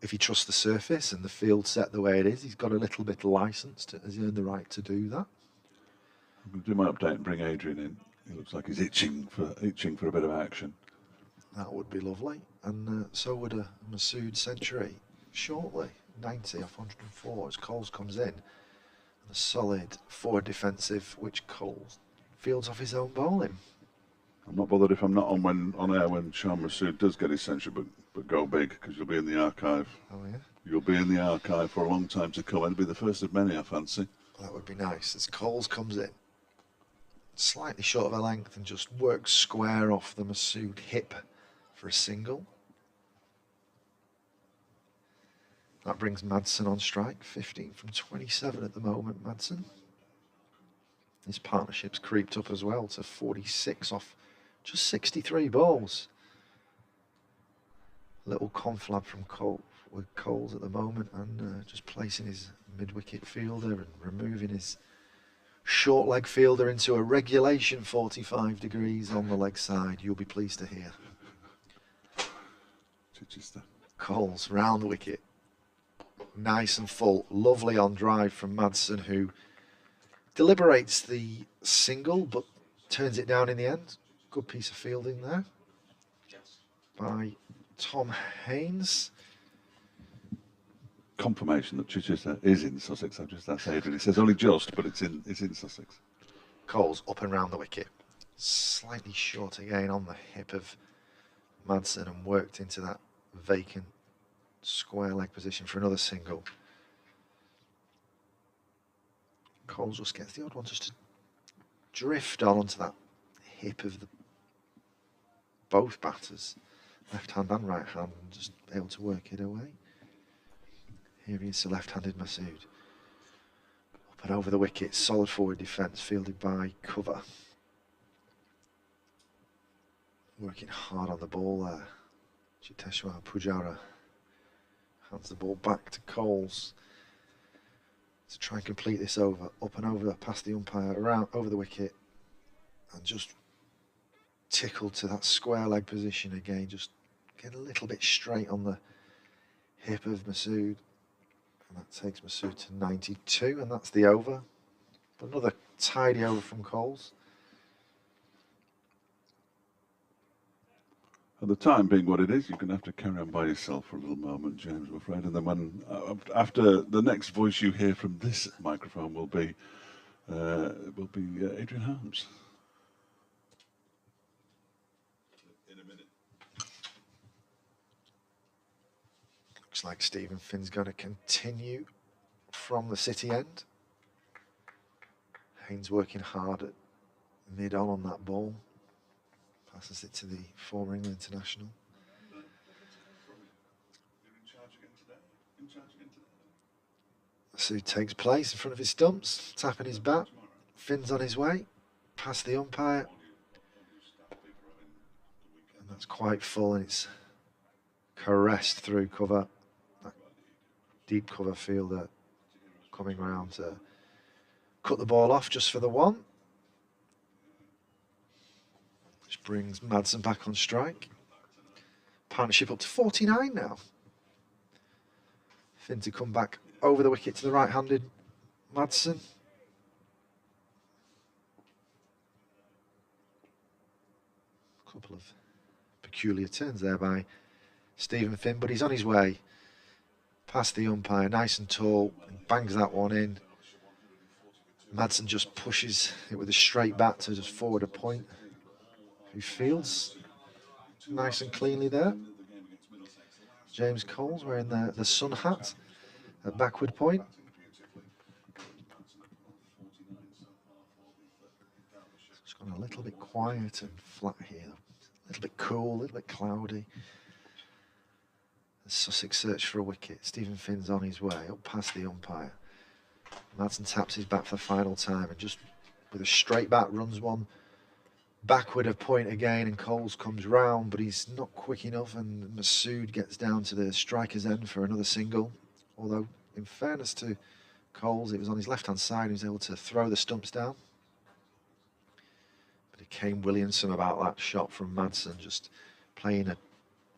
if he trusts the surface and the field set the way it is, he's got a little bit of licence. Has earned the right to do that. I'm going to do my update and bring Adrian in. He looks like he's itching for a bit of action. That would be lovely. And so would a Massoud century shortly. 90 off 104 as Coles comes in. And a solid forward defensive, which Coles fields off his own bowling. I'm not bothered if I'm not on air when Shah Massoud does get his century, but go big, because you'll be in the archive. Oh, yeah? You'll be in the archive for a long time to come. It'll be the first of many, I fancy. That would be nice. As Coles comes in, slightly short of a length, and just works square off the Massoud hip for a single. That brings Madsen on strike, 15 from 27 at the moment, Madsen. His partnership's creeped up as well to 46 off just 63 balls. Little conflab from Coles at the moment, and just placing his mid-wicket fielder and removing his short leg fielder into a regulation 45 degrees on the leg side. You'll be pleased to hear. Chichester. Coles round the wicket. Nice and full. Lovely on drive from Madsen, who deliberates the single but turns it down in the end. Good piece of fielding there by Tom Haynes. Confirmation that Chichester is in Sussex. I've just asked Adrian. He says only just, but it's in Sussex. Coles up and round the wicket. Slightly short again on the hip of Madsen, and worked into that vacant square leg position for another single. Coles just gets the odd one just to drift on onto that hip of both batters, left hand and right hand, and just able to work it away. Here he is, the left-handed Massoud. Up and over the wicket, solid forward defence, fielded by cover. Working hard on the ball there. Chiteshwar Pujara hands the ball back to Coles to try and complete this over. Up and over, past the umpire, around over the wicket, and just tickled to that square leg position again. Just get a little bit straight on the hip of Massoud. And that takes Massoud to 92, and that's the over. But another tidy over from Coles. At the time being what it is, you're going to have to carry on by yourself for a little moment, James, I'm afraid. And then when after the next voice you hear from this microphone will be Adrian Harms. In a minute. Looks like Stephen Finn's going to continue from the city end. Haynes working hard at mid-on that ball. Passes it to the former England international. Masood takes place in front of his stumps, tapping his bat. Finn's on his way, past the umpire. And that's quite full, and it's caressed through cover. That deep cover fielder coming round to cut the ball off just for the one. Which brings Madsen back on strike. Partnership up to 49 now. Finn to come back over the wicket to the right-handed Madsen. A couple of peculiar turns there by Stephen Finn, but he's on his way. Past the umpire, nice and tall, and bangs that one in. Madsen just pushes it with a straight bat to just forward a point. Who fields nice and cleanly there. James Coles wearing the sun hat at backward point. It's gone a little bit quiet and flat here. A little bit cool, a little bit cloudy. As Sussex search for a wicket. Stephen Finn's on his way up past the umpire. Madsen taps his bat for the final time and just with a straight bat runs one backward of point again, and Coles comes round, but he's not quick enough, and Masood gets down to the striker's end for another single. Although, in fairness to Coles, it was on his left-hand side, he was able to throw the stumps down. But it came Williamson about that shot from Madsen, just playing a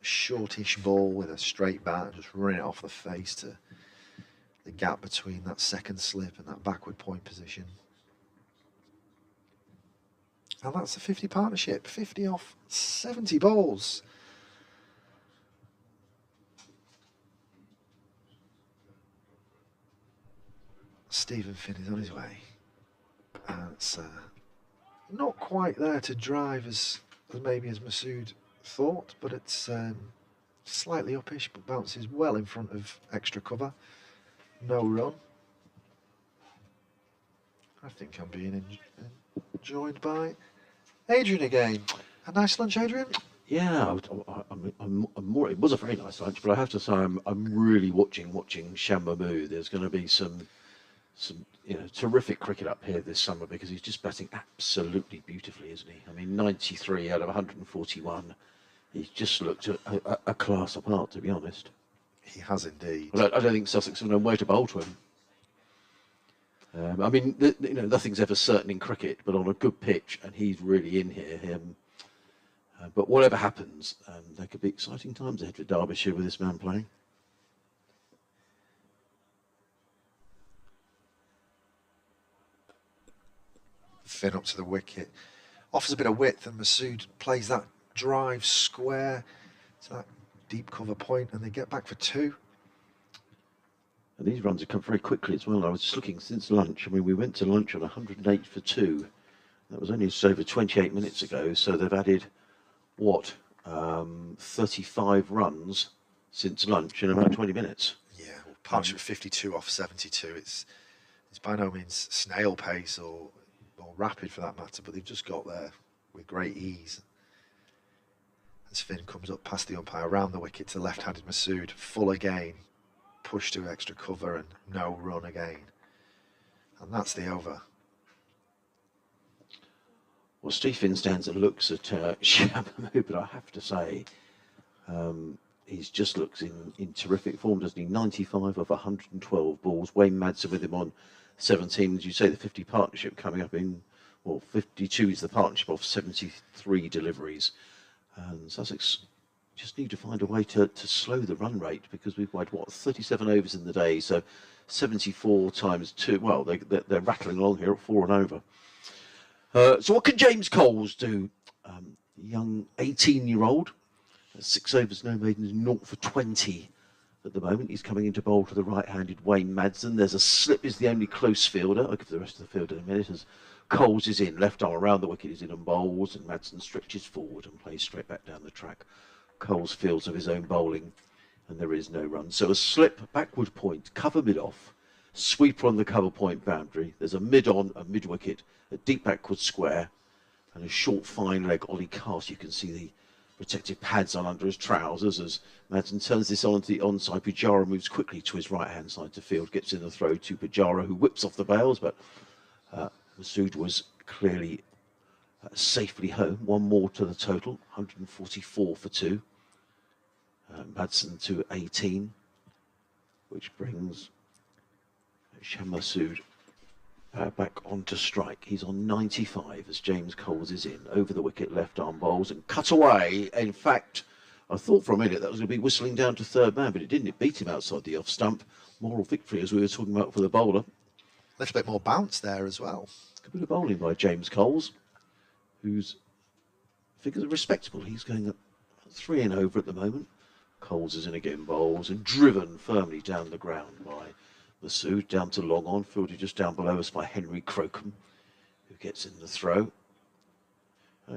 shortish ball with a straight bat, just running it off the face to the gap between that second slip and that backward point position. And that's a 50 partnership, 50 off 70 balls. Stephen Finn is on his way. And it's not quite there to drive as maybe as Masood thought, but it's slightly uppish, but bounces well in front of extra cover. No run. I think I'm being joined by Adrian again. A nice lunch, Adrian? Yeah, I'm more. It was a very nice lunch, but I have to say I'm really watching Shammamu. There's going to be some terrific cricket up here this summer because he's just batting absolutely beautifully, isn't he? I mean, 93 out of 141. He's just looked a class apart, to be honest. He has indeed. Well, I don't think Sussex have known where to bowl to him. I mean, nothing's ever certain in cricket, but on a good pitch, and he's really in here. But whatever happens, there could be exciting times ahead for Derbyshire with this man playing. Finn up to the wicket, offers a bit of width, and Masood plays that drive square to that deep cover point, and they get back for two. And these runs have come very quickly as well. I was just looking since lunch. I mean, we went to lunch on 108 for 2. That was only just over 28 minutes ago. So they've added, 35 runs since lunch in about 20 minutes. Yeah, well, partnership 52 off 72. It's by no means snail pace or rapid for that matter, but they've just got there with great ease. As Finn comes up past the umpire, around the wicket to left-handed Masood, full again. Push to extra cover and no run again, and that's the over. Well, Steve Finn stands and looks at Shammamu, but I have to say he just looks in terrific form, doesn't he? 95 of 112 balls. Wayne Madsen with him on 17. As you say, the 50 partnership coming up in, 52 is the partnership of 73 deliveries, and Sussex just need to find a way to slow the run rate because we've played 37 overs in the day, so 74 times 2. Well, they're rattling along here at 4 and over. So what can James Coles do? Young 18-year-old, 6 overs, no maidens, 0 for 20 at the moment. He's coming into bowl to the right-handed Wayne Madsen. There's a slip, is the only close fielder. I'll give the rest of the field in a minute as Coles is in, left arm around the wicket is in and bowls, and Madsen stretches forward and plays straight back down the track. Coles fields of his own bowling, and there is no run. So a slip, backward point, cover mid-off, Sweeper on the cover point boundary. There's a mid-on, a mid-wicket, a deep backward square, and a short fine leg Ollie cast. You can see the protective pads on under his trousers as Madsen turns this on to the onside. Pujara moves quickly to his right-hand side to field, gets in the throw to Pujara, who whips off the bails, but Masood was clearly safely home. One more to the total, 144 for 2. Madsen to 18, which brings Sham Masood back onto strike. He's on 95 as James Coles is in over the wicket, left arm bowls and cut away. In fact, I thought for a minute that was going to be whistling down to third man, but it didn't. It beat him outside the off stump. Moral victory, as we were talking about for the bowler. A little bit more bounce there as well. A bit of bowling by James Coles, whose figures are respectable. He's going at 3 and over at the moment. Coles is in again, bowls and driven firmly down the ground by Masood, down to long on, fielded just down below us by Henry Crocombe, who gets in the throw.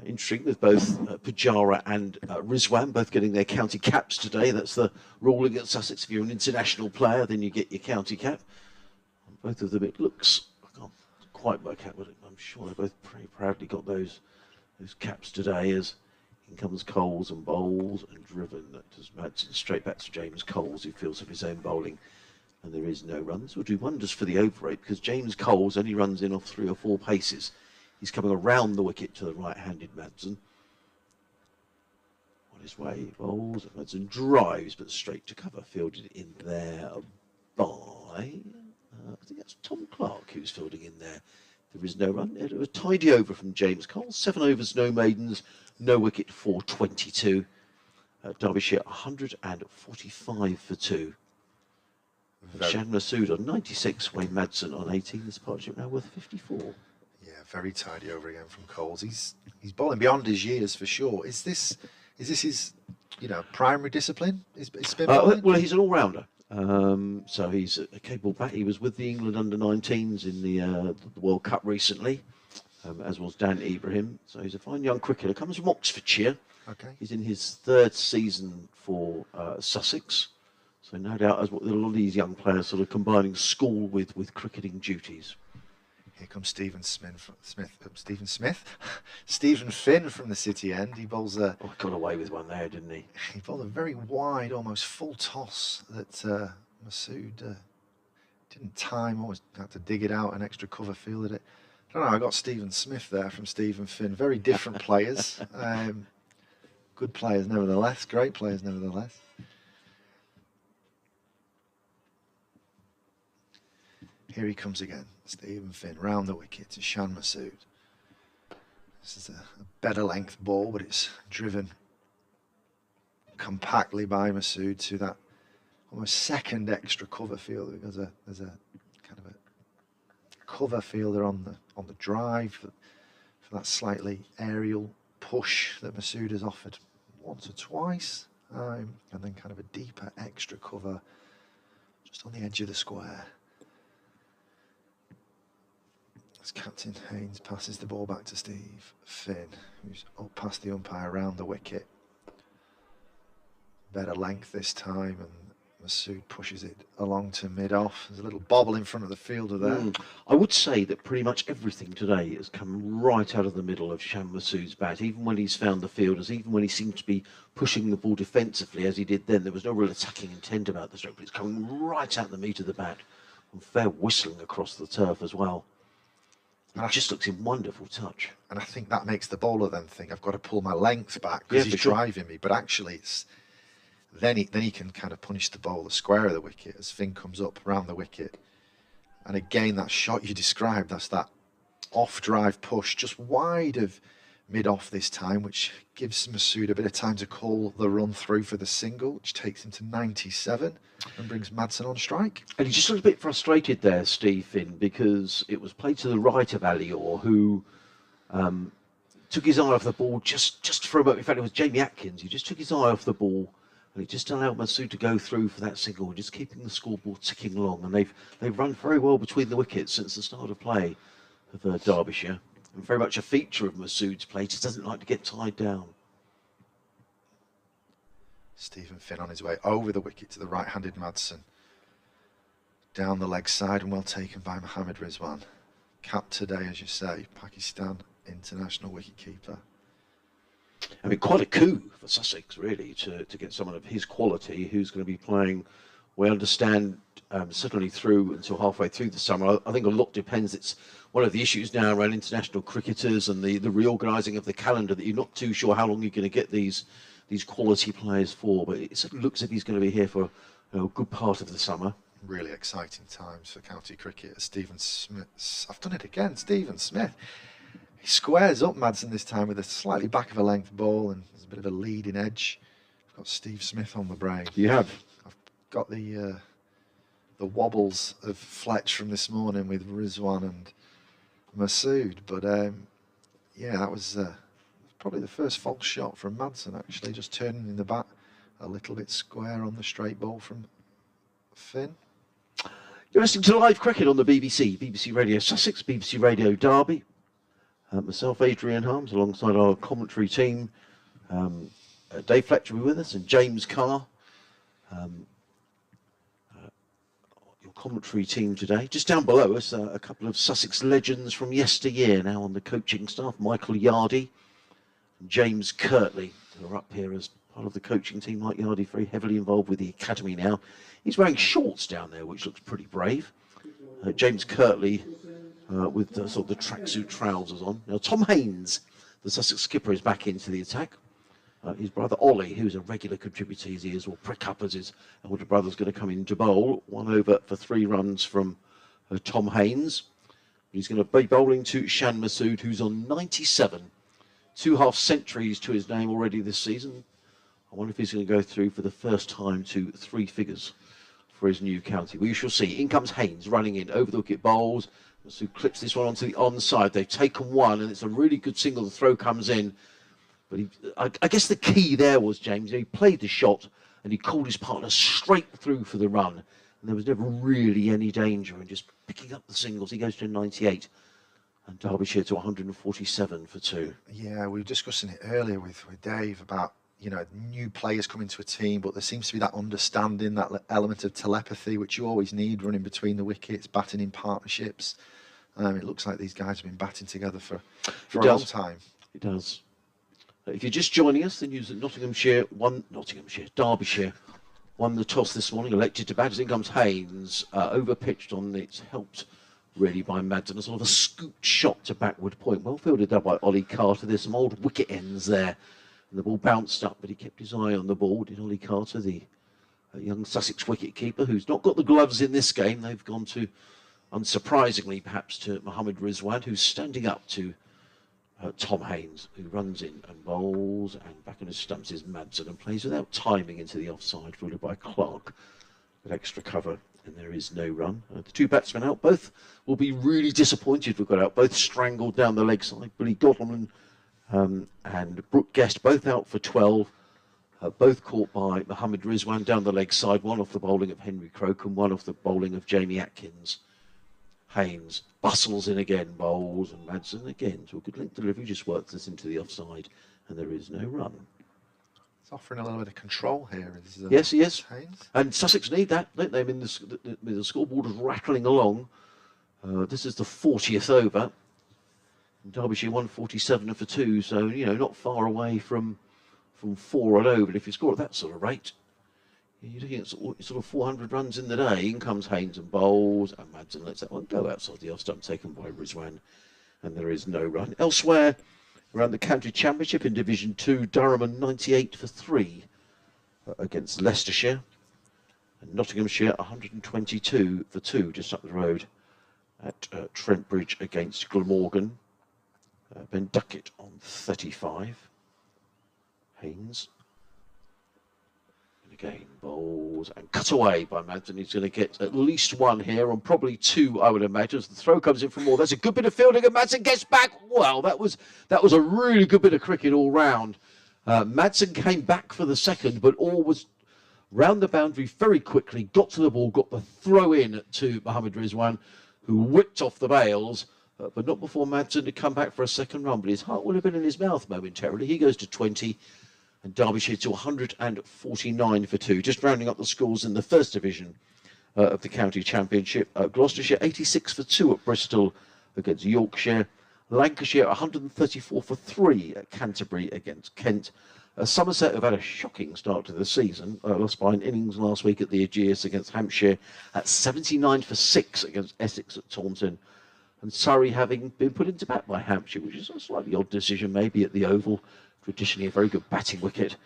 Interesting with both Pujara and Rizwan both getting their county caps today. That's the ruling at Sussex. If you're an international player, then you get your county cap. Both of them, it looks, I can't quite work out, but I'm sure they both pretty proudly got those caps today as in comes Coles and bowls and driven. That does Madsen straight back to James Coles, who feels of his own bowling. And there is no run. This will do wonders for the over rate because James Coles only runs in off 3 or 4 paces. He's coming around the wicket to the right-handed Madsen. On his way, he bowls, and Madsen drives, but straight to cover. Fielded in there by, I think that's Tom Clark who's fielding in there. There is no run. It was a tidy over from James Coles. 7 overs, no maidens, no wicket for 22. Derbyshire 145 for 2. Sham Masood on 96, Wayne Madsen on 18. This partnership now worth 54. Yeah, very tidy over again from Coles. He's bowling beyond his years for sure. Is this his primary discipline? Is spin bowling? Well, he's an all-rounder. So he's a capable bat. He was with the England under-19s in the World Cup recently, as was Dan Ibrahim. So he's a fine young cricketer. Comes from Oxfordshire. Okay. He's in his 3rd season for Sussex. So no doubt, as what a lot of these young players sort of combining school with cricketing duties. Here comes Stephen Finn from the City End. He bowls a. Oh, got away with one there, didn't he? He bowled a very wide, almost full toss that Masood didn't time. Always had to dig it out. An extra cover fielded it. I don't know. I got Stephen Smith there from Stephen Finn. Very different players. Good players nevertheless. Great players nevertheless. Here he comes again, Stephen Finn, round the wicket to Sham Masood. This is a better length ball, but it's driven compactly by Masood to that almost second extra cover fielder. There's a kind of a cover fielder on the drive for that slightly aerial push that Masood has offered once or twice, and then kind of a deeper extra cover just on the edge of the square. As Captain Haynes passes the ball back to Steve Finn, who's up past the umpire around the wicket. Better length this time, and Masood pushes it along to mid-off. There's a little bobble in front of the fielder there. I would say that pretty much everything today has come right out of the middle of Sham Masood's bat, even when he's found the fielders, even when he seemed to be pushing the ball defensively as he did then. There was no real attacking intent about the stroke, but it's coming right out the meat of the bat, and fair whistling across the turf as well. It just looks in wonderful touch. And I think that makes the bowler then think, I've got to pull my length back because he's driving me. But actually, it's then he can kind of punish the bowler square of the wicket as Finn comes up around the wicket. And again, that shot you described, that's that off-drive push, just wide of mid-off this time, which gives Masood a bit of time to call the run through for the single, which takes him to 97 and brings Madsen on strike. And he just looked a bit frustrated there, Steve Finn, because it was played to the right of Alior, who took his eye off the ball just for a moment. In fact, it was Jamie Atkins. He just took his eye off the ball, and it just allowed Masood to go through for that single, just keeping the scoreboard ticking along. And they've run very well between the wickets since the start of play of Derbyshire. And very much a feature of Masood's play, just doesn't like to get tied down. Stephen Finn on his way over the wicket to the right-handed Madsen. down the leg side and well taken by Mohammed Rizwan. Capped today, as you say, Pakistan international wicketkeeper. I mean, quite a coup for Sussex, really, to get someone of his quality who's going to be playing, we understand, certainly through until halfway through the summer. I think a lot depends. It's one of the issues now around international cricketers and the reorganising of the calendar, that you're not too sure how long you're going to get these quality players for. But it sort of looks as if he's going to be here for a good part of the summer. Really exciting times for county cricket. Stephen Smith, I've done it again, Stephen Smith. He squares up Madsen this time with a slightly back of a length ball, and there's a bit of a leading edge. I've got Steve Smith on the brain. You have? I've got the wobbles of Fletch from this morning with Rizwan and Masood, but yeah, that was probably the first false shot from Madsen, actually, just turning in the bat a little bit square on the straight ball from Finn. You're listening to live cricket on the BBC, BBC Radio Sussex, BBC Radio Derby. Myself, Adrian Harms, alongside our commentary team. Dave Fletcher will be with us, and James Carr. Your commentary team today. Just down below us, a couple of Sussex legends from yesteryear now on the coaching staff. Michael Yardy and James Kirtley, who are up here as part of the coaching team. Mike Yardy, very heavily involved with the academy now. He's wearing shorts down there, which looks pretty brave. James Kirtley with sort of the tracksuit trousers on. Now, Tom Haynes, the Sussex skipper, is back into the attack. His brother Ollie, who's a regular contributor, he is, will prick up as his older brother's going to come in to bowl. 1 over for 3 runs from Tom Haynes. He's going to be bowling to Shan Masood, who's on 97. 2 half centuries to his name already this season. I wonder if he's going to go through for the first time to 3 figures for his new county. We shall see. In comes Haynes running in over the wicket bowls. Masood clips this one onto the onside. They've taken 1, and it's a really good single. The throw comes in. But I guess the key there was, James, he played the shot and he called his partner straight through for the run. And there was never really any danger in just picking up the singles. He goes to 98 and Derbyshire to 147 for 2. Yeah, we were discussing it earlier with Dave about, you know, new players coming to a team, but there seems to be that understanding, that element of telepathy, which you always need running between the wickets, batting in partnerships. It looks like these guys have been batting together for a long time. It does. If you're just joining us, the news that Derbyshire won the toss this morning, elected to bat. As in comes Haynes, over-pitched on it's helped really by Madsen. A sort of a scooped shot to backward point. Well fielded up by Ollie Carter. There's some old wicket ends there. And the ball bounced up, but he kept his eye on the ball. Did Ollie Carter, the young Sussex wicket-keeper, who's not got the gloves in this game. They've gone to, unsurprisingly perhaps, to Mohammed Rizwan, who's standing up to Tom Haynes, who runs in and bowls, and back on his stumps is Madsen, and plays without timing into the offside, fielded by Clark with extra cover, and there is no run. The 2 batsmen out, both will be really disappointed if we've got out, both strangled down the leg side. Billy Godleman and Brooke Guest both out for 12, both caught by Mohammed Rizwan down the leg side, 1 off the bowling of Henry Croke and 1 off the bowling of Jamie Atkins. Haynes bustles in again, bowls, and Madsen again to a good length delivery, just works this into the offside, and there is no run. It's offering a little bit of control here. Yes, he is. Haynes. And Sussex need that, don't they? I mean, the scoreboard is rattling along. This is the 40th over. And Derbyshire 147 for 2, so, you know, not far away from 4 all over. But if you score at that sort of rate, you're looking at sort of 400 runs in the day. In comes Haynes and bowls, and Madsen lets that one go outside the off stump, taken by Rizwan, and there is no run. Elsewhere, around the county championship in Division 2, Durham 98 for 3 against Leicestershire, and Nottinghamshire 122 for 2 just up the road at Trentbridge against Glamorgan. Ben Duckett on 35. Haynes. Again, bowls and cut away by Madsen. He's going to get at least 1 here, and probably 2, I would imagine, as the throw comes in for more. That's a good bit of fielding, and Madsen gets back. Well, that was a really good bit of cricket all round. Madsen came back for the second, but all was round the boundary very quickly, got to the ball, got the throw in to Mohammed Rizwan, who whipped off the bails, but not before Madsen to come back for a second run. But his heart would have been in his mouth momentarily. He goes to 20. And Derbyshire to 149 for 2. Just rounding up the scores in the first division. of the county championship. Gloucestershire 86 for 2 at Bristol against Yorkshire. Lancashire 134 for 3 at Canterbury against Kent. Somerset have had a shocking start to the season. Lost by an innings last week at the Aegeus against Hampshire. At 79 for 6 against Essex at Taunton. And Surrey having been put into bat by Hampshire, which is a slightly odd decision maybe at the Oval. Traditionally a very good batting wicket.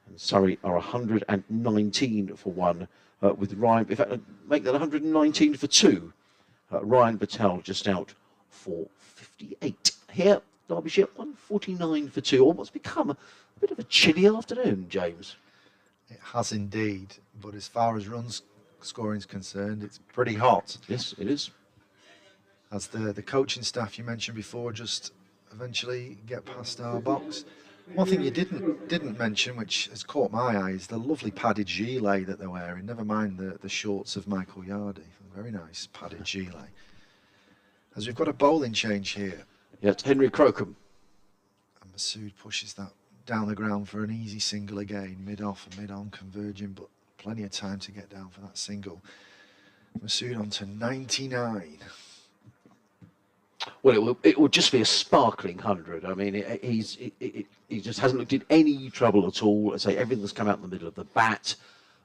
And Surrey are 119 for 1 with Ryan, in fact, make that 119 for 2. Ryan Patel just out for 58. Here, Derbyshire 149 for 2. Almost become a bit of a chilly afternoon, James. It has indeed, but as far as runs scoring is concerned, it's pretty hot. Yes, it is. As the coaching staff you mentioned before just eventually get past our box. One thing you didn't mention, which has caught my eye, is the lovely padded gilet that they're wearing. Never mind the shorts of Michael Yardy. Very nice padded gilet. As we've got a bowling change here. Yeah, it's Henry Crocombe. And Masood pushes that down the ground for an easy single again, mid-off and mid-on converging, but plenty of time to get down for that single. Masood on to 99. Well, it will just be a sparkling 100. I mean, he just hasn't looked in any trouble at all. I say everything's come out in the middle of the bat.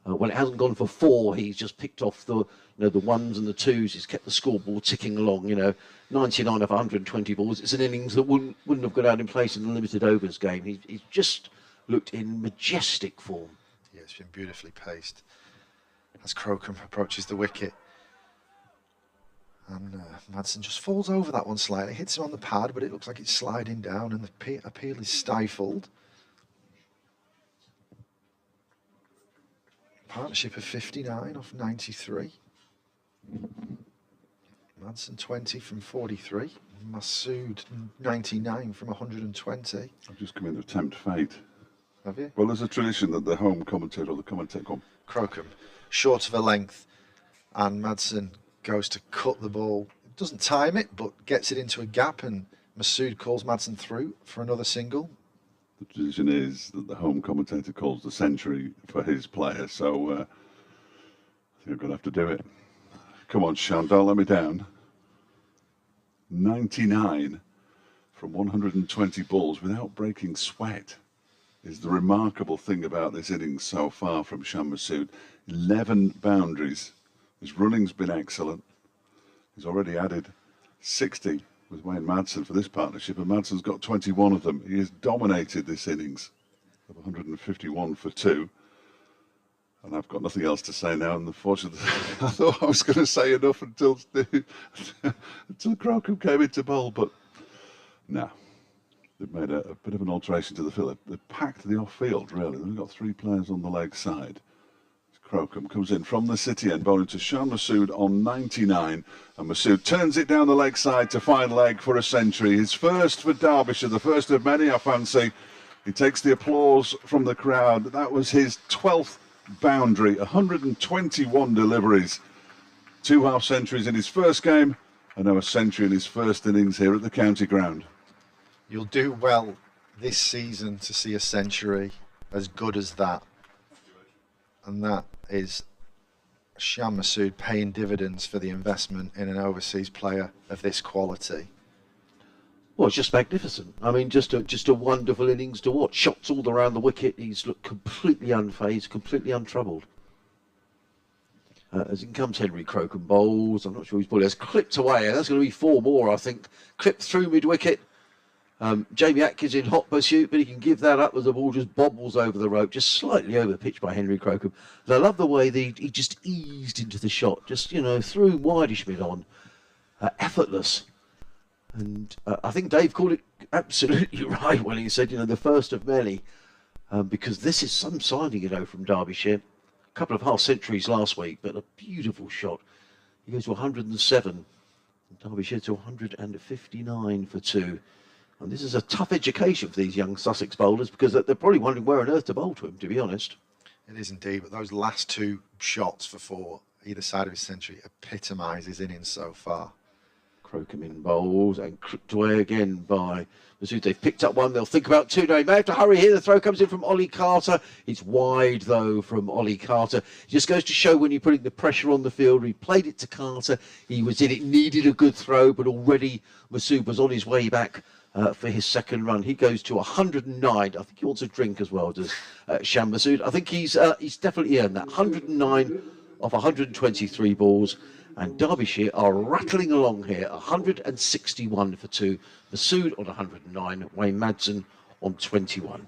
When it hasn't gone for 4, he's just picked off the the ones and the twos. He's kept the scoreboard ticking along. 99 of 120 balls. It's an innings that wouldn't have got out in place in the limited overs game. He's just looked in majestic form. Yeah, it's been beautifully paced. As Crocombe approaches the wicket. And Madsen just falls over that one slightly, hits him on the pad, but it looks like it's sliding down and the appeal is stifled. Partnership of 59 off 93. Madsen 20 from 43. Masood 99 from 120. I've just come in to tempt fate. Have you? Well, there's a tradition that the home commentator or the commentator Crocombe, short of a length, and Madsen goes to cut the ball. Doesn't time it, but gets it into a gap, and Masood calls Madsen through for another single. The tradition is that the home commentator calls the century for his player, so I think I'm going to have to do it. Come on, Sean, don't let me down. 99 from 120 balls without breaking sweat is the remarkable thing about this innings so far from Shan Masood. 11 boundaries. His running's been excellent. He's already added 60 with Wayne Madsen for this partnership, and Madsen's got 21 of them. He has dominated this innings of 151 for 2. And I've got nothing else to say now, and unfortunately, I thought I was going to say enough until Crocombe came into bowl, but no. They've made a bit of an alteration to the field. They've packed the off-field, really. They've got 3 players on the leg side. Crocombe comes in from the city end, bowling to Shan Masood on 99, and Masood turns it down the leg side to find leg for a century. His first for Derbyshire, the first of many, I fancy. He takes the applause from the crowd. That was his 12th boundary, 121 deliveries, 2 half-centuries in his first game, and now a century in his first innings here at the county ground. You'll do well this season to see a century as good as that. And that is Shan Masood paying dividends for the investment in an overseas player of this quality. Well, it's just magnificent. I mean, just a wonderful innings to watch. Shots all around the wicket. He's looked completely unfazed, completely untroubled. As in comes Henry Crocombe bowls. I'm not sure he's bowling. That's clipped away. That's going to be 4 more, I think. Clipped through mid-wicket. Jamie Atkins in hot pursuit, but he can give that up as the ball just bobbles over the rope, just slightly over pitched by Henry Crocombe. And I love the way he just eased into the shot, just, through wideish mid-on. Effortless. And I think Dave called it absolutely right when he said, the first of many, because this is some signing, from Derbyshire. A couple of half-centuries last week, but a beautiful shot. He goes to 107. Derbyshire to 159 for 2. And this is a tough education for these young Sussex bowlers, because they're probably wondering where on earth to bowl to him, to be honest. It is indeed, but those last 2 shots for 4, either side of his century, epitomise his innings so far. Crocombe in bowls and crooked away again by Masood. They've picked up one. They'll think about two now. He may have to hurry here. The throw comes in from Ollie Carter. It's wide, though, from Ollie Carter. It just goes to show when you're putting the pressure on the field. He played it to Carter. He was in it, needed a good throw, but already Masood was on his way back for his second run. He goes to 109. I think he wants a drink as well, does Sham Masood. I think he's definitely earned that. 109 off 123 balls. And Derbyshire are rattling along here, 161 for 2. Masood on 109, Wayne Madsen on 21.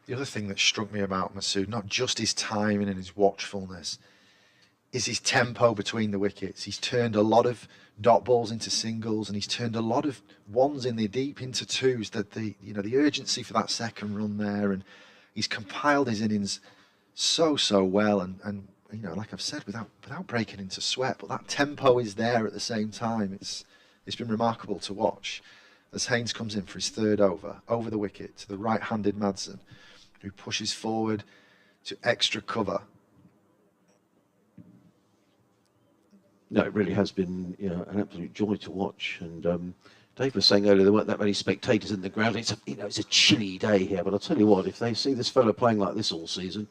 The other thing that struck me about Masood, not just his timing and his watchfulness, is his tempo between the wickets. He's turned a lot of dot balls into singles, and he's turned a lot of ones in the deep into twos. That the urgency for that second run there, and he's compiled his innings so well, and like I've said, without breaking into sweat, but that tempo is there at the same time. It's been remarkable to watch as Haynes comes in for his third over the wicket to the right-handed Madsen, who pushes forward to extra cover. No, it really has been an absolute joy to watch. And Dave was saying earlier there weren't that many spectators in the ground. It's a chilly day here, but I'll tell you what, if they see this fella playing like this all season,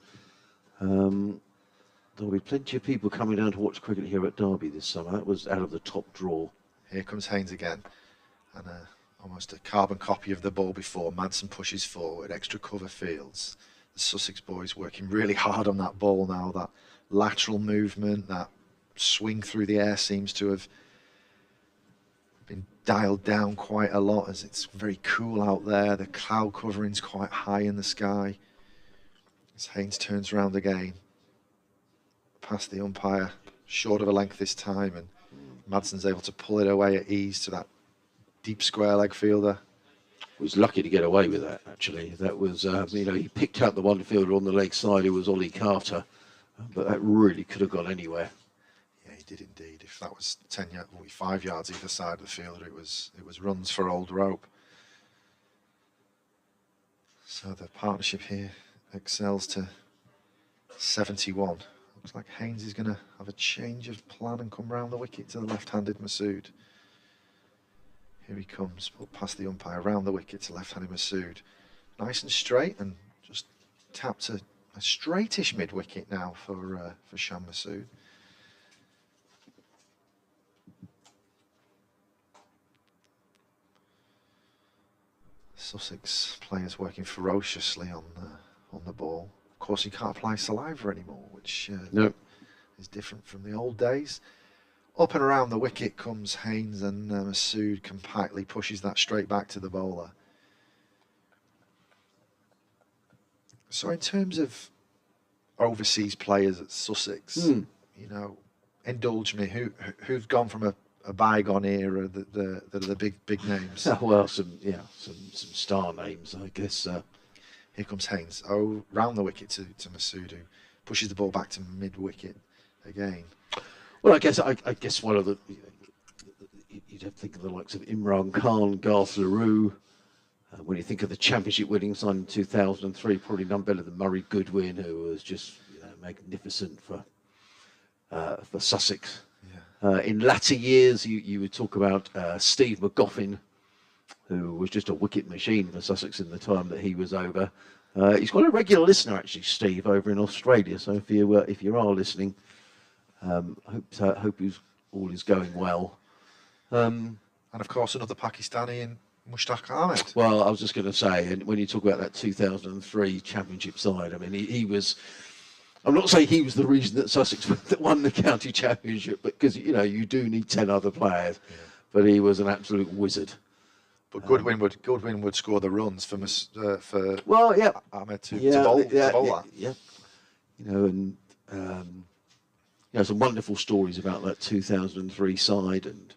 there'll be plenty of people coming down to watch cricket here at Derby this summer. That was out of the top draw. Here comes Haynes again, and almost a carbon copy of the ball before. Madsen pushes forward, extra cover fields. The Sussex boys working really hard on that ball now. That lateral movement, that swing through the air seems to have been dialed down quite a lot as it's very cool out there. The cloud covering's quite high in the sky. As Haynes turns around again, past the umpire, short of a length this time, and Madsen's able to pull it away at ease to that deep square leg fielder. Was lucky to get away with that, actually. That was, he picked out the one fielder on the leg side, who was Ollie Carter, but that really could have gone anywhere. Yeah, he did indeed. If that was 5 yards either side of the fielder, it was runs for old rope. So the partnership here excels to 71. Looks like Haynes is going to have a change of plan and come round the wicket to the left-handed Masood. Here he comes, pulled past the umpire, round the wicket to left-handed Masood. Nice and straight, and just tapped a straightish mid-wicket now for Sham Masood. Sussex players working ferociously on the ball. Of course, you can't apply saliva anymore, which is different from the old days. Up and around the wicket comes Haynes, and Masood compactly pushes that straight back to the bowler. So in terms of overseas players at Sussex, indulge me, who've gone from a bygone era that are the big names? Well, some star names, I guess. Here comes Haynes, round the wicket to Masood, who pushes the ball back to mid-wicket again. Well, I guess one of the, you'd have to think of the likes of Imran Khan, Garth LaRue. When you think of the championship winning side in 2003, probably none better than Murray Goodwin, who was just magnificent for Sussex. Yeah. In latter years, you would talk about Steve McGoffin, who was just a wicket machine for Sussex in the time that he was over. He's quite a regular listener, actually, Steve, over in Australia. So if you are listening, hope all is going well. And of course, another Pakistani in Mushtaq Ahmed. Well, I was just going to say, and when you talk about that 2003 championship side, I mean, he was. I'm not saying he was the reason that Sussex won the county championship, but because you do need 10 other players. Yeah. But he was an absolute wizard. But Goodwin would score the runs for Ahmed to bowl that. Yeah. And some wonderful stories about that 2003 side, and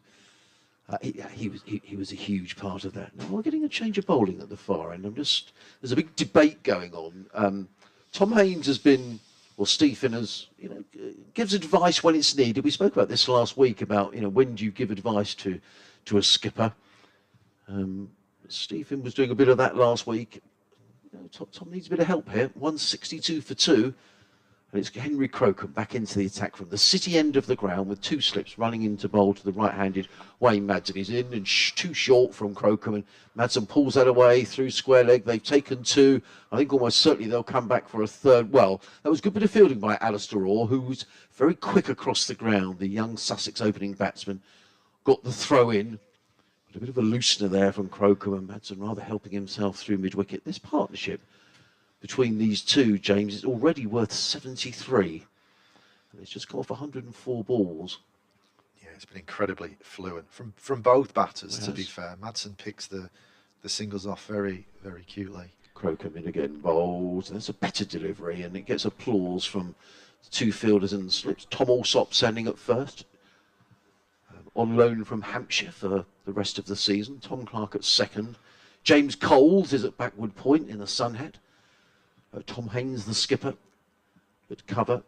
he was a huge part of that. Now we're getting a change of bowling at the far end. There's a big debate going on. Tom Haynes has been, or Stephen has, gives advice when it's needed. We spoke about this last week about when do you give advice to a skipper. Stephen was doing a bit of that last week. Tom needs a bit of help here. 162 for 2. And it's Henry Crocombe back into the attack from the city end of the ground with 2 slips running into bowl to the right-handed Wayne Madsen. He's in and too short from Crocombe, and Madsen pulls that away through square leg. They've taken 2. I think almost certainly they'll come back for a 3rd. Well, that was a good bit of fielding by Alistair Orr, who was very quick across the ground. The young Sussex opening batsman got the throw in. But a bit of a loosener there from Crocombe, and Madsen rather helping himself through mid-wicket. This partnership between these two, James, is already worth 73. And it's just gone off 104 balls. Yeah, it's been incredibly fluent from both batters, Yes. to be fair. Madsen picks the singles off very, very cutely. Crocombe in again, bowls. There's a better delivery, and it gets applause from the 2 fielders and slips. Tom Alsop sending at first. On loan from Hampshire for the rest of the season. Tom Clark at 2nd. James Coles is at backward point in the Sunhead. Tom Haynes, the skipper, at cover.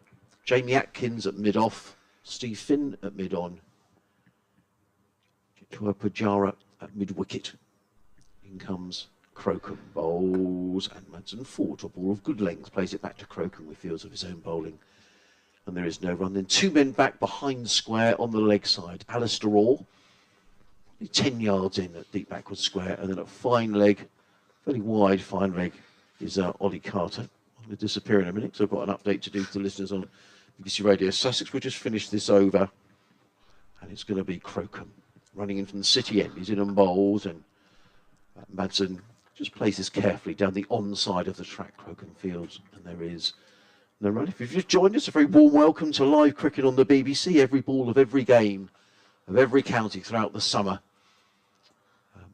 Jamie Atkins at mid-off. Steve Finn at mid-on. Joshua Pujara at mid-wicket. In comes Crocombe, bowls, and Madsen forward to a ball of good length. Plays it back to Crocombe with fields of his own bowling. And there is no run. Then 2 men back behind square on the leg side. Alistair Orr, 10 yards in at deep backward square. And then at fine leg, fairly wide fine leg, is Ollie Carter. I'm going to disappear in a minute, so I've got an update to do for the listeners on BBC Radio Sussex. We'll just finish this over, and it's going to be Crocombe running in from the city end. He's in on bowls, and Madsen just plays this carefully down the on side of the track, Crocombe Fields, and there is no run. If you've just joined us, a very warm welcome to live cricket on the BBC. Every ball of every game of every county throughout the summer.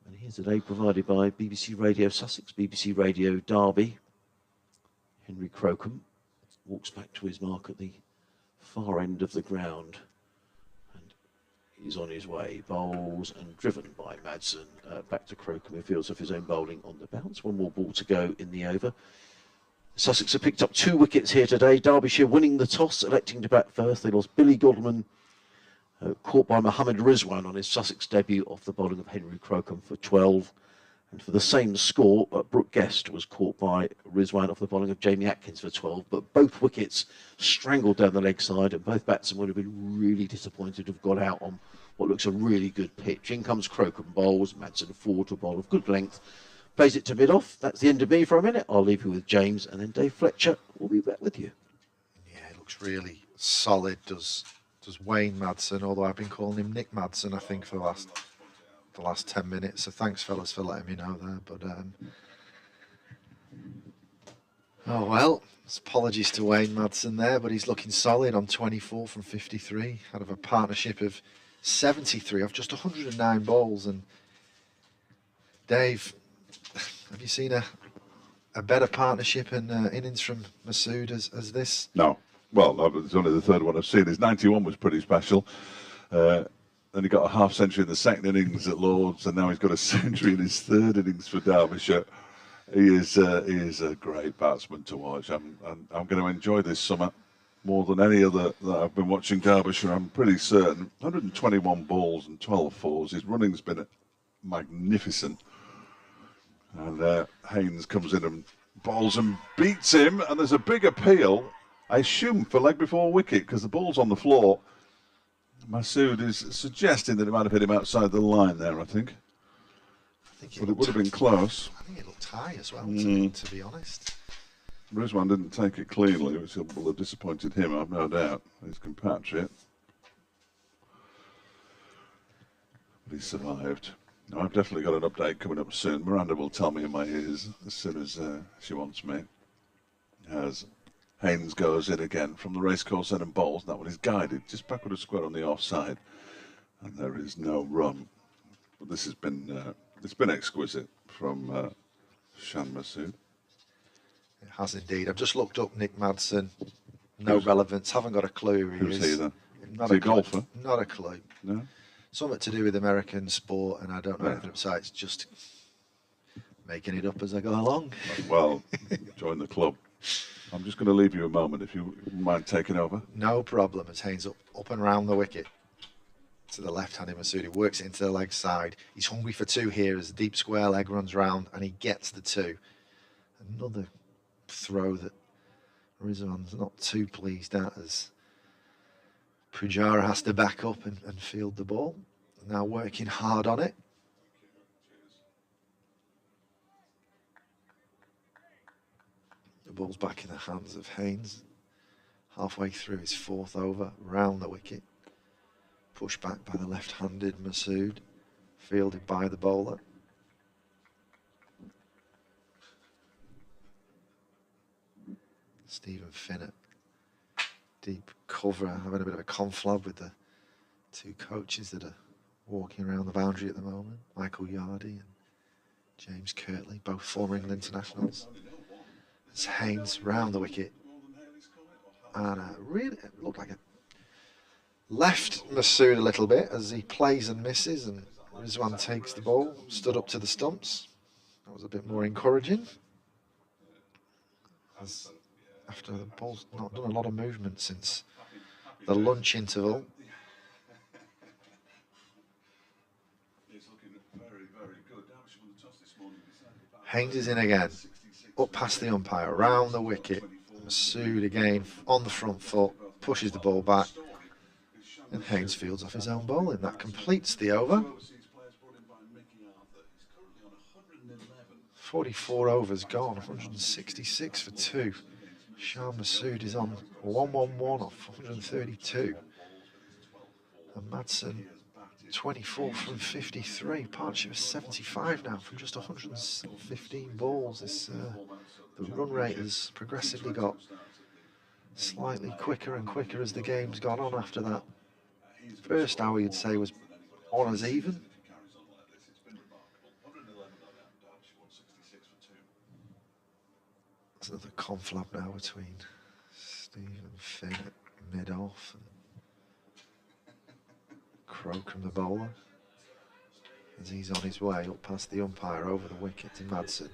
And here's today provided by BBC Radio Sussex, BBC Radio Derby. Henry Crocombe walks back to his mark at the far end of the ground, and he's on his way. Bowls and driven by Madsen. Back to Crocombe, who feels of his own bowling on the bounce. 1 more ball to go in the over. Sussex have picked up 2 wickets here today. Derbyshire winning the toss, electing to bat first. They lost Billy Godman, caught by Mohammed Rizwan on his Sussex debut off the bowling of Henry Crocombe for 12. And for the same score, Brooke Guest was caught by Rizwan off the bowling of Jamie Atkins for 12. But both wickets strangled down the leg side, and both batsmen would have been really disappointed to have got out on what looks a really good pitch. In comes Crocombe, bowls. Madsen forward to a bowl of good length. Plays it to mid-off. That's the end of me for a minute. I'll leave you with James, and then Dave Fletcher will be back with you. Yeah, it looks really solid, does Wayne Madsen, although I've been calling him Nick Madsen, I think, for the last 10 minutes. So thanks, fellas, for letting me know there. But oh well, apologies to Wayne Madsen there, but he's looking solid on 24 from 53 out of a partnership of 73 off just 109 balls. And Dave, have you seen a better partnership and innings from Masood as this? No. Well, it's only the 3rd one I've seen. His 91 was pretty special. Then he got a half century in the 2nd innings at Lords, and now he's got a century in his 3rd innings for Derbyshire. He is a great batsman to watch. I'm going to enjoy this summer more than any other that I've been watching Derbyshire. I'm pretty certain. 121 balls and 12 fours. His running's been magnificent. And Haynes comes in and bowls and beats him, and there's a big appeal, I assume, for leg before wicket, because the ball's on the floor. Masood is suggesting that it might have hit him outside the line there, I think. But it would have been close. I think it looked high as well, to be honest. Rizwan didn't take it cleanly, which will have disappointed him, I've no doubt, his compatriot. But he survived. Now, I've definitely got an update coming up soon. Miranda will tell me in my ears as soon as she wants me. As Haynes goes in again from the racecourse end and bowls. That one is guided just backward of square on the offside, and there is no run. But this has been it's been exquisite from Shan Masood. It has indeed. I've just looked up Nick Madsen. No relevance. Haven't got a clue who Who's he is. he then? Not Is he a a golfer? Not a clue. No. Something to do with American sport, and I don't know anything besides just making it up as I go along. Well, join the club. I'm just going to leave you a moment if you mind taking over. No problem. As Haynes up and round the wicket to the left-handed Masood. He works it into the leg side. He's hungry for 2 here as the deep square leg runs round, and he gets the 2. Another throw that Rizwan's not too pleased at, as Pujara has to back up and field the ball. Now working hard on it. The ball's back in the hands of Haynes. Halfway through his fourth over, round the wicket. Pushed back by the left-handed Masood. Fielded by the bowler. Stephen Finnett. Deep cover, having a bit of a conflab with the two coaches that are walking around the boundary at the moment. Michael Yardy and James Kirtley, both former England internationals. As Haynes round the wicket. And really it looked like it left Masood a little bit as he plays and misses, and Rizwan takes the ball, stood up to the stumps. That was a bit more encouraging. As after the ball's not done a lot of movement since the lunch interval. Haynes is in again, up past the umpire, round the wicket. Masood again on the front foot, pushes the ball back, and Haynes fields off his own bowling. That completes the over. 44 overs gone, 166 for 2. Shah Masood is on 111 off 132. And Madsen 24 from 53. Partnership is 75 now from just 115 balls. The run rate has progressively got slightly quicker and quicker as the game's gone on after that. First hour you'd say was on as even. There's another conflab now between Stephen Finnett mid-off and Crocombe the bowler, as he's on his way up past the umpire over the wicket to Madsen.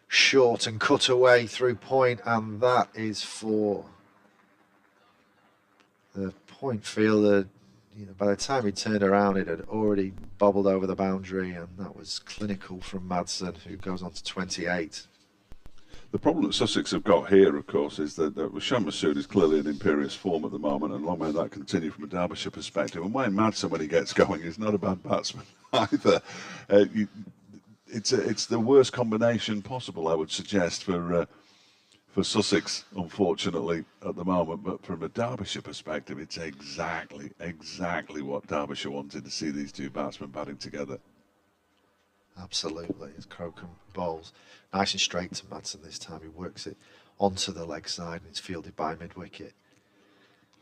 Short and cut away through point, and that is for the point fielder. You know, by the time he turned around, it had already bobbled over the boundary, and that was clinical from Madsen, who goes on to 28. The problem that Sussex have got here, of course, is that Shah Masood is clearly in imperious form at the moment, and long may that continue from a Derbyshire perspective. And Wayne Madsen, when he gets going, is not a bad batsman either. It's the worst combination possible, I would suggest, for Sussex, unfortunately, at the moment. But from a Derbyshire perspective, it's exactly what Derbyshire wanted to see these two batsmen batting together. Absolutely, as Crocombe bowls nice and straight to Madsen this time. He works it onto the leg side and it's fielded by mid-wicket.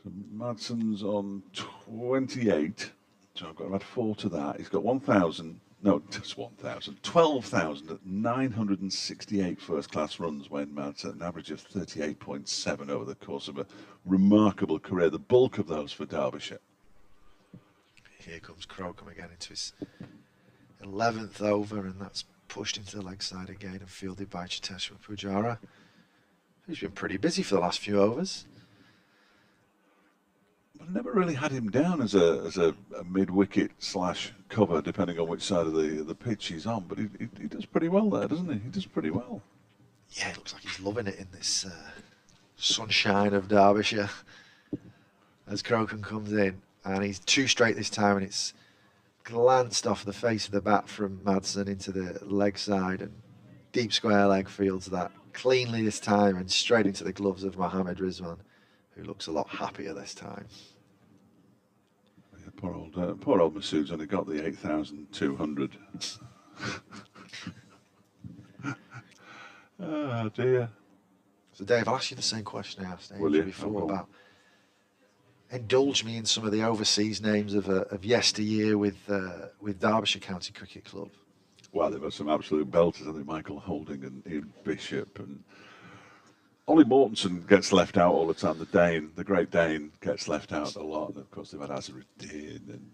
So Madsen's on 28, so I've got to add 4 to that. He's got 12,968 first-class runs, Wayne Madsen, an average of 38.7 over the course of a remarkable career, the bulk of those for Derbyshire. Here comes Crocombe again into his 11th over, and that's pushed into the leg side again and fielded by Cheteshwar Pujara, who's been pretty busy for the last few overs. But I never really had him down as a mid-wicket slash cover, depending on which side of the pitch he's on. But he does pretty well there, doesn't he? He does pretty well. Yeah, it looks like he's loving it in this sunshine of Derbyshire as Crocombe comes in, and he's 2 straight this time, and it's glanced off the face of the bat from Madsen into the leg side, and deep square leg fields that cleanly this time and straight into the gloves of Mohammad Rizwan, who looks a lot happier this time. Yeah, poor old Masood's only got the 8,200. Oh dear. So Dave, I'll ask you the same question I asked Andrew before about indulge me in some of the overseas names of yesteryear with Derbyshire County Cricket Club. Well, they've got some absolute belters, haven't they? Michael Holding and Ian Bishop, and Ollie Mortensen gets left out all the time. The Great Dane, gets left out a lot. And of course, they've had Azharuddin,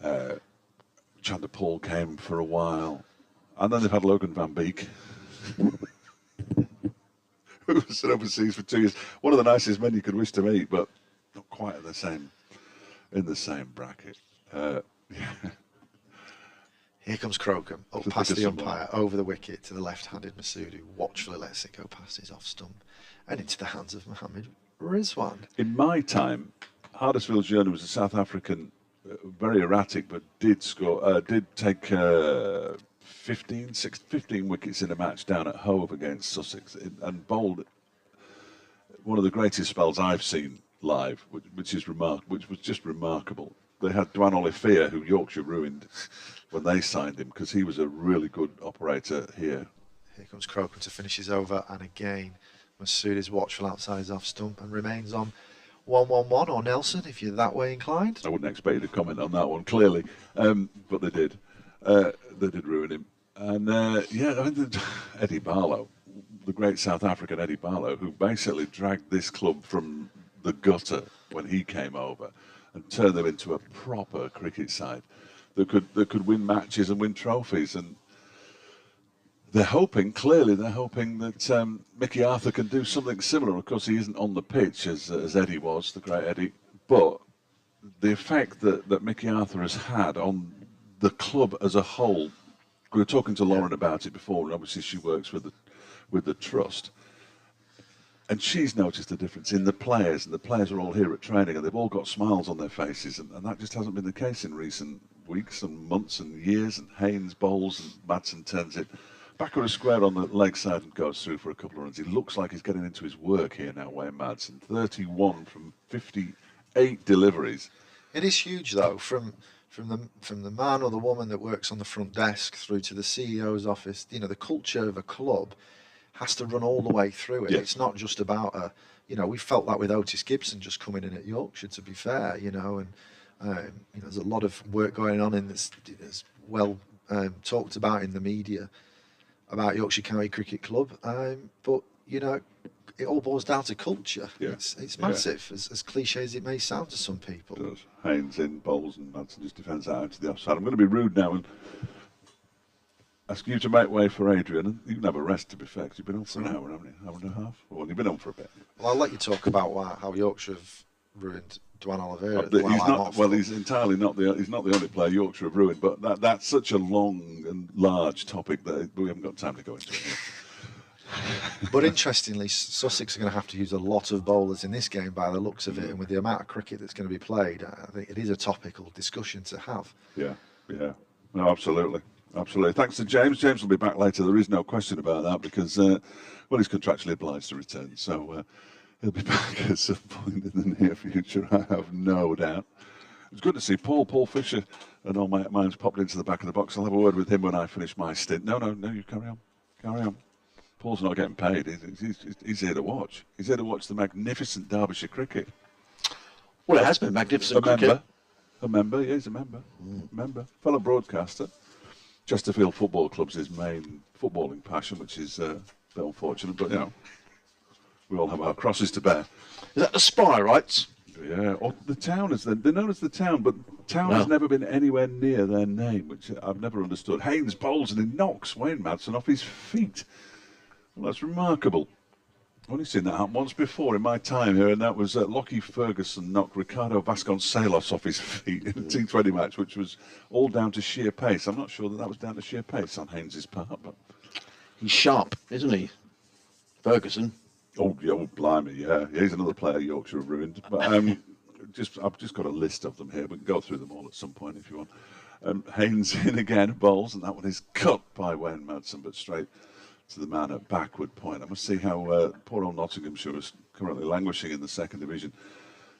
and Chandler Paul came for a while, and then they've had Logan Van Beek, who was overseas for 2 years. One of the nicest men you could wish to meet, but not quite in the same bracket. Yeah. Here comes Crocombe, up Just past think the of someone. umpire, over the wicket to the left-handed Masood, who watchfully lets it go past his off stump and into the hands of Mohammed Rizwan. In my time, Huddersfield's journey was a South African, very erratic, but did score. Did take 15 wickets in a match down at Hove against Sussex, and bowled one of the greatest spells I've seen live, which was just remarkable. They had Dwan Olifia, who Yorkshire ruined when they signed him, because he was a really good operator here. Here comes Crocombe to finish his over, and again Masood is watchful outside his off stump and remains on 1-1-1, or Nelson, if you're that way inclined. I wouldn't expect you to comment on that one, clearly, but they did. They did ruin him. And Eddie Barlow, the great South African Eddie Barlow, who basically dragged this club from the gutter when he came over and turned them into a proper cricket side that could win matches and win trophies. And they're hoping that Mickey Arthur can do something similar. Of course, he isn't on the pitch as Eddie was, the great Eddie, but the effect that Mickey Arthur has had on the club as a whole. We were talking to Lauren about it before, and obviously she works with the trust, and she's noticed the difference in the players, and the players are all here at training, and they've all got smiles on their faces, and that just hasn't been the case in recent weeks and months and years. And Haynes bowls, and Madsen turns it backward a square on the leg side and goes through for a couple of runs. He looks like he's getting into his work here now, Wayne Madsen. 31 from 58 deliveries. It is huge, though, from the man or the woman that works on the front desk through to the CEO's office. You know, the culture of a club has to run all the way through it. Yeah. It's not just about we felt that with Otis Gibson just coming in at Yorkshire, to be fair, and there's a lot of work going on in this, as well talked about in the media about Yorkshire County Cricket Club, but it all boils down to culture. Yeah. It's massive, as cliche as it may sound to some people. It does. Haynes in, bowls, and Madsen just defends out into the offside. I'm going to be rude now and ask you to make way for Adrian. And you can have a rest, to be fair, 'cause you've been on for an hour, haven't you? Hour and a half? Well, you've been on for a bit. Well, I'll let you talk about how Yorkshire have ruined Dwan Oliveira. He's entirely not he's not the only player Yorkshire have ruined, but that's such a long and large topic that we haven't got time to go into it. But interestingly, Sussex are going to have to use a lot of bowlers in this game by the looks of it, and with the amount of cricket that's going to be played, I think it is a topical discussion to have. Yeah. No, absolutely. Thanks to James. James will be back later. There is no question about that because, he's contractually obliged to return. So he'll be back at some point in the near future, I have no doubt. It's good to see Paul Fisher, an old mate of mine's popped into the back of the box. I'll have a word with him when I finish my stint. No, you carry on. Paul's not getting paid. He's here to watch. He's here to watch the magnificent Derbyshire cricket. Well, it has been magnificent cricket. A member, yeah, he's a member. Member. Fellow broadcaster. Chesterfield Football Club's his main footballing passion, which is a bit unfortunate, but, we all have our crosses to bear. Is that the Spy, right? Yeah, or the town, they're known as the town, but town has never been anywhere near their name, which I've never understood. Haynes bowls and he knocks Wayne Madsen off his feet. Well, that's remarkable. I've only seen that happen once before in my time here, and that was Lockie Ferguson knocked Ricardo Vasconcelos off his feet in a T20 match, which was all down to sheer pace. I'm not sure that was down to sheer pace on Haynes' part, but he's sharp, isn't he, Ferguson? Oh, blimey, yeah. He's another player Yorkshire have ruined. But I've just got a list of them here. We can go through them all at some point if you want. Haynes in again, bowls, and that one is cut by Wayne Madsen, but straight to the man at backward point. I must see how poor old Nottinghamshire is currently languishing in the second division.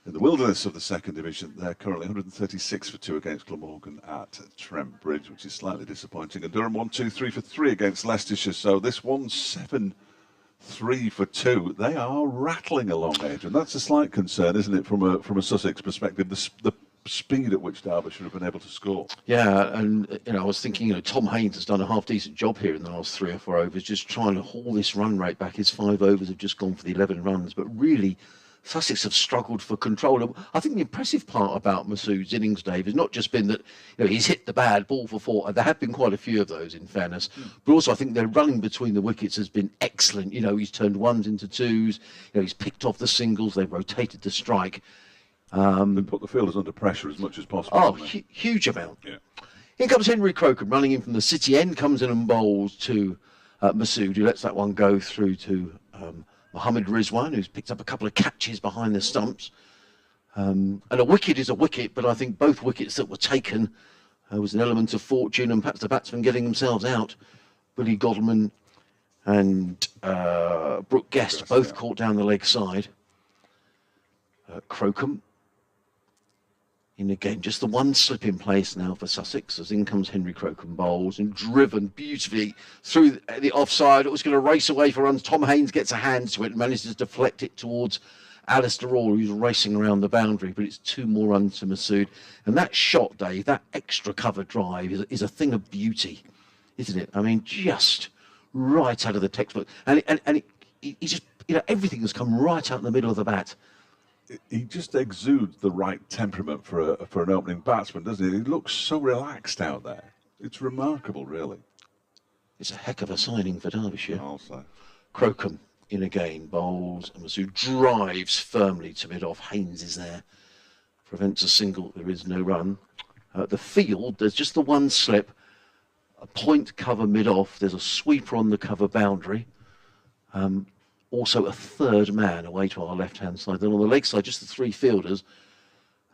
In the wilderness of the second division, they're currently 136 for 2 against Glamorgan at Trent Bridge, which is slightly disappointing. And Durham 1-2-3 for 3 against Leicestershire. So this 1-7-3 for 2. They are rattling along, Adrian. That's a slight concern, isn't it, from a Sussex perspective? The speed at which Derbyshire have been able to score. Yeah, and I was thinking, Tom Haynes has done a half decent job here in the last 3 or 4 overs, just trying to haul this run rate back. His 5 overs have just gone for the 11 runs, but really Sussex have struggled for control. And I think the impressive part about Masood's innings, Dave, has not just been that he's hit the bad ball for 4. There have been quite a few of those, in fairness, but also I think their running between the wickets has been excellent. He's turned 1s into 2s. He's picked off the singles. They've rotated the strike. They put the fielders under pressure as much as possible. Oh, huge amount. Yeah. Here comes Henry Crocombe running in from the city end, comes in and bowls to Masood, who lets that one go through to Mohammed Rizwan, who's picked up a couple of catches behind the stumps. And a wicket is a wicket, but I think both wickets that were taken was an element of fortune and perhaps the batsmen getting themselves out. Billy Godman and Brooke Guest both caught down the leg side. Crocombe in again, just the one slip in place now for Sussex as in comes Henry Crocombe bowls and driven beautifully through the offside. It was going to race away for runs. Tom Haynes gets a hand to it and manages to deflect it towards Alistair Orr, who's racing around the boundary, but it's 2 more runs to Masood. And that shot, Dave, that extra cover drive is a thing of beauty, isn't it? I mean, just right out of the textbook. And he just, everything has come right out in the middle of the bat. He just exudes the right temperament for an opening batsman, doesn't he? He looks so relaxed out there. It's remarkable, really. It's a heck of a signing for Derbyshire. Also, Crocombe in again, bowls, and Masood drives firmly to mid-off. Haynes is there, prevents a single. There is no run. The field, there's just the one slip. A point cover mid-off. There's a sweeper on the cover boundary. Also a third man away to our left-hand side. Then on the leg side, just the 3 fielders.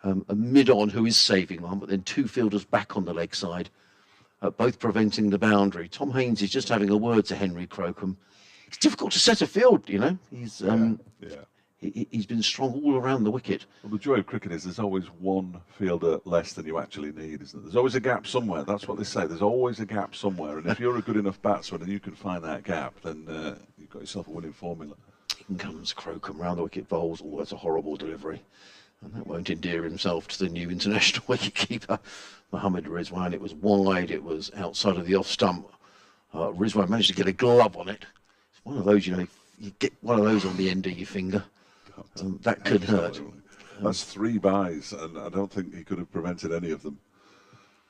A mid-on who is saving one, but then 2 fielders back on the leg side, both preventing the boundary. Tom Haynes is just having a word to Henry Crocombe. It's difficult to set a field, He's he's been strong all around the wicket. Well, the joy of cricket is there's always one fielder less than you actually need, isn't there? There's always a gap somewhere. That's what they say. There's always a gap somewhere. And if you're a good enough batsman and you can find that gap, then you've got yourself a winning formula. In comes Crocombe round the wicket, bowls. Oh, that's a horrible delivery. And that won't endear himself to the new international wicketkeeper, Mohammed Rizwan. It was wide. It was outside of the off stump. Rizwan managed to get a glove on it. It's one of those, you get one of those on the end of your finger. That could hurt. That's 3 byes, and I don't think he could have prevented any of them.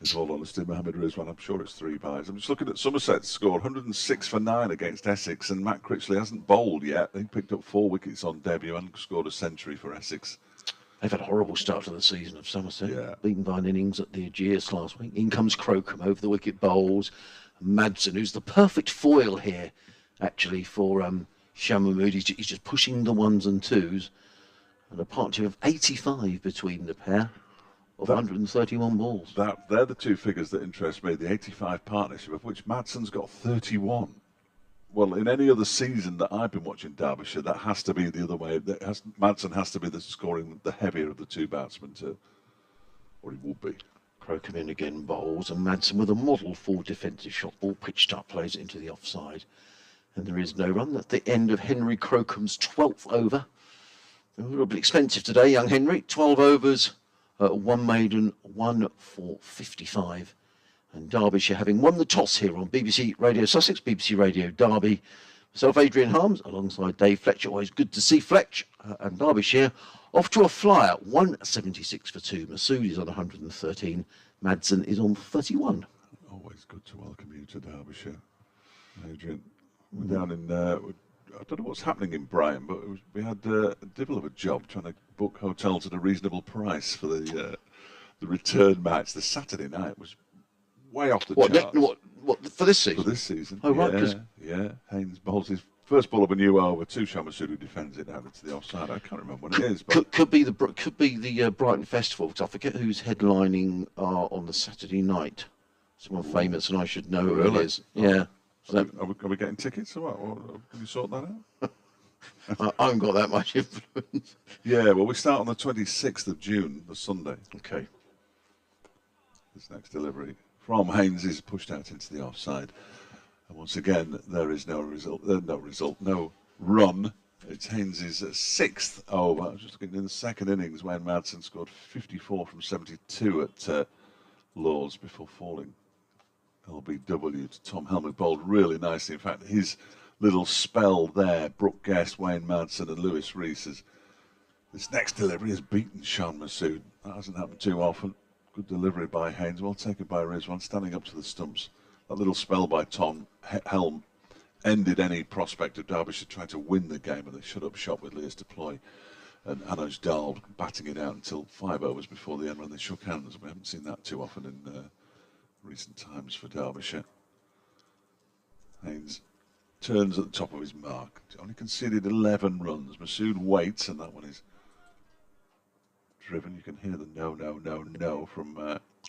In all honesty, Mohammed Rizwan, I'm sure it's 3 byes. I'm just looking at Somerset's score, 106 for 9 against Essex, and Matt Critchley hasn't bowled yet. He picked up 4 wickets on debut and scored a century for Essex. They've had a horrible start to the season of Somerset. Yeah. Beaten by an innings at the Aegeus last week. In comes Crocombe over the wicket, bowls. Madsen, who's the perfect foil here, actually, for Shah Mahmood. He's just pushing the 1s and 2s. And a partnership of 85 between the pair of 131 balls. They're the 2 figures that interest me. The 85 partnership, of which Madsen's got 31. Well, in any other season that I've been watching Derbyshire, that has to be the other way. Madsen has to be the scoring the heavier of the 2 batsmen, too. Or he would be. Crocombe in again, bowls, and Madsen with a model for defensive shot. Ball pitched up, plays it into the offside. And there is no run. That's the end of Henry Crocombe's 12th over. A little bit expensive today, young Henry. 12 overs, 1 maiden, 1 for 55. And Derbyshire having won the toss here on BBC Radio Sussex, BBC Radio Derby. Myself, Adrian Harms, alongside Dave Fletcher. Always good to see Fletch. And Derbyshire off to a flyer. 176 for 2. Masood is on 113. Madsen is on 31. Always good to welcome you to Derbyshire, Adrian. We're down in, I don't know what's happening in Brighton, but we had a devil of a job trying to book hotels at a reasonable price for the return match. The Saturday night was way off the charts. What for this season? For this season. Oh, right. Yeah. Haynes bowls his first ball of a new over to Shah Mahmood, who defends it out into the offside. I can't remember what it is. But could be the Brighton Festival, because I forget who's headlining on the Saturday night. Someone famous, and I should know who it is. Yeah. So are we getting tickets or what? Can you sort that out? I haven't got that much influence. Yeah, well, we start on the 26th of June, the Sunday. Okay. This next delivery from Haynes is pushed out into the offside. And once again, there is no run. It's Haynes' 6th over. I was just looking in the second innings when Madsen scored 54 from 72 at Lords before falling. LBW to Tom Helmut, bowled really nicely. In fact, his little spell there, Brooke Guest, Wayne Madsen and Lewis Rees, this next delivery has beaten Sean Masood. That hasn't happened too often. Good delivery by Haynes, well taken by Rizwan, standing up to the stumps. That little spell by Tom Helm ended any prospect of Derbyshire trying to win the game, and they shut up shop with Leas Deploy and Anoj Dahl batting it out until 5 overs before the end when they shook hands. We haven't seen that too often in recent times for Derbyshire. Haynes turns at the top of his mark. Only conceded 11 runs. Masood waits, and that one is driven. You can hear the no, no, no, no from...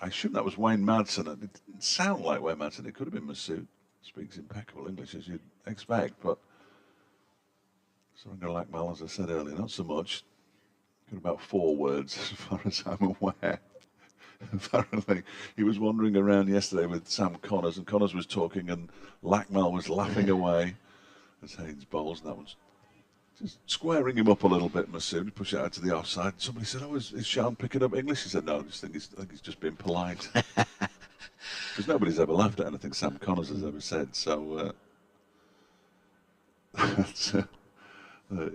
I assume that was Wayne Madsen. It didn't sound like Wayne Madsen. It could have been Masood. Speaks impeccable English, as you'd expect, but... Surrender Lakmal, as I said earlier, not so much. Got about 4 words, as far as I'm aware. Apparently, he was wandering around yesterday with Sam Connors, and Connors was talking, and Lakmal was laughing away as Haynes bowls, and that was just squaring him up a little bit. Masood push it out to the offside. Somebody said, "Oh, is Sean picking up English?" He said, "No, I think he's just being polite." Because nobody's ever laughed at anything Sam Connors has ever said. So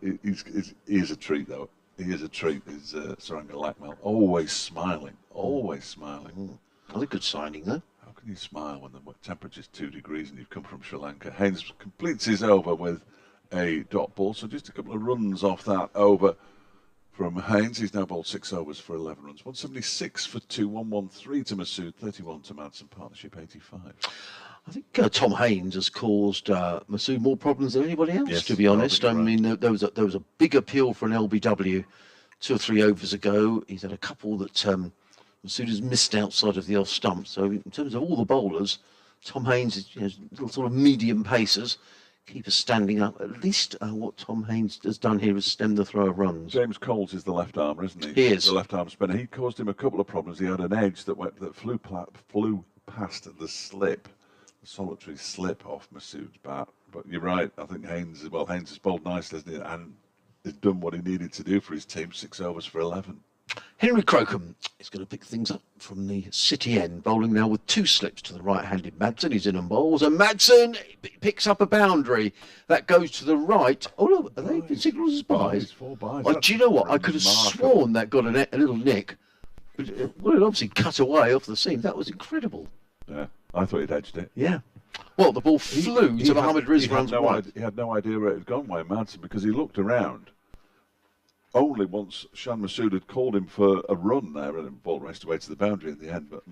he is a treat, though. He is a treat, is Saranga Lakmal. Always smiling, always smiling. Another good signing, though. How can you smile when the temperature's 2 degrees and you've come from Sri Lanka? Haynes completes his over with a dot ball, so just a couple of runs off that over from Haynes. He's now bowled 6 overs for 11 runs. 176 for 2, 113 to Masood, 31 to Madsen, partnership 85. I think Tom Haynes has caused Masood more problems than anybody else, Yes, to be honest. I right. mean, there was a big appeal for an LBW 2 or 3 overs ago. He's had a couple that Masood has missed outside of the off stump. So in terms of all the bowlers, Tom Haynes is little sort of medium pacers. Keepers standing up. At least what Tom Haynes has done here is stem the throw of runs. James Coles is the left armer, isn't he? He is. The left arm spinner. He caused him a couple of problems. He had an edge that flew past the slip. Solitary slip off Masood's bat, but you're right. I think Haynes has bowled nicely, hasn't he? And has done what he needed to do for his team. 6 overs for 11. Henry Crocombe is going to pick things up from the city end, bowling now with 2 slips to the right-handed Madsen. He's in and bowls, and Madsen picks up a boundary that goes to the right. Oh no, are they signalled as buys? 4 buys. Oh, do you know what? I could have sworn that got a little nick. But it obviously cut away off the seam. That was incredible. Yeah, I thought he'd edged it. Yeah. Well, the ball flew to Mohammed Rizwan's right. He had no idea where it had gone, Wayne Madsen, because he looked around only once Shan Masood had called him for a run there, and the ball raced away to the boundary in the end. But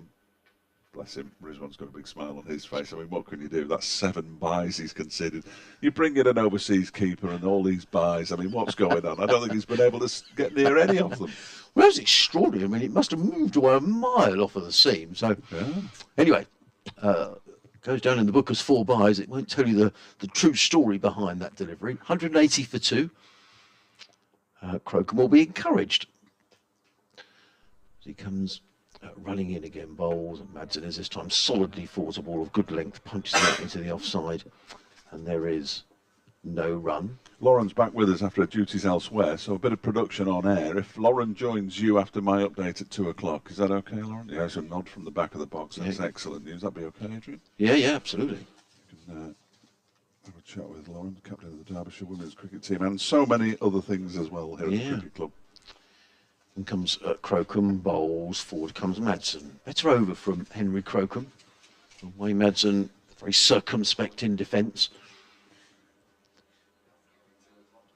bless him, Rizwan's got a big smile on his face. I mean, what can you do? That's 7 buys he's conceded. You bring in an overseas keeper and all these buys. I mean, what's going on? I don't think he's been able to get near any of them. Well, that was extraordinary. I mean, it must have moved away a mile off of the seam. So, anyway, goes down in the book as 4 buys. It won't tell you the true story behind that delivery. 180 for 2. Crocombe will be encouraged. As he comes running in again, bowls, and Madsen is this time solidly forwards a ball of good length, punches it into the offside, and there is no run. Lauren's back with us after her duties elsewhere, so a bit of production on air. If Lauren joins you after my update at 2 o'clock, is that okay, Lauren? Yeah, a nod from the back of the box. That's excellent news. That'd be okay, Adrian? Yeah, absolutely. You can have a chat with Lauren, the captain of the Derbyshire women's cricket team, and so many other things as well here at the cricket club. In comes Crocombe, bowls, forward comes Madsen. Better over from Henry Crocombe. Wayne Madsen, very circumspect in defence.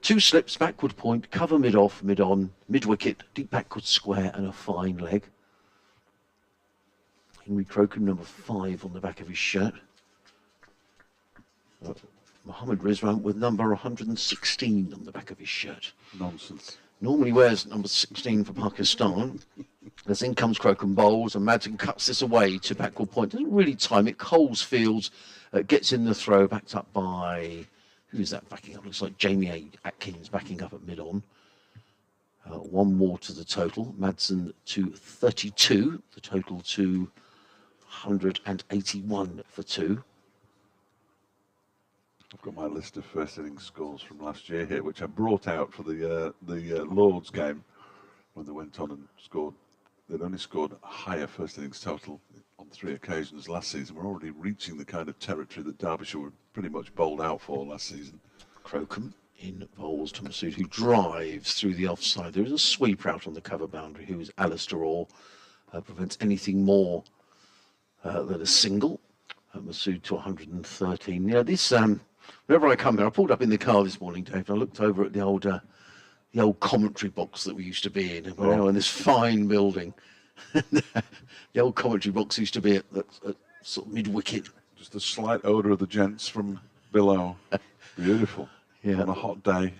2 slips, backward point, cover mid-off, mid-on, mid-wicket, deep backward square and a fine leg. Henry Crocombe, number 5 on the back of his shirt. Mohammed Rizwan with number 116 on the back of his shirt. Nonsense. Normally wears number 16 for Pakistan. As in comes Crocombe, bowls, and Madsen cuts this away to backward point. Doesn't really time it. Coles gets in the throw, backed up by... Who's that backing up? Looks like Jamie Atkins backing up at mid-on. 1 more to the total. Madsen to 32. The total to 181 for 2. I've got my list of first innings scores from last year here, which I brought out for the Lord's game when they went on and scored. They'd only scored a higher first innings total on 3 occasions last season. We're already reaching the kind of territory that Derbyshire were pretty much bowled out for last season. Crocombe in bowls to Masood, who drives through the offside. There is a sweeper out on the cover boundary, who is Alistair Orr. Prevents anything more than a single. Masood to 113. Yeah, this... whenever I come here, I pulled up in the car this morning, Dave, and I looked over at the old commentary box that we used to be in. And we're now in this fine building. The old commentary box used to be at sort of mid-wicket. Just a slight odour of the gents from below. Beautiful. Yeah. On a hot day.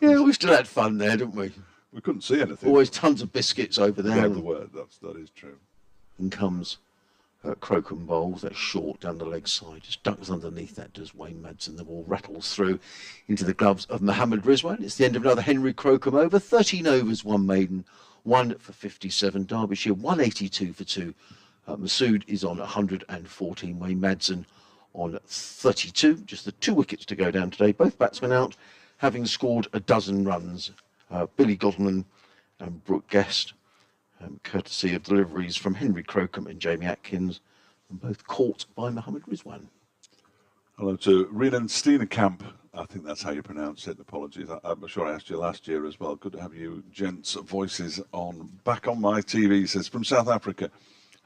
Yeah, we still had fun there, didn't we? We couldn't see anything. Always tons of biscuits over there. Yeah, the word. That is true. And comes Crocombe bowls. That's short down the leg side. Just ducks underneath that, does Wayne Madsen. The ball rattles through into the gloves of Mohammed Rizwan. It's the end of another Henry Crocombe over. 13 overs, 1 maiden, 1 for 57. Derbyshire 182 for 2. Masood is on 114. Wayne Madsen on 32. Just the 2 wickets to go down today. Both batsmen out, having scored a dozen runs. Billy Godman and Brooke Guest, courtesy of deliveries from Henry Crocombe and Jamie Atkins, and both caught by Mohammed Rizwan. Hello to Renan Steenekamp. I think that's how you pronounce it. Apologies. I'm sure I asked you last year as well. Good to have you gents' voices back on my TV. He says, from South Africa.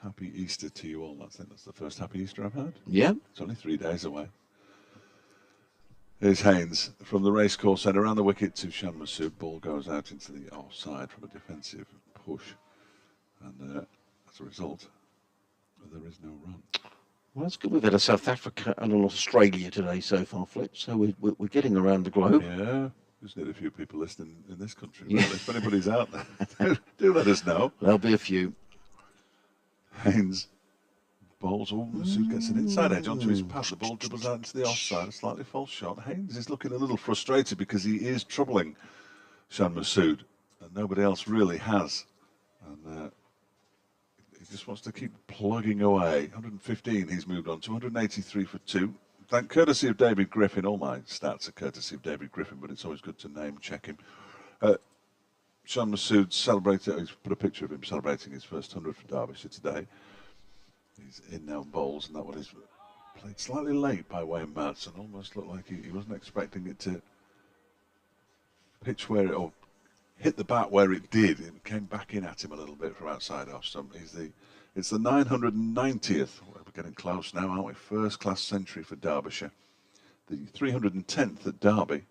Happy Easter to you all. I think that's the first Happy Easter I've had. Yeah. It's only 3 days away. Here's Haynes from the racecourse end around the wicket to Shan Masood. Ball goes out into the offside from a defensive push. And as a result, there is no run. Well, that's good. We've had a South Africa and an Australia today so far, Flip. So we're getting around the globe. Yeah. Just need a few people listening in this country, really. If anybody's out there, do let us know. There'll be a few. Haynes bowls. Oh, Masood gets an inside edge onto his pass. The ball dribbles out into the offside. A slightly false shot. Haynes is looking a little frustrated because he is troubling Shan Masood, and nobody else really has. And he just wants to keep plugging away. 115 he's moved on to 183 for 2. Thank courtesy of David Griffin. All my stats are courtesy of David Griffin, but it's always good to name check him. Shan Masood celebrated. He's put a picture of him celebrating his first 100 for Derbyshire today. He's in now bowls, and that one is played slightly late by Wayne Madsen. Almost looked like he wasn't expecting it to pitch where it, or hit the bat where it did. It came back in at him a little bit from outside off stump. It's the 990th. We're getting close now, aren't we? First class century for Derbyshire. The 310th at Derby,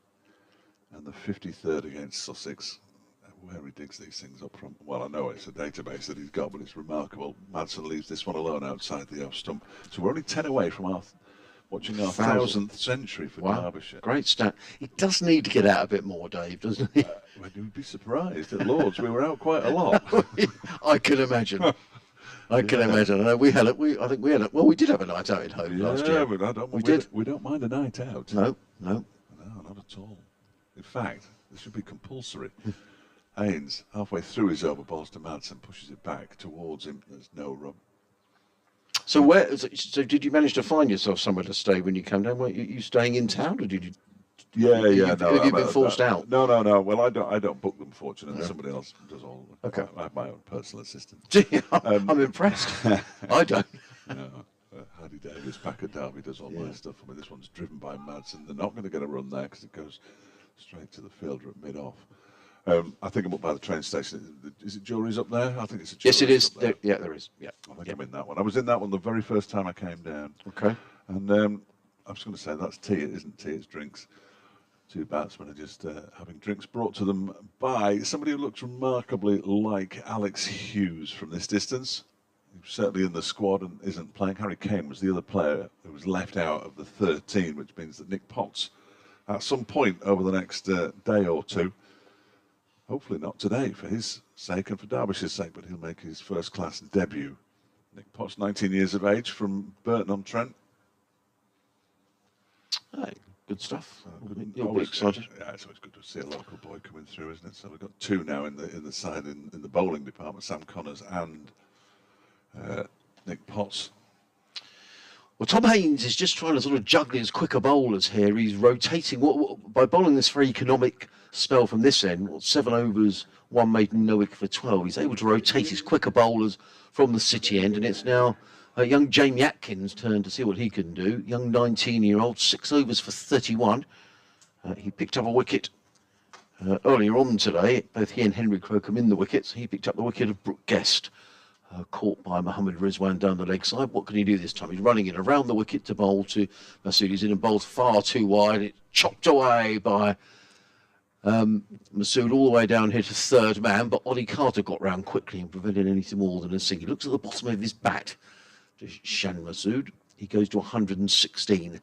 and the 53rd against Sussex. Where he digs these things up from. Well, I know it's a database that he's got, but it's remarkable. Madsen leaves this one alone outside the off stump. So we're only 10 away from watching our 1000th century for Derbyshire. Great stat. He does need to get out a bit more, Dave, doesn't he? Well, you'd be surprised. At Lords, we were out quite a lot. I can imagine. I can imagine. I think we had. Well, we did have a night out at home last year. But we don't mind a night out. No, not at all. In fact, this should be compulsory. Haynes, halfway through his over balls to Madsen, pushes it back towards him. There's no run. So So did you manage to find yourself somewhere to stay when you came down? Were you staying in town, or did you? Have you been forced out? No. Well, I don't book them, fortunately. No. Somebody else does all. Okay. I have my own personal assistant. I'm impressed. I don't. Hardy Davis back at Derby does all my stuff. I mean, this one's driven by Madsen. They're not going to get a run there because it goes straight to the fielder at mid-off. I think I'm up by the train station. Is it Jury's up there? I think it's a Jury's. Yes, it is. There is. Yeah. I think I'm in that one. I was in that one the very first time I came down. Okay. And I was going to say that's tea. It isn't tea. It's drinks. 2 batsmen are just having drinks brought to them by somebody who looks remarkably like Alex Hughes from this distance. He's certainly in the squad and isn't playing. Harry Kane was the other player who was left out of the 13, which means that Nick Potts, at some point over the next day or two, hopefully not today for his sake and for Derbyshire's sake, but he'll make his first-class debut. Nick Potts, 19 years of age, from Burton-on-Trent. Hey, good stuff. You'll be excited. Yeah, it's always good to see a local boy coming through, isn't it? So we've got 2 now in the side in the bowling department, Sam Connors and Nick Potts. Well, Tom Haynes is just trying to sort of juggle his quicker bowlers here. He's rotating by bowling this very economic spell from this end. 7 overs, 1 maiden, no wicket for 12. He's able to rotate his quicker bowlers from the City end, and it's now young Jamie Atkins' turn to see what he can do. Young 19-year-old, 6 overs for 31. He picked up a wicket earlier on today. Both he and Henry Crocombe in the wickets. He picked up the wicket of Brooke Guest. Caught by Mohammed Rizwan down the leg side. What can he do this time? He's running it around the wicket to bowl to Masood. He's in and bowls far too wide. It's chopped away by Masood all the way down here to third man, but Ollie Carter got round quickly and prevented anything more than a single. He looks at the bottom of his bat to Shan Masood. He goes to 116,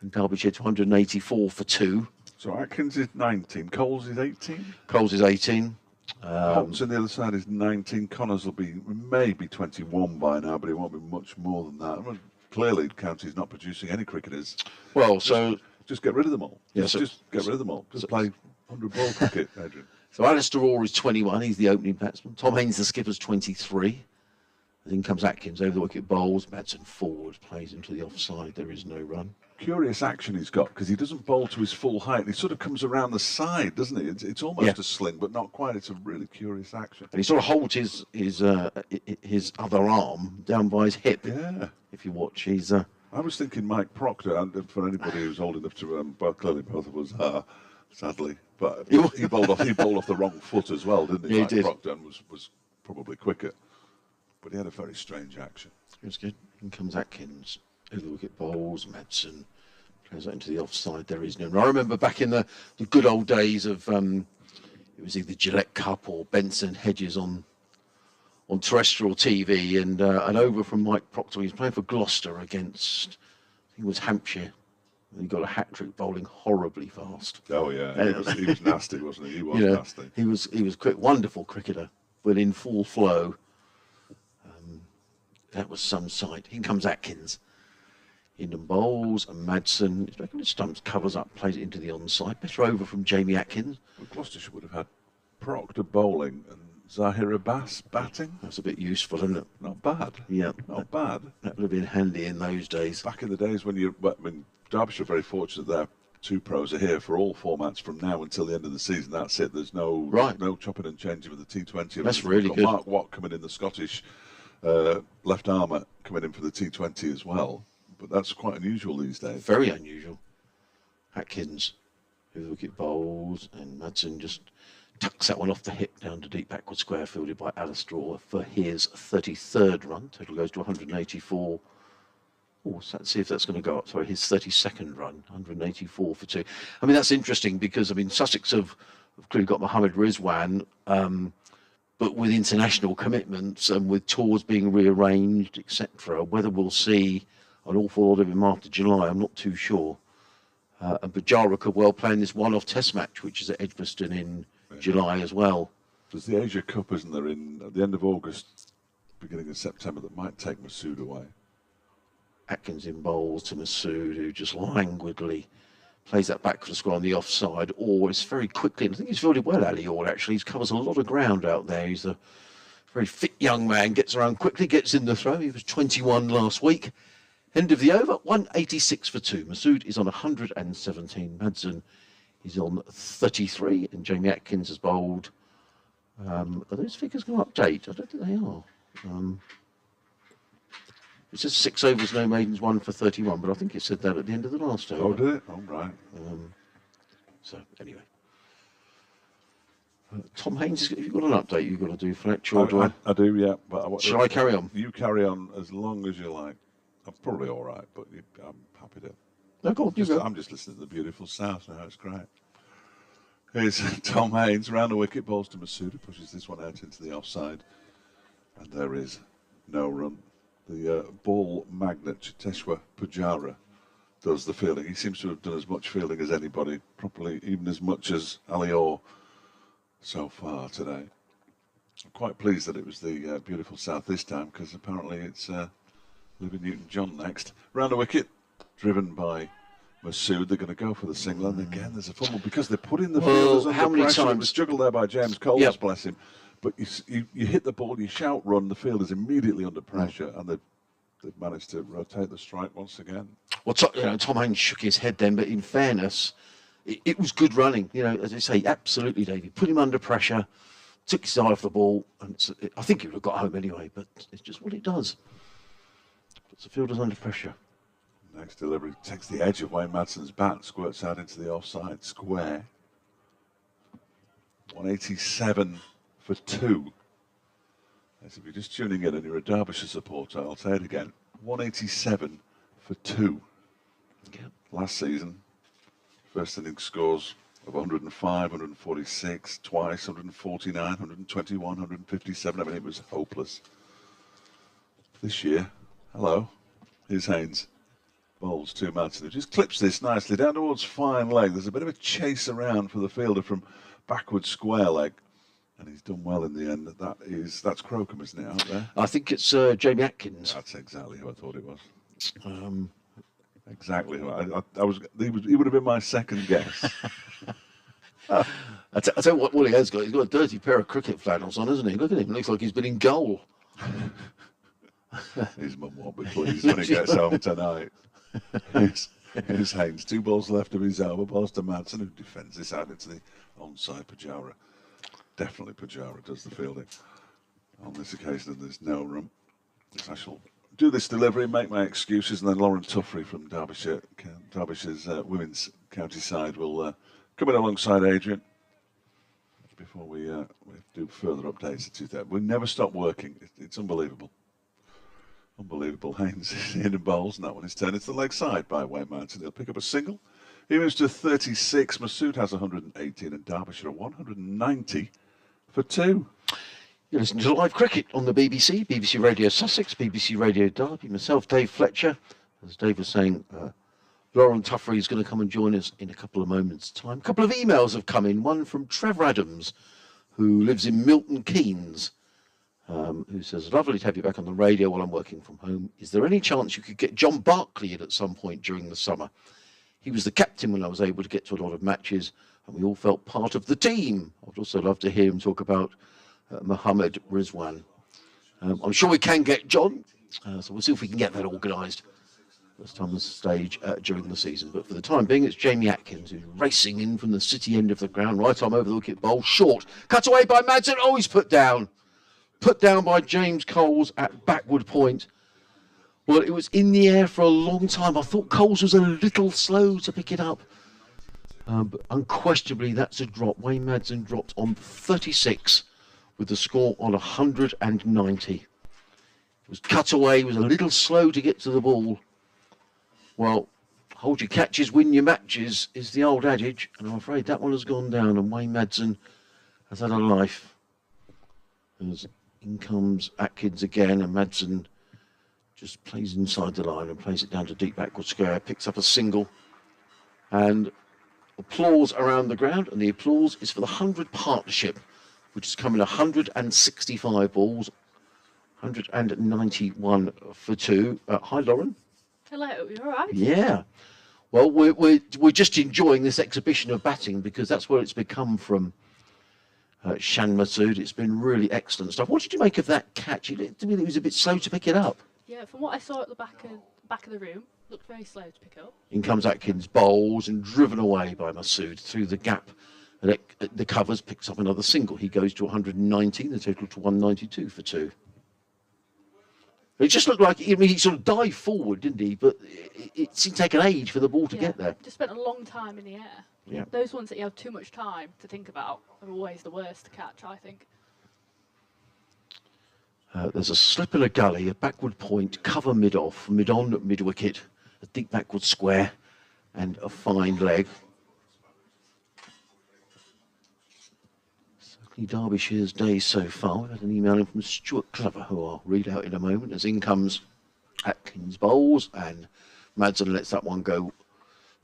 and Derbyshire to 184 for 2. So Atkins is 19, Coles is 18. Coles is 18. Holtz on the other side is 19. Connors will be maybe 21 by now, but he won't be much more than that. I mean, clearly, County's not producing any cricketers. Well, so just get rid of them all. Yeah, just get rid of them all. Just play 100-ball cricket, Adrian. So Alistair Orr is 21. He's the opening batsman. Tom Haynes, the skipper's 23. Then comes Atkins over the wicket, bowls. Madsen forward, plays into the offside. There is no run. Curious action he's got because he doesn't bowl to his full height. He sort of comes around the side, doesn't he? It's almost a sling, but not quite. It's a really curious action. And he sort of holds his other arm down by his hip. Yeah. If you watch, he's. I was thinking Mike Proctor, and for anybody who's old enough to, well, clearly both of us are, sadly, but he bowled off the wrong foot as well, didn't he? Yeah, Mike he did. Proctor and was probably quicker, but he had a very strange action. It was good. In comes Atkins. Over the wicket, bowls. Madsen plays that into the offside. There is no run. I remember back in the good old days of it was either Gillette Cup or Benson Hedges on terrestrial TV, and an over from Mike Proctor. He was playing for Gloucester against, I think it was Hampshire. And he got a hat-trick bowling horribly fast. Oh yeah, he was nasty, wasn't he? He was nasty. He was quick, wonderful cricketer, but in full flow. That was some sight. In comes Atkins. In and bowls, and Madsen, he's making the stumps, covers up, plays it into the onside. Better over from Jamie Atkins. Well, Gloucestershire would have had Proctor bowling and Zahir Abbas batting. That's a bit useful, isn't it? Not bad. Yeah. Not bad. That would have been handy in those days. Back in the days when Derbyshire are very fortunate their 2 pros are here for all formats from now until the end of the season. That's it. There's no chopping and changing with the T20. That's really good. Mark Watt coming in, the Scottish left armour coming in for the T20 as well. But that's quite unusual these days. Very unusual. Atkins, who wicket bowls, and Madsen just tucks that one off the hip down to deep backward square, fielded by Alistair Orr for his 33rd run. Total goes to 184. Oh, let's see if that's going to go up. Sorry, his 32nd run, 184 for 2. I mean, that's interesting because, I mean, Sussex have clearly got Mohammed Rizwan, but with international commitments and with tours being rearranged, etc., whether we'll see an awful lot of him after July, I'm not too sure. And Bajara could well play in this one-off test match, which is at Edgbaston in July as well. There's the Asia Cup, isn't there, at the end of August, beginning of September, that might take Masood away. Atkins in bowls to Masood, who just languidly plays that back to the square on the offside. Orr is very quickly, and I think he's fielded well, Ali Orr, actually. He covers a lot of ground out there. He's a very fit young man, gets around quickly, gets in the throw. He was 21 last week. End of the over, 186 for 2. Masood is on 117. Madsen is on 33, and Jamie Atkins has bowled. Are those figures going to update? I don't think they are. It says 6 overs, no maidens, 1 for 31, but I think it said that at the end of the last over. Oh, did it? Oh, right. So, anyway. Tom Haynes, have you got an update you've got to do, Fletch? Or I do, yeah. But shall I carry on? You carry on as long as you like. I'm probably all right, but I'm happy to. No, go on, you go. I'm just listening to the beautiful south now. It's great. Here's Tom Haynes round the wicket, balls to Masood, who pushes this one out into the offside, and there is no run. The ball magnet Cheteshwar Pujara does the fielding. He seems to have done as much fielding as anybody, probably even as much as Ali Orr so far today. I'm quite pleased that it was the beautiful south this time, because apparently it's Olivia Newton-John next. Round the wicket, driven by Masood. They're going to go for the single, and again there's a fumble because they're putting the fielders under how many pressure. times? It was juggled there by James Coles, bless him. But you hit the ball, you shout run, the field is immediately under pressure, and they've managed to rotate the strike once again. Well, Tom Haynes shook his head then, but in fairness, it was good running. As I say, absolutely, David. Put him under pressure, took his eye off the ball, and I think he would have got home anyway, but it's just what it does. Puts the fielders under pressure. Next delivery takes the edge of Wayne Madsen's bat, squirts out into the offside square. 187 for 2. As if you're just tuning in and you're a Derbyshire supporter, I'll say it again. 187 for 2. Yeah. Last season, first innings scores of 105, 146, twice, 149, 121, 157. I mean, it was hopeless. This year, hello, here's Haynes. Bowls to Madsen, who just clips this nicely down towards fine leg. There's a bit of a chase around for the fielder from backward square leg. And he's done well in the end. That's Crocombe, isn't it, out there? I think it's Jamie Atkins. That's exactly who I thought it was. Exactly who he would have been my second guess. I tell you what he has got. He's got a dirty pair of cricket flannels on, hasn't he? Look at him. Looks like he's been in goal. His mum won't be pleased when he gets home tonight. Here's Haynes. 2 balls left of his over. Balls to Madsen, who defends this out into the onside Pajara. Definitely Pajara does the fielding. On this occasion, there's no room. I shall do this delivery, make my excuses, and then Lauren Tuffrey from Derbyshire's women's county side will come in alongside Adrian before we do further updates. We never stop working. It's unbelievable. Unbelievable. Haynes is in and bowls, and that one is turned into the leg side by Wayne Mountain. He'll pick up a single. He moves to 36. Masood has 118, and Derbyshire 190 for 2. You're listening to live cricket on the BBC, BBC Radio Sussex, BBC Radio Derby. Myself, Dave Fletcher. As Dave was saying, Lauren Tuffrey is going to come and join us in a couple of moments' time. A couple of emails have come in. One from Trevor Adams, who lives in Milton Keynes, who says, lovely to have you back on the radio while I'm working from home. Is there any chance you could get John Barkley in at some point during the summer? He was the captain when I was able to get to a lot of matches, and we all felt part of the team. I'd also love to hear him talk about Mohammed Rizwan. I'm sure we can get John, so we'll see if we can get that organised first time on the stage during the season. But for the time being, it's Jamie Atkins who's racing in from the city end of the ground. Right arm over the wicket, bowl short. Cut away by Madsen. Oh, he's put down. Put down by James Coles at backward point. Well, it was in the air for a long time. I thought Coles was a little slow to pick it up. But unquestionably, that's a drop. Wayne Madsen dropped on 36 with the score on 190. It was cut away, was a little slow to get to the ball. Well, hold your catches, win your matches is the old adage, and I'm afraid that one has gone down, and Wayne Madsen has had a life. As in comes Atkins again, and Madsen just plays inside the line and plays it down to deep backward square, picks up a single, and applause around the ground, and the applause is for the 100 partnership, which has come in 165 balls, 191 for 2. Hi, Lauren. Hello, you all right? Yeah. Well, we're just enjoying this exhibition of batting because that's where it's become from Shan Masood. It's been really excellent stuff. What did you make of that catch? It looked to me that he was a bit slow to pick it up. Yeah, from what I saw at the back of the room, looked very slow to pick up. In comes Atkins, bowls and driven away by Masood through the gap. At the covers, picks up another single. He goes to 119, the total to 192 for 2. It just looked like, I mean, he sort of dived forward, didn't he? But it seemed to take an age for the ball to get there. Just spent a long time in the air. Yeah. Those ones that you have too much time to think about are always the worst to catch, I think. There's a slip in a gully, a backward point, cover mid-off, mid-on, mid-wicket, a deep backward square, and a fine leg. Certainly Derbyshire's day so far. We've had an email in from Stuart Clever, who I'll read out in a moment, as in comes Atkins bowls, and Madsen lets that one go,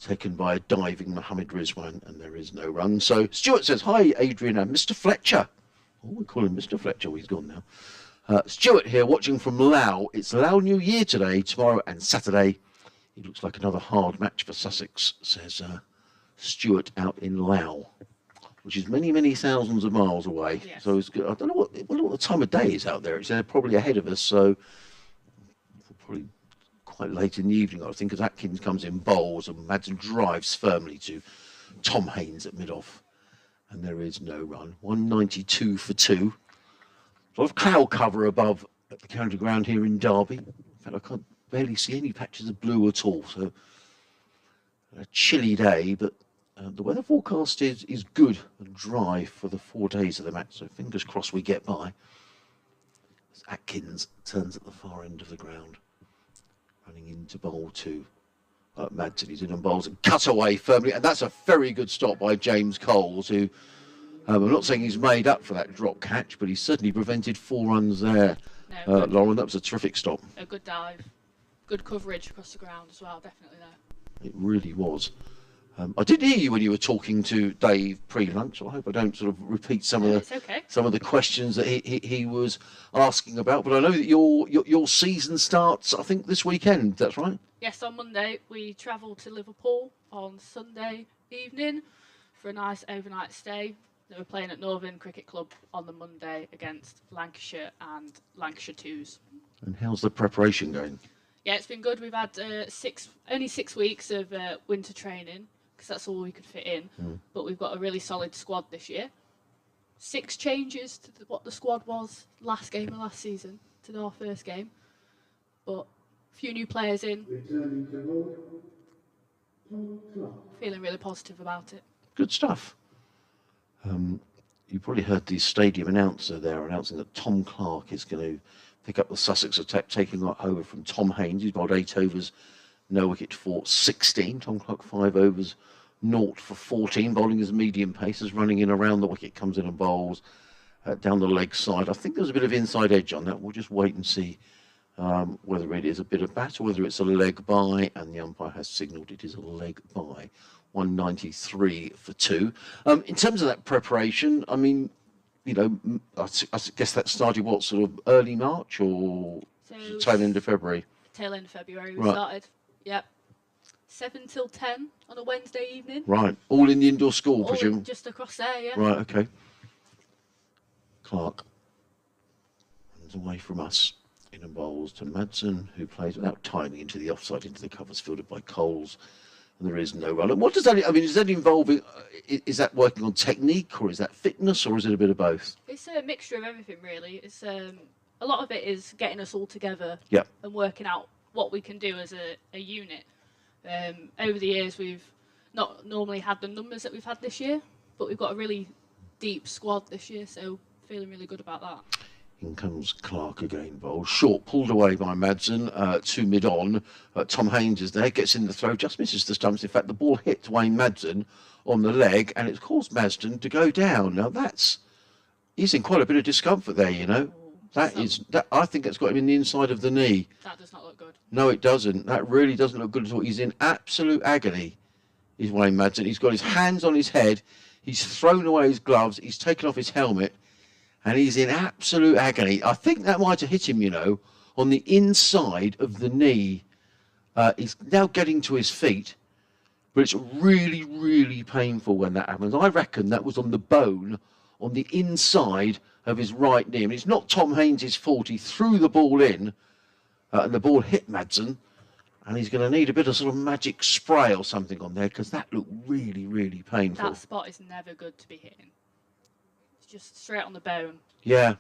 taken by a diving Mohammed Rizwan, and there is no run. So Stuart says, hi, Adrian and Mr. Fletcher. Oh, we call him Mr. Fletcher. He's gone now. Stuart here, watching from Laos. It's Laos New Year today, tomorrow and Saturday. It looks like another hard match for Sussex, says Stuart out in Laos, which is many, many thousands of miles away. Yes. So it's good. I don't know what the time of day is out there. It's probably ahead of us, so probably quite late in the evening, I think, as Atkins comes in bowls and Madsen drives firmly to Tom Haynes at mid-off. And there is no run. 192 for 2. A lot of cloud cover above at the county ground here in Derby. In fact, I can't barely see any patches of blue at all. So a chilly day, but the weather forecast is good and dry for the 4 days of the match. So fingers crossed we get by. As Atkins turns at the far end of the ground, running into bowl 2. Madsen. He's in and bowls and cut away firmly, and that's a very good stop by James Coles, who I'm not saying he's made up for that drop catch, but he certainly prevented 4 runs there. No, Lauren, that was a terrific stop. a good dive, good coverage across the ground as well, definitely there. It really was. I did hear you when you were talking to Dave pre-lunch. So I hope I don't sort of repeat some of the questions that he was asking about. But I know that your season starts, I think, this weekend. That's right. Yes, on Monday we travel to Liverpool on Sunday evening for a nice overnight stay. We're playing at Northern Cricket Club on the Monday against Lancashire and Lancashire Twos. And how's the preparation going? Yeah, it's been good. We've had only 6 weeks of winter training, because that's all we could fit in. But we've got a really solid squad this year. 6 changes to what the squad was last game of last season, to our first game. But a few new players in. Returning to board, Tom Clark. Feeling really positive about it. Good stuff. You probably heard the stadium announcer there announcing that Tom Clark is going to pick up the Sussex attack, taking over from Tom Haynes. He's bowled 8 overs, no wicket for 16. Tom Clark 5 overs, 0 for 14, bowling his medium paces, running in around the wicket, comes in and bowls down the leg side. I think there's a bit of inside edge on that. We'll just wait and see whether it is a bit of bat or whether it's a leg by, and the umpire has signalled it is a leg by. 193 for 2. In terms of that preparation, I mean, you know, I guess that started what, sort of early March or tail end of February? Tail end of February we started. Yep. 7 till 10 on a Wednesday evening. Right. All in the indoor school, presume? Just across there, yeah. Right, okay. Clark runs away from us. In and bowls to Madsen, who plays without timing into the offside, into the covers, fielded by Coles. And there is no run. What does that, I mean, is that involving, is that working on technique, or is that fitness, or is it a bit of both? It's a mixture of everything, really. It's a lot of it is getting us all together and working out what we can do as a unit. Over the years, we've not normally had the numbers that we've had this year, but we've got a really deep squad this year, so feeling really good about that. In comes Clark again, bowled short, pulled away by Madsen to mid-on. Tom Haynes is there, gets in the throw, just misses the stumps. In fact, the ball hit Wayne Madsen on the leg, and it's caused Madsen to go down. Now he's in quite a bit of discomfort there, you know. I think that's got him in the inside of the knee. That does not look good. No, it doesn't. That really doesn't look good at all. He's in absolute agony, is Wayne Madsen. He's got his hands on his head. He's thrown away his gloves. He's taken off his helmet. And he's in absolute agony. I think that might have hit him, you know, on the inside of the knee. He's now getting to his feet, but it's really, really painful when that happens. I reckon that was on the bone on the inside of his right knee. I mean, it's not Tom Haynes' fault. He threw the ball in, and the ball hit Madsen, and he's going to need a bit of sort of magic spray or something on there, because that looked really, really painful. That spot is never good to be hitting. Just straight on the bone. Yeah,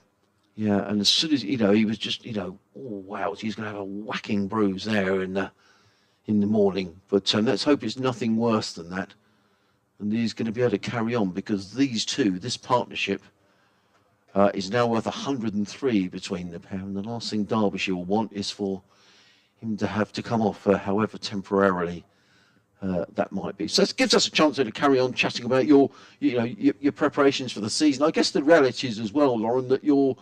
and as soon as, you know, he was just, you know, oh wow, he's going to have a whacking bruise there in the morning. But let's hope it's nothing worse than that, and he's going to be able to carry on, because this partnership is now worth 103 between the pair, and the last thing Derbyshire will want is for him to have to come off, however temporarily that might be. So it gives us a chance to carry on chatting about your preparations for the season. I guess the reality is as well, Lauren, that you're,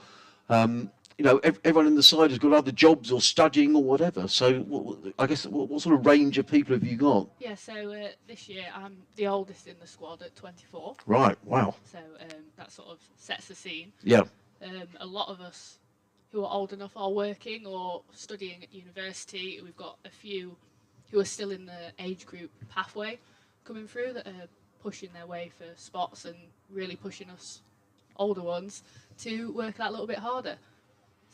everyone in the side has got other jobs or studying or whatever. So I guess what sort of range of people have you got? Yeah, so this year I'm the oldest in the squad at 24. Right, wow. So that sort of sets the scene. Yeah. A lot of us who are old enough are working or studying at university. We've got a few who are still in the age group pathway coming through that are pushing their way for spots and really pushing us older ones to work that little bit harder.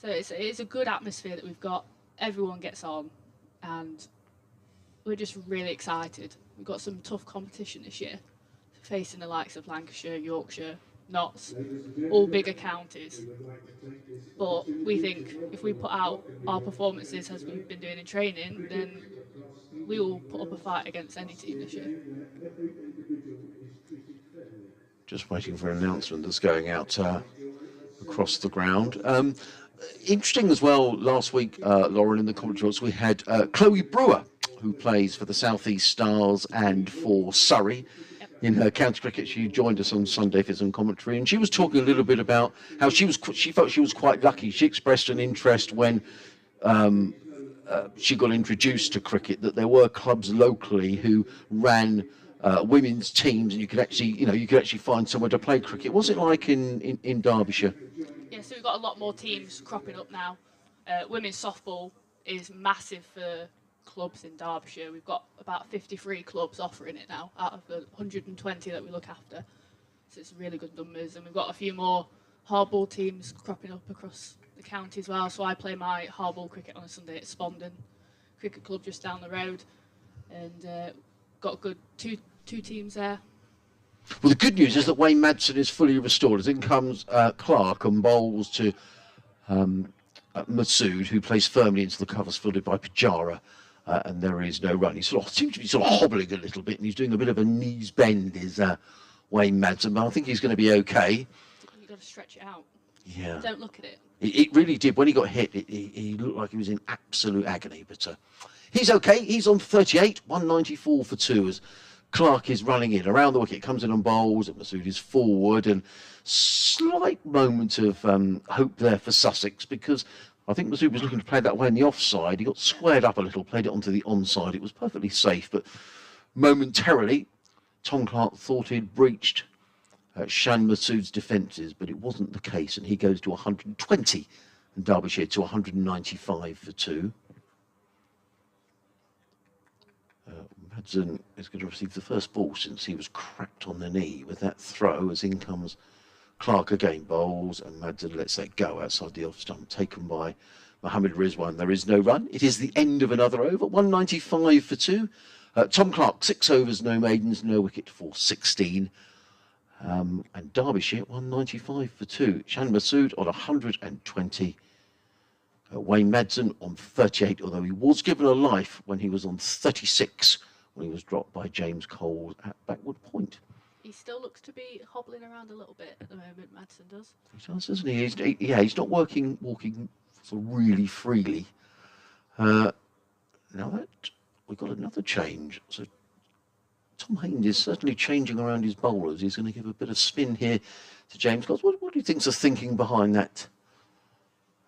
So it's a good atmosphere that we've got. Everyone gets on, and we're just really excited. We've got some tough competition this year, facing the likes of Lancashire, Yorkshire, Notts, all bigger counties. But we think if we put out our performances as we've been doing in training, then we will put up a fight against any team this year. Just waiting for an announcement that's going out across the ground. Interesting as well, last week, Lauren, in the commentary, we had Chloe Brewer, who plays for the South East Stars and for Surrey in her county cricket. She joined us on Sunday for some commentary, and she was talking a little bit about how she felt she was quite lucky. She expressed an interest when she got introduced to cricket, that there were clubs locally who ran women's teams, and you could actually find somewhere to play cricket. What's it like in Derbyshire? Yeah, so we've got a lot more teams cropping up now. Women's softball is massive for clubs in Derbyshire. We've got about 53 clubs offering it now out of the 120 that we look after. So it's really good numbers, and we've got a few more hardball teams cropping up across the county as well. So I play my hardball cricket on a Sunday at Spondon Cricket Club just down the road, and got a good two teams there. Well, the good news is that Wayne Madsen is fully restored. As in comes Clark and bowls to Masood, who plays firmly into the covers, fielded by Pajara, and there is no run. He seems to be sort of hobbling a little bit, and he's doing a bit of a knees bend, is Wayne Madsen, but I think he's going to be okay. You've got to stretch it out. Yeah. Don't look at it. It really did. When he got hit, he looked like he was in absolute agony, but he's okay. He's on 38, 194 for 2 as Clark is running in around the wicket, comes in on bowls, and Masood is forward, and slight moment of hope there for Sussex, because I think Masood was looking to play that way in the offside. He got squared up a little, played it onto the onside. It was perfectly safe, but momentarily Tom Clark thought he'd breached Shan Masood's defences, but it wasn't the case, and he goes to 120 and Derbyshire to 195 for 2. Madsen is going to receive the first ball since he was cracked on the knee with that throw, as in comes Clark again, bowls, and Madsen lets that go outside the off stump, taken by Mohammed Rizwan. There is no run. It is the end of another over, 195 for 2. Tom Clark, 6 overs, no maidens, no wicket for 16. And Derbyshire 195 for 2. Shan Masood on 120. Wayne Madsen on 38, although he was given a life when he was on 36 when he was dropped by James Cole at backward point. He still looks to be hobbling around a little bit at the moment, Madsen does. He does, doesn't he? He's not walking sort of really freely. Now that we've got another change. So Tom Haynes is certainly changing around his bowlers. He's going to give a bit of spin here to James Cole. What do you think's the thinking behind that,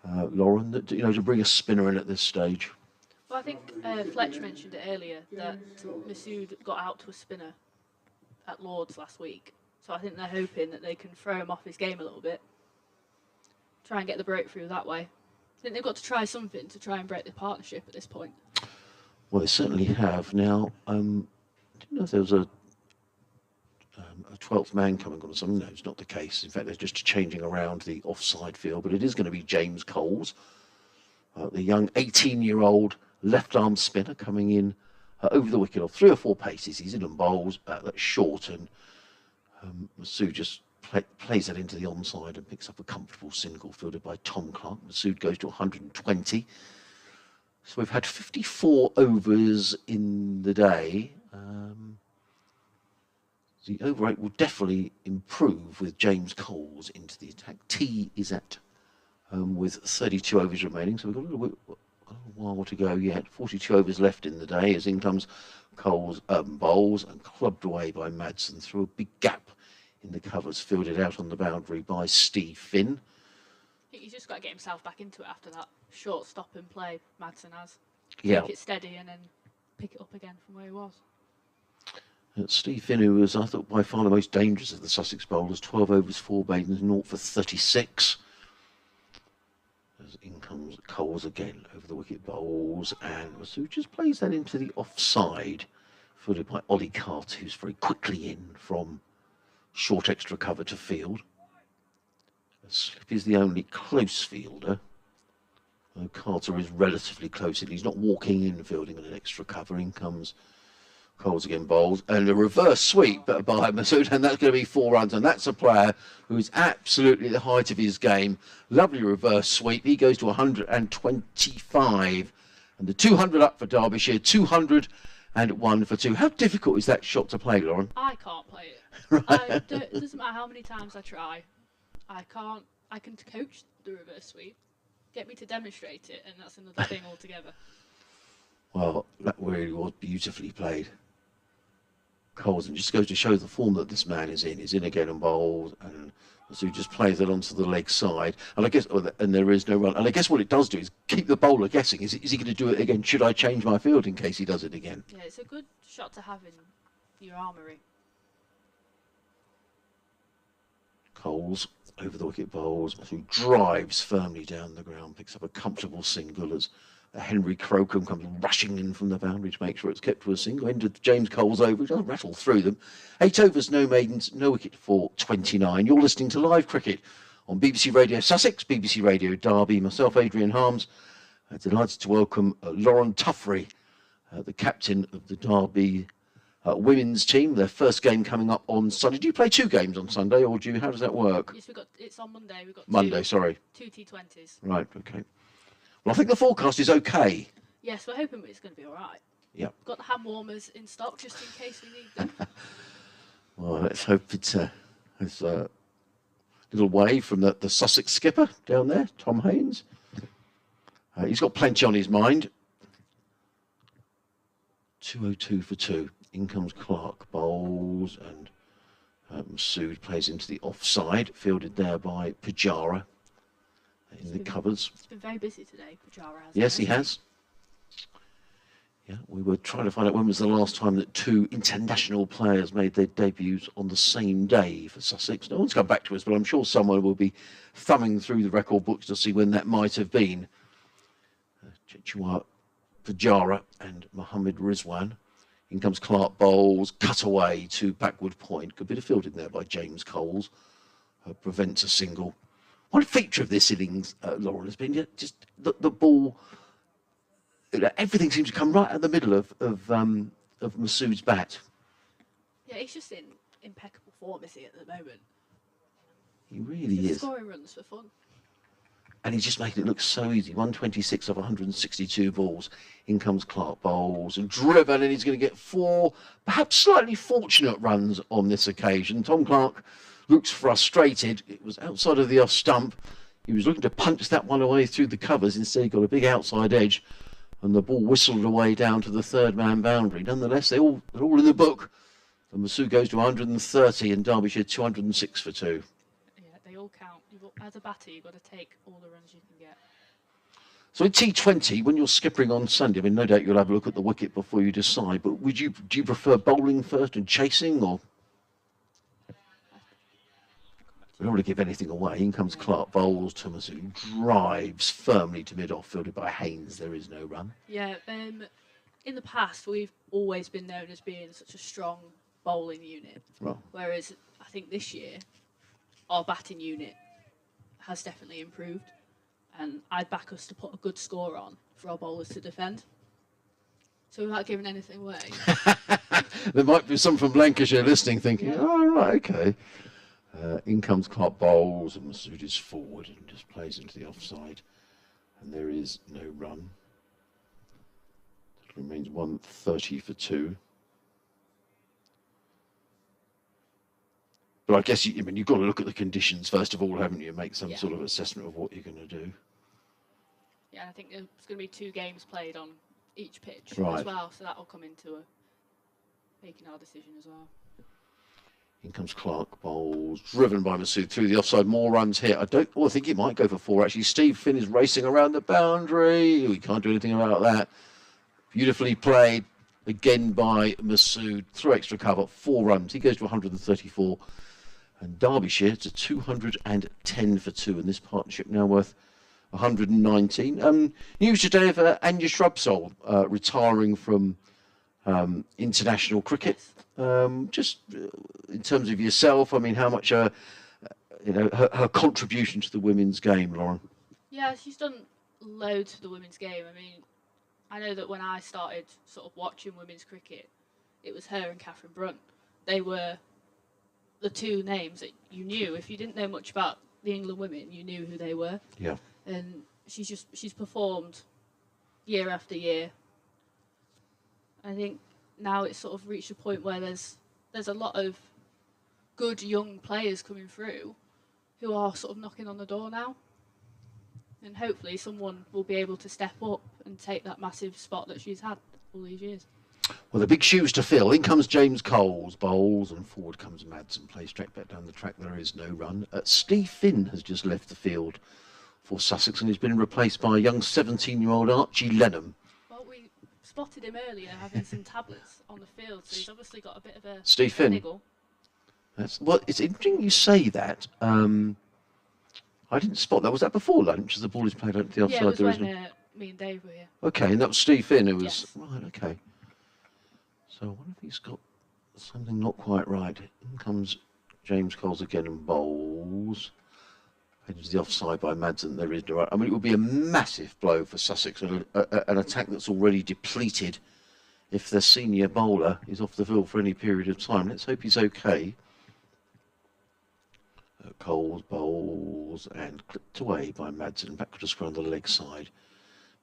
Lauren? That, to bring a spinner in at this stage. Well, I think Fletch mentioned it earlier that Masood got out to a spinner at Lord's last week. So I think they're hoping that they can throw him off his game a little bit. Try and get the breakthrough that way. I think they've got to try something to try and break the partnership at this point. Well, they certainly have. Now, I didn't know if there was a 12th man coming on or something. No, it's not the case. In fact, they're just changing around the offside field, but it is going to be James Coles, the young 18-year-old left-arm spinner coming in over the wicket off 3 or 4 paces. He's in on bowls, that's short, and Masood just plays that into the onside and picks up a comfortable single fielded by Tom Clark. Masood goes to 120. So we've had 54 overs in the day. The over rate will definitely improve with James Coles into the attack. T is at with 32 overs remaining, so we've got a little while to go yet. 42 overs left in the day as in comes Coles bowls and clubbed away by Madsen through a big gap in the covers, fielded out on the boundary by Steve Finn. I think he's just got to get himself back into it after that short stop and play Madsen has. Yeah. Make it steady and then pick it up again from where he was. Steve Finn, who was, I thought, by far the most dangerous of the Sussex bowlers, 12 overs, 4 maidens, 0 for 36. As in comes Coles again over the wicket, bowls, and Masood just plays that into the offside, fielded by Ollie Carter, who's very quickly in from short extra cover to field. Slip is the only close fielder. Carter is relatively close in. He's not walking in fielding in an extra cover. In comes Coles again, bowls, and a reverse sweep by Masood, and that's going to be 4 runs. And that's a player who is absolutely at the height of his game. Lovely reverse sweep. He goes to 125, and the 200 up for Derbyshire, 201 for 2. How difficult is that shot to play, Lauren? I can't play it. Right. It doesn't matter how many times I try. I can't. I can coach the reverse sweep. Get me to demonstrate it, and that's another thing altogether. Well, that really was beautifully played. Coles, and just goes to show the form that this man is in. He's in again and bowled, and so he just plays it onto the leg side. And I guess, and there is no run. And I guess what it does do is keep the bowler guessing. Is he going to do it again? Should I change my field in case he does it again? Yeah, it's a good shot to have in your armoury. Coles over the wicket bowls, who drives firmly down the ground, picks up a comfortable single as Henry Crocombe comes rushing in from the boundary to make sure it's kept to a single. Into James Cole's over, he doesn't rattle through them. 8 overs, no maidens, no wicket for 29. You're listening to live cricket on BBC Radio Sussex, BBC Radio Derby. Myself, Adrian Harms, delighted to welcome Lauren Tuffrey, the captain of the Derby women's team. Their first game coming up on Sunday. Do you play 2 games on Sunday, or how does that work? Yes, it's on Monday. We've got Monday, sorry. 2 T20s. Right, okay. Well, I think the forecast is okay. Yes, we're hoping it's going to be all right. Yep. Got the hand warmers in stock just in case we need them. Well, let's hope it's a little wave from the Sussex skipper down there, Tom Haynes. He's got plenty on his mind. 202 for 2. In comes Clark, bowls, and Masood plays into the offside, fielded there by Pujara in the covers. It's been very busy today, Pujara has. Yes, he has. Yeah, we were trying to find out when was the last time that 2 international players made their debuts on the same day for Sussex. No one's come back to us, but I'm sure someone will be thumbing through the record books to see when that might have been. Chichua Pujara and Mohammed Rizwan. In comes Clark, bowls, cut away to backward point. Good bit of fielding there by James Coles. Prevents a single. One feature of this innings, Lauren, has been just the ball. Everything seems to come right at the middle of Masood's bat. Yeah, he's just in impeccable form, is he, at the moment? He really He's is. scoring runs for fun. And he's just making it look so easy. 126 of 162 balls. In comes Clark, bowls and driven, and he's going to get 4, perhaps slightly fortunate runs on this occasion. Tom Clark looks frustrated. It was outside of the off stump. He was looking to punch that one away through the covers. Instead, he got a big outside edge, and the ball whistled away down to the third man boundary. Nonetheless, they're all in the book. And Masood goes to 130, and Derbyshire 206 for 2. Yeah, they all count. As a batter, you've got to take all the runs you can get. So in T20, when you're skippering on Sunday, I mean, no doubt you'll have a look at the wicket before you decide. But do you prefer bowling first and chasing, or? We don't want to give anything away. In comes Clark, bowls, Thomas, who drives firmly to mid-off, fielded by Haynes. There is no run. Yeah, in the past, we've always been known as being such a strong bowling unit. Well, Whereas I think this year, our batting unit has definitely improved. And I'd back us to put a good score on for our bowlers to defend. So without giving anything away. there might be some from Lancashire listening thinking, Yeah. oh, right, okay. In comes Clark, bowls, and Masood is forward and just plays into the offside. And there is no run. It remains 130 for 2. But I guess you've got to look at the conditions first of all, haven't you? Make some sort of assessment of what you're going to do. Yeah, I think there's going to be 2 games played on each pitch Right. as well, so that will come into making our decision as well. In comes Clark, bowls, driven by Masood through the offside. More runs here. I think he might go for 4 actually. Steve Finn is racing around the boundary. We can't do anything about that. Beautifully played again by Masood through extra cover. 4 runs. He goes to 134. And Derbyshire to 210 for 2, and this partnership now worth 119. News today of Anya Shrubsole retiring from international cricket. Just in terms of yourself, I mean, how much her contribution to the women's game, Lauren? Yeah, she's done loads for the women's game. I mean, I know that when I started sort of watching women's cricket, it was her and Catherine Brunt. They were the 2 names that you knew. If you didn't know much about the England women, you knew who they were. Yeah. And she's performed year after year. I think now it's sort of reached a point where there's a lot of good young players coming through who are sort of knocking on the door now. and hopefully someone will be able to step up and take that massive spot that she's had all these years. Well, the big shoes to fill. In comes James Coles, bowls, and forward comes Madsen. Plays straight back down the track. There is no run. Steve Finn has just left the field for Sussex and he's been replaced by a young 17-year-old Archie Lenham. Well, we spotted him earlier having some tablets on the field, so he's obviously got a bit of a Steve Finn. niggle. Well, it's interesting you say that. I didn't spot that. Was that before lunch as the ball is played out to the outside? Yeah, it was there, when isn't it? me and Dave were here. Okay, and that was Steve Finn who was... Yes. Right, okay. So I wonder if he's got something not quite right. In comes James Coles again and bowls. Heads the offside by Madsen. There is no... I mean, it would be a massive blow for Sussex, an attack that's already depleted if their senior bowler is off the field for any period of time. Let's hope he's okay. Coles bowls and clipped away by Madsen. Back to square on the leg side.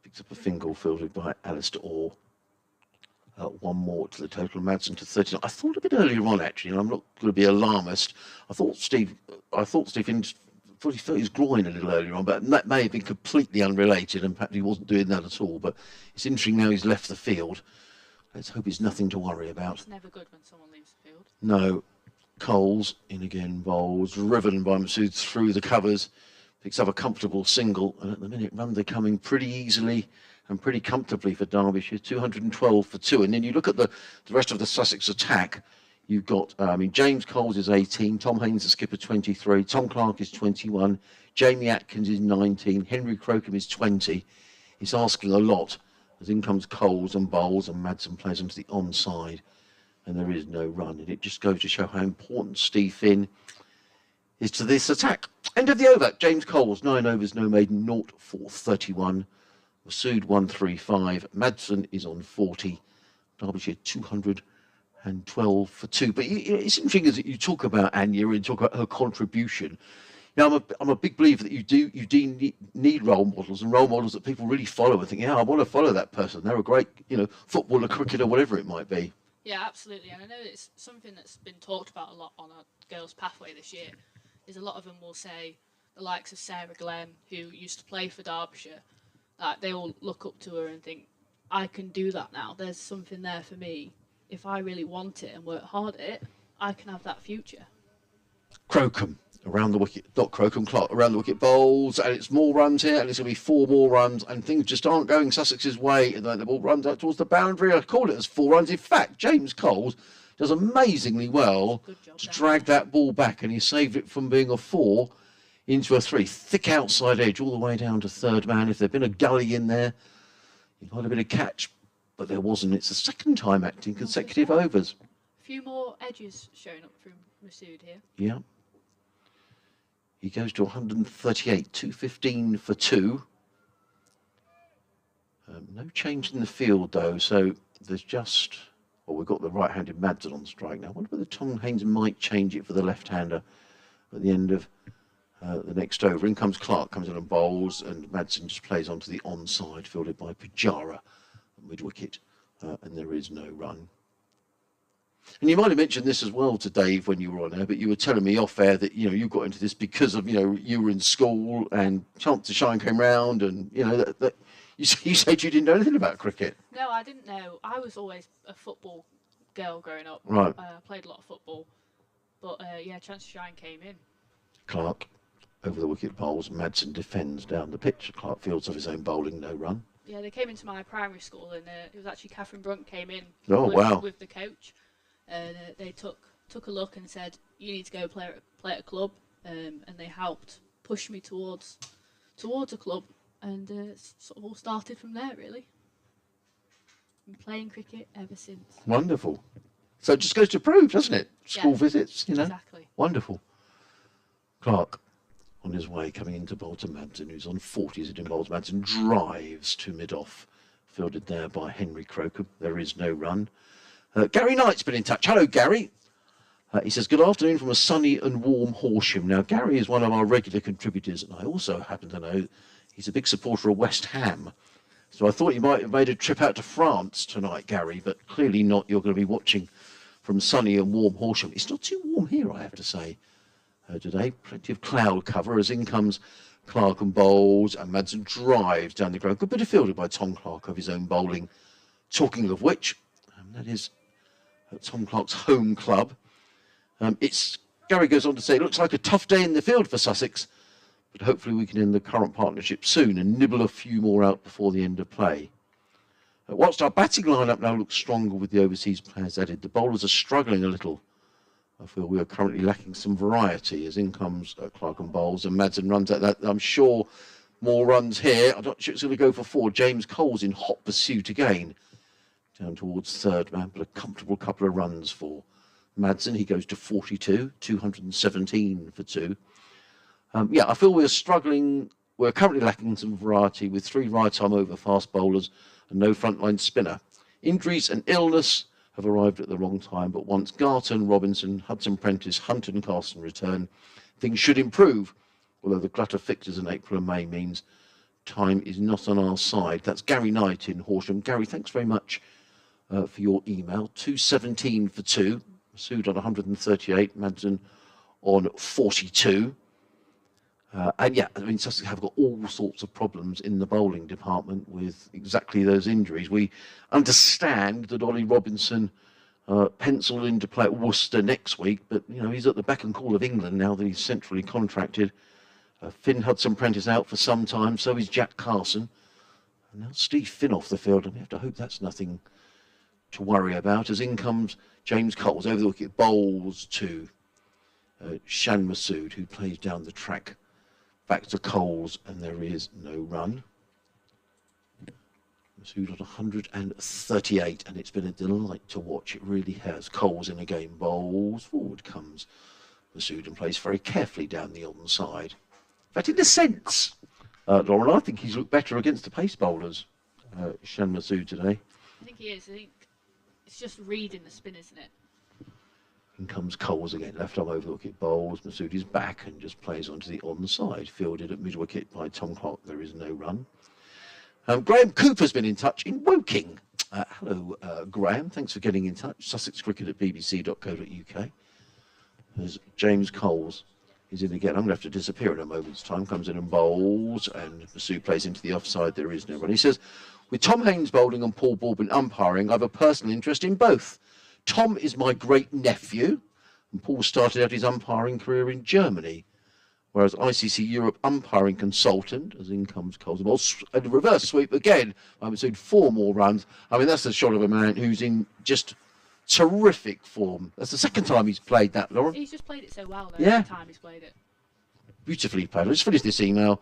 Picks up a finger fielded by Alistair Orr. One more to the total. Madsen to 39. I thought a bit earlier on, actually, and I'm not going to be alarmist. I thought Stephen thought he felt his groin a little earlier on, but that may have been completely unrelated, and perhaps he wasn't doing that at all. But it's interesting now he's left the field. Let's hope it's nothing to worry about. It's never good when someone leaves the field. No. Coles in again, bowls, riven by Masood through the covers, picks up a comfortable single, and at the minute runs are coming pretty easily and pretty comfortably for Derbyshire, 212 for 2. And then you look at the rest of the Sussex attack, you've got, James Coles is 18, Tom Haynes, the skipper, 23, Tom Clark is 21, Jamie Atkins is 19, Henry Crocombe is 20. He's asking a lot as in comes Coles and bowls, and Madsen plays onto the onside. And there is no run, and it just goes to show how important Steve Finn is to this attack. End of the over. James Coles, 9 overs, no maiden, 0 for 31. Masood 135. Madsen is on 40. Derbyshire 212 for 2. But it's interesting as you talk about Anya and talk about her contribution. Now, I'm a big believer that you do need role models, and role models that people really follow and think, yeah, I want to follow that person. They're a great, footballer, cricketer, whatever it might be. Yeah, absolutely. And I know it's something that's been talked about a lot on our girls' pathway this year, is a lot of them will say the likes of Sarah Glenn, who used to play for Derbyshire, they all look up to her and think, I can do that now. There's something there for me. If I really want it and work hard at it, I can have that future. Crocombe around the wicket, not Crocombe, Clark around the wicket, bowls, and it's more runs here, and it's going to be 4 more runs, and things just aren't going Sussex's way, and then the ball runs out towards the boundary. I call it as 4 runs. In fact, James Coles does amazingly well to drag that ball back, and he saved it from being a 4 into a 3. Thick outside edge all the way down to third man. If there'd been a gully in there, he might have been a catch, but there wasn't. It's the second time acting consecutive overs. A few more edges showing up from Masood here. Yeah. He goes to 138, 215 for 2. No change in the field, though, so there's just... Well, we've got the right-handed Madsen on strike now. I wonder whether Tom Haynes might change it for the left-hander at the end of the next over. In comes Clark, comes in and bowls, and Madsen just plays onto the onside, fielded by Pujara, mid-wicket, and there is no run. And you might have mentioned this as well to Dave when you were on air, but you were telling me off air that, you got into this because of, you were in school and Chance to Shine came round and, that you said you didn't know anything about cricket. No, I didn't know. I was always a football girl growing up. Right. I played a lot of football. But, Chance to Shine came in. Clark over the wicket bowls. Madsen defends down the pitch. Clark fields of his own bowling, no run. Yeah, they came into my primary school and it was actually Catherine Brunt came in with the coach. And they took a look and said, you need to go play at a club, and they helped push me towards a club, and sort of all started from there, really. Been playing cricket ever since. Wonderful. So it just goes to prove, doesn't it? School visits, Exactly. Wonderful. Clark on his way, coming into bowl to Madsen, who's on 40s. It involves Madsen, drives to mid-off, fielded there by Henry Crocombe. There is no run. Gary Knight's been in touch. Hello, Gary. He says, good afternoon from a sunny and warm Horsham. Now, Gary is one of our regular contributors, and I also happen to know he's a big supporter of West Ham. So I thought you might have made a trip out to France tonight, Gary, but clearly not. You're going to be watching from sunny and warm Horsham. It's not too warm here, I have to say, today. Plenty of cloud cover as in comes Clark and bowls, and Madsen drives down the ground. Good bit of fielding by Tom Clark of his own bowling. Talking of which, that is Tom Clark's home club. Gary goes on to say, it looks like a tough day in the field for Sussex, but hopefully we can end the current partnership soon and nibble a few more out before the end of play. Whilst our batting lineup now looks stronger with the overseas players added, the bowlers are struggling a little. I feel we are currently lacking some variety as in comes Clark and bowls, and Madsen runs at that. I'm sure more runs here. I'm not sure it's going to go for 4. James Cole's in hot pursuit again. Down towards third man, but a comfortable couple of runs for Madsen. He goes to 42, 217 for 2. I feel we're struggling. We're currently lacking some variety with 3 right-arm over fast bowlers and no frontline spinner. Injuries and illness have arrived at the wrong time, but once Garton, Robinson, Hudson Prentice, Hunt and Carson return, things should improve, although the glut of fixtures in April and May means time is not on our side. That's Gary Knight in Horsham. Gary, thanks very much for your email. 217 for 2. Masood on 138, Madsen on 42. Sussex have got all sorts of problems in the bowling department with exactly those injuries. We understand that Ollie Robinson penciled in to play at Worcester next week, but he's at the beck and call of England now that he's centrally contracted. Finn Hudson-Prentice out for some time, so is Jack Carson. And now Steve Finn off the field, and we have to hope that's nothing to worry about as in comes James Coles over the wicket, bowls to Shan Masood, who plays down the track. Back to Coles, and there is no run. Masood on 138, and it's been a delight to watch. It really has. Coles in a game, bowls, forward comes Masood and plays very carefully down the onside. In fact, in a sense, Lauren, I think he's looked better against the pace bowlers, Shan Masood today. I think he is. I think it's just reading the spin, isn't it? In comes Coles again, left arm over the wicket, bowls. Masood is back and just plays onto the onside. Fielded at mid wicket by Tom Clark. There is no run. Graham Cooper's been in touch in Woking. Hello, Graham. Thanks for getting in touch. Sussexcricket at bbc.co.uk. As James Coles is in again. I'm going to have to disappear in a moment's time. Comes in and bowls, and Masood plays into the offside. There is no run. He says, with Tom Haynes bowling and Paul Baldwin umpiring, I have a personal interest in both. Tom is my great nephew, and Paul started out his umpiring career in Germany, whereas ICC Europe umpiring consultant, as in comes Coles, and a reverse sweep again. I'm saying 4 more runs. I mean, that's the shot of a man who's in just terrific form. That's the second time he's played that, Lauren. He's just played it so well, though, Yeah. every time he's played it. Beautifully played. Let's finish this email.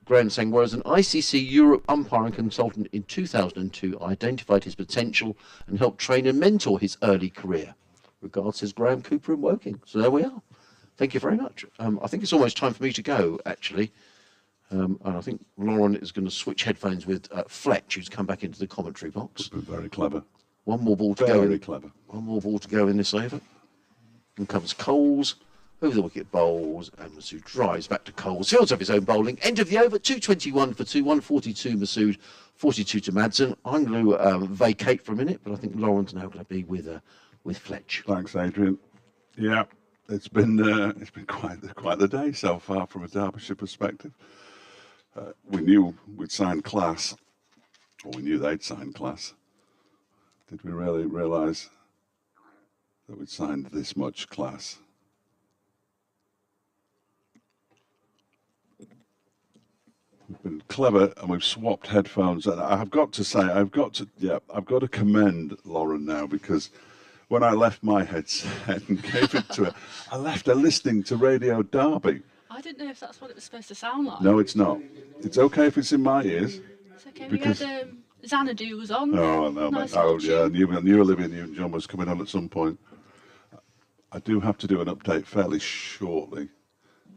Graham saying, whereas an ICC Europe umpiring consultant in 2002 identified his potential and helped train and mentor his early career. Regards, says Graham Cooper in Woking. So there we are. Thank you very much. I think it's almost time for me to go, actually. And I think Lauren is going to switch headphones with Fletch, who's come back into the commentary box. Very clever. One more ball to Very go. clever. One more ball to go in this over. And comes Coles. Over the wicket, bowls, and Masood drives back to Coles. Fields of his own bowling. End of the over, 221 for 2, 142 Masood, 42 to Madsen. I'm going to vacate for a minute, but I think Lauren's now going to be with Fletch. Thanks, Adrian. Yeah, it's been quite the day so far from a Derbyshire perspective. We knew we'd signed class, or we knew they'd signed class. Did we really realise that we'd signed this much class? We've been clever and we've swapped headphones. And I've got to say, I've got to commend Lauren now, because when I left my headset and gave it to her, I left her listening to Radio Derby. I didn't know if that's what it was supposed to sound like. No, it's not. It's okay if it's in my ears. It's okay. Because... We had Xanadu was on. Oh, no, nice mate. Oh, little yeah. tune. I knew Olivia Newton-John was coming on at some point. I do have to do an update fairly shortly.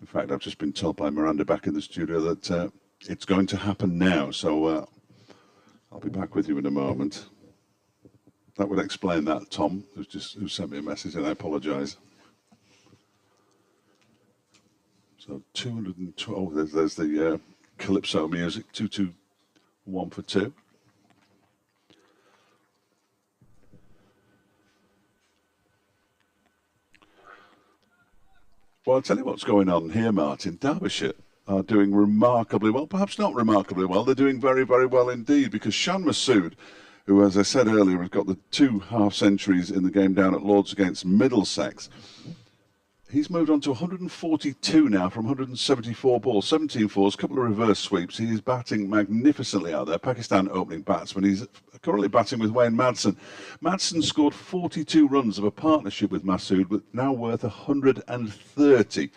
In fact, I've just been told by Miranda back in the studio that it's going to happen now. So I'll be back with you in a moment. That would explain that, Tom, who sent me a message, and I apologise. So 212, there's the Calypso music, 221 for 2. Well, I'll tell you what's going on here, Martin. Derbyshire are doing remarkably well. Perhaps not remarkably well. They're doing very, very well indeed, because Shan Masood, who, as I said earlier, has got the 2 half-centuries in the game down at Lords against Middlesex. He's moved on to 142 now from 174 balls, 17 fours, a couple of reverse sweeps. He is batting magnificently out there. Pakistan opening batsman. He's currently batting with Wayne Madsen. Madsen scored 42 runs of a partnership with Masood, but now worth 130.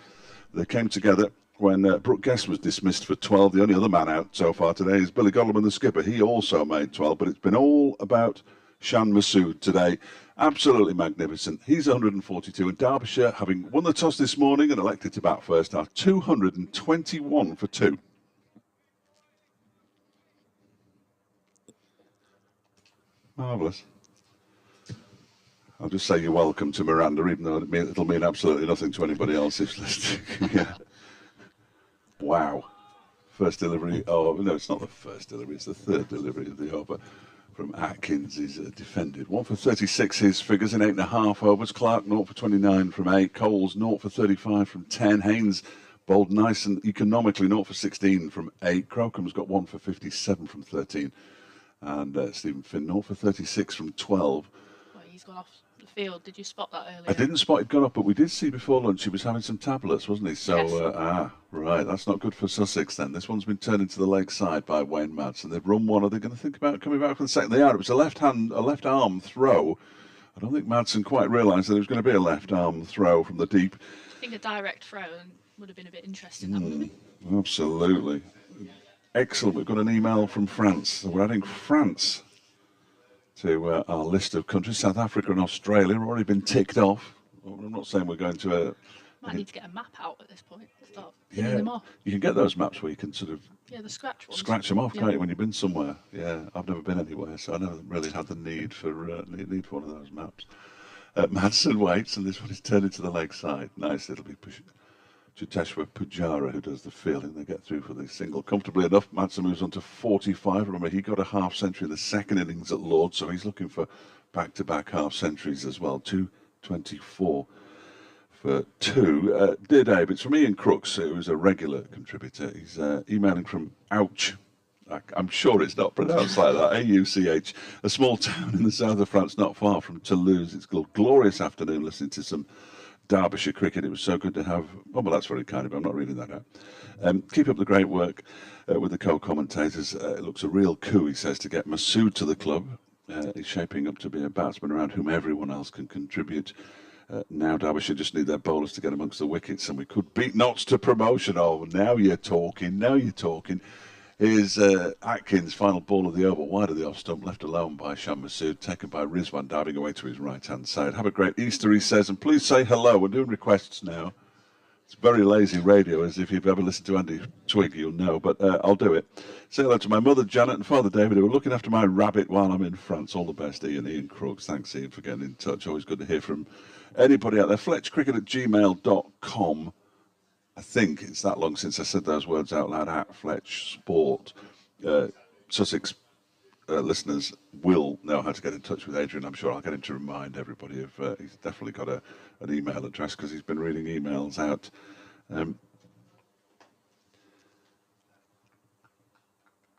They came together when Brooke Guest was dismissed for 12. The only other man out so far today is Billy Godleman, the skipper. He also made 12, but it's been all about Shan Masood today. Absolutely magnificent. He's 142, and Derbyshire, having won the toss this morning and elected to bat first, are 221 for 2. Marvellous. I'll just say you're welcome to Miranda, even though it'll mean absolutely nothing to anybody else who's listening. Yeah. Wow. First delivery. Oh, no, it's not the first delivery. It's the third delivery of the over from Atkins. Is defended. 1 for 36, his figures in 8.5 overs. Clark, 0 for 29 from 8. Coles, 0 for 35 from 10. Haynes bowled nice and economically, 0 for 16 from 8. Crocom's got 1 for 57 from 13. And Stephen Finn, 0 for 36 from 12. Well, he's gone off the field. Did you spot that earlier? I didn't spot he'd gone up, but we did see before lunch he was having some tablets, wasn't he? So, yes. Right, that's not good for Sussex then. This one's been turned into the leg side by Wayne Madsen. They've run one. Are they going to think about coming back for the second? They are. It was a left arm throw. I don't think Madsen quite realised that it was going to be a left arm throw from the deep. I think a direct throw would have been a bit interesting, that wouldn't it? Absolutely. Excellent. We've got an email from France. So we're adding France to our list of countries. South Africa and Australia have already been ticked off. I'm not saying we're going to... Might need to get a map out at this point to start pinning them off. You can get those maps where you can sort of... Yeah, the scratch ones. Scratch them off, can't you, when you've been somewhere? Yeah, I've never been anywhere, so I never really had the need for one of those maps. Madsen waits, and this one is turned into the leg side. Nice, it'll be Chiteshwar Pujara who does the fielding. They get through for the single comfortably enough. Madsen moves on to 45. Remember, he got a half century in the second innings at Lords, so he's looking for back-to-back half centuries as well. 224 for 2. Dear Dave, it's from Ian Crooks, who's a regular contributor. He's emailing from Ouch. I'm sure it's not pronounced like that. A-U-C-H. A small town in the south of France, not far from Toulouse. It's a glorious afternoon listening to some Derbyshire cricket. It was so good to have... Oh, well, that's very kind of you. I'm not reading that out. Keep up the great work with the co-commentators. It looks a real coup, he says, to get Masood to the club. He's shaping up to be a batsman around whom everyone else can contribute. Now Derbyshire just need their bowlers to get amongst the wickets, and we could beat Notts to promotion. Oh, now you're talking. Now you're talking. Here's Atkins, final ball of the over, wide of the off stump, left alone by Shan Masood, taken by Rizwan, diving away to his right-hand side. Have a great Easter, he says, and please say hello. We're doing requests now. It's very lazy radio, as if you've ever listened to Andy Twigg, you'll know, but I'll do it. Say hello to my mother, Janet, and Father David, who are looking after my rabbit while I'm in France. All the best, Ian Crooks. Thanks, Ian, for getting in touch. Always good to hear from anybody out there. FletchCricket@gmail.com. I think it's that long since I said those words out loud, at Fletch Sport. Sussex listeners will know how to get in touch with Adrian. I'm sure I'll get him to remind everybody of, he's definitely got an email address because he's been reading emails out.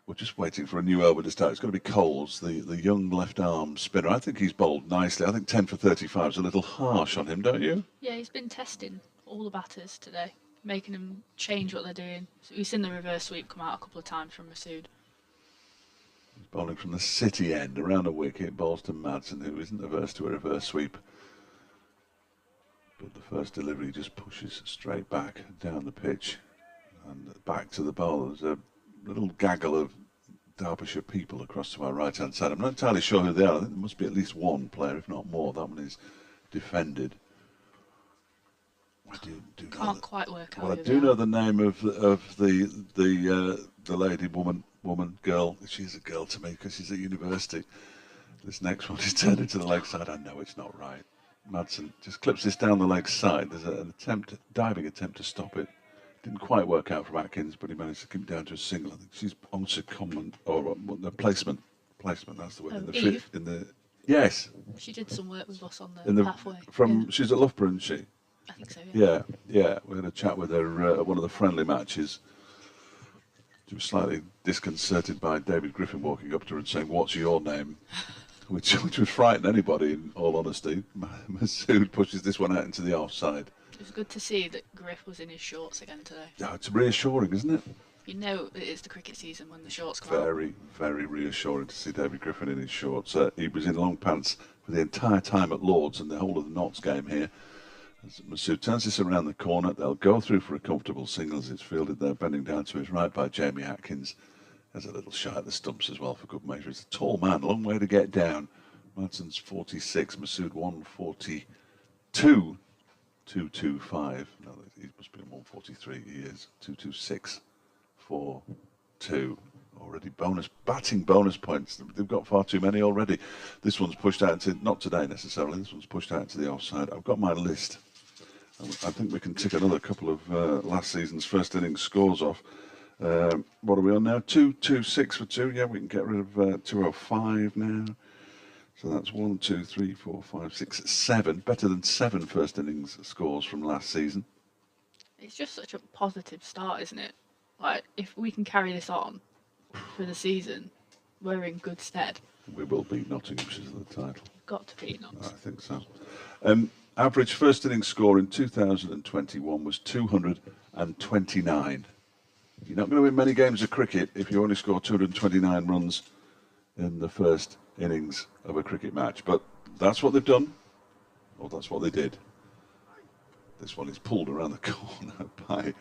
We're just waiting for a new over to start. It's going to be Coles, the young left arm spinner. I think he's bowled nicely. I think 10 for 35 is a little harsh on him, don't you? Yeah, he's been testing all the batters today, making them change what they're doing. So we've seen the reverse sweep come out a couple of times from Masood. He's bowling from the city end, around a wicket, balls to Madsen, who isn't averse to a reverse sweep. But the first delivery just pushes straight back down the pitch and back to the bowl. There's a little gaggle of Derbyshire people across to our right-hand side. I'm not entirely sure who they are. I think there must be at least one player, if not more. That one is defended. I do Can't quite work out. Well, I do know the name of the lady, woman, girl. She's a girl to me because she's at university. This next one is turned into the leg side. I know it's not right. Madsen just clips this down the leg side. There's an diving attempt to stop it. Didn't quite work out from Atkins, but he managed to keep it down to a single. I think she's on secondment or the placement. Placement, that's the word. In the Eve? fifth, in the yes. She did some work with us on the halfway. She's at Loughborough, isn't she? I think so. Yeah. We had a chat with her at one of the friendly matches She was slightly disconcerted by David Griffin walking up to her and saying, "What's your name?" which would frighten anybody, in all honesty. Masood pushes this one out into the offside. It was good to see that Griff was in his shorts again today. Yeah, it's reassuring, isn't it? You know it is the cricket season when the shorts come out. Very, very reassuring to see David Griffin in his shorts. He was in long pants for the entire time at Lords and the whole of the Notts game here. As Masood turns this around the corner, they'll go through for a comfortable single as it's fielded there, bending down to his right by Jamie Atkins. There's a little shy at the stumps as well for good measure. He's a tall man, a long way to get down. Madsen's 46, Masood 142, 225. No, he must be on 143. He is 226, 4-2. Already batting bonus points. They've got far too many already. This one's pushed out into, not today necessarily, this one's pushed out into the offside. I've got my list. I think we can tick another couple of last season's first innings scores off. What are we on now? 226 for 2. Yeah, we can get rid of 205 now. So that's 1, 2, 3, 4, 5, 6, 7. Better than 7 first innings scores from last season. It's just such a positive start, isn't it? Like, if we can carry this on for the season, we're in good stead. We will beat Nottinghamshire for the title. Got to beat Notts. I think so. Average first innings score in 2021 was 229. You're not going to win many games of cricket if you only score 229 runs in the first innings of a cricket match. But that's what they've done, or that's what they did. This one is pulled around the corner by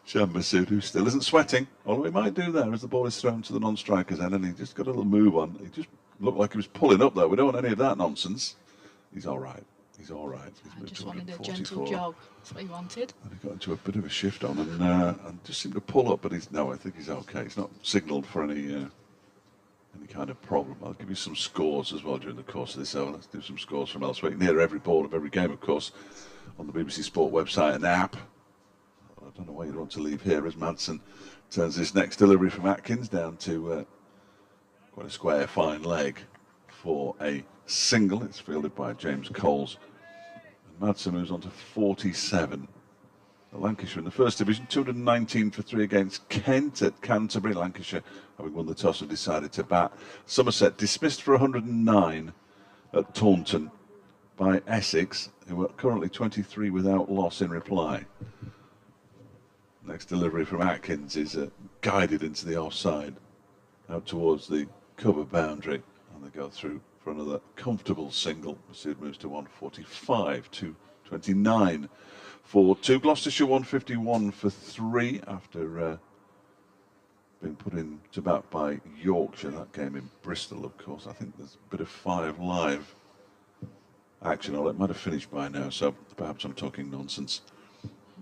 Shan Masood, who still isn't sweating, although he might do there as the ball is thrown to the non-striker's end, and he just got a little move on. He just looked like he was pulling up there. We don't want any of that nonsense. He's all right. He's all right. I just wanted a gentle jog. That's what he wanted. And he got into a bit of a shift on and just seemed to pull up, but I think he's okay. He's not signalled for any kind of problem. I'll give you some scores as well during the course of this hour. Let's do some scores from elsewhere. You can hear every ball of every game, of course, on the BBC Sport website and app. I don't know why you'd want to leave here as Madsen turns this next delivery from Atkins down to quite a square, fine leg for a single. It's fielded by James Coles. And Madsen moves on to 47. Lancashire in the first division, 219 for 3 against Kent at Canterbury. Lancashire, having won the toss, have decided to bat. Somerset dismissed for 109 at Taunton by Essex, who are currently 23 without loss in reply. Next delivery from Atkins is guided into the offside, out towards the cover boundary, and they go through for another comfortable single. Masood moves to 145, 229 for 2. Gloucestershire 151 for 3 after being put in to bat by Yorkshire. That game in Bristol, of course. I think there's a bit of 5 live action. It might have finished by now, so perhaps I'm talking nonsense.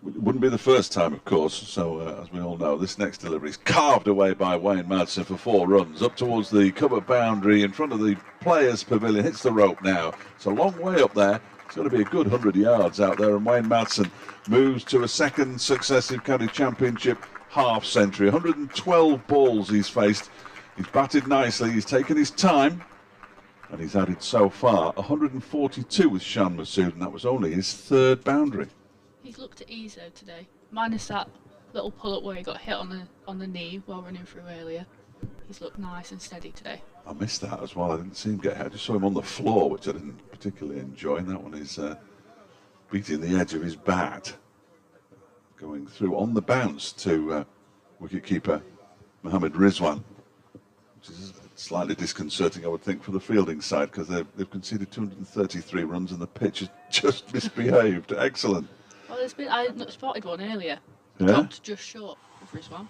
It wouldn't be the first time, of course, so as we all know, this next delivery is carved away by Wayne Madsen for 4 runs, up towards the cover boundary in front of the players' pavilion. Hits the rope now. It's a long way up there. It's going to be a good 100 yards out there, and Wayne Madsen moves to a second successive county championship half century. 112 balls he's faced. He's batted nicely. He's taken his time, and he's added so far 142 with Shan Masood, and that was only his 3rd boundary. He's looked at ease though today, minus that little pull-up where he got hit on the knee while running through earlier. He's looked nice and steady today. I missed that as well. I didn't see him get hit. I just saw him on the floor, which I didn't particularly enjoy. And that one is beating the edge of his bat, going through on the bounce to wicketkeeper Mohammed Rizwan, which is slightly disconcerting, I would think, for the fielding side, because they've conceded 233 runs and the pitch has just misbehaved. Excellent. Well, I spotted one earlier. Yeah? Dropped just short of Rizwan.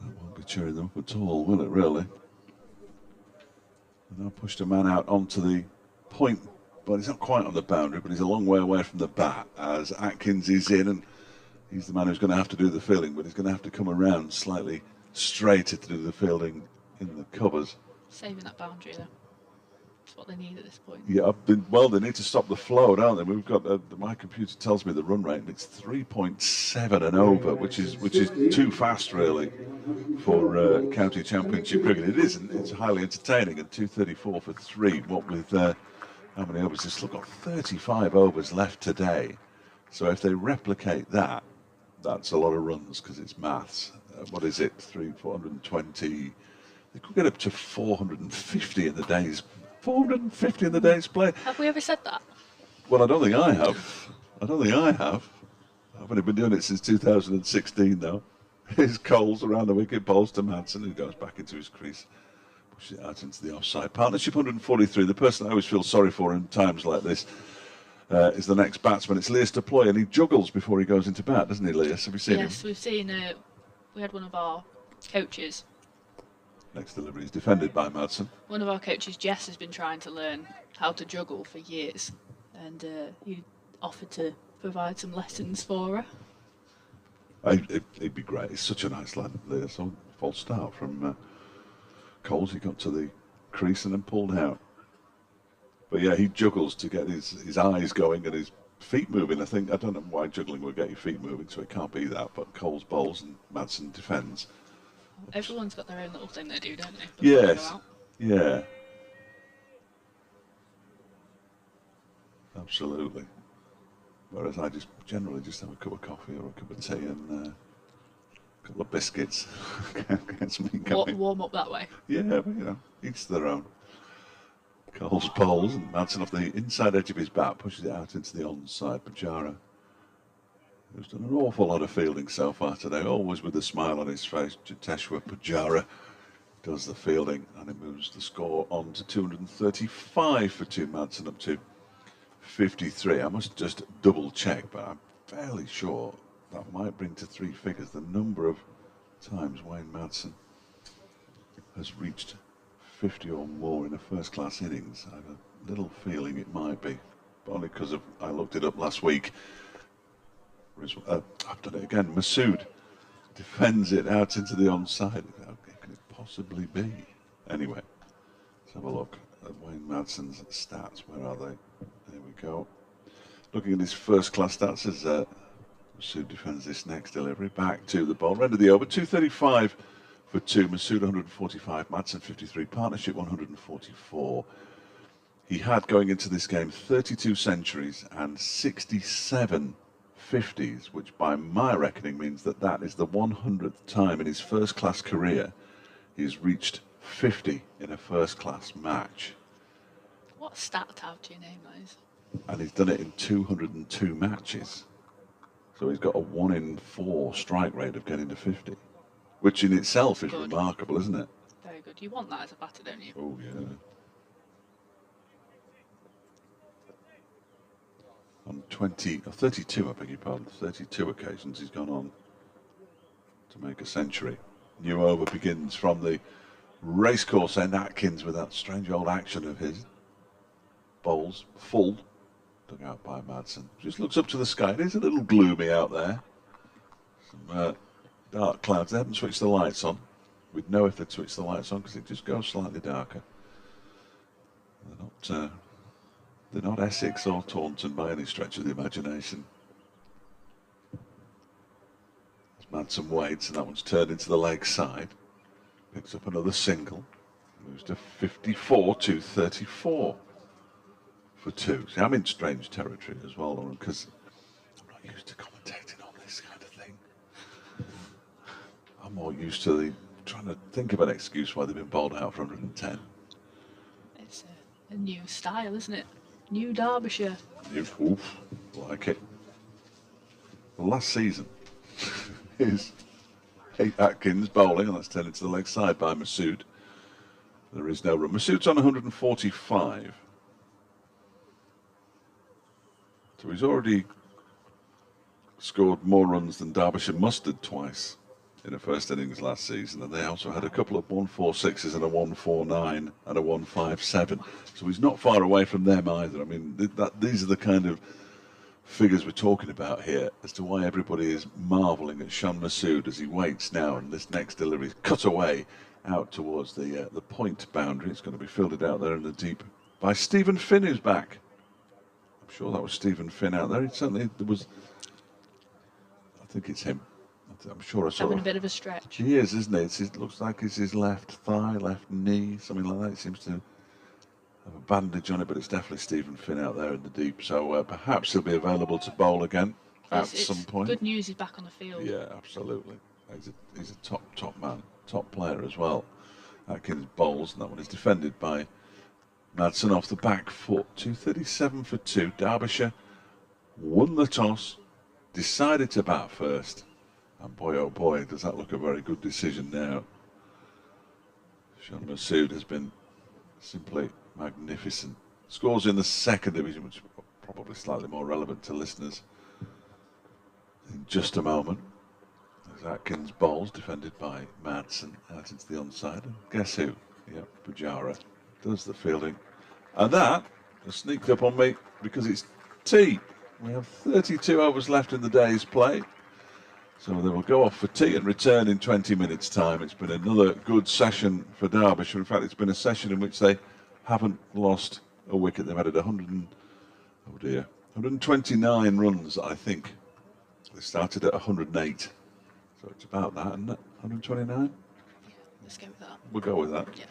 That won't be cheering them up at all, will it, really? And now pushed a man out onto the point, but he's not quite on the boundary, but he's a long way away from the bat as Atkins is in, and he's the man who's going to have to do the fielding, but he's going to have to come around slightly straighter to do the fielding in the covers. Saving that boundary, though. That's what they need at this point. Yeah, well, they need to stop the flow, don't they? We've got my computer tells me the run rate, and it's 3.7 and over, which is too fast, really, for county championship cricket. It isn't. It's highly entertaining, and 234 for 3. What with how many overs? They've still got 35 overs left today. So if they replicate that, that's a lot of runs because it's maths. what is it, 420. They could get up to 450 in the day's 450 in the day's play. Have we ever said that? Well, I don't think I have. I don't think I have. I've only been doing it since 2016 though. Here's Coles around the wicket, bowls to Madsen, who goes back into his crease, pushes it out into the offside. Partnership 143. The person I always feel sorry for in times like this is the next batsman. It's Leas Deploy, and he juggles before he goes into bat, doesn't he, Leas? Have you seen him? Yes, we've seen. We had one of our coaches. Next delivery is defended by Madsen. One of our coaches, Jess, has been trying to learn how to juggle for years, and he offered to provide some lessons for her. He'd be great. He's such a nice lad, Leas. So false start from Coles. He got to the crease and then pulled out. But yeah, he juggles to get his eyes going and his feet moving. I don't know why juggling will get your feet moving, so it can't be that. But Coles bowls and Madsen defends. Everyone's got their own little thing they do, don't they? Before they go Yes. out. Yeah. Absolutely. Whereas I just generally just have a cup of coffee or a cup of tea and a couple of biscuits. Gets me going. Warm up that way. Yeah, but you know, each to their own. Coles bowls and Madsen off the inside edge of his bat pushes it out into the onside. Pujara, who's done an awful lot of fielding so far today, always with a smile on his face. Jiteshwar Pujara does the fielding, and it moves the score on to 235 for 2. Madsen up to 53. I must just double check, but I'm fairly sure that might bring to 3 figures the number of times Wayne Madsen has reached 50 or more in a first-class innings. I have a little feeling it might be, but only because I looked it up last week. I've done it again. Masood defends it out into the onside. How can it possibly be? Anyway, let's have a look at Wayne Madsen's stats. Where are they? There we go. Looking at his first-class stats as Masood defends this next delivery. Back to the ball. End of the over. 235 for 2. Masood 145. Madsen 53. Partnership 144. He had, going into this game, 32 centuries and 67 50s, which by my reckoning means that is the 100th time in his first-class career he's reached 50 in a first-class match. What stat tab do you name those? And he's done it in 202 matches. So he's got a 1 in 4 strike rate of getting to 50, which in itself is Good. remarkable, isn't it? Very good. You want that as a batter, don't you? Oh, yeah. On 32, I beg your pardon, 32 occasions he's gone on to make a century. New over begins from the racecourse end. Atkins with that strange old action of his. Bowls full, dug out by Madsen. Just looks up to the sky. It is a little gloomy out there. Some dark clouds. They haven't switched the lights on. We'd know if they'd switched the lights on because it just goes slightly darker. They're not Essex or Taunton by any stretch of the imagination. As Madsen waits, and that one's turned into the leg side. Picks up another single. Moves to 54 to 34 for 2. See, I'm in strange territory as well, because I'm not used to commentating on this kind of thing. I'm more used to trying to think of an excuse why they've been bowled out for 110. It's a new style, isn't it? New Derbyshire. Oof, like it. Well, last season is Atkins bowling, and that's turned into the leg side by Masood. There is no run. Masood's on 145. So he's already scored more runs than Derbyshire mustered twice in the first innings last season, and they also had a couple of 146s and a 149 and a 157. So he's not far away from them either. I mean, these are the kind of figures we're talking about here as to why everybody is marvelling at Shan Masood as he waits now, and this next delivery is cut away out towards the point boundary. It's going to be fielded out there in the deep by Stephen Finn, who's back. I'm sure that was Stephen Finn out there. There was. I think it's him. I'm sure I saw Having a bit of a stretch. He is, isn't it? It looks like it's his left thigh, left knee, something like that. It seems to have a bandage on it, but it's definitely Stephen Finn out there in the deep. So perhaps he'll be available to bowl again at some point. Good news, he's back on the field. Yeah, absolutely. He's a top man, top player as well. Atkins bowls, and that one is defended by Madsen off the back foot. 237 for 2. Derbyshire won the toss, decided to bat first, and boy oh boy, does that look a very good decision now. Shan Masood has been simply magnificent. Scores in the second division, which is probably slightly more relevant to listeners in just a moment. As Atkins bowls, defended by Madsen, out into the onside, and guess who? Yep, Pujara does the fielding. And that has sneaked up on me because it's tea. We have 32 overs left in the day's play. So they will go off for tea and return in 20 minutes' time. It's been another good session for Derbyshire. In fact, it's been a session in which they haven't lost a wicket. They've added 129 runs, I think. They started at 108. So it's about that, isn't it? 129? Let's go with that. We'll go with that. Yeah.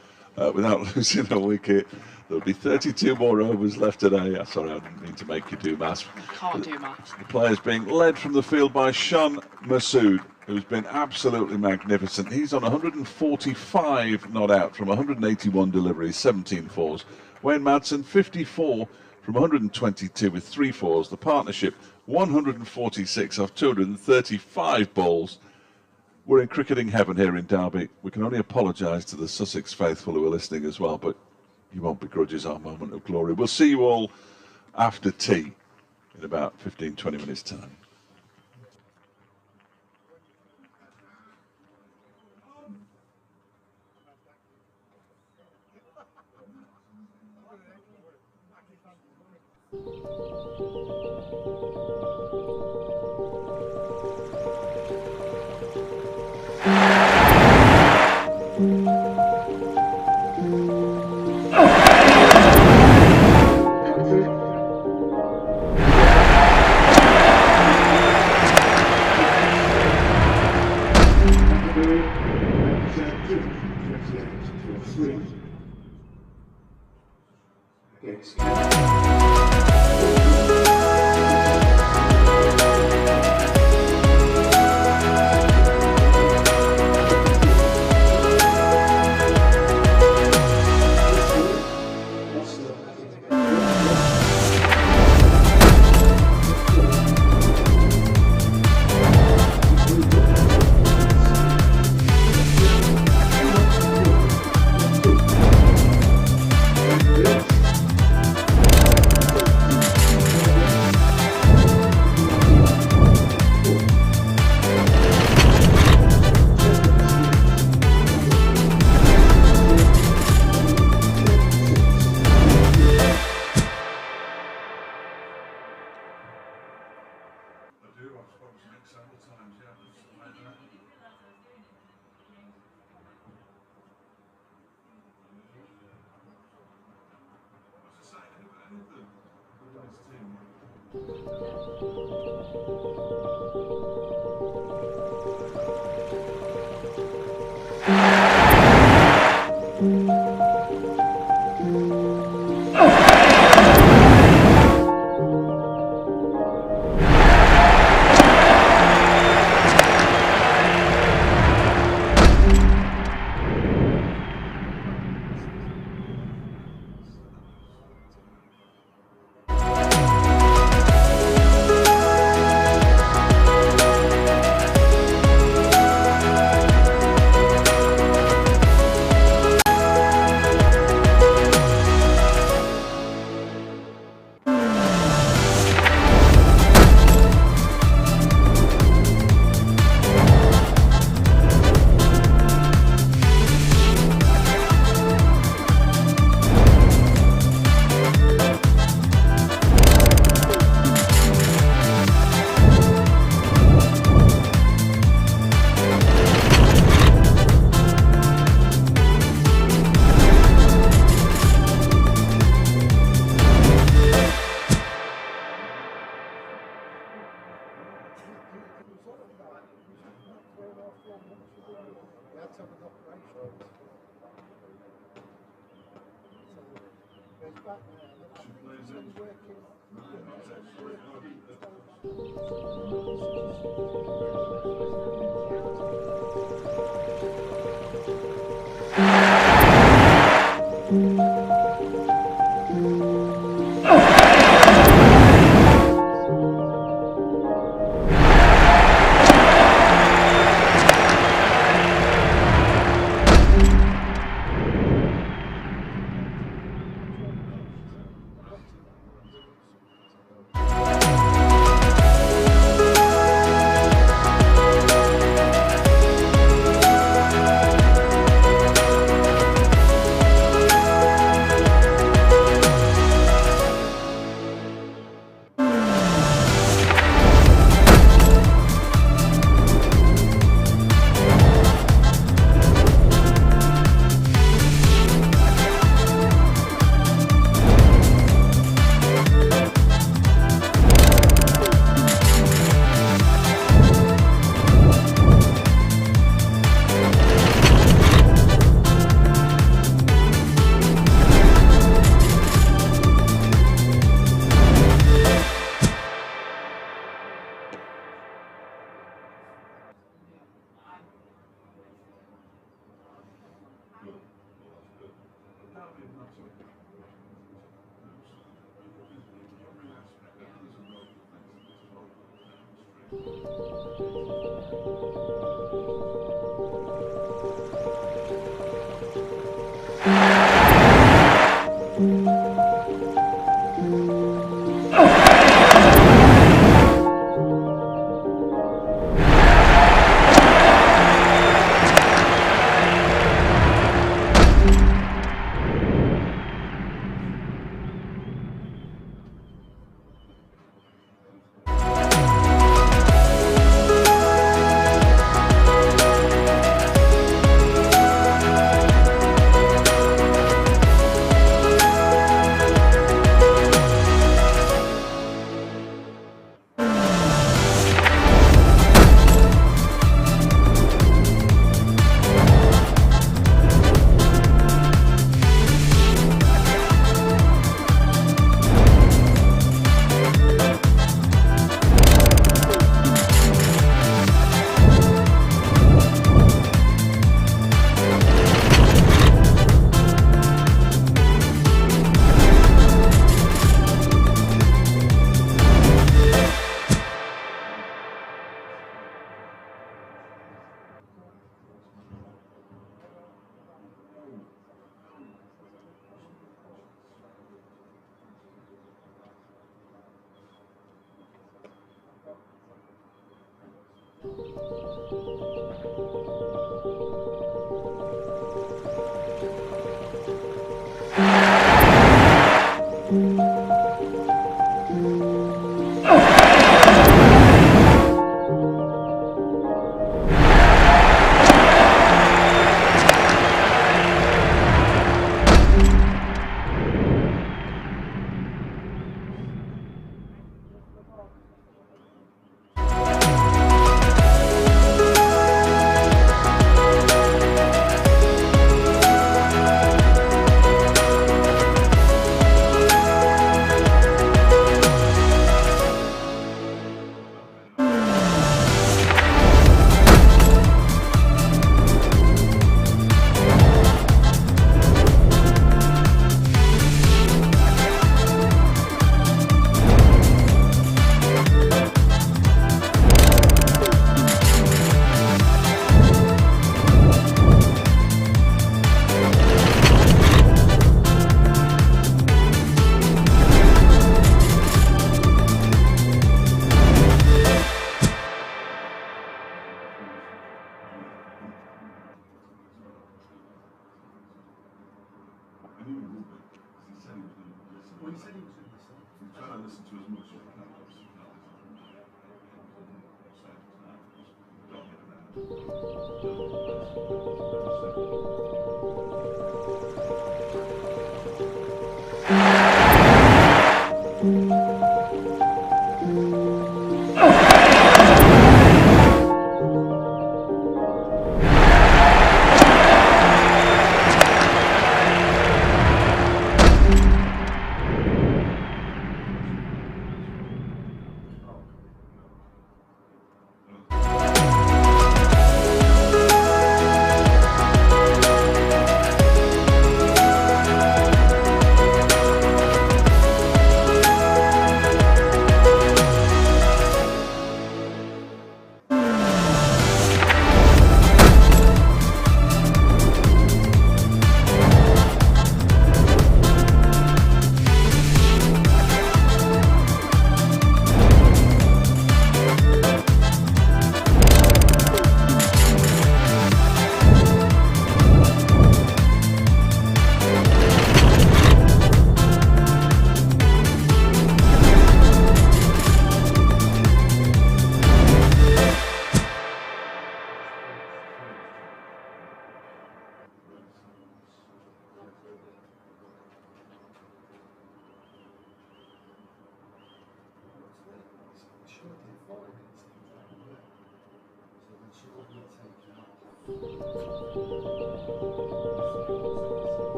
Without losing a wicket. There'll be 32 more overs left today. Sorry, I didn't mean to make you do maths. I can't do maths. The players being led from the field by Shan Masood, who's been absolutely magnificent. He's on 145 not out from 181 deliveries, 17 fours. Wayne Madsen, 54 from 122 with 3 fours. The partnership, 146 off 235 balls. We're in cricketing heaven here in Derby. We can only apologise to the Sussex faithful who are listening as well, but you won't begrudge us our moment of glory. We'll see you all after tea in about 15-20 minutes' time.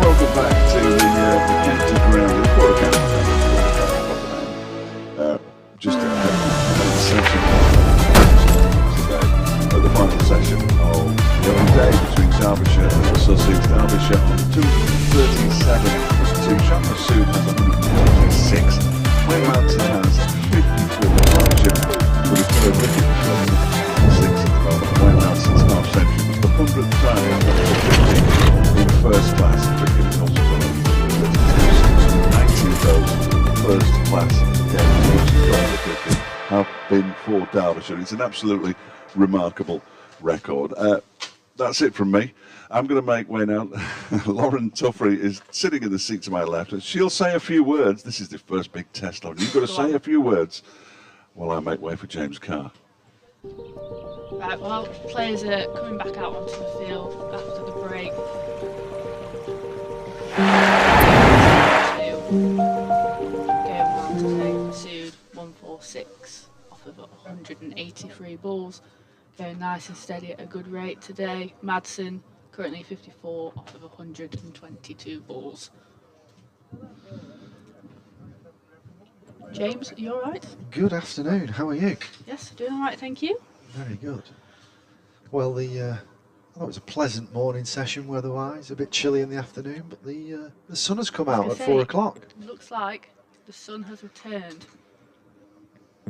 Welcome back to the county ground in Incora County. Just another session today, the final session of the other day between Derbyshire and Sussex. Derbyshire on 237 to Sean Masood has 126. Wayne Mountain has 54 partnership with a third wicket from 6 at the moment. Wayne Mountain's half century was the 100th time in 50 in first class cricket. It's also got 19 of those first class games which he's got in cricket have been for Derbyshire. It's an absolutely remarkable record. That's it from me. I'm going to make way now. Lauren Tuffrey is sitting in the seat to my left. She'll say a few words. This is the first big test, Lauren. You've got to say a few words while I make way for James Carr. Right, well, players are coming back out onto the field after the break. Going well today. Masood 146 off of 183 balls. Going nice and steady at a good rate today. Madsen currently 54 off of 122 balls. James, are you alright? Good afternoon, how are you? Yes, doing alright, thank you. Very good. Well, I thought it was a pleasant morning session weather-wise, a bit chilly in the afternoon, but the sun has come out at 4 o'clock. Looks like the sun has returned.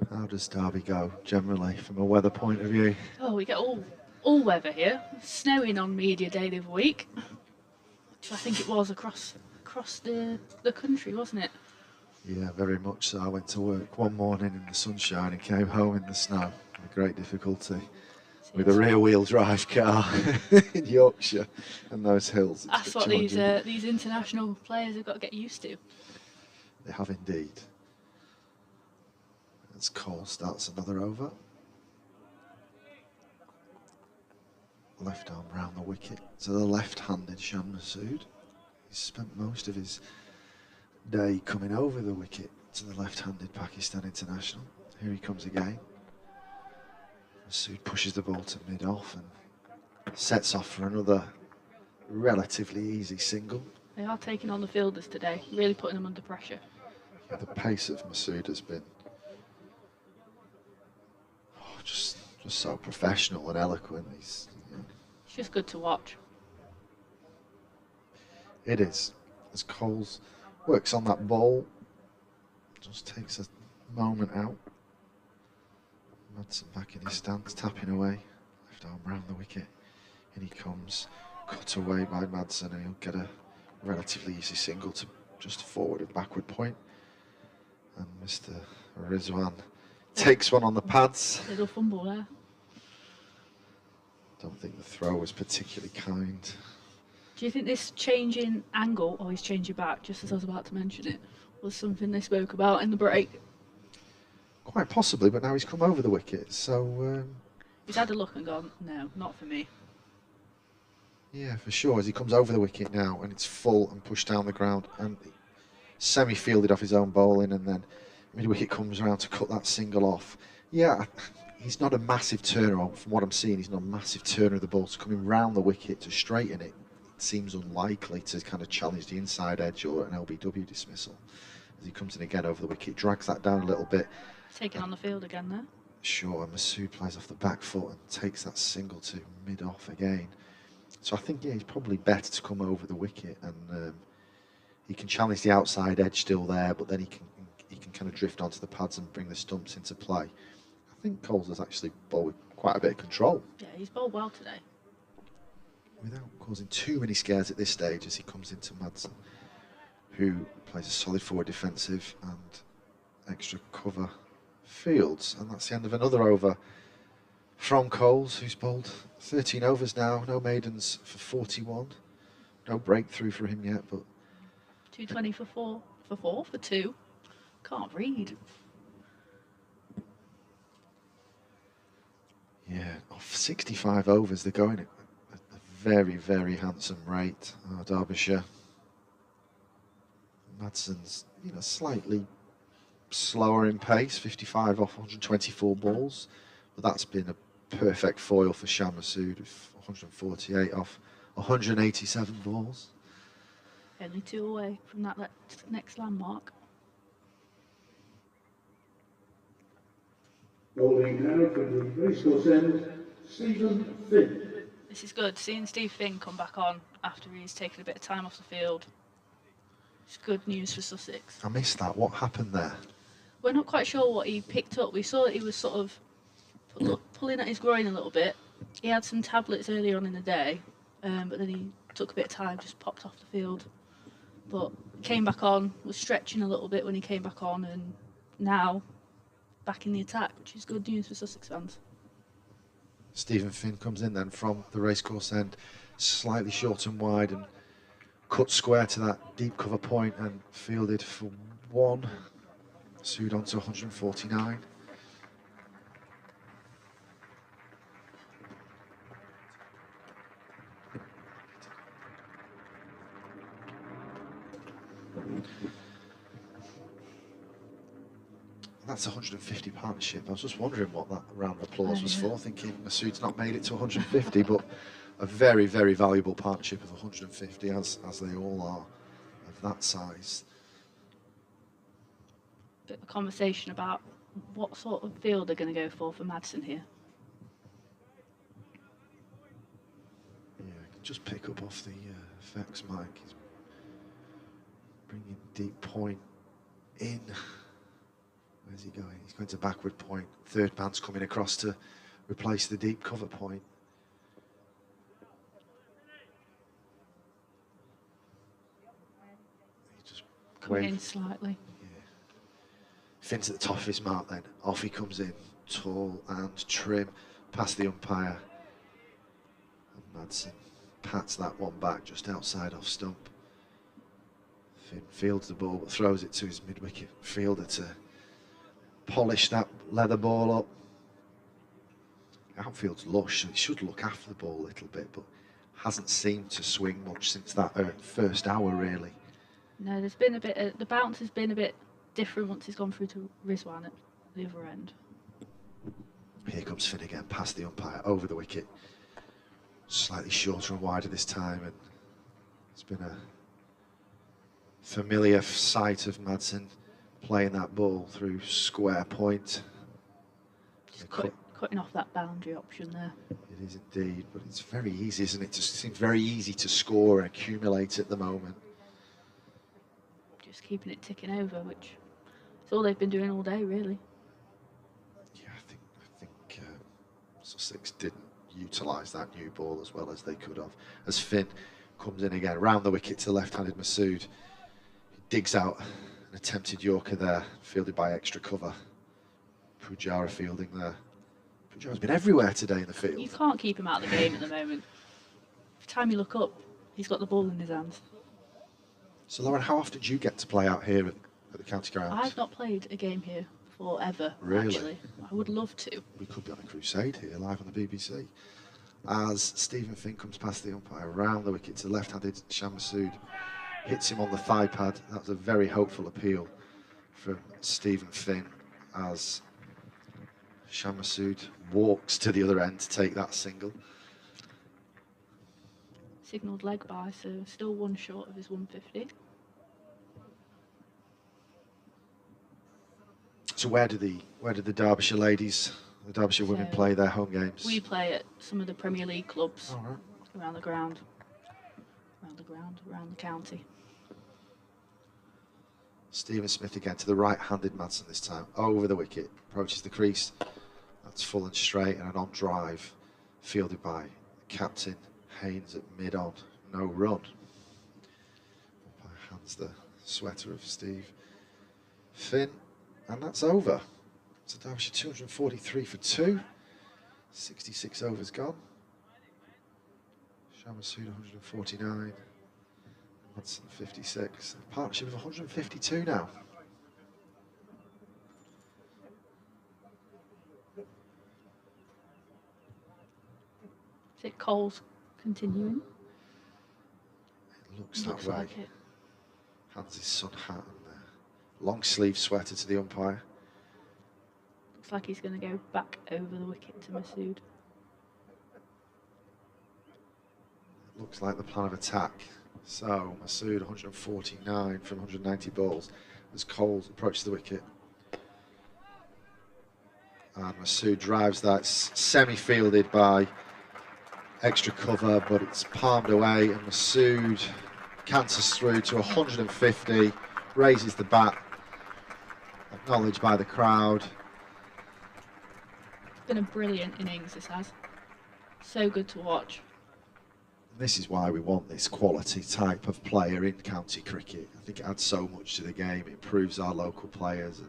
How does Derby go, generally, from a weather point of view? Oh, we get all weather here. Snowing on media day the other week. I think it was across the country, wasn't it? Yeah, very much so. I went to work one morning in the sunshine and came home in the snow with great difficulty. With a rear-wheel drive car in Yorkshire and those hills. That's what these international players have got to get used to. They have indeed. As Cole starts another over. Left arm round the wicket to the left-handed Sean Masood. He's spent most of his day coming over the wicket to the left-handed Pakistan international. Here he comes again. Masood pushes the ball to mid-off and sets off for another relatively easy single. They are taking on the fielders today, really putting them under pressure. Yeah, the pace of Masood has been just so professional and eloquent. It's just good to watch. It is. As Coles works on that ball, just takes a moment out. Madsen back in his stance, tapping away, left arm round the wicket. In he comes, cut away by Madsen, and he'll get a relatively easy single to just forward and backward point. And Mr. Rizwan takes one on the pads. Little fumble there. Don't think the throw was particularly kind. Do you think this change in angle, or he's changing back, just as I was about to mention it, was something they spoke about in the break? Quite possibly, but now he's come over the wicket, so... he's had a look and gone, no, not for me. Yeah, for sure, as he comes over the wicket now, and it's full and pushed down the ground, and semi-fielded off his own bowling, and then mid-wicket comes around to cut that single off. Yeah, he's not a massive turner, from what I'm seeing, he's not a massive turner of the ball, so coming round the wicket to straighten it, it seems unlikely to kind of challenge the inside edge or an LBW dismissal. As he comes in again over the wicket, drags that down a little bit. Taking on the field again there. Sure, and Masood plays off the back foot and takes that single to mid-off again. So I think, yeah, he's probably better to come over the wicket, and he can challenge the outside edge still there, but then he can kind of drift onto the pads and bring the stumps into play. I think Coles has actually bowled with quite a bit of control. Yeah, he's bowled well today. Without causing too many scares at this stage as he comes into Madsen, who plays a solid forward defensive and extra cover fields, and that's the end of another over from Coles, who's bowled 13 overs now, no maidens for 41. No breakthrough for him yet, but 220 for 2. Can't read. yeah, off 65 overs, they're going at a very, very handsome rate. Derbyshire. Madson's, slightly slower in pace, 55 off 124 balls, but that's been a perfect foil for Shah Massoud with 148 off 187 balls. Only 2 away from that next landmark. Bowling now from the racecourse end, Stephen Finn. This is good. Seeing Steve Finn come back on after he's taken a bit of time off the field. It's good news for Sussex. I missed that. What happened there? We're not quite sure what he picked up. We saw that he was sort of pulling at his groin a little bit. He had some tablets earlier on in the day, but then he took a bit of time, just popped off the field. But came back on, was stretching a little bit when he came back on, and now back in the attack, which is good news for Sussex fans. Stephen Finn comes in then from the racecourse end, slightly short and wide, and cut square to that deep cover point and fielded for 1. Sued on to 149. That's 150 partnership. I was just wondering what that round of applause was for, thinking Masood's not made it to 150, but a very, very valuable partnership of 150, as they all are, of that size. Bit of a conversation about what sort of field they're going to go for Madsen here. Yeah, I can just pick up off the effects mic. He's bringing deep point in. Where's he going? He's going to backward point. Third man's coming across to replace the deep cover point. He just Coming in slightly. Yeah. Finn's at the top of his mark then. Off he comes in, tall and trim, past the umpire. And Madsen pats that one back just outside off stump. Finn fields the ball but throws it to his mid-wicket fielder to polish that leather ball up. Outfield's lush, so he should look after the ball a little bit, but hasn't seemed to swing much since that first hour, really. No, there's been a bit. The bounce has been a bit different once he's gone through to Rizwan at the other end. Here comes Finn again, past the umpire, over the wicket. Slightly shorter and wider this time, and it's been a familiar sight of Madsen playing that ball through square point. Just cutting off that boundary option there. It is indeed, but it's very easy, isn't it? It just seems very easy to score and accumulate at the moment. Just keeping it ticking over, which is all they've been doing all day, really. Yeah, I think Sussex didn't utilise that new ball as well as they could have. As Finn comes in again, round the wicket to left-handed Masood. He digs out an attempted Yorker there, fielded by extra cover. Pujara fielding there. Pujara's been everywhere today in the field. You can't keep him out of the game at the moment. Every time you look up, he's got the ball in his hands. So Lauren, how often do you get to play out here at the county ground? I've not played a game here before, ever, Really? actually. I would love to. We could be on a crusade here, live on the BBC. As Stephen Finn comes past the umpire, round the wicket to left-handed Shah Massoud. Hits him on the thigh pad. That was a very hopeful appeal from Stephen Finn as Shah Massoud walks to the other end to take that single. Signalled leg by, so still 1 short of his 150. So where do the Derbyshire ladies, the Derbyshire women play their home games? We play at some of the Premier League clubs All right. around the ground, around the county. Stephen Smith again to the right-handed Madsen this time, over the wicket, approaches the crease. That's full and straight and an on drive, fielded by captain Haynes at mid-on, no run. Hands the sweater of Steve Finn, and that's over. So Derbyshire 243 for 2. 66 overs gone. Masood 149. Madsen 56. Partnership of 152 now. Is it Cole's continuing? It looks that Looks way. like it. Hands his sun hat and long sleeve sweater to the umpire. Looks like he's going to go back over the wicket to Masood. Looks like the plan of attack. So Masood 149 from 190 balls as Cole approaches the wicket. And Masood drives that, semi-fielded by extra cover, but it's palmed away, and Masood canters through to 150, raises the bat, acknowledged by the crowd. It's been a brilliant innings, this has. So good to watch. This is why we want this quality type of player in county cricket. I think it adds so much to the game. It improves our local players.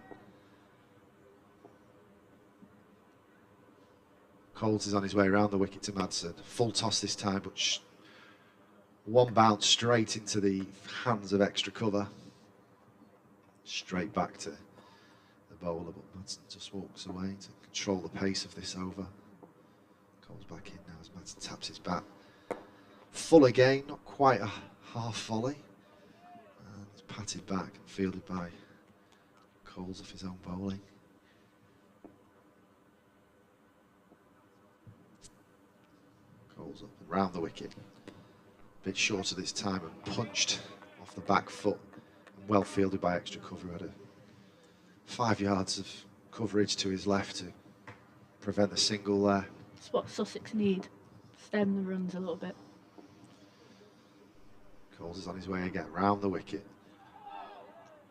Coles is on his way around the wicket to Madsen. Full toss this time, but one bounce straight into the hands of extra cover. Straight back to the bowler, but Madsen just walks away to control the pace of this over. Coles back in now as Madsen taps his bat. Full again, not quite a half volley. And it's patted back and fielded by Coles off his own bowling. Coles up and round the wicket. A bit shorter this time and punched off the back foot. And well fielded by extra cover. Had 5 yards of coverage to his left to prevent the single there. It's what Sussex need. Stem the runs a little bit. Coles is on his way again, round the wicket.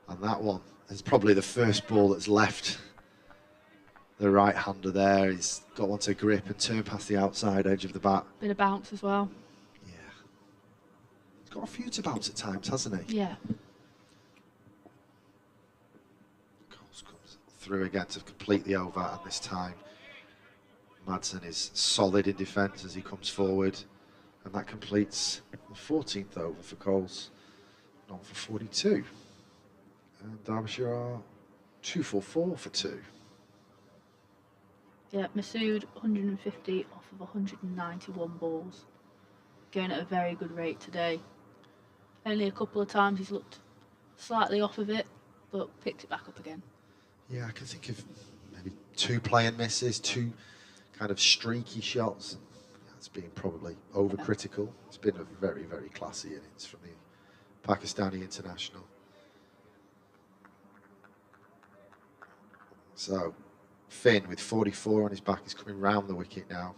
And that one is probably the first ball that's left the right-hander there. He's got one to grip and turn past the outside edge of the bat. Bit of bounce as well. Yeah. He's got a few to bounce at times, hasn't he? Yeah. Coles comes through again to complete the over, and this time Madsen is solid in defence as he comes forward. And that completes the 14th over for Coles, on for 42. And Derbyshire are 244 for 2. Yeah, Masood 150 off of 191 balls. Going at a very good rate today. Only a couple of times he's looked slightly off of it, but picked it back up again. Yeah, I can think of maybe 2 play-in misses, 2 kind of streaky shots. It's been probably overcritical. It's been a very, very classy innings from the Pakistani international. So Finn with 44 on his back is coming round the wicket now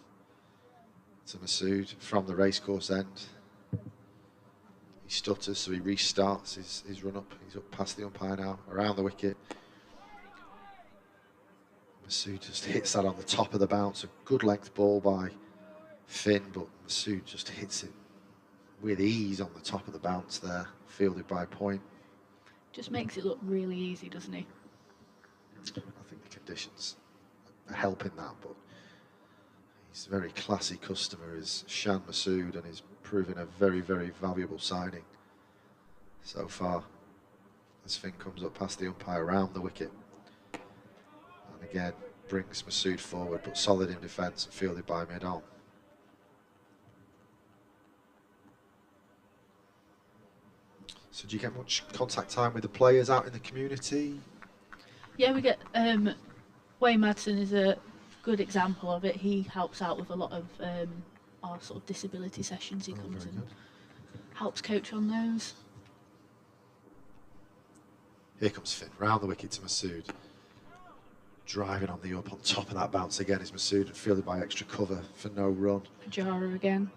to Masood from the racecourse end. He stutters, so he restarts his run up. He's up past the umpire now, around the wicket. Masood just hits that on the top of the bounce. A good length ball by Finn, but Masood just hits it with ease on the top of the bounce there, fielded by Point. Just makes it look really easy, doesn't he? I think the conditions are helping that, but he's a very classy customer, is Shan Masood, and he's proving a very, very valuable signing so far. As Finn comes up past the umpire around the wicket, and again brings Masood forward, but solid in defence and fielded by mid-on. So do you get much contact time with the players out in the community? Yeah, we get Wayne Madsen is a good example of it. He helps out with a lot of our sort of disability sessions. He comes and helps coach on those. Here comes Finn, round the wicket to Masood. Driving on the up on top of that bounce again is Masood, fielded by extra cover for no run. Pajara again.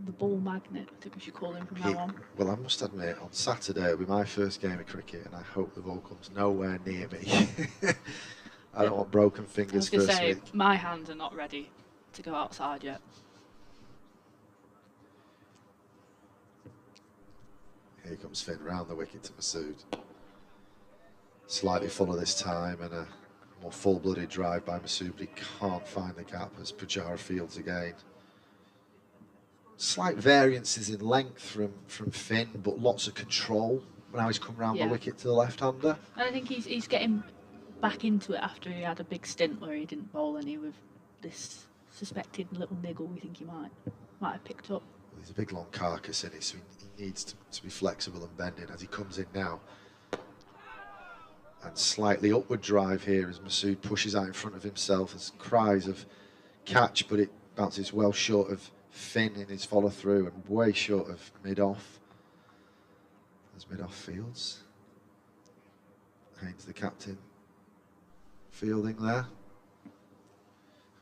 The ball magnet, I think we should call him from now on. Well, I must admit, on Saturday it'll be my first game of cricket, and I hope the ball comes nowhere near me. I don't want broken fingers I was going to first say, week. my hands are not ready to go outside yet. Here comes Finn, round the wicket to Masood. Slightly fuller this time, and a more full-blooded drive by Masood, but he can't find the gap as Pujara fields again. Slight variances in length from Finn, but lots of control now he's come round the wicket to the left-hander. And I think he's getting back into it after he had a big stint where he didn't bowl any with this suspected little niggle we think he might have picked up. There's a big long carcass in it, so he needs to be flexible and bending as he comes in now. And slightly upward drive here as Masood pushes out in front of himself. There's cries of catch, but it bounces well short of Finn in his follow through and way short of mid-off. As mid-off fields. Haynes, the captain, fielding there.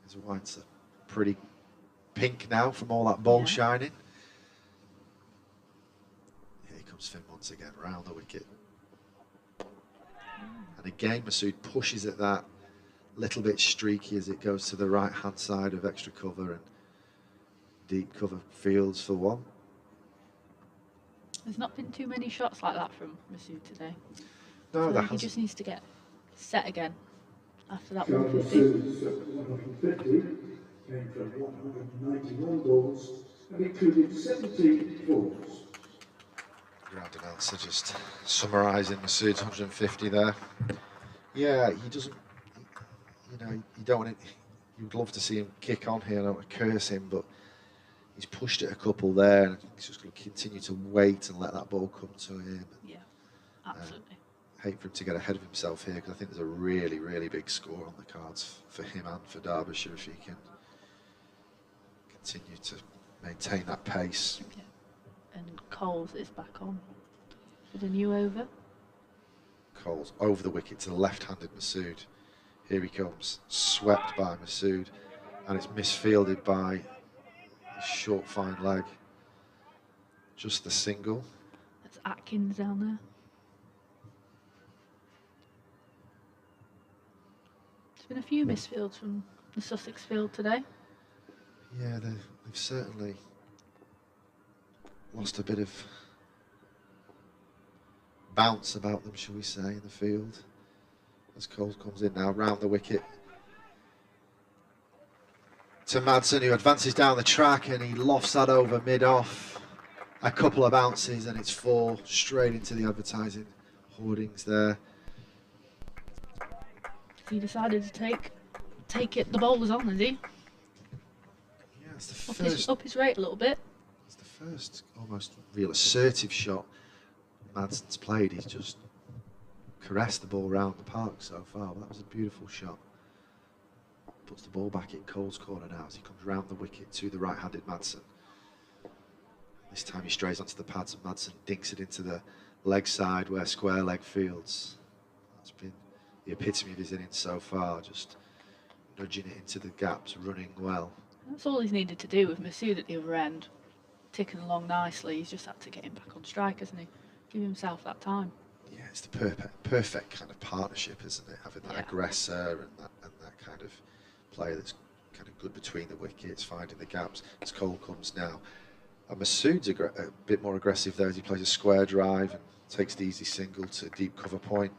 His whites are pretty pink now from all that ball shining. Here comes Finn once again, round the wicket. And again, Masood pushes at that, little bit streaky as it goes to the right-hand side of extra cover and deep cover fields for one. There's not been too many shots like that from Masood today. No, so he just needs to get set again after that John 150. Masood's 150 came from 191 balls and included 17 balls. Ground announcer just summarising Masood's 150 there. Yeah, he doesn't, you know, you don't want to, you'd love to see him kick on here, I don't want to curse him, but he's pushed it a couple there and he's just going to continue to wait and let that ball come to him. Yeah, absolutely. Hate for him to get ahead of himself here because I think there's a really, really big score on the cards for him and for Derbyshire if he can continue to maintain that pace. Yeah. And Coles is back on for the new over. Coles over the wicket to the left-handed Masood. Here he comes, swept by Masood, and it's misfielded by his short, fine leg. Just the single. That's Atkins down there. There's been a few misfields from the Sussex field today. Yeah, they've certainly lost a bit of bounce about them, shall we say, in the field. As Coles comes in now, round the wicket to Madsen, who advances down the track and he lofts that over mid-off. A couple of bounces and it's 4 straight into the advertising hoardings there. He decided to take it. The bowler's on, is he? Yeah, it's the first. Up his rate a little bit. It's the first almost real assertive shot Madsen's played. He's just caressed the ball round the park so far. That was a beautiful shot. Puts the ball back in Cole's corner now as he comes round the wicket to the right-handed Madsen. This time he strays onto the pads and Madsen dinks it into the leg side where square leg fields. That's been the epitome of his innings so far, just nudging it into the gaps, running well. That's all he's needed to do with Masood at the other end, ticking along nicely. He's just had to get him back on strike, hasn't he? Give himself that time. Yeah, it's the perfect kind of partnership, isn't it? Having that aggressor and that kind of player that's kind of good between the wickets, finding the gaps. As Cole comes now. And Masood's a bit more aggressive there as he plays a square drive and takes the easy single to deep cover point.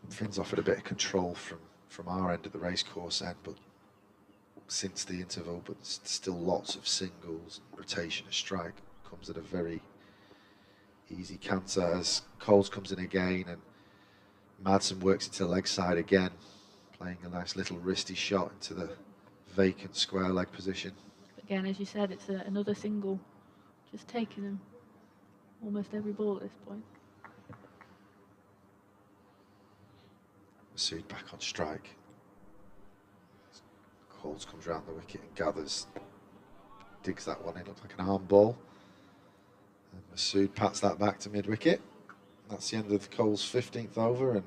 Finn's offered a bit of control from our end of the racecourse end, but since the interval, but still lots of singles and rotation of strike. Comes at a very easy canter as Coles comes in again and Madsen works it to the leg side again, playing a nice little wristy shot into the vacant square leg position. Again, as you said, it's another single, just taking him almost every ball at this point. Masood back on strike. Coles comes round the wicket and gathers, digs that one in, looks like an arm ball. And Masood pats that back to mid-wicket. That's the end of Cole's 15th over and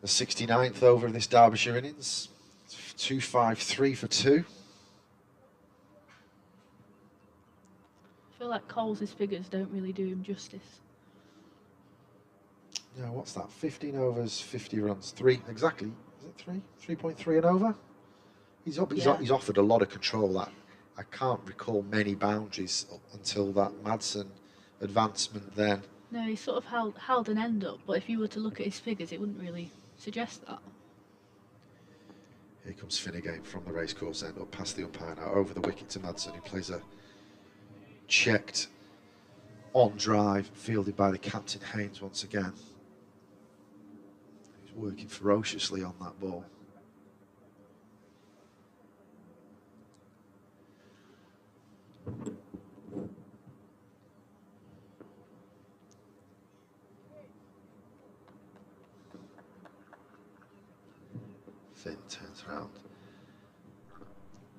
the 69th over of this Derbyshire innings. 2-5-3 for 2. I feel like Coles' figures don't really do him justice. Yeah, what's that? 15 overs, 50 runs. 3, exactly. Is it 3? 3.3 and over? He's offered a lot of control. That I can't recall many boundaries up until that Madsen advancement then. No, he sort of held an end up, but if you were to look at his figures, it wouldn't really suggest that. Here comes Finn again from the racecourse end, up past the umpire now, over the wicket to Madsen, who plays a checked on drive, fielded by the captain Haynes once again. He's working ferociously on that ball. Finn turns round,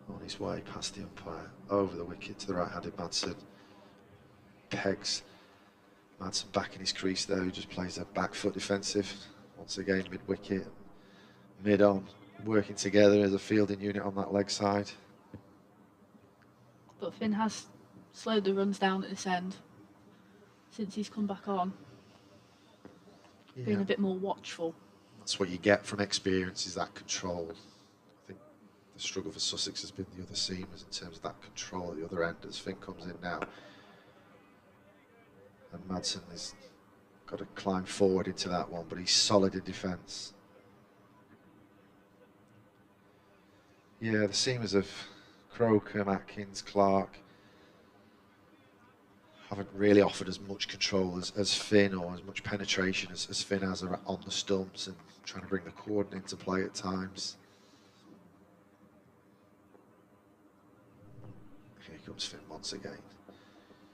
on his way past the umpire, over the wicket to the right-handed Madsen. Pegs Madsen back in his crease there, who just plays a back foot defensive. Once again, mid-wicket, mid-on, working together as a fielding unit on that leg side. But Finn has slowed the runs down at this end since he's come back on, being a bit more watchful. That's what you get from experience, is that control. I think the struggle for Sussex has been the other seamers in terms of that control at the other end as Finn comes in now. And Madsen has got to climb forward into that one, but he's solid in defence. Yeah, the seamers of Crocombe, Atkins, Clark haven't really offered as much control as Finn, or as much penetration as Finn has on the stumps, and trying to bring the cordon into play at times. Here comes Finn once again.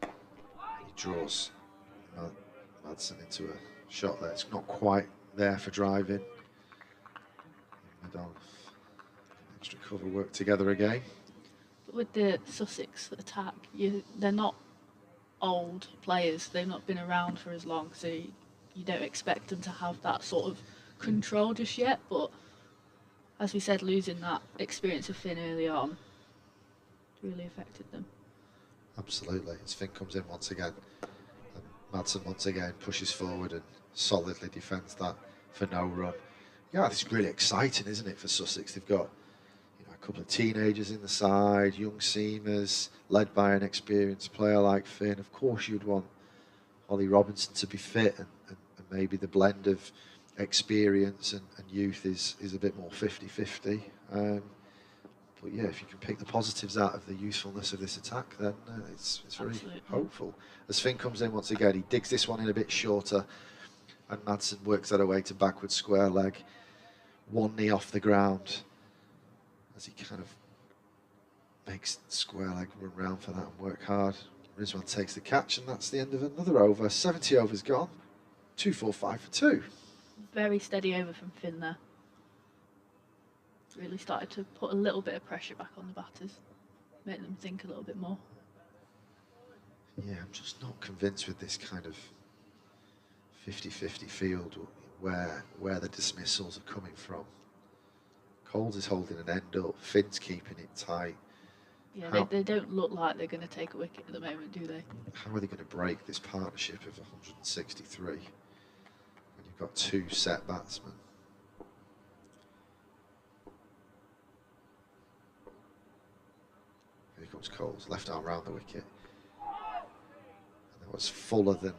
He draws Madsen into a shot there. It's not quite there for driving. Mid-on, extra cover work together again. But with the Sussex attack, they're not old players. They've not been around for as long, so you don't expect them to have that sort of control just yet. But as we said, losing that experience of Finn early on really affected them. Absolutely. As Finn comes in once again, and Madsen once again pushes forward and solidly defends that for no run. Yeah, it's really exciting, isn't it, for Sussex? They've got a couple of teenagers in the side, young seamers, led by an experienced player like Finn. Of course you'd want Ollie Robinson to be fit, and maybe the blend of experience and youth is a bit more 50-50. But yeah, if you can pick the positives out of the usefulness of this attack, then it's very Absolutely. hopeful. As Finn comes in once again, he digs this one in a bit shorter, and Madsen works that away to backward square leg. One knee off the ground, as he kind of makes square leg run round for that and work hard. Rizwan takes the catch, and that's the end of another over. 70 overs gone, 2-4-5 for 2. Very steady over from Finn there. Really started to put a little bit of pressure back on the batters, make them think a little bit more. Yeah, I'm just not convinced with this kind of 50-50 field where the dismissals are coming from. Coles is holding an end up, Finn's keeping it tight. Yeah, they don't look like they're going to take a wicket at the moment, do they? How are they going to break this partnership of 163 when you've got two set batsmen? Here comes Coles, left arm round the wicket. And that was fuller than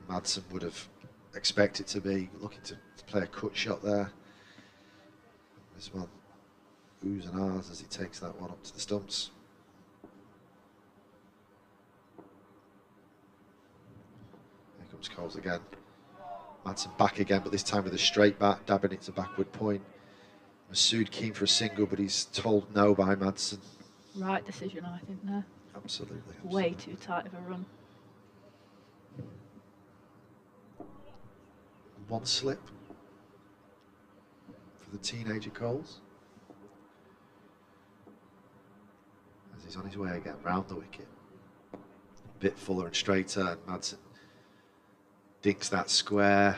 Madsen would have expected to be, looking to play a cut shot there. This one, oohs and ahs as he takes that one up to the stumps. Here comes Coles again. Madsen back again, but this time with a straight bat, dabbing it to backward point. Masood keen for a single, but he's told no by Madsen. Right decision, I think, there. Absolutely. Way too tight of a run. One slip for the teenager Coles. As he's on his way again, round the wicket. A bit fuller and straighter, and Madsen digs that square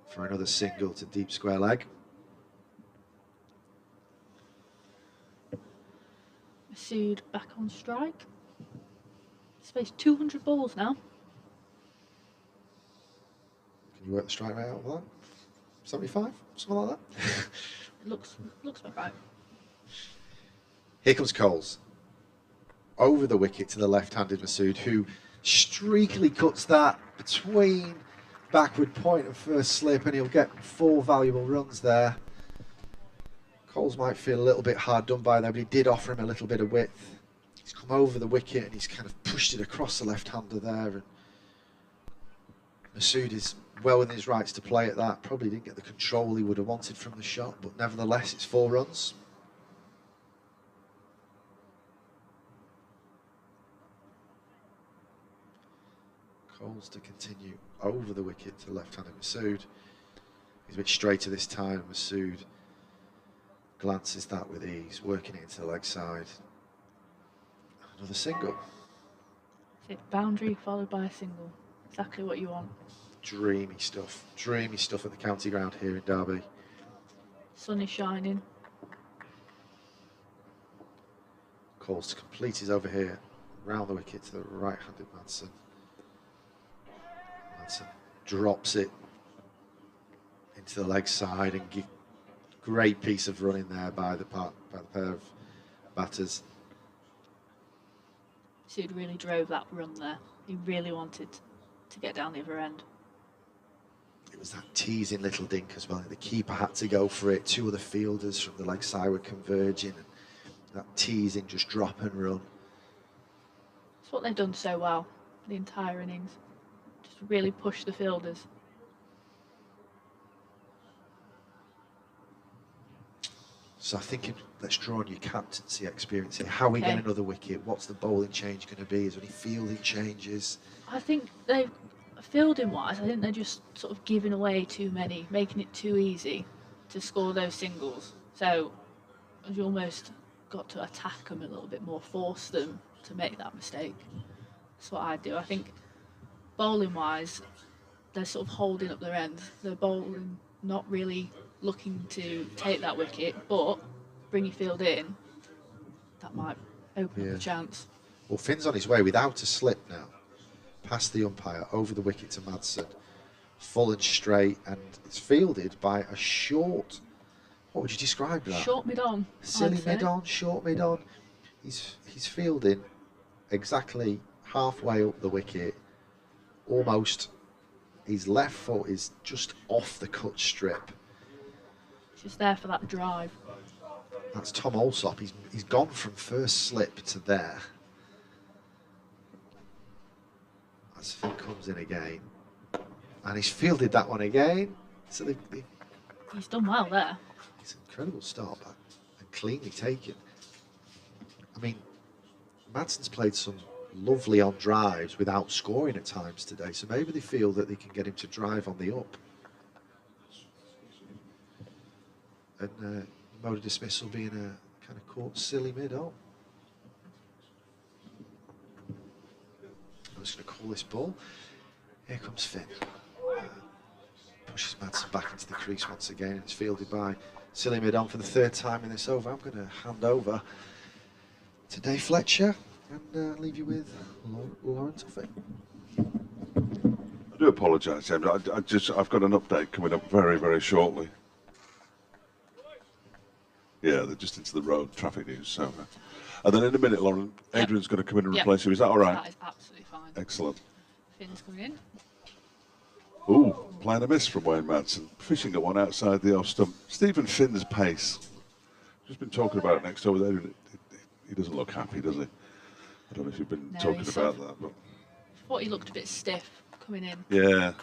for another single to deep square leg. Masood back on strike. He's faced 200 balls now. Can you work the strike rate out of that? 75? Something like that? It looks about right. Here comes Coles. Over the wicket to the left-handed Masood, who streakily cuts that between backward point and first slip, and he'll get 4 valuable runs there. Coles might feel a little bit hard done by there, but he did offer him a little bit of width. He's come over the wicket and he's kind of pushed it across the left-hander there, and Masood is well within his rights to play at that. Probably didn't get the control he would have wanted from the shot, but nevertheless it's 4 runs. Coles to continue over the wicket to left-hander Masood. He's a bit straighter this time. Masood glances that with ease, working it into the leg side. Another single. Boundary followed by a single. Exactly what you want. Dreamy stuff at the county ground here in Derby. Sun is shining. Coles to complete his over here, round the wicket to the right-handed Madsen. Madsen drops it into the leg side, and great piece of running there by the pair of batters. Masood really drove that run there. He really wanted to get down the other end. It was that teasing little dink as well. The keeper had to go for it. 2 other fielders from the leg side were converging, and that teasing, just drop and run. That's what they've done so well the entire innings. Just really push the fielders. So I think let's draw on your captaincy experience here. How are we getting another wicket? What's the bowling change going to be? Is there any fielding changes? I think they've, fielding wise, I think they're just sort of giving away too many, making it too easy to score those singles. So you almost got to attack them a little bit more, force them to make that mistake. That's what I do. I think bowling wise, they're sort of holding up their end. They're bowling, not really looking to take that wicket, but bring your field in. That might open up a chance. Well, Finn's on his way without a slip now. Past the umpire, over the wicket to Madsen. Full and straight, and it's fielded by a short. What would you describe that? Short mid-on. Silly mid-on, short mid-on. He's fielding exactly halfway up the wicket. Almost. His left foot is just off the cut strip. Just there for that drive. That's Tom Alsop. He's gone from first slip to there. As Finn comes in again, and he's fielded that one again. So he's done well there. It's an incredible start back and cleanly taken. I mean, Madsen's played some lovely on drives without scoring at times today, so maybe they feel that they can get him to drive on the up. And mode of dismissal being a kind of caught silly mid-on. I'm just going to call this ball. Here comes Finn. Pushes Madsen back into the crease once again. It's fielded by silly mid-on for the 3rd time in this over. I'm going to hand over to Dave Fletcher and leave you with Lauren Tuffy. I do apologise, James. I've got an update coming up very, very shortly. Yeah, they're just into the road traffic news. So, and then in a minute, Lauren, Adrian's going to come in and replace you. Is that all right? That is absolutely fine. Excellent. Finn's coming in. Ooh, playing a miss from Wayne Madsen. Fishing at one outside the off stump. Stephen Finn's pace. Just been talking about it next over there. He doesn't look happy, does he? I don't know if you've been talking about that, but I thought he looked a bit stiff coming in. Yeah.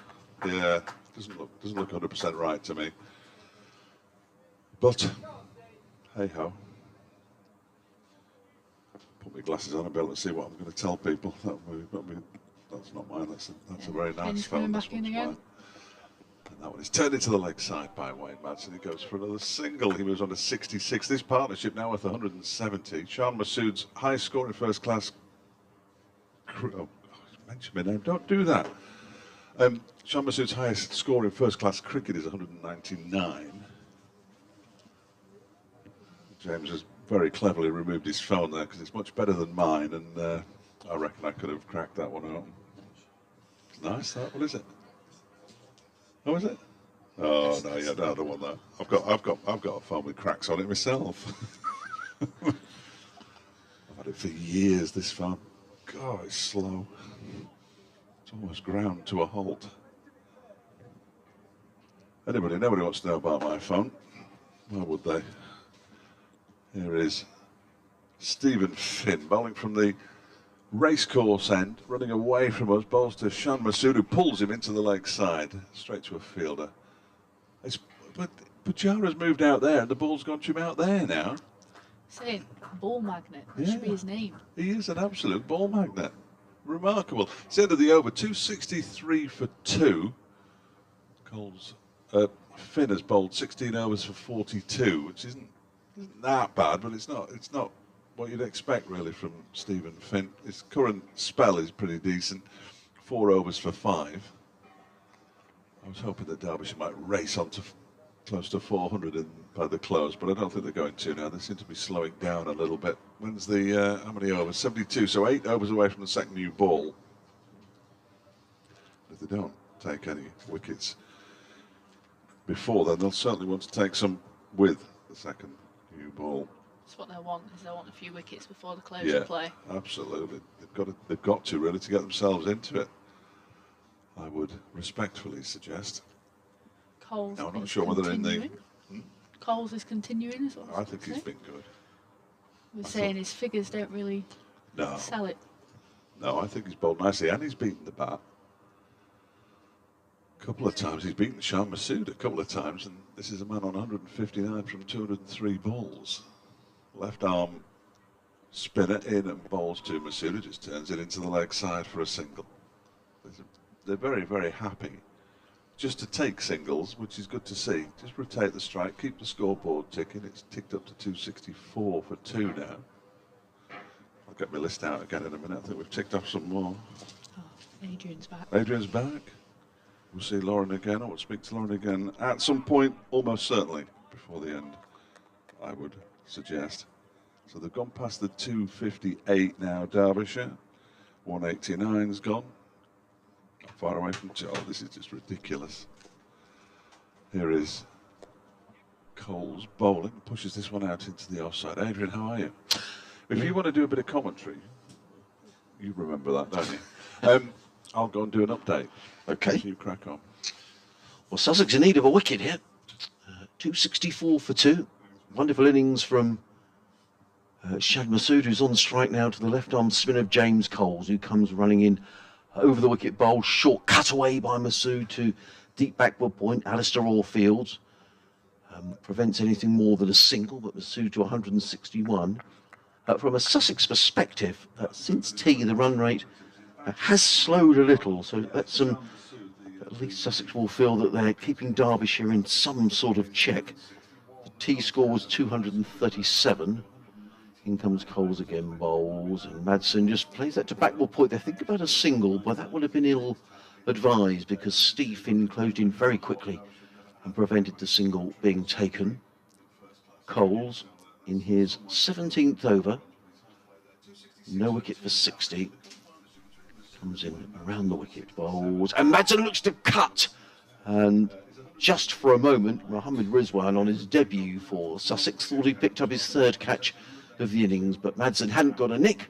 Doesn't look 100% right to me. But hey ho. Put my glasses on and be able to see what I'm going to tell people. That's not mine. That's a very nice film. Back in again. And that one is turned into the leg side by Wayne Madsen. He goes for another single. He moves on to 66. This partnership now with 170. Sean Masood's high score in first class. Oh, mention my name. Don't do that. Sean Masood's highest score in first class cricket is 199. James has very cleverly removed his phone there because it's much better than mine, and I reckon I could have cracked that one out. It's nice. That. What is it? Oh, is it? Oh no, yeah, no, I don't want that. I've got a phone with cracks on it myself. I've had it for years. This phone. God, it's slow. It's almost ground to a halt. Nobody wants to know about my phone. Why would they? Here is Stephen Finn bowling from the racecourse end, running away from us. Bowls to Shan Masood, who pulls him into the leg side, straight to a fielder. But Pujara's moved out there, and the ball's gone to him out there now. Saying ball magnet. That Yeah. should be his name. He is an absolute ball magnet. Remarkable. It's the end of the over. 263 for 2. Finn has bowled 16 overs for 42, which isn't that bad, but it's not what you'd expect really from Stephen Finn. His current spell is pretty decent. 4 overs for 5. I was hoping that Derbyshire might race on to close to 400 by the close, but I don't think they're going to now. They seem to be slowing down a little bit. When's the, how many overs? 72, so 8 overs away from the second new ball. If they don't take any wickets before then, they'll certainly want to take some with the second new ball. That's what they want, is they want a few wickets before the close of play. Absolutely. They've got to really to get themselves into it. I would respectfully suggest. Coles No, I'm not is sure whether in the. continuing. Coles is continuing as well. I think he's been good. We're saying his figures don't really No, sell it. no, I think he's bowled nicely, and he's beaten the bat. A couple of times he's beaten Shan Masood a couple of times, and this is a man on 159 from 203 balls. Left arm spinner in and bowls to Masood, who just turns it into the leg side for a single. They're very, very happy just to take singles, which is good to see. Just rotate the strike, keep the scoreboard ticking. It's ticked up to 264 for 2 now. I'll get my list out again in a minute. I think we've ticked off some more. Oh, Adrian's back. Adrian's back. We'll see Lauren again. I will speak to Lauren again at some point, almost certainly, before the end, I would suggest. So they've gone past the 258 now, Derbyshire. 189's gone. Not far away from 2. Oh, this is just ridiculous. Here is Coles bowling. Pushes this one out into the offside. Adrian, how are you? If you want to do a bit of commentary, you remember that, don't you? I'll go and do an update. Okay. You crack on. Well, Sussex in need of a wicket here. 264 for 2. Wonderful innings from Shad Masood, who's on strike now to the left-arm spin of James Coles, who comes running in over the wicket bowl. Short cutaway by Masood to deep backward point. Alistair Orfield prevents anything more than a single, but Masood to 161. From a Sussex perspective, since tea, the run rate has slowed a little, so that's some. At least Sussex will feel that they're keeping Derbyshire in some sort of check. The tea score was 237. In comes Coles again, bowls, and Madsen just plays that to backward point. They think about a single, but that would have been ill advised because Steve Finn closed in very quickly and prevented the single being taken. Coles in his 17th over, no wicket for 60. Comes in around the wicket, bowls, and Madsen looks to cut. And just for a moment, Mohammed Rizwan on his debut for Sussex thought he picked up his 3rd catch of the innings, but Madsen hadn't got a nick.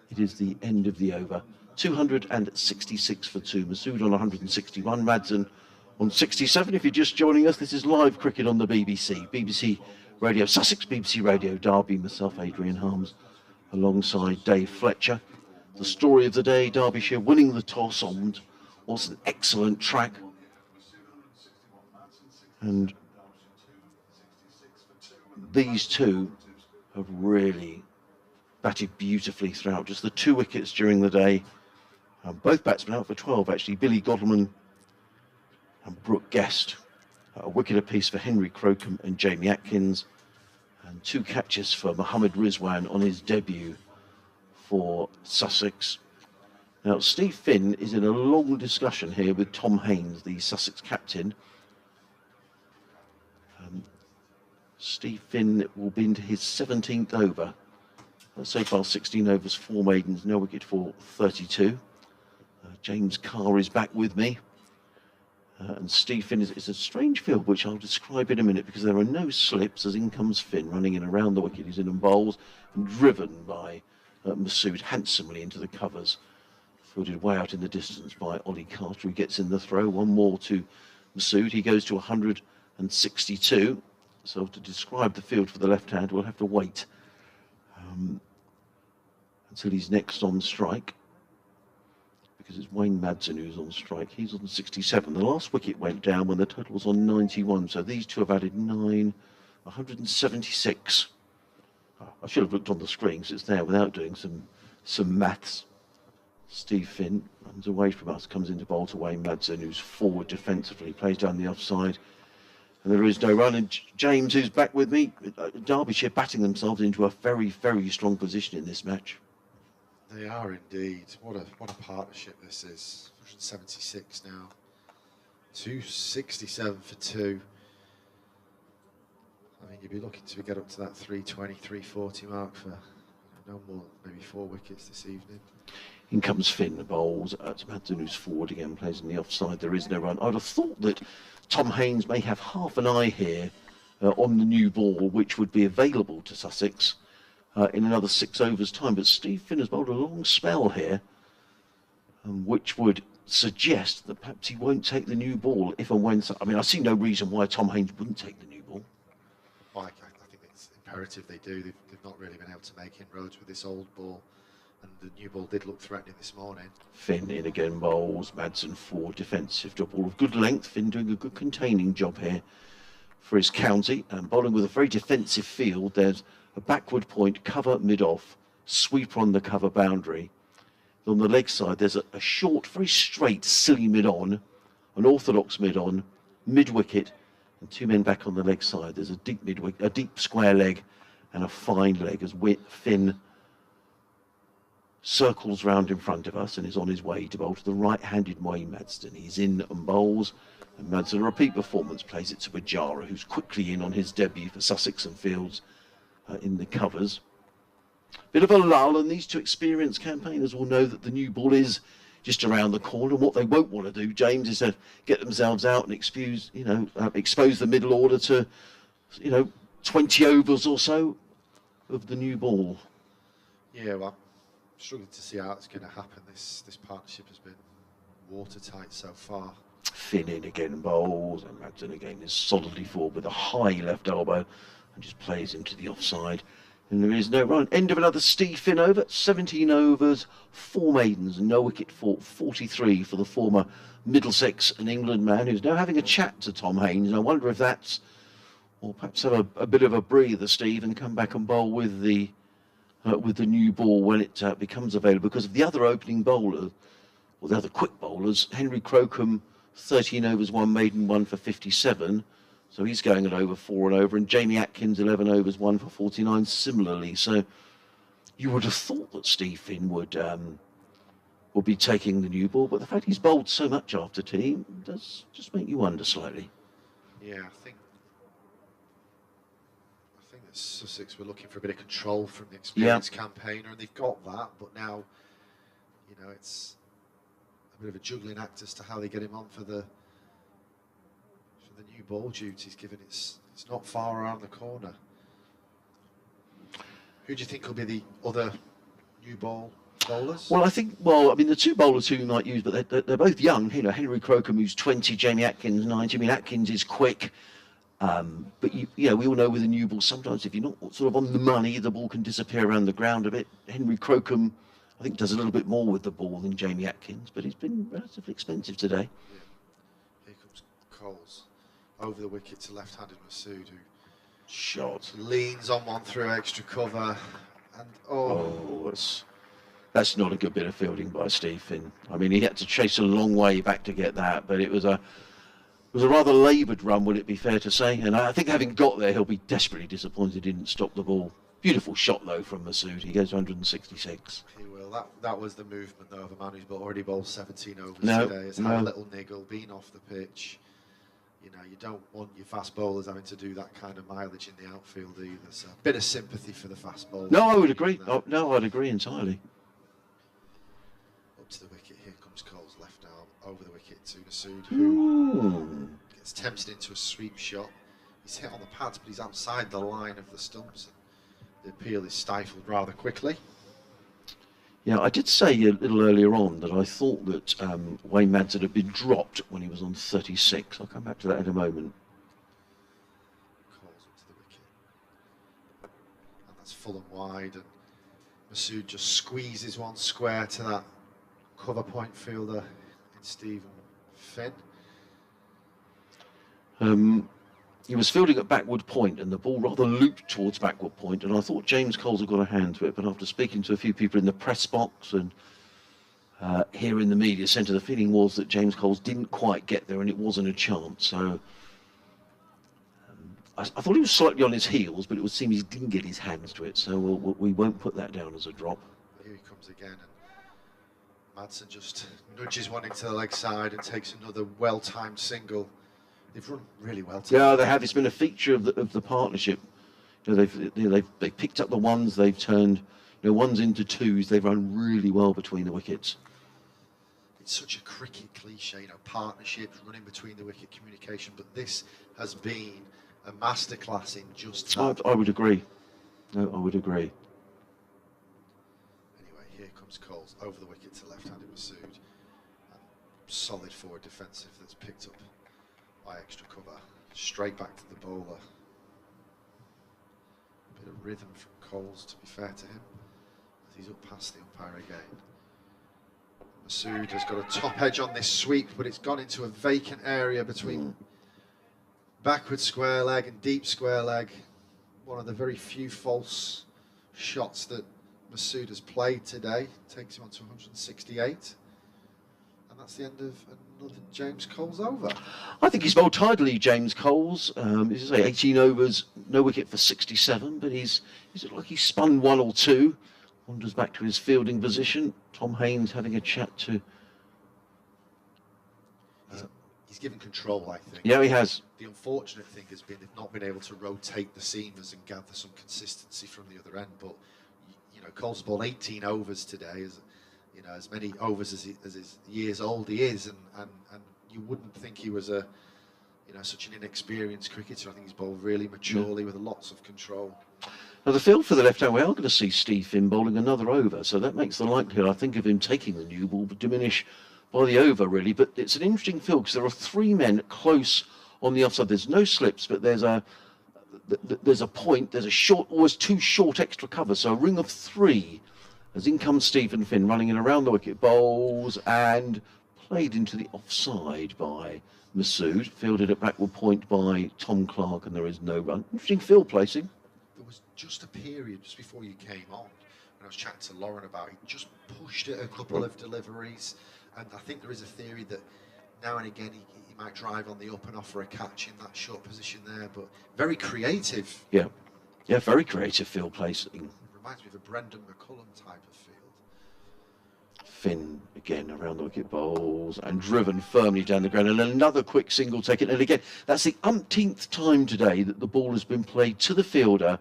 It is the end of the over. 266 for 2. Masood on 161, Madsen on 67. If you're just joining us, this is live cricket on the BBC. BBC Radio Sussex, BBC Radio Derby, myself, Adrian Harms, alongside Dave Fletcher. The story of the day, Derbyshire winning the toss on was an excellent track. And these two have really batted beautifully throughout. Just the 2 wickets during the day. Both batsmen out for 12, actually. Billy Godleman and Brooke Guest. A wicket apiece for Henry Crocombe and Jamie Atkins. And 2 catches for Mohammed Rizwan on his debut for Sussex. Now, Steve Finn is in a long discussion here with Tom Haynes, the Sussex captain. Steve Finn will be into his 17th over. So far, 16 overs, 4 maidens, no wicket for 32. James Carr is back with me. And Steve Finn is a strange field, which I'll describe in a minute, because there are no slips as in comes Finn, running in around the wicket. He's in and bowls and driven by Masood handsomely into the covers Fielded way out in the distance by Ollie Carter, who gets in the throw. One more to Masood. He goes to 162. So to describe the field for the left hand, we'll have to wait until he's next on strike, because it's Wayne Madsen who's on strike. He's on 67. The last wicket went down when the total was on 91. So these two have added 176. I should have looked on the screen because it's there without doing some maths. Steve Finn runs away from us, comes into bowl to Wayne Madsen, who's forward defensively, plays down the offside. And there is no run. And James, who's back with me, Derbyshire batting themselves into a very, very strong position in this match. They are indeed. What a partnership this is. 176 now. 267 for 2. I mean, you'd be looking to get up to that 320, 340 mark for no more, maybe 4 wickets this evening. In comes Finn, the bowls. It's Madsen who's forward again, plays in the offside. There is no run. I'd have thought that Tom Haynes may have half an eye here on the new ball, which would be available to Sussex in another 6 overs' time. But Steve Finn has bowled a long spell here, which would suggest that perhaps he won't take the new ball if and when. I mean, I see no reason why Tom Haynes wouldn't take the new ball. Well, I think it's imperative they do. They've not really been able to make inroads with this old ball. And the new ball did look threatening this morning. Finn in again, bowls. Madsen forward, defensive to a ball of good length. Finn doing a good containing job here for his county. And bowling with a very defensive field. There's a backward point, cover mid-off, sweeper on the cover boundary. On the leg side, there's a short, very straight, silly mid-on, an orthodox mid-on, mid-wicket, and 2 men back on the leg side. There's a deep mid-wicket, a deep square leg, and a fine leg as Finn circles round in front of us and is on his way to bowl to the right-handed Wayne Madsen. He's in and bowls, and Madsen, a repeat performance, plays it to Bajara, who's quickly in on his debut for Sussex and fields in the covers. Bit of a lull, and these two experienced campaigners will know that the new ball is just around the corner. And what they won't want to do, James, is to get themselves out and expose the middle order to, 20 overs or so of the new ball. Yeah, well, I'm struggling to see how it's going to happen. This partnership has been watertight so far. Finn in again, bowls, and Madsen again is solidly forward with a high left elbow and just plays into the offside. And there is no run. End of another Steve Finn over. 17 overs, 4 maidens, no wicket for 43 for the former Middlesex and England man, who's now having a chat to Tom Haynes. And I wonder if that's, or perhaps have a bit of a breather, Steve, and come back and bowl with the new ball when it becomes available. Because of the other opening bowler, or the other quick bowlers, Henry Crocombe, 13 overs, 1 maiden, 1 for 57. So he's going at over 4 and over, and Jamie Atkins, 11 overs, 1 for 49 similarly. So you would have thought that Steve Finn would be taking the new ball, but the fact he's bowled so much after tea does just make you wonder slightly. Yeah, I think that Sussex were looking for a bit of control from the experienced campaigner, and they've got that, but now, it's a bit of a juggling act as to how they get him on for the new ball duties, given it's not far around the corner. Who do you think will be the other new ball bowlers? Well, the 2 bowlers who you might use, but they're both young. Henry Crocombe, who's 20, Jamie Atkins, 19. I mean, Atkins is quick, but we all know with a new ball, sometimes if you're not sort of on the money, the ball can disappear around the ground a bit. Henry Crocombe, I think, does a little bit more with the ball than Jamie Atkins, but he's been relatively expensive today. Yeah. Here comes Coles. Over the wicket to left-handed Masood, who shot leans on one through extra cover, and that's not a good bit of fielding by Steve Finn. I mean, he had to chase a long way back to get that, but it was a rather laboured run, would it be fair to say? And I think having got there, he'll be desperately disappointed he didn't stop the ball. Beautiful shot though from Masood. He goes 166. He will. That was the movement though of a man who's already bowled 17 overs today. Has had a little niggle, been off the pitch. You don't want your fast bowlers having to do that kind of mileage in the outfield either. So a bit of sympathy for the fast bowlers. No, I would agree. I'd agree entirely. Up to the wicket, here comes Cole's left arm over the wicket to Masood, who gets tempted into a sweep shot. He's hit on the pads, but he's outside the line of the stumps. The appeal is stifled rather quickly. Yeah, I did say a little earlier on that I thought that Wayne Madsen had been dropped when he was on 36. I'll come back to that in a moment. Calls up to the wicket. And that's full and wide, and Masood just squeezes one square to that cover point fielder in Stephen Finn. He was fielding at backward point and the ball rather looped towards backward point, and I thought James Coles had got a hand to it, but after speaking to a few people in the press box and here in the media centre, the feeling was that James Coles didn't quite get there and it wasn't a chance. So I thought he was slightly on his heels, but it would seem he didn't get his hands to it, so we won't put that down as a drop. Here he comes again, and Madsen just nudges one into the leg side and takes another well-timed single. They've run really well together. Yeah, they have. It's been a feature of the partnership. They've picked up the ones, they've turned ones into twos. They've run really well between the wickets. It's such a cricket cliche, partnerships, running between the wicket, communication, but this has been a masterclass in just that. I would agree. No, I would agree. Anyway, here comes Coles over the wicket to left-handed Masood. And solid forward defensive that's picked up by extra cover. Straight back to the bowler. A bit of rhythm from Coles, to be fair to him, as he's up past the umpire again. Masood has got a top edge on this sweep, but it's gone into a vacant area between backward square leg and deep square leg. One of the very few false shots that Masood has played today. Takes him on to 168. And that's the end of another James Coles over. I think he's bowled tidily, James Coles. As I say, 18 overs, no wicket for 67, but he's like he's spun one or two. Wanders back to his fielding position. Tom Haynes having a chat to... He's given control, I think. Yeah, he has. The unfortunate thing has been they've not been able to rotate the seamers and gather some consistency from the other end. But Coles bowled 18 overs today, as many overs as his years old he is, and you wouldn't think he was such an inexperienced cricketer. I think he's bowled really maturely with lots of control. Now the field for the left hand, we are going to see Steve Finn bowling another over, so that makes the likelihood, I think, of him taking the new ball diminish by the over, really. But it's an interesting field because there are three men close on the offside. There's no slips, but there's a point, there's a short, always two short extra covers, so a ring of three. As in comes Stephen Finn running in around the wicket, bowls and played into the offside by Masood, fielded at backward point by Tom Clark, and there is no run. Interesting field placing. There was just a period just before you came on when I was chatting to Lauren about it, just pushed it a couple of deliveries, and I think there is a theory that now and again he might drive on the up and offer a catch in that short position there, but very creative. Yeah, very creative field placing. Reminds me of a Brendan McCullum type of field. Finn again around the wicket, bowls and driven firmly down the ground, and another quick single taken. And again, that's the umpteenth time today that the ball has been played to the fielder.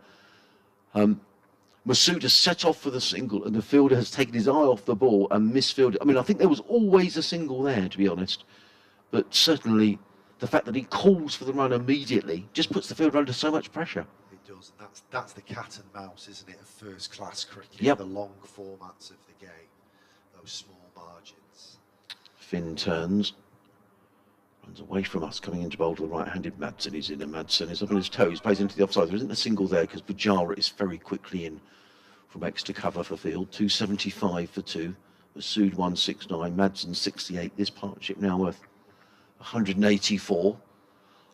Masood has set off for the single, and the fielder has taken his eye off the ball and misfielded. I mean, I think there was always a single there, to be honest, but certainly the fact that he calls for the run immediately just puts the fielder under so much pressure. Does, and that's the cat and mouse, isn't it, of first-class cricket, Yep. the long formats of the game, those small margins. Finn turns, runs away from us, coming into bowl to the right-handed Madsen. He's in, and Madsen is up on his toes, plays into the offside. There isn't a single there because Bajara is very quickly in from extra cover for field. 275 for two. Masood 169, Madsen 68. This partnership now worth 184.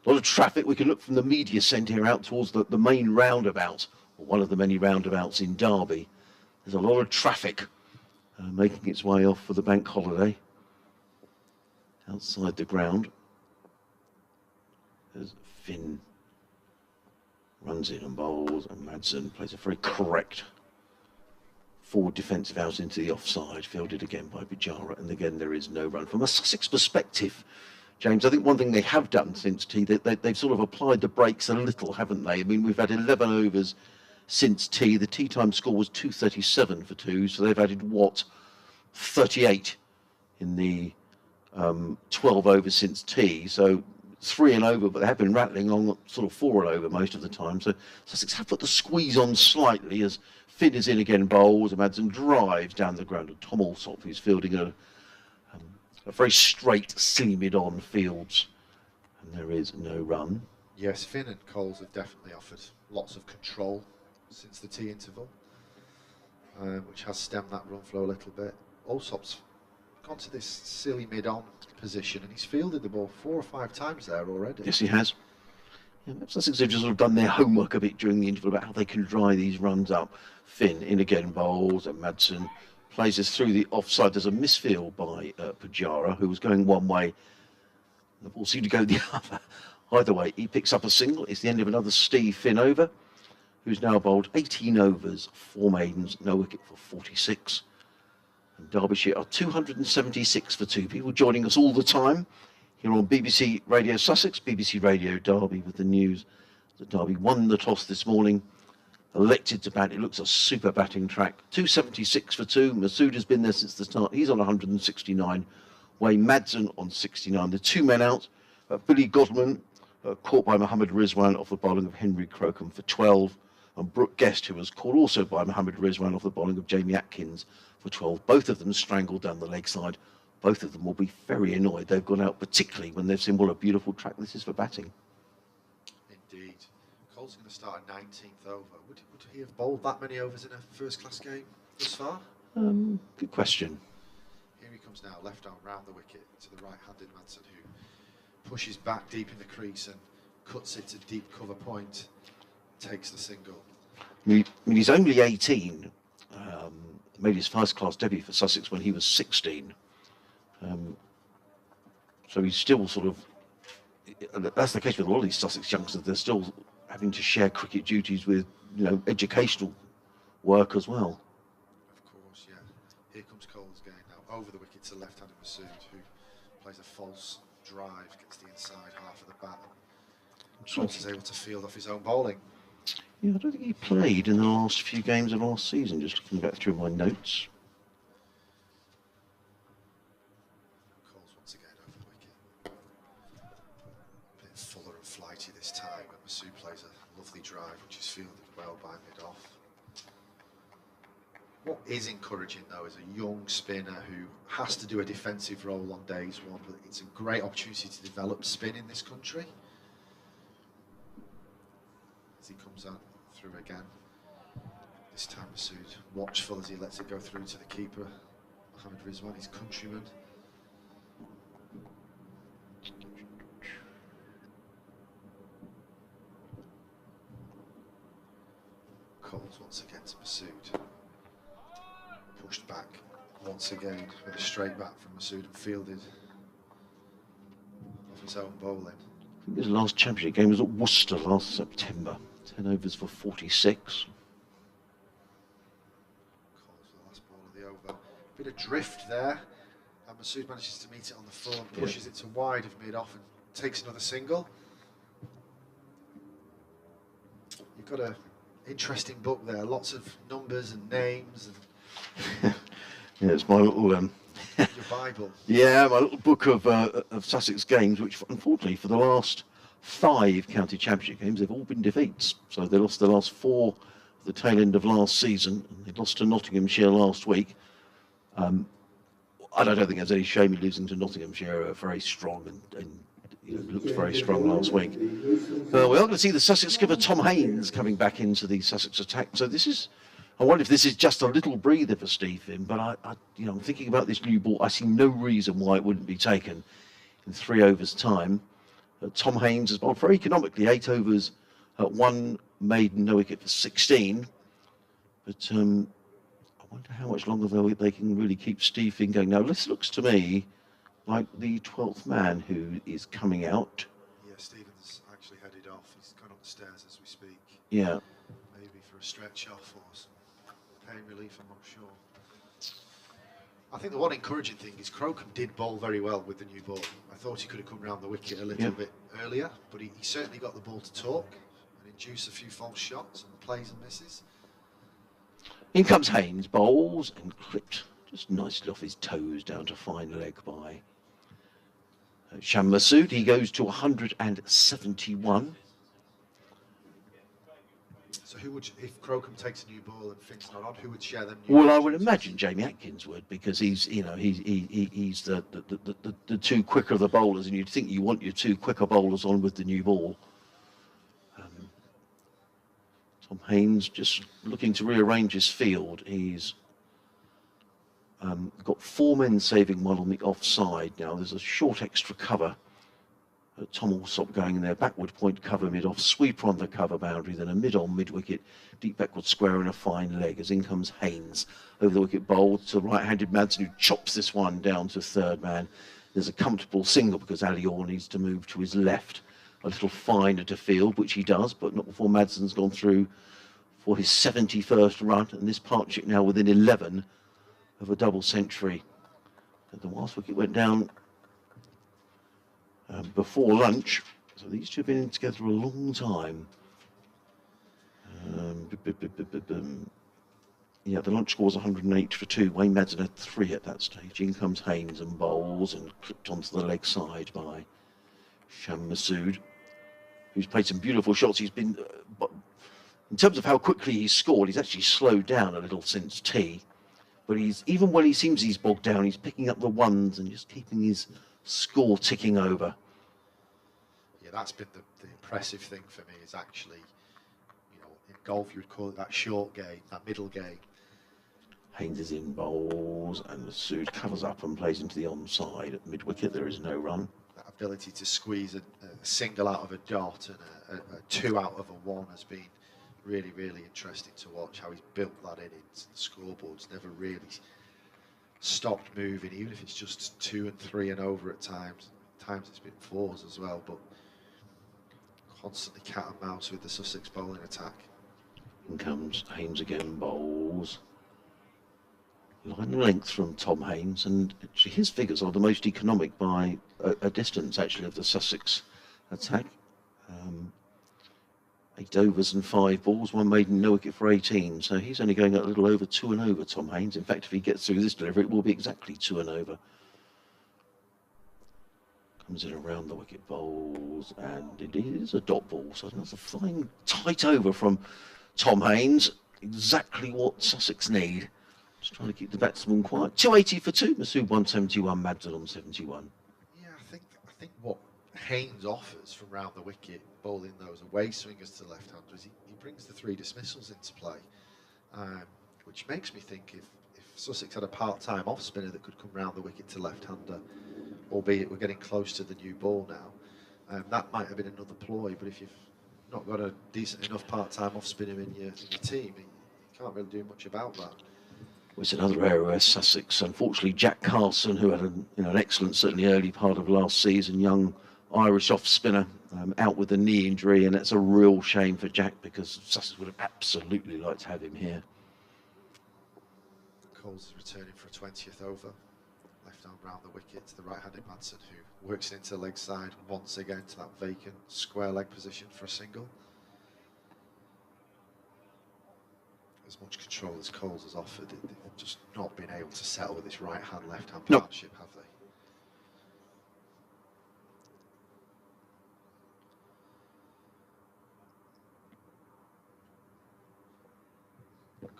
A lot of traffic. We can look from the media centre here out towards the main roundabout, or one of the many roundabouts in Derby. There's a lot of traffic making its way off for the bank holiday outside the ground. As Finn runs in and bowls, and Madsen plays a very correct forward defensive out into the offside, fielded again by Bajara, and again there is no run. From a Sussex perspective, James, I think one thing they have done since tea, they've sort of applied the brakes a little, haven't they? I mean, we've had 11 overs since tea. The tea time score was 237 for two, so they've added, 38 in the 12 overs since tea. So 3 and over, but they have been rattling on sort of 4 and over most of the time. So Sussex have put the squeeze on slightly as Finn is in again, bowls, and Madsen drives down the ground. And Tom Alsop, who's fielding a very straight, silly mid-on fields. And there is no run. Yes, Finn and Coles have definitely offered lots of control since the tea interval, which has stemmed that run flow a little bit. Alsop's gone to this silly mid-on position, and he's fielded the ball 4 or 5 times there already. Yes, he has. Yeah, Sussex have just sort of done their homework a bit during the interval about how they can dry these runs up. Finn in again, bowls, and Madsen plays this through the offside. There's a misfield by Pajara, who was going one way. The ball seemed to go the other. Either way, he picks up a single. It's the end of another Steve Finn over, who's now bowled 18 overs, 4 maidens, no wicket for 46. And Derbyshire are 276 for 2. People joining us all the time here on BBC Radio Sussex, BBC Radio Derby, with the news that Derby won the toss this morning, elected to bat. It looks a super batting track. 276 for 2. Masood has been there since the start. He's on 169. Wayne Madsen on 69. The 2 men out. Billy Godman caught by Mohammed Rizwan off the bowling of Henry Crocombe for 12. And Brooke Guest, who was caught also by Mohammed Rizwan off the bowling of Jamie Atkins for 12. Both of them strangled down the leg side. Both of them will be very annoyed. They've gone out, particularly when they've seen what a beautiful track this is for batting. Indeed. Cole's going to start a 19th over. Would he have bowled that many overs in a first-class game thus far? Good question. Here he comes now, left arm round the wicket to the right-handed Madsen, who pushes back deep in the crease and cuts it to deep cover point, takes the single. I mean, he's only 18. Made his first-class debut for Sussex when he was 16. So he's still sort of, that's the case with a lot of these Sussex youngsters, they're still having to share cricket duties with, educational work as well. Of course, yeah. Here comes Cole's game now, over the wicket to left-handed Masood, who plays a false drive, gets the inside half of the bat. Schultz is able to field off his own bowling. Yeah, I don't think he played in the last few games of last season, just looking back through my notes. Once again over the wicket. A bit fuller and flighty this time, and Masood plays a lovely drive, which is fielded well by mid-off. What is encouraging, though, is a young spinner who has to do a defensive role on days one, but it's a great opportunity to develop spin in this country. As he comes out through again, this time Masood watchful as he lets it go through to the keeper, Mohammed Rizwan, his countryman. Coles once again to Masood. Pushed back once again with a straight bat from Masood and fielded off his own bowling. I think his last championship game was at Worcester last September. 10 overs for 46. Coles for the last ball of the over. Bit of drift there, and Masood manages to meet it on the full and pushes it to wide of mid-off and takes another single. You've got an interesting book there, lots of numbers and names. And Yeah, it's my little your Bible. yeah, my little book of Sussex games, which unfortunately for the last 5 county championship games, they've all been defeats. So they lost the last 4 at the tail end of last season, and they lost to Nottinghamshire last week. I don't think there's any shame in losing to Nottinghamshire, very strong and looked very strong last week. We are going to see the Sussex skipper Tom Haynes coming back into the Sussex attack. So this is, I wonder if this is just a little breather for Steve Finn, but I'm thinking about this new ball. I see no reason why it wouldn't be taken in 3 overs' time. Tom Haynes has bowled very economically, 8 overs at 1 maiden, no wicket for 16. But I wonder how much longer they can really keep Steve Finn going. Now, this looks to me like the 12th man who is coming out. Yeah, Stephen's actually headed off. He's gone up the stairs as we speak. Yeah. Maybe for a stretch off or some pain relief, I'm not sure. I think the one encouraging thing is Crocombe did bowl very well with the new ball. I thought he could have come round the wicket a little bit earlier, but he certainly got the ball to talk and induce a few false shots and plays and misses. In comes Haynes, bowls and clipped just nicely off his toes down to fine leg by Sham Masood, he goes to 171. So who would, if Crocombe takes a new ball and Finn's not on, who would share them? New Well, I would duties? imagine Jamie Atkins would, because he's, you know, he's the two quicker of the bowlers, and you'd think you want your two quicker bowlers on with the new ball. Tom Haynes just looking to rearrange his field. He's got 4 men saving one on the offside now. There's a short extra cover. Tom Alsop going in there, backward point cover mid-off, sweeper on the cover boundary, then a mid-on, mid-wicket, deep backward square and a fine leg as in comes Haynes over the wicket bowled to right-handed Madsen, who chops this one down to third man. There's a comfortable single because Ali Orr needs to move to his left a little finer to field, which he does, but not before Madsen's gone through for his 71st run, and this partnership now within 11 of a double century. The last wicket went down before lunch, so these two have been in together a long time. Yeah, the lunch score was 108 for 2. Wayne Madsen had 3 at that stage. In comes Haynes and bowls and clipped onto the leg side by Sham Masood, who's played some beautiful shots. He's been, in terms of how quickly he's scored, he's actually slowed down a little since tea. But he's, even when he seems he's bogged down, he's picking up the ones and just keeping his score ticking over. Yeah, that's been the impressive thing for me, is actually, you know, in golf you would call it that short game, that middle game. Haynes is in bowls and Masood covers up and plays into the onside at mid-wicket. There is no run. That ability to squeeze a single out of a dot and a 2 out of a 1 has been really, really interesting to watch. How he's built that in. The scoreboard's never really stopped moving, even if it's just 2 and 3 and over at times. Times it's been 4s as well, but constantly cat and mouse with the Sussex bowling attack. In comes Haynes again, bowls. Line length from Tom Haynes, and actually his figures are the most economic by a distance actually of the Sussex attack. 8 overs and 5 balls, 1 maiden, no wicket for 18. So he's only going a little over 2 and over, Tom Haynes. In fact, if he gets through this delivery, it will be exactly 2 and over. Comes in around the wicket, bowls, and indeed it is a dot ball. So that's a fine tight over from Tom Haynes. Exactly what Sussex need. Just trying to keep the batsman quiet. 280 for 2. Masood 171, Madsen on 71. Yeah, I think what Haynes offers from round the wicket, bowling those away swingers to left-handers, he brings the 3 dismissals into play, which makes me think if Sussex had a part-time off-spinner that could come round the wicket to left-hander, albeit we're getting close to the new ball now, that might have been another ploy. But if you've not got a decent enough part-time off-spinner in your team, you can't really do much about that. It's another area where Sussex, unfortunately, Jack Carson, who had an excellent, certainly early part of last season, young Irish off-spinner, out with a knee injury, and it's a real shame for Jack because Sussex would have absolutely liked to have him here. Coles is returning for a 20th over, left arm round the wicket to the right-handed Madsen, who works it into the leg side once again to that vacant square leg position for a single. As much control as Coles has offered, they've just not been able to settle with this right-hand, left-hand partnership, have they?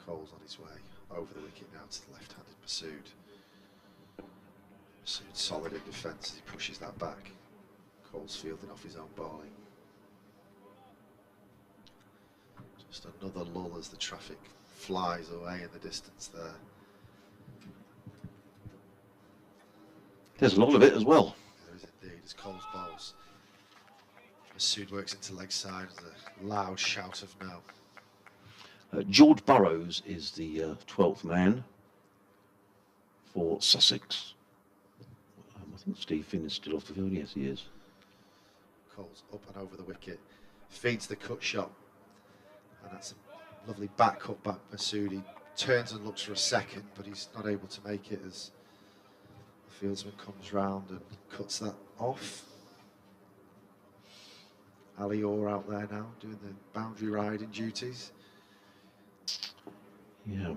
Coles on his way over the wicket now to the left-handed Masood. Masood solid in defence as he pushes that back. Coles fielding off his own bowling. Just another lull as the traffic flies away in the distance there. There's a lot of it as well. There is indeed, as Coles bowls. Masood works into leg side with a loud shout of no. George Burrows is the 12th man for Sussex. I think Steve Finn is still off the field. Yes, he is. Coles up and over the wicket, feeds the cut shot, and that's a lovely back cut back Masood. He turns and looks for a second, but he's not able to make it as the fieldsman comes round and cuts that off. Ali Orr out there now doing the boundary riding duties. Yeah.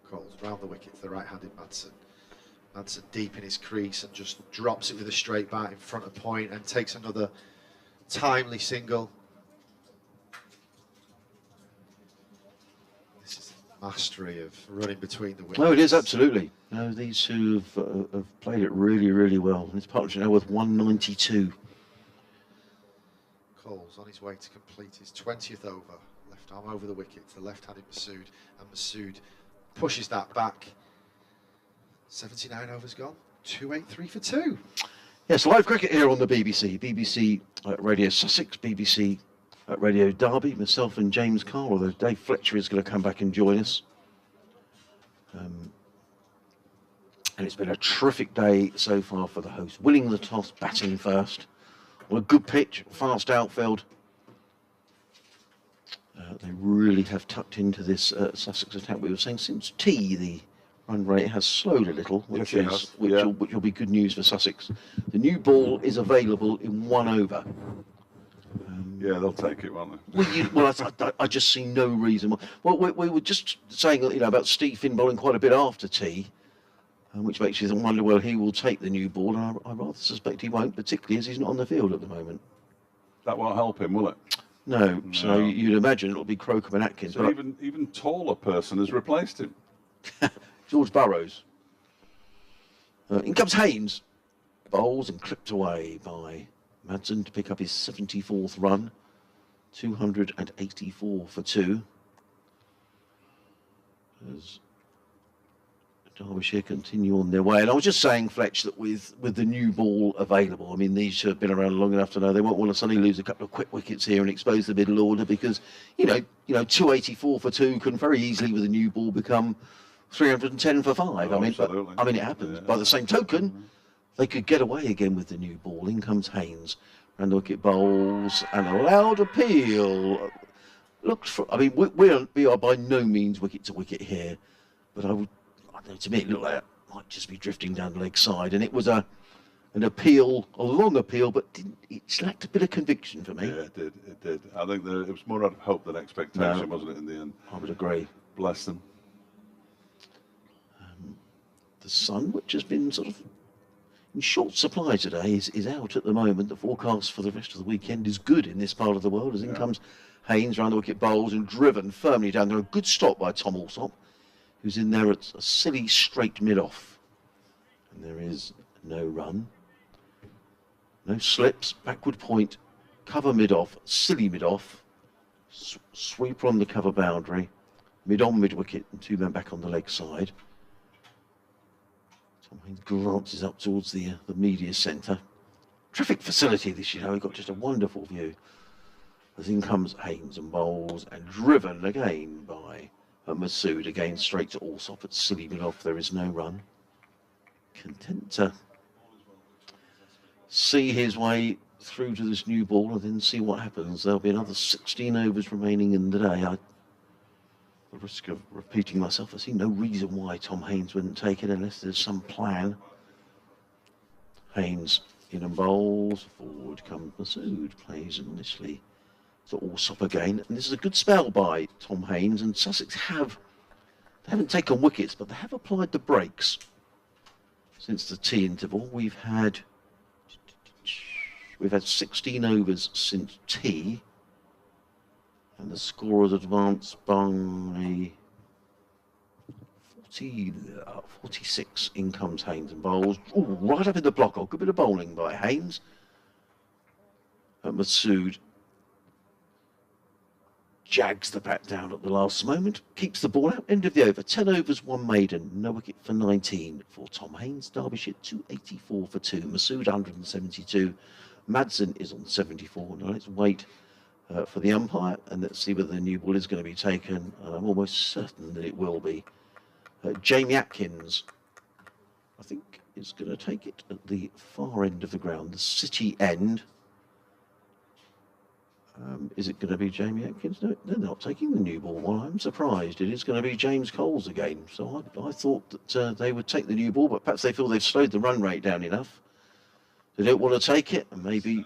Coles round the wicket to the right-handed Madsen. Madsen deep in his crease and just drops it with a straight bat in front of point and takes another timely single. This is mastery of running between the wickets. No, it is, absolutely. No, these two have played it really, really well. And his partnership now with 192. Cole's on his way to complete his 20th over. Left arm over the wicket to the left-handed Masood, and Masood pushes that back. 79 overs gone, 283 for 2. Yes, live cricket here on the BBC. BBC Radio Sussex, BBC Radio Derby. Myself and James Carr, although Dave Fletcher is going to come back and join us. And it's been a terrific day so far for the host. Winning the toss, batting first. On a good pitch, fast outfield. They really have tucked into this Sussex attack. We were saying since tea, the run rate has slowed a little, which will be good news for Sussex. The new ball is available in 1 over. Yeah, they'll take it, won't they? I just see no reason. Well, we were just saying, about Steve Finn bowling quite a bit after tea, which makes you wonder, well, he will take the new ball, and I rather suspect he won't, particularly as he's not on the field at the moment. That won't help him, will it? No. So you'd imagine it'll be Crocombe and Atkins. So even taller person has replaced him. George Burrows. In comes Haynes. Bowls and clipped away by Madsen to pick up his 74th run. 284 for 2. As Derbyshire continue on their way. And I was just saying, Fletch, that with the new ball available, I mean, these have been around long enough to know they won't want to suddenly lose a couple of quick wickets here and expose the middle order, because, 284 for 2 can very easily, with a new ball, become 310 for 5. Oh, I mean, it happens. Yeah. By the same token, they could get away again with the new ball. In comes Haynes. Round the wicket, bowls, and a loud appeal. We are by no means wicket to wicket here, but to me, it looked like it might just be drifting down the leg side, and it was an appeal, a long appeal, but it lacked a bit of conviction for me. Yeah, it did. I think it was more out of hope than expectation, wasn't it, in the end? I would agree. Bless them. The sun, which has been sort of in short supply today, is out at the moment. The forecast for the rest of the weekend is good in this part of the world, as in comes Haynes round the wicket, bowls, and driven firmly down there. A good stop by Tom Alsop, who's in there at a silly straight mid-off. And there is no run. No slips, backward point, cover mid-off, silly mid-off, sweeper on the cover boundary, mid-on, mid-wicket, and 2 men back on the leg side. Tom Haynes glances up towards the media centre. Terrific facility this, we've got just a wonderful view. As in comes Haynes and bowls, and driven again by Masood, again straight to Alsop at silly mid-off. There is no run. Content to see his way through to this new ball and then see what happens. There'll be another 16 overs remaining in the day. At the risk of repeating myself, I see no reason why Tom Haynes wouldn't take it unless there's some plan. Haynes in and bowls. Forward comes Masood. Plays nicely to Alsop again. And this is a good spell by Tom Haynes. And Sussex haven't taken wickets, but they have applied the brakes since the tea interval. We've had 16 overs since tea. And the score has advanced by 46. In comes Haynes and bowls. Ooh, right up in the block. Good bit of bowling by Haynes. Masood jags the bat down at the last moment. Keeps the ball out. End of the over. 10 overs, 1 maiden. No wicket for 19 for Tom Haynes. Derbyshire 284 for 2. Masood 172. Madsen is on 74. Now let's wait for the umpire, and let's see whether the new ball is going to be taken. And I'm almost certain that it will be. Jamie Atkins, I think, is going to take it at the far end of the ground, the city end. Is it going to be Jamie Atkins? No, they're not taking the new ball. Well, I'm surprised. It is going to be James Coles again. So I thought that they would take the new ball, but perhaps they feel they've slowed the run rate down enough. They don't want to take it, and maybe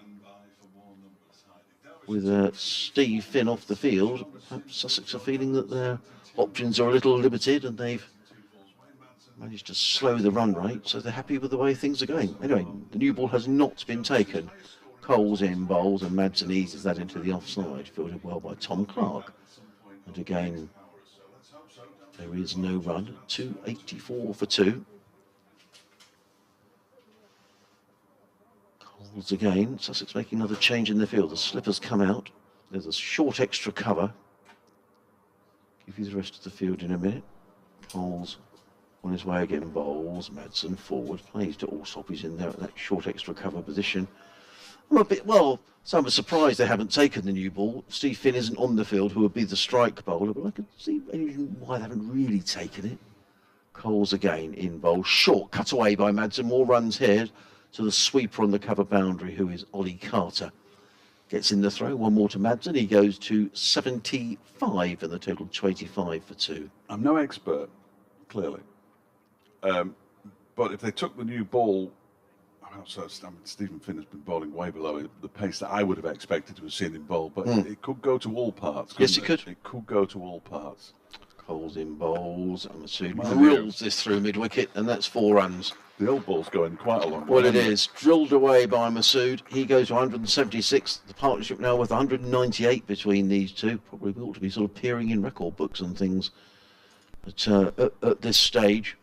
with Steve Finn off the field, perhaps Sussex are feeling that their options are a little limited, and they've managed to slow the run rate, so they're happy with the way things are going. Anyway, the new ball has not been taken. Coles in bowls, and Madsen eases that into the offside, fielded well by Tom Clark. And again, there is no run. 284 for 2. Coles again. Sussex making another change in the field. The slippers come out. There's a short extra cover. Give you the rest of the field in a minute. Coles on his way again, bowls. Madsen forward, plays to Allsop. He's in there at that short extra cover position. I'm a bit, well, so I'm surprised they haven't taken the new ball. Steve Finn isn't on the field, who would be the strike bowler, but I can see why they haven't really taken it. Coles again in bowl. Short cut away by Madsen. More runs here to the sweeper on the cover boundary, who is Ollie Carter. Gets in the throw. One more to Madsen. He goes to 75 and the total 25 for 2. I'm no expert, clearly. But if they took the new ball, Stephen Finn has been bowling way below the pace that I would have expected to have seen him bowl, but it could go to all parts. Yes, it could. It could go to all parts. Coles in bowls, and Masood drills this through mid-wicket, and that's 4 runs. The old ball's going quite a long way. Well, it is. Drilled away by Masood. He goes to 176. The partnership now with 198 between these two. Probably ought to be sort of peering in record books and things at this stage.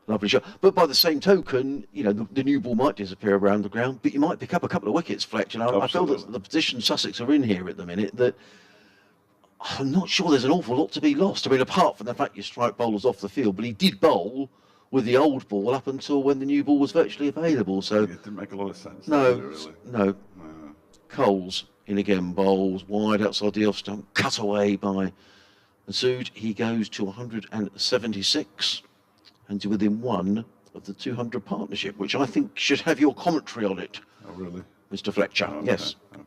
Lovely shot. But by the same token, you know, the new ball might disappear around the ground, but you might pick up a couple of wickets, Fletch. And I feel that the position Sussex are in here at the minute, that I'm not sure there's an awful lot to be lost. I mean, apart from the fact you strike bowlers off the field, but he did bowl with the old ball up until when the new ball was virtually available. So it didn't make a lot of sense. No, really. no. Coles in again, bowls wide outside the off stump, cut away by Masood. He goes to 176 and to within 1 of the 200 partnership, which I think should have your commentary on it. Oh, really? Mr. Fletcher, okay. Yes. Okay.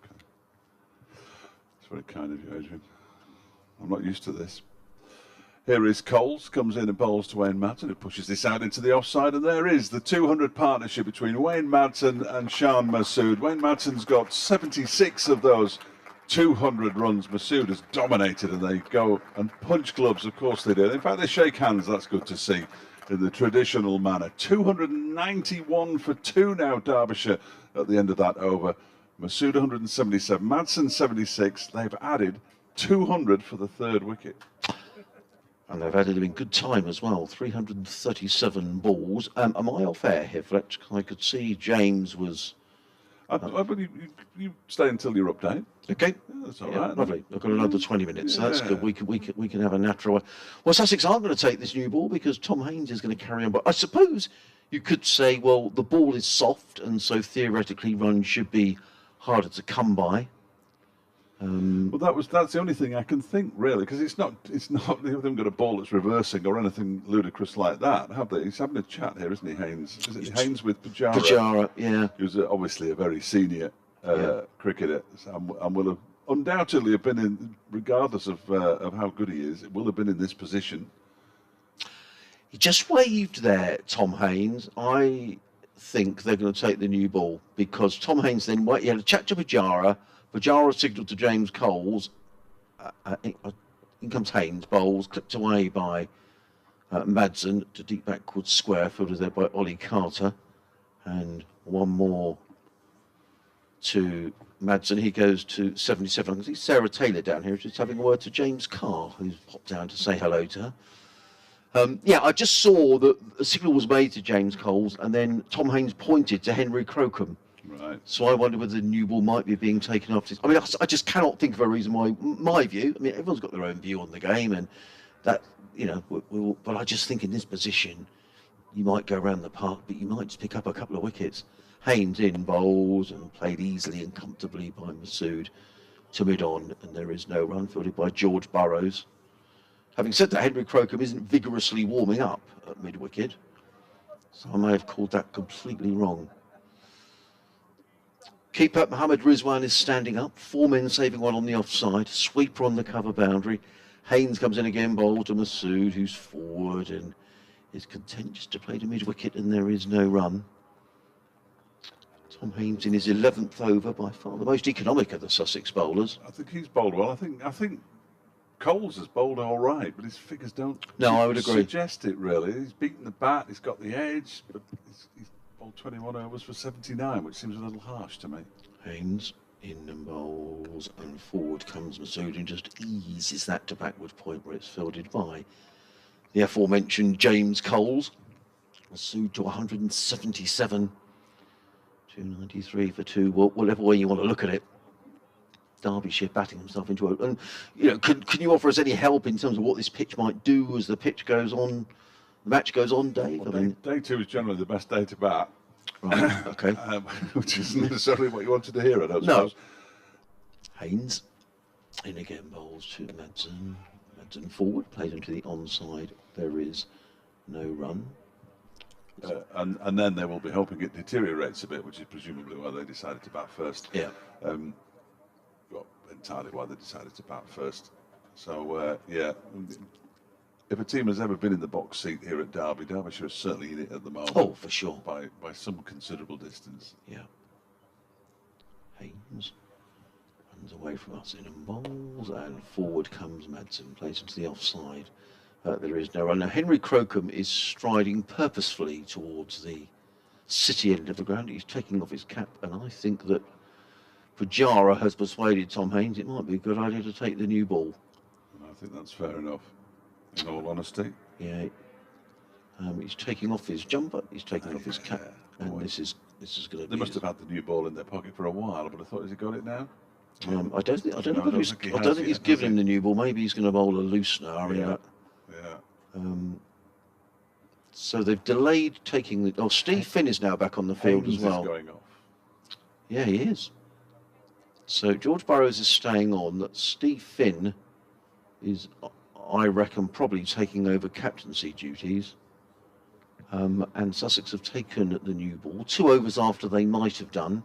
It's very kind of you, Adrian. I'm not used to this. Here is Coles, comes in and bowls to Wayne Madsen, who pushes this out into the offside, and there is the 200 partnership between Wayne Madsen and Shan Masood. Wayne Madsen's got 76 of those 200 runs. Masood has dominated, and they go and punch gloves, of course they do. In fact, they shake hands, that's good to see, in the traditional manner. 291 for 2 now, Derbyshire, at the end of that over. Masood 177, Madsen 76. They've added 200 for the 3rd wicket. And they've added him in good time as well, 337 balls. Am I off air here, Fletch? I could see James was... You stay until you're updated. Okay. Yeah, that's all right. Lovely. I've got another 20 minutes, so that's Yeah. good. We can have a natural... Well, Sussex aren't going to take this new ball because Tom Haynes is going to carry on. But I suppose you could say, well, the ball is soft, and so theoretically runs should be harder to come by. Well, that's the only thing I can think, really, because it's not they haven't got a ball that's reversing or anything ludicrous like that, have they? He's having a chat here, isn't he, Haynes? Is it Haynes with Pujara? Pujara, yeah. Who's obviously a very senior cricketer, and will have undoubtedly have been in, regardless of how good he is, it will have been in this position. He just waved there, Tom Haynes. I think they're going to take the new ball because Tom Haynes then he had a chat to Pujara. Pujara signalled to James Coles. In comes Haynes, bowls, clipped away by Madsen to deep backward square, fielded there by Ollie Carter. And one more to Madsen. He goes to 77. I can see Sarah Taylor down here just having a word to James Carr, who's popped down to say hello to her. I just saw that a signal was made to James Coles, and then Tom Haynes pointed to Henry Crocombe. Right. So I wonder whether the new ball might be being taken off. I mean, I just cannot think of a reason why. My view. I mean, everyone's got their own view on the game, and that but I just think in this position, you might go around the park, but you might just pick up a couple of wickets. Haynes in bowls and played easily and comfortably by Masood to mid-on, and there is no run, fielded by George Burrows. Having said that, Henry Crocombe isn't vigorously warming up at mid-wicket, so I may have called that completely wrong. Keeper Mohammed Rizwan is standing up. 4 men saving one on the offside. Sweeper on the cover boundary. Haynes comes in again, bowl to Masood, who's forward and is content just to play to mid-wicket, and there is no run. Tom Haynes in his 11th over, by far the most economic of the Sussex bowlers. I think he's bowled well. I think Coles has bowled all right, but his figures don't I would agree. suggest it really. He's beaten the bat, he's got the edge, but he's bowled 21 overs for 79, which seems a little harsh to me. Haynes in and bowls, and forward comes Masood and just eases that to backward point where it's fielded by the aforementioned James Coles. Masood to 177, 293 for 2. Well, whatever way you want to look at it. Derbyshire batting himself into it. And, you know, can you offer us any help in terms of what this pitch might do as the pitch goes on, the match goes on, Dave? Well, day 2 is generally the best day to bat. Right, okay. Which isn't necessarily what you wanted to hear, I don't suppose. Haynes in again, bowls to Madsen. Madsen forward, plays into the onside. There is no run. And then they will be hoping it deteriorates a bit, which is presumably why they decided to bat first. Yeah. Well, entirely why they decided to bat first. So, yeah, if a team has ever been in the box seat here at Derby, Derbyshire is certainly in it at the moment. Oh, for sure. By some considerable distance. Yeah. Haynes runs away from us in and bowls, and forward comes Madsen, plays into the offside. There is no run. Now, Henry Crocombe is striding purposefully towards the city end of the ground. He's taking off his cap, and I think that Pujara has persuaded Tom Haynes it might be a good idea to take the new ball. And I think that's fair enough, in all honesty. Yeah. He's taking off his jumper, he's taking off his cap, and this is going to be... They must have had the new ball in their pocket for a while, but I thought, has he got it now? I don't think he's given him the new ball. Maybe he's going to bowl a loosener. So they've delayed taking the... Oh, Steve Finn is now back on the field as well. Is going off. Yeah, he is. So George Burrows is staying on. That Steve Finn is, I reckon, probably taking over captaincy duties. And Sussex have taken the new ball 2 overs after they might have done.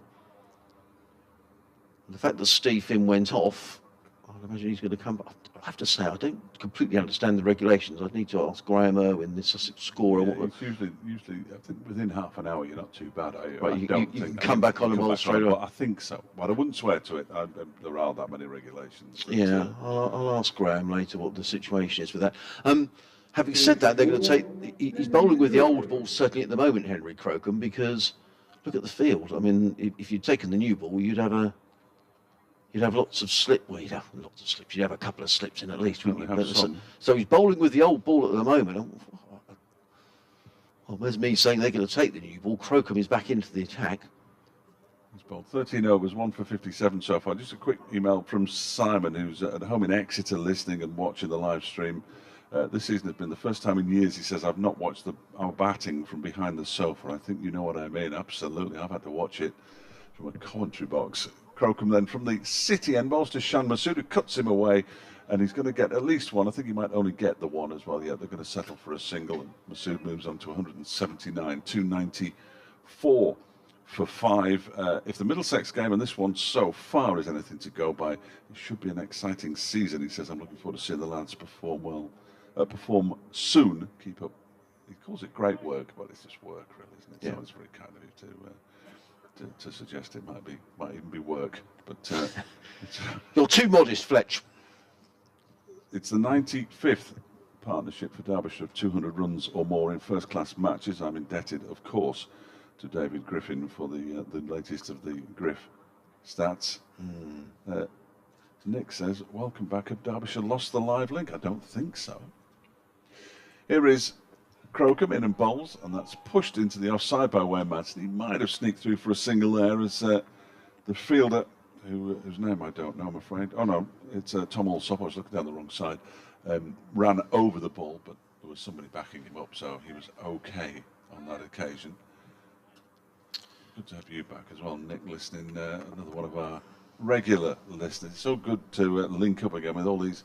The fact that Steve Finn went off, I'd imagine he's going to come back. I have to say, I don't completely understand the regulations. I'd need to ask Graham Irwin, the Sussex scorer. Yeah, it's usually, I think within half an hour you're not too bad, are you? Right, you can come back on and bowl straight away. I think so. But I wouldn't swear to it. There are that many regulations. Yeah, I'll ask Graham later what the situation is with that. Having said that, they're going to take... He's bowling with the old ball certainly at the moment, Henry Crocombe, because look at the field. I mean, if you'd taken the new ball, you'd have lots of slip. Well, you'd have lots of slips. You'd have a couple of slips in at least, wouldn't you? So he's bowling with the old ball at the moment. Well, there's me saying they're going to take the new ball. Crocombe is back into the attack. He's bowled 13 overs, 1 for 57 so far. Just a quick email from Simon, who's at home in Exeter listening and watching the live stream. This season has been the first time in years, he says, I've not watched our batting from behind the sofa. I think you know what I mean. Absolutely. I've had to watch it from a commentary box. Crocombe then from the city end bowls to Shan Masood, who cuts him away, and he's going to get at least one. I think he might only get the one as well. Yeah, they're going to settle for a single, and Masood moves on to 179, 294 for 5. If the Middlesex game and this one so far is anything to go by, it should be an exciting season. He says, I'm looking forward to seeing the lads perform well, perform soon. Keep up. He calls it great work, but it's just work, really, isn't it? Yeah. So it's very kind of you to suggest it might even be work, but You're too modest, Fletch. It's the 95th partnership for Derbyshire of 200 runs or more in first-class matches. I'm indebted, of course, to David Griffin for the latest of the Griff stats. Nick says, welcome back. Have Derbyshire lost the live link? I don't think so. Here is Crocombe in and bowls, and that's pushed into the offside by Wayne Madsen. He might have sneaked through for a single there as the fielder, whose name I don't know, I'm afraid. Oh no, it's Tom Allsop. I was looking down the wrong side. Ran over the ball, but there was somebody backing him up, so he was okay on that occasion. Good to have you back as well, Nick, listening. Another one of our regular listeners. It's so good to link up again with all these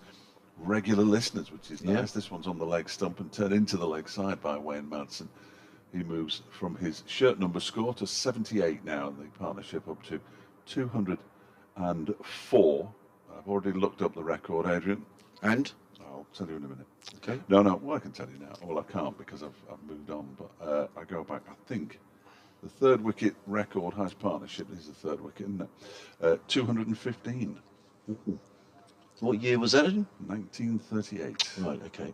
regular listeners, which is nice. This one's on the leg stump and turned into the leg side by Wayne Madsen. He moves from his shirt number score to 78 now, the partnership up to 204. I've already looked up the record, Adrian. And? I'll tell you in a minute. Okay. No, well, I can tell you now. Well, I can't because I've moved on, but I go back, I think, the third wicket record, highest partnership, this is the third wicket, isn't it? 215. Ooh. What year was that in? 1938. Right, okay.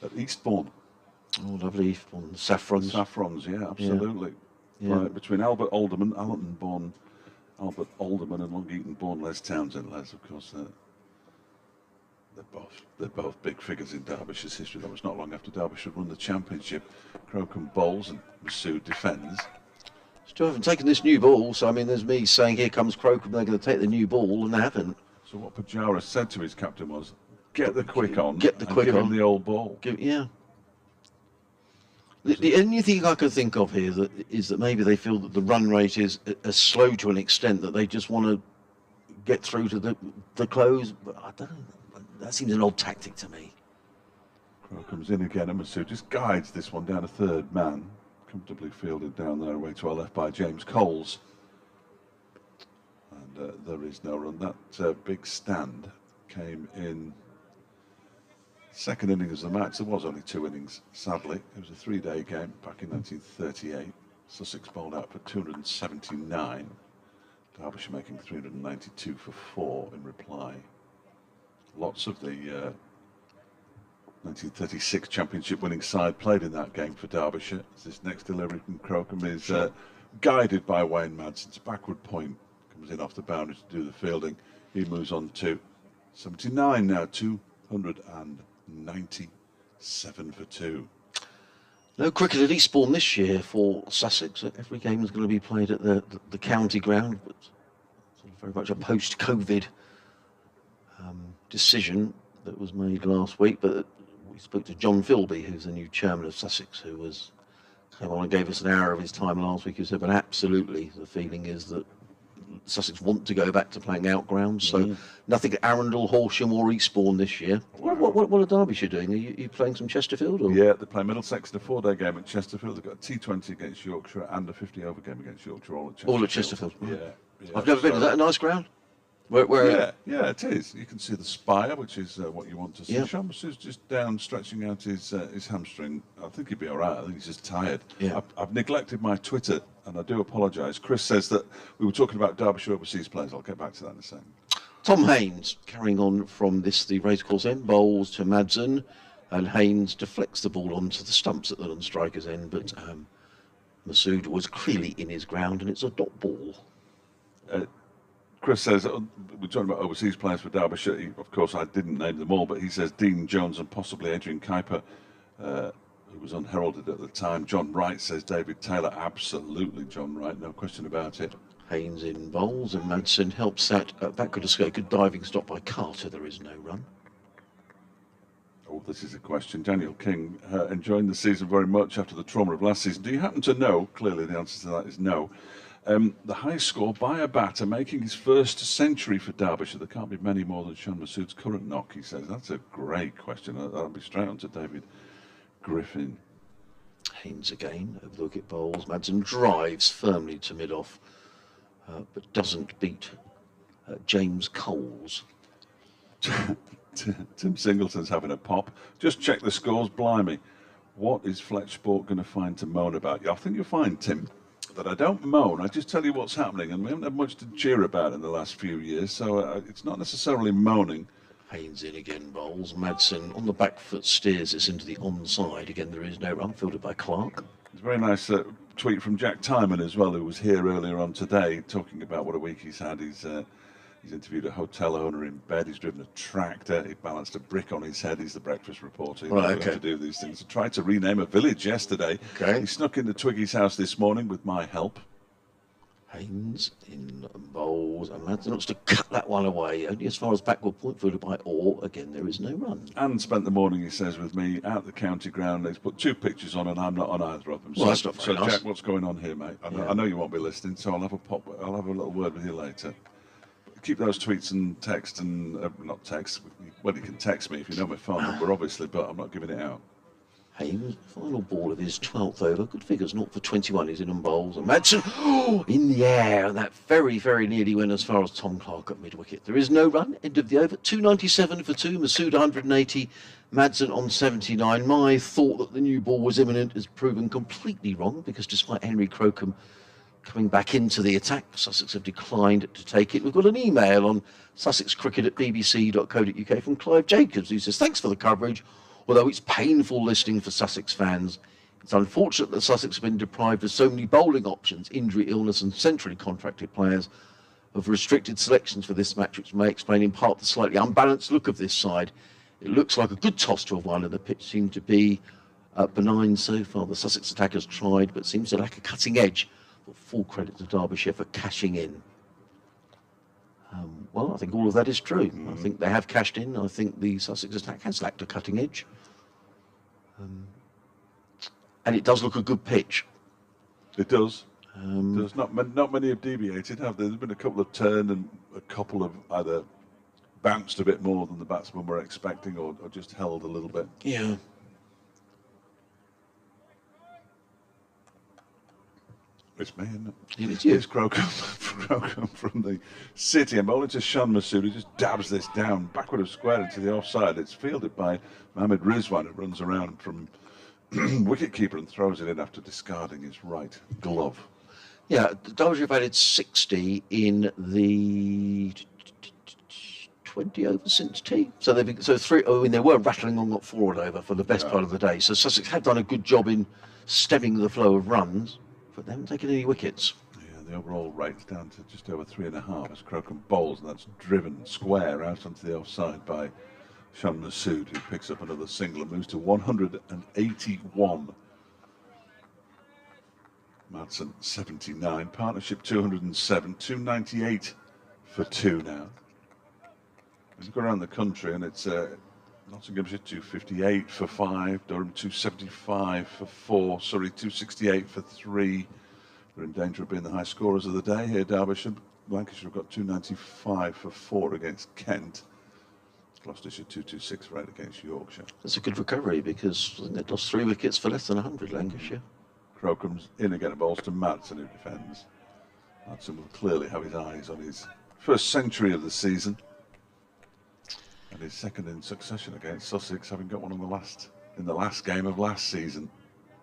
At Eastbourne. Oh, lovely. On Saffrons. Saffrons, yeah, absolutely. Yeah. Right, between Albert Alderman and Long Eaton Bourne, Les Townsend. Les, of course, they're both big figures in Derbyshire's history. That was not long after Derbyshire won the championship. Crocombe bowls and Masood defends. Still haven't taken this new ball, so I mean, there's me saying, here comes Crocombe, they're going to take the new ball, and they haven't. So what Pajara said to his captain was, get the quick on, Get the quick give on. him the old ball. Yeah. The only thing I can think of here is that maybe they feel that the run rate is slow to an extent that they just want to get through to the close. But I don't know. That seems an odd tactic to me. Crow comes in again, and Masood just guides this one down a third man. Comfortably fielded down there away to our left by James Coles. And there is no run. That big stand came in second innings of the match. There was only 2 innings, sadly. It was a 3-day game back in 1938. Sussex bowled out for 279. Derbyshire making 392 for 4 in reply. Lots of the 1936 championship winning side played in that game for Derbyshire. This next delivery from Crocombe is guided by Wayne Madsen's backward point. Comes in off the boundary to do the fielding. He moves on to 79 now, 297 for 2. No cricket at Eastbourne this year for Sussex. Every game is going to be played at the county ground, but sort of very much a post-COVID decision that was made last week. But we spoke to John Philby, who's the new chairman of Sussex, who came on and gave us an hour of his time last week. He said, but absolutely, the feeling is that Sussex want to go back to playing out grounds, so nothing at Arundel, Horsham or Eastbourne this year. What are Derbyshire doing? Are you playing some Chesterfield? Or? Yeah, they play Middlesex in a 4-day game at Chesterfield. They've got a T20 against Yorkshire and a 50-over game against Yorkshire, all at Chesterfield. All at Chesterfield. Yeah. I've never been. Is that a nice ground? Where Yeah, it is. You can see the spire, which is what you want to see. Yeah. Sean Masood's just down, stretching out his hamstring. I think he'd be all right. I think he's just tired. Yeah. I've neglected my Twitter, and I do apologise. Chris says that we were talking about Derbyshire overseas players. I'll get back to that in a second. Tom Haynes, carrying on from the racecourse end, bowls to Madsen, and Haynes deflects the ball onto the stumps at the non-striker's end, but Masood was clearly in his ground, and it's a dot ball. Chris says, we're talking about overseas players for Derbyshire. Of course, I didn't name them all, but he says Dean Jones and possibly Adrian Kuiper, who was unheralded at the time. John Wright says David Taylor. Absolutely, John Wright, no question about it. Haynes in bowls, and Madsen helps that. That could escape. Good diving stop by Carter. There is no run. Oh, this is a question. Daniel King, enjoying the season very much after the trauma of last season. Do you happen to know, clearly the answer to that is no, the highest score by a batter making his first century for Derbyshire? There can't be many more than Sean Masood's current knock, he says. That's a great question. That'll be straight on to David Griffin. Haynes again, over the wicket bowls. Madsen drives firmly to mid-off, but doesn't beat James Coles. Tim Singleton's having a pop. Just check the scores, blimey. What is Fletch Sport going to find to moan about? I think you'll find, Tim, that I don't moan. I just tell you what's happening, and we haven't had much to cheer about in the last few years, so it's not necessarily moaning. Haynes in again, bowls. Madsen on the back foot steers this into the onside. Again, there is no run, fielded by Clark. It's a very nice tweet from Jack Timon as well, who was here earlier on today, talking about what a week he's had. He's interviewed a hotel owner in bed. He's driven a tractor. He balanced a brick on his head. He's the breakfast reporter. He's right, okay. to do these things. He tried to rename a village yesterday. Okay. He snuck into Twiggy's house this morning with my help. Haynes in bowls, and Madsen wants to cut that one away. Only as far as backward point, fielded by Orr. Again, there is no run. And spent the morning, he says, with me at the county ground. He's put 2 pictures on, and I'm not on either of them. Well, that's not very nice. Jack, what's going on here, mate? I know you won't be listening, so I'll have a little word with you later. Keep those tweets and text and not text. Well, you can text me if you know my phone number, obviously, but I'm not giving it out. Haynes, final ball of his 12th over. Good figures, 0 for 21. He's in on bowls. And Madsen, in the air. And that very, very nearly went as far as Tom Clark at mid-wicket. There is no run. End of the over. 297 for 2. Masood 180. Madsen on 79. My thought that the new ball was imminent is proven completely wrong, because despite Henry Crocombe coming back into the attack. Sussex have declined to take it. We've got an email on sussexcricket@bbc.co.uk from Clive Jacobs, who says, thanks for the coverage, although it's painful listening for Sussex fans. It's unfortunate that Sussex have been deprived of so many bowling options. Injury, illness and centrally contracted players have restricted selections for this match, which may explain in part the slightly unbalanced look of this side. It looks like a good toss to have won, and the pitch seemed to be benign so far. The Sussex attackers tried, but seems to lack a cutting edge. But full credit to Derbyshire for cashing in. Well, I think all of that is true. I think they have cashed in. I think the Sussex attack has lacked a cutting edge. And it does look a good pitch. It does. There's not many have deviated, have there? There's been a couple of turned and a couple of either bounced a bit more than the batsmen were expecting, or just held a little bit. Yeah. It's me, isn't it? It's you. It's Crocombe from the City. And bowling to Shan Masood, who just dabs this down backward of square into the offside. It's fielded by Mohammed Rizwan, who runs around from wicketkeeper and throws it in after discarding his right glove. Yeah, Derbyshire have added 60 in the 20 overs since tea. So they were rattling on, got forward over for the best part of the day. So Sussex have done a good job in stemming the flow of runs, but they haven't taken any wickets. Yeah, the overall rate's down to just over 3.5 as Crocombe bowls, and that's driven square out onto the offside by Shan Masood, who picks up another single and moves to 181. Madsen 79, partnership 207, 298 for 2 now. As you go around the country, and it's Nottinghamshire 258 for 5, Durham 275 for 4, Surrey 268 for 3. They're in danger of being the high scorers of the day here. Derbyshire, Lancashire have got 295 for 4 against Kent. Gloucestershire 226 for 8 against Yorkshire. That's a good recovery, because I think they lost 3 wickets for less than 100, Lancashire. Crocombe's in again at bowls to Madsen, who defends. Madsen will clearly have his eyes on his first century of the season, and his second in succession against Sussex, having got one in the last game of last season.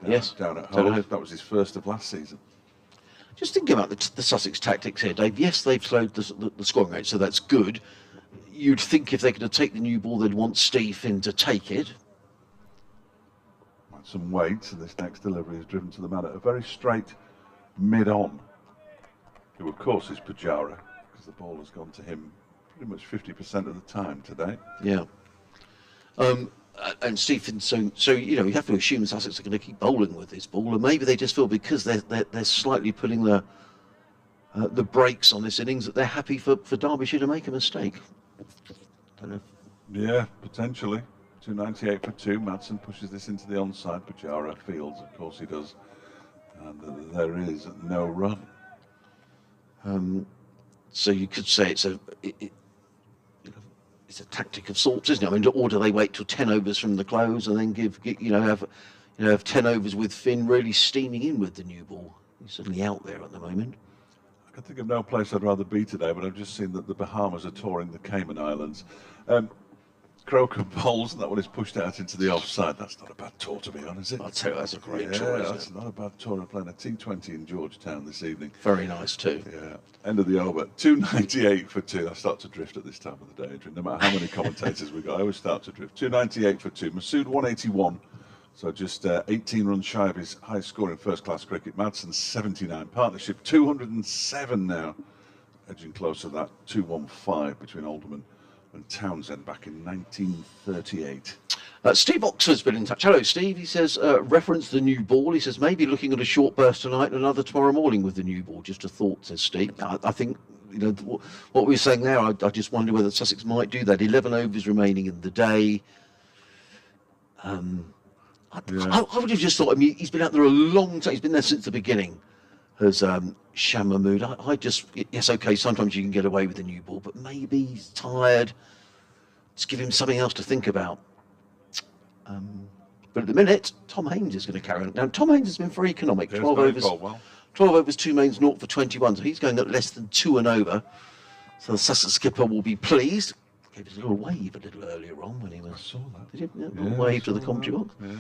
Down at home. That was his first of last season. Just thinking about the Sussex tactics here, Dave. Yes, they've slowed the scoring rate, so that's good. You'd think if they're going to take the new ball, they'd want Steve Finn to take it. Some weight, and this next delivery is driven to the man at a very straight mid-on, who of course is Pujara, because the ball has gone to him pretty much 50% of the time today. Yeah. And Steve Finn, so you have to assume Sussex are going to keep bowling with this ball, and maybe they just feel because they're slightly putting the brakes on this innings that they're happy for Derbyshire to make a mistake. Don't know. Yeah, potentially. 298 for 2. Madsen pushes this into the onside. Pujara fields, of course he does. And there is no run. So you could say it's a tactic of sorts, isn't it? I mean, or do they wait till 10 overs from the close and then have 10 overs with Finn really steaming in with the new ball? He's certainly out there at the moment. I can think of no place I'd rather be today, but I've just seen that the Bahamas are touring the Cayman Islands. Crocombe bowls, and that one is pushed out into the offside. That's not a bad tour, to be honest, is it? I'll tell you, that's a great tour, isn't that's not a bad tour. I'm playing a T20 in Georgetown this evening. Very nice too. Yeah, end of the over. 298 for 2. I start to drift at this time of the day, Adrian. No matter how many commentators we got, I always start to drift. 298 for 2. Masood 181. So just 18 runs shy of his high score in first-class cricket. Madsen 79. Partnership 207 now. Edging closer to that 215 between Alderman and Townsend back in 1938. Steve Oxford's been in touch. Hello, Steve. He says, reference the new ball. He says, maybe looking at a short burst tonight and another tomorrow morning with the new ball. Just a thought, says Steve. I think, what we were saying there, I just wonder whether Sussex might do that. 11 overs remaining in the day. I would have just thought, I mean, he's been out there a long time. He's been there since the beginning. As Shan Mahmood, yes, okay, sometimes you can get away with the new ball, but maybe he's tired. Just give him something else to think about. But at the minute, Tom Haynes is going to carry on. Now, Tom Haynes has been very economic. 12 overs, 12 overs, 2 mains, 0 for 21. So he's going at less than 2 and over. So the Sussex skipper will be pleased. Gave us a little wave a little earlier on when he was. I saw that. Did he? Yeah, a little wave to the commentary box. Yeah.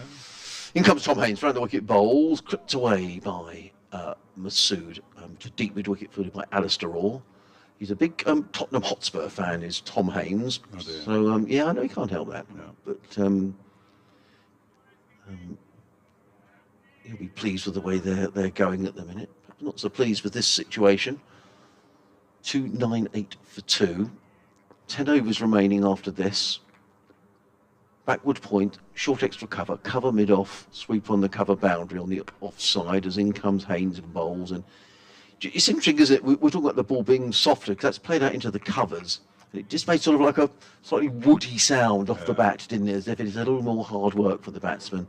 In comes Tom Haynes, round the wicket bowls, clipped away by Masood. to deep mid-wicket fielded by Alistair Orr. He's a big Tottenham Hotspur fan, is Tom Haynes. Oh dear. So, yeah, I know he can't help that. No. But he'll be pleased with the way they're going at the minute. Perhaps not so pleased with this situation. 2-9-8 for 2. 10 overs remaining after this. Backward point, short extra cover mid-off, sweep on the cover boundary on the offside as in comes Haynes and bowls. And it's interesting, isn't it? We're talking about the ball being softer because that's played out into the covers. It just made sort of like a slightly woody sound off the bat, didn't it? As if it's a little more hard work for the batsman.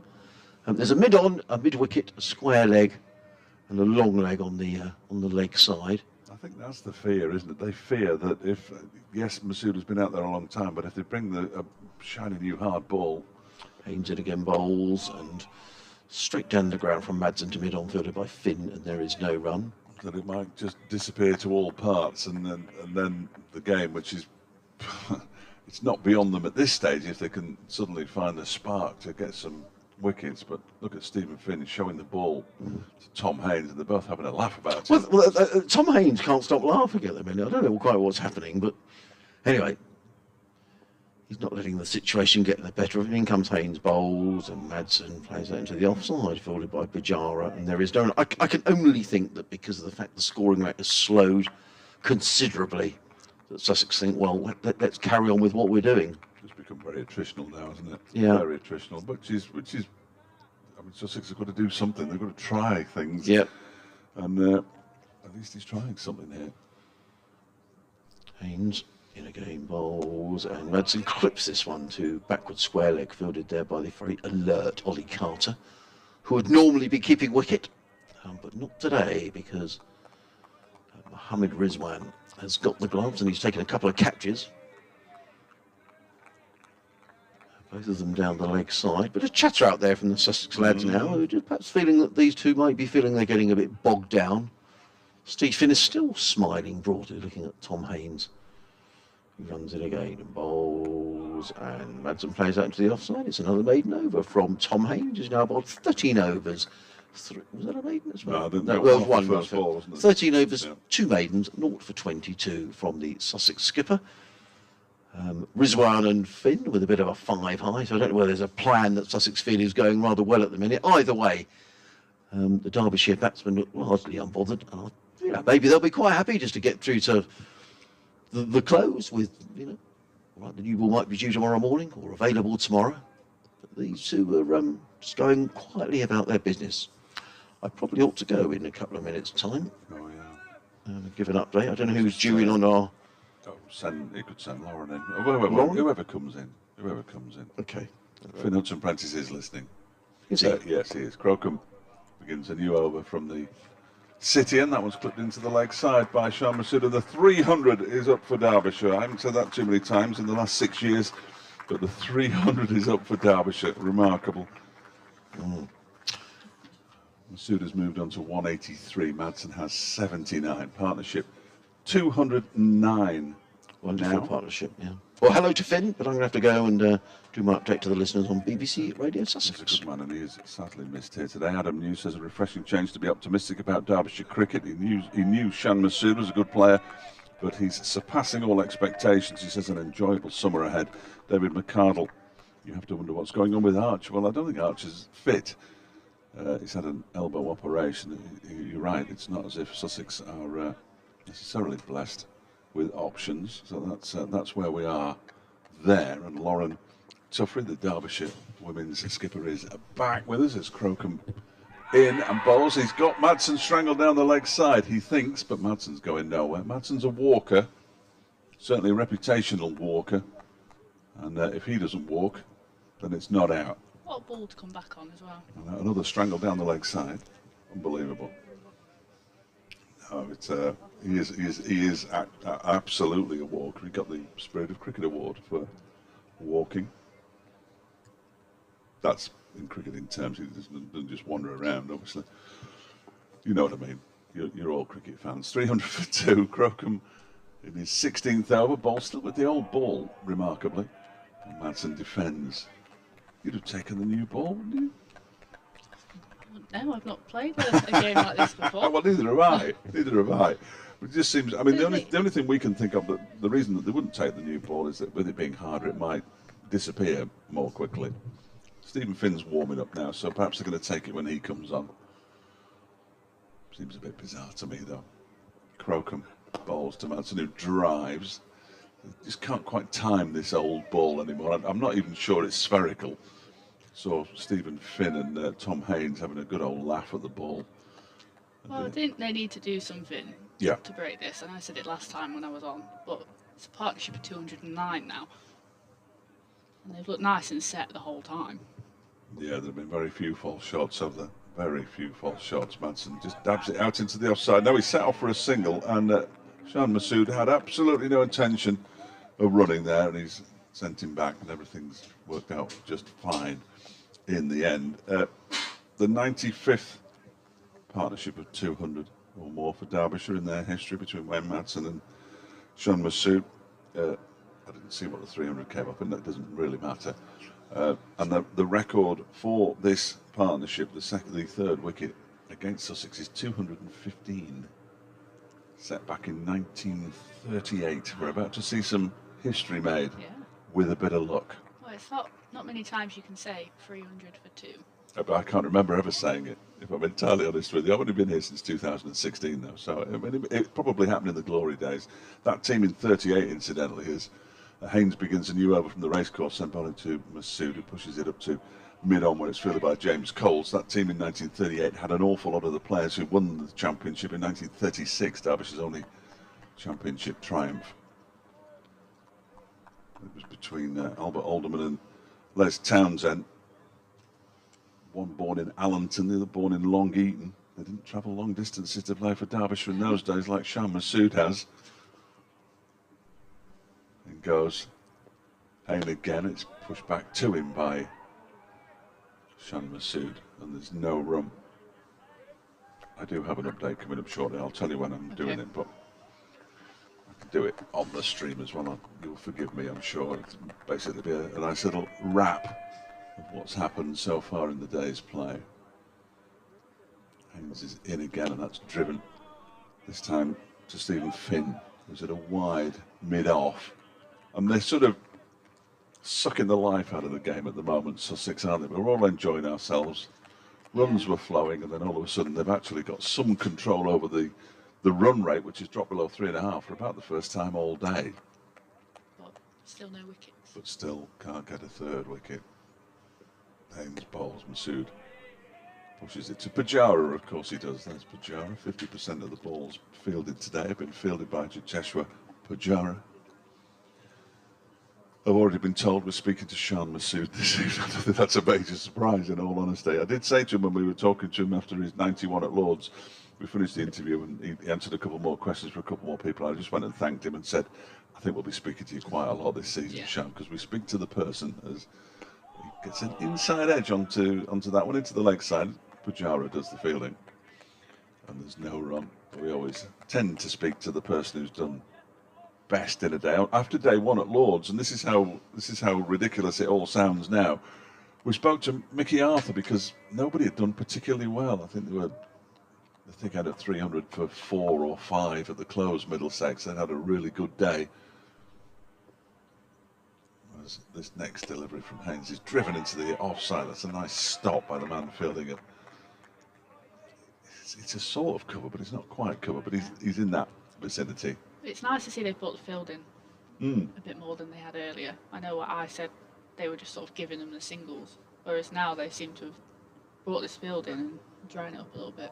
There's a mid-on, a mid-wicket, a square leg, and a long leg on the leg side. I think that's the fear, isn't it? They fear that if, yes, Masuda's been out there a long time, but if they bring a shiny new hard ball. Haynes in again bowls, and straight down the ground from Madsen to mid-on, fielded by Finn, and there is no run. That it might just disappear to all parts, and then the game, which is it's not beyond them at this stage if they can suddenly find a spark to get some wickets. But look at Stephen Finn showing the ball to Tom Haynes, and they're both having a laugh about it. Well, Tom Haynes can't stop laughing at the minute. I don't know quite what's happening, but anyway, he's not letting the situation get the better of him. In comes Haynes bowls, and Madsen plays that into the offside, fielded by Bajara, and there is no. I can only think that because of the fact the scoring rate has slowed considerably, that Sussex think, well, let's carry on with what we're doing. It's become very attritional now, isn't it? Yeah. Very attritional, which is. I mean, Sussex have got to do something. They've got to try things. Yeah. And at least he's trying something here. Haynes in again bowls, and Madsen clips this one to backward square leg, fielded there by the very alert Ollie Carter, who would normally be keeping wicket, but not today because Mohammed Rizwan has got the gloves and he's taken a couple of catches. Both of them down the leg side. But a chatter out there from the Sussex lads now, who are perhaps feeling that these two might be feeling they're getting a bit bogged down. Steve Finn is still smiling broadly, looking at Tom Haynes. He runs in again and bowls, and Madsen plays out into the offside. It's another maiden over from Tom Haynes, who's now bowled 13 overs. Was that a maiden as well? No, I didn't no, know. it was one. First ball, wasn't it? 13 overs, Yeah. 2 maidens, 0 for 22 from the Sussex skipper. Rizwan and Finn with a bit of a 5 high, so I don't know whether there's a plan that Sussex feel is going rather well at the minute. Either way, the Derbyshire batsmen look largely unbothered. And maybe they'll be quite happy just to get through to the close with, right, the new ball might be due tomorrow morning or available tomorrow. But these two are just going quietly about their business. I probably ought to go in a couple of minutes' time. Oh yeah. Give an update. I don't know who's due in on our. You could send Lauren in. Lauren? Whoever comes in. Okay. Finn Hudson Prentice is listening. Is he? Yes, he is. Crocombe begins a new over from the City, and that one's clipped into the leg side by Shan Masuda. The 300 is up for Derbyshire. I haven't said that too many times in the last 6 years, but the 300 is up for Derbyshire. Remarkable. Masuda's moved on to 183. Madsen has 79. Partnership 209. Wonderful now. partnership, yeah. Well, hello to Finn, but I'm going to have to go and do my update to the listeners on BBC Radio He's Sussex. a good man, and he is sadly missed here today. Adam New says a refreshing change to be optimistic about Derbyshire cricket. He knew Shan Masood was a good player, but he's surpassing all expectations. He says an enjoyable summer ahead. David McCardle, you have to wonder what's going on with Arch. Well, I don't think Arch is fit. He's had an elbow operation. You're right, it's not as if Sussex are necessarily blessed with options. So that's where we are there. And Lauren Tuffrey, the Derbyshire women's skipper, is back with us as Crocombe in and bowls. He's got Madsen strangled down the leg side, he thinks, but Madsen's going nowhere. Madsen's a walker, certainly a reputational walker, and if he doesn't walk, then it's not out. What a ball to come back on as well. And another strangle down the leg side, unbelievable. No, he is absolutely a walker. He got the Spirit of Cricket Award for walking. That's in cricketing terms. He doesn't just wander around, obviously. You know what I mean. You're all cricket fans. 300 for 2. Crocombe in his 16th over. Ball still with the old ball, remarkably. And Madsen defends. You'd have taken the new ball, wouldn't you? No, I've not played a game like this before. Well, neither have I. Neither have I. It just seems. I mean, the Really? only thing we can think of that the reason that they wouldn't take the new ball is that with it being harder, it might disappear more quickly. Stephen Finn's warming up now, so perhaps they're going to take it when he comes on. Seems a bit bizarre to me, though. Crocombe bowls to Manson, who drives. Just can't quite time this old ball anymore. I'm not even sure it's spherical. So Stephen Finn and Tom Haynes having a good old laugh at the ball. Well, I think they need to do something to break this, and I said it last time when I was on, but it's a partnership of 209 now. And they've looked nice and set the whole time. Yeah, there have been very few false shots, have there? Very few false shots. Madsen just dabs it out into the offside. Now he set off for a single, and Shan Masood had absolutely no intention of running there, and he's sent him back, and everything's worked out just fine in the end. The 95th partnership of 200 or more for Derbyshire in their history between Wayne Madsen and Shan Masood. I didn't see what the 300 came up, and that doesn't really matter. And the record for this partnership, the third wicket against Sussex, is 215, set back in 1938. We're about to see some history made with a bit of luck. Well, it's not many times you can say 300 for two. But I can't remember ever saying it, if I'm entirely honest with you. I've only been here since 2016, though, so I mean, it probably happened in the glory days. That team in 38, incidentally, is Haynes begins a new over from the racecourse, sent bowling to Masood, who pushes it up to mid-on where it's fielded by James Coles. That team in 1938 had an awful lot of the players who won the championship in 1936, Derbyshire's only championship triumph. It was between Albert Alderman and Les Townsend. One born in Allenton, the other born in Long Eaton. They didn't travel long distances to play for Derbyshire in those days like Shan Masood has. And goes Hayne again. It's pushed back to him by Shan Masood, and there's no run. I do have an update coming up shortly. I'll tell you when I'm doing it, but I can do it on the stream as well. You'll forgive me, I'm sure. It's basically be a nice little wrap of what's happened so far in the day's play. Haynes is in again, and that's driven this time to Stephen Finn, who's at a wide mid-off. And they're sort of sucking the life out of the game at the moment, Sussex, aren't they? We're all enjoying ourselves. Runs were flowing, and then all of a sudden they've actually got some control over the run rate, which has dropped below 3.5 for about the first time all day. But still no wickets. But still can't get a third wicket. Haynes bowls, Masood pushes it to Pujara, of course he does. There's Pujara. 50% of the balls fielded today have been fielded by Jiteshwar Pujara. I've already been told we're speaking to Shan Masood this evening. I don't think that's a major surprise, in all honesty. I did say to him when we were talking to him after his 91 at Lord's, we finished the interview and he answered a couple more questions for a couple more people. I just went and thanked him and said, I think we'll be speaking to you quite a lot this season, Shan, because we speak to the person as he gets an inside edge onto that one, into the leg side. Pujara does the fielding, and there's no run. We always tend to speak to the person who's done best in a day. After day one at Lord's, and this is how ridiculous it all sounds now, we spoke to Mickey Arthur because nobody had done particularly well. I think had a 300 for 4 or 5 at the close, Middlesex. They had a really good day. Whereas this next delivery from Haynes is driven into the offside. That's a nice stop by the man fielding it. It's a sort of cover, but it's not quite cover, but he's in that vicinity. It's nice to see they've brought the field in a bit more than they had earlier. I know what I said, they were just sort of giving them the singles, whereas now they seem to have brought this field in and drying it up a little bit.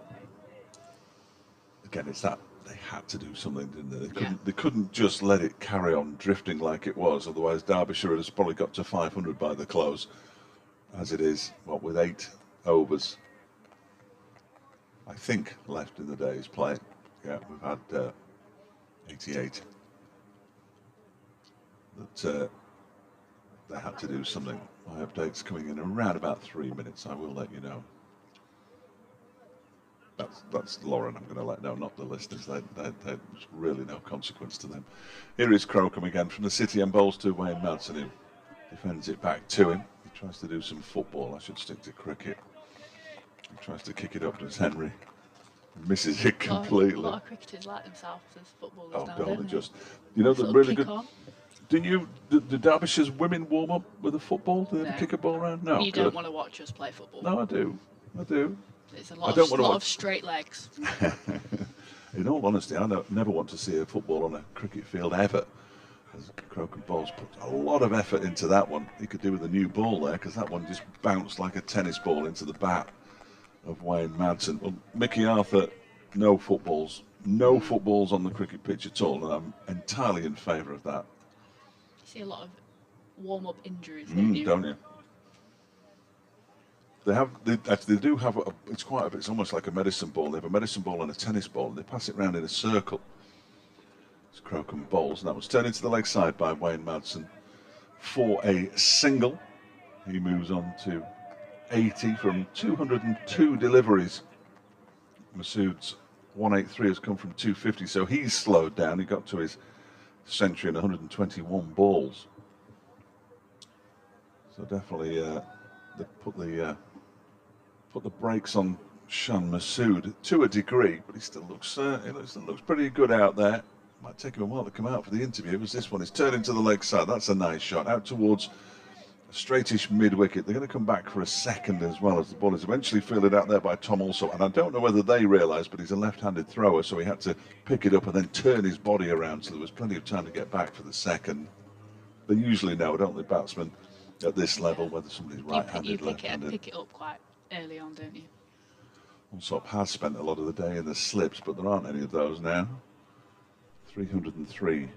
Again, it's that they had to do something, didn't they? They couldn't just let it carry on drifting like it was, otherwise Derbyshire has probably got to 500 by the close. As it is, what, with 8 overs, I think, left in the day's play. Yeah, we've had 88. But they had to do something. My update's coming in around about 3 minutes. I will let you know. That's Lauren I'm going to let know, not the listeners. There's really no consequence to them. Here is Crocombe again from the City and bowls to Wayne Madsen, who defends it back to him. He tries to do some football. I should stick to cricket. He tries to kick it up, does Henry. Misses it A completely. lot of cricketers like themselves as footballers Oh, now, God, don't they they? just... You know, the Sort of really kick good... on. Do Derbyshire's women warm up with a football? Do they ever No. kick a ball around? No, You good. don't want to watch us play football. No, I do. I do. It's a I lot, don't of, wanna lot watch- of straight legs. In all honesty, I never want to see a football on a cricket field ever. As Croker Bowles put a lot of effort into that one. He could do with a new ball there, because that one just bounced like a tennis ball into the bat of Wayne Madsen. Well, Mickey Arthur, no footballs. No footballs on the cricket pitch at all, and I'm entirely in favour of that. You see a lot of warm-up injuries, don't you? Don't you? They do have it's quite a bit, it's almost like a medicine ball. They have a medicine ball and a tennis ball, and they pass it round in a circle. It's Crocombe Bowls, and that was turned into the leg side by Wayne Madsen for a single. He moves on to 80 from 202 deliveries. Masood's 183 has come from 250, so he's slowed down. He got to his century in 121 balls. So definitely they put the brakes on Shan Masood to a degree, but he still looks pretty good out there. Might take him a while to come out for the interview, as this one is turned into the leg side. That's a nice shot out towards a straightish mid-wicket. They're going to come back for a second as well, as the ball is eventually fielded out there by Tom also. And I don't know whether they realise, but he's a left-handed thrower, so he had to pick it up and then turn his body around, so there was plenty of time to get back for the second. They usually know, don't they, batsmen at this level, whether somebody's right-handed, You pick left-handed. it up quite early on, don't you? Allsop has spent a lot of the day in the slips, but there aren't any of those now. 303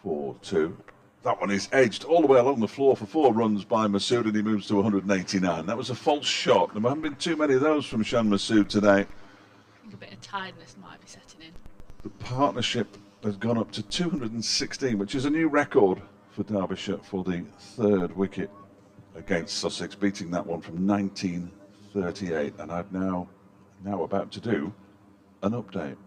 for 2. That one is edged all the way along the floor for 4 runs by Masood, and he moves to 189. That was a false shot. There haven't been too many of those from Shan Masood today. I think a bit of tiredness might be setting in. The partnership has gone up to 216, which is a new record for Derbyshire for the 3rd wicket against Sussex, beating that one from 1938. And I'm now about to do an update.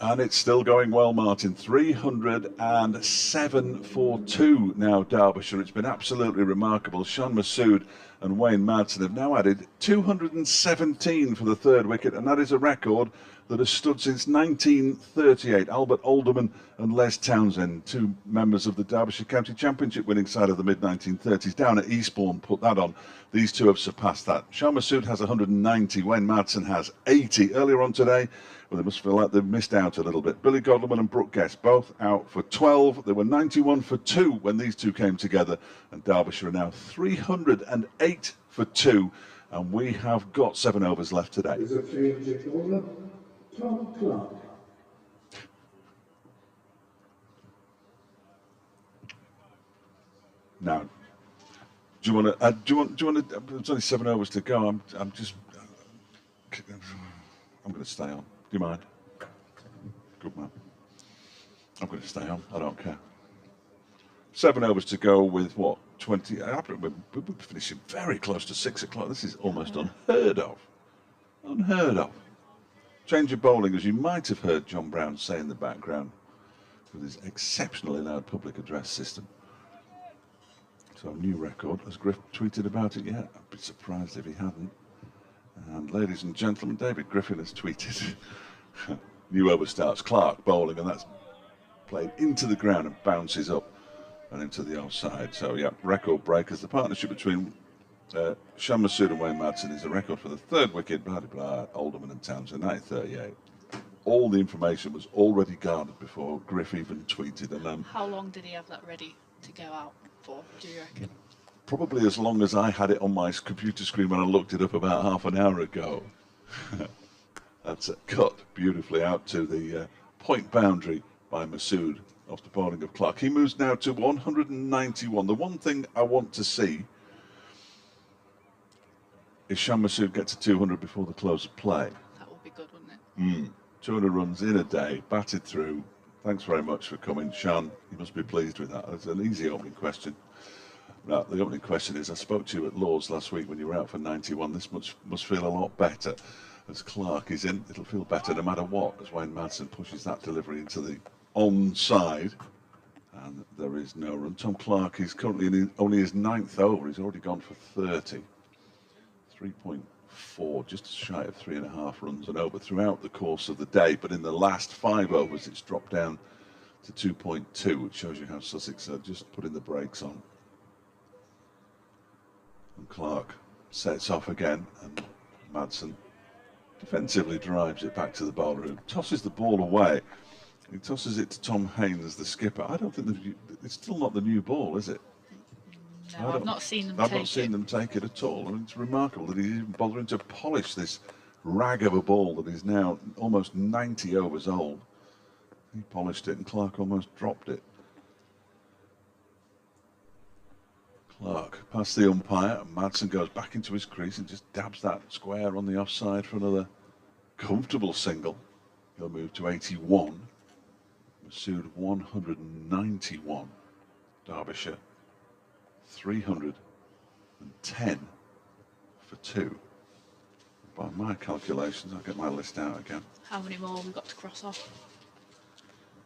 And it's still going well, Martin. 307 for 2 now, Derbyshire. It's been absolutely remarkable. Shan Masood and Wayne Madsen have now added 217 for the 3rd wicket, and that is a record that has stood since 1938. Albert Alderman and Les Townsend, 2 members of the Derbyshire County Championship winning side of the mid-1930s, down at Eastbourne, put that on. These 2 have surpassed that. Shan Masood has 190, Wayne Madsen has 80. Earlier on today, well, they must feel like they've missed out a little bit. Billy Godleman and Brooke Guest both out for 12. They were 91 for 2 when these 2 came together, and Derbyshire are now 308 for 2, and we have got 7 overs left today. Is a 300 bowler, Tom Clark. Now, do you want to? There's only 7 overs to go. I'm going to stay on. Do you mind? Good man. I'm going to stay on. I don't care. 7 overs to go with what? 20. We're finishing very close to 6 o'clock. This is almost unheard of. Unheard of. Change of bowling, as you might have heard John Brown say in the background, with his exceptionally loud public address system. So a new record. Has Griff tweeted about it yet? I'd be surprised if he hadn't. And ladies and gentlemen, David Griffin has tweeted. New over starts, Clark bowling, and that's played into the ground and bounces up and into the offside. So yeah, record breakers. The partnership between Shan Masood and Wayne Madsen is a record for the 3rd wicket, blah, blah, Alderman and Townsend, 1938. All the information was already garnered before Griff even tweeted. And How long did he have that ready to go out for, do you reckon? probably as long as I had it on my computer screen when I looked it up about half an hour ago. That's cut beautifully out to the point boundary by Masood off the bowling of Clark. He moves now to 191. The one thing I want to see is Shan Masood get to 200 before the close of play. That would be good, wouldn't it? 200 runs in a day, batted through. Thanks very much for coming, Shan. You must be pleased with that. It's an easy opening question. Now, the opening question is, I spoke to you at Lord's last week when you were out for 91. This must feel a lot better. As Clark is in, it'll feel better no matter what, as Wayne Madsen pushes that delivery into the onside. And there is no run. Tom Clark is currently in only his 9th over. He's already gone for 30. 3.4, just shy of 3.5 runs and over throughout the course of the day. But in the last 5 overs, it's dropped down to 2.2, which shows you how Sussex are just putting the brakes on. And Clark sets off again, and Madsen defensively drives it back to the bowler, who tosses the ball away. He tosses it to Tom Haynes, the skipper. I don't think it's still not the new ball, is it? No, I've not seen them I've take not seen it. them take it at all. I mean, it's remarkable that he's even bothering to polish this rag of a ball that is now almost 90 overs old. He polished it and Clark almost dropped it. Clark past the umpire, and Madsen goes back into his crease and just dabs that square on the offside for another comfortable single. He'll move to 81. Masood 191. Derbyshire 310 for 2. By my calculations, I'll get my list out again. How many more have we got to cross off?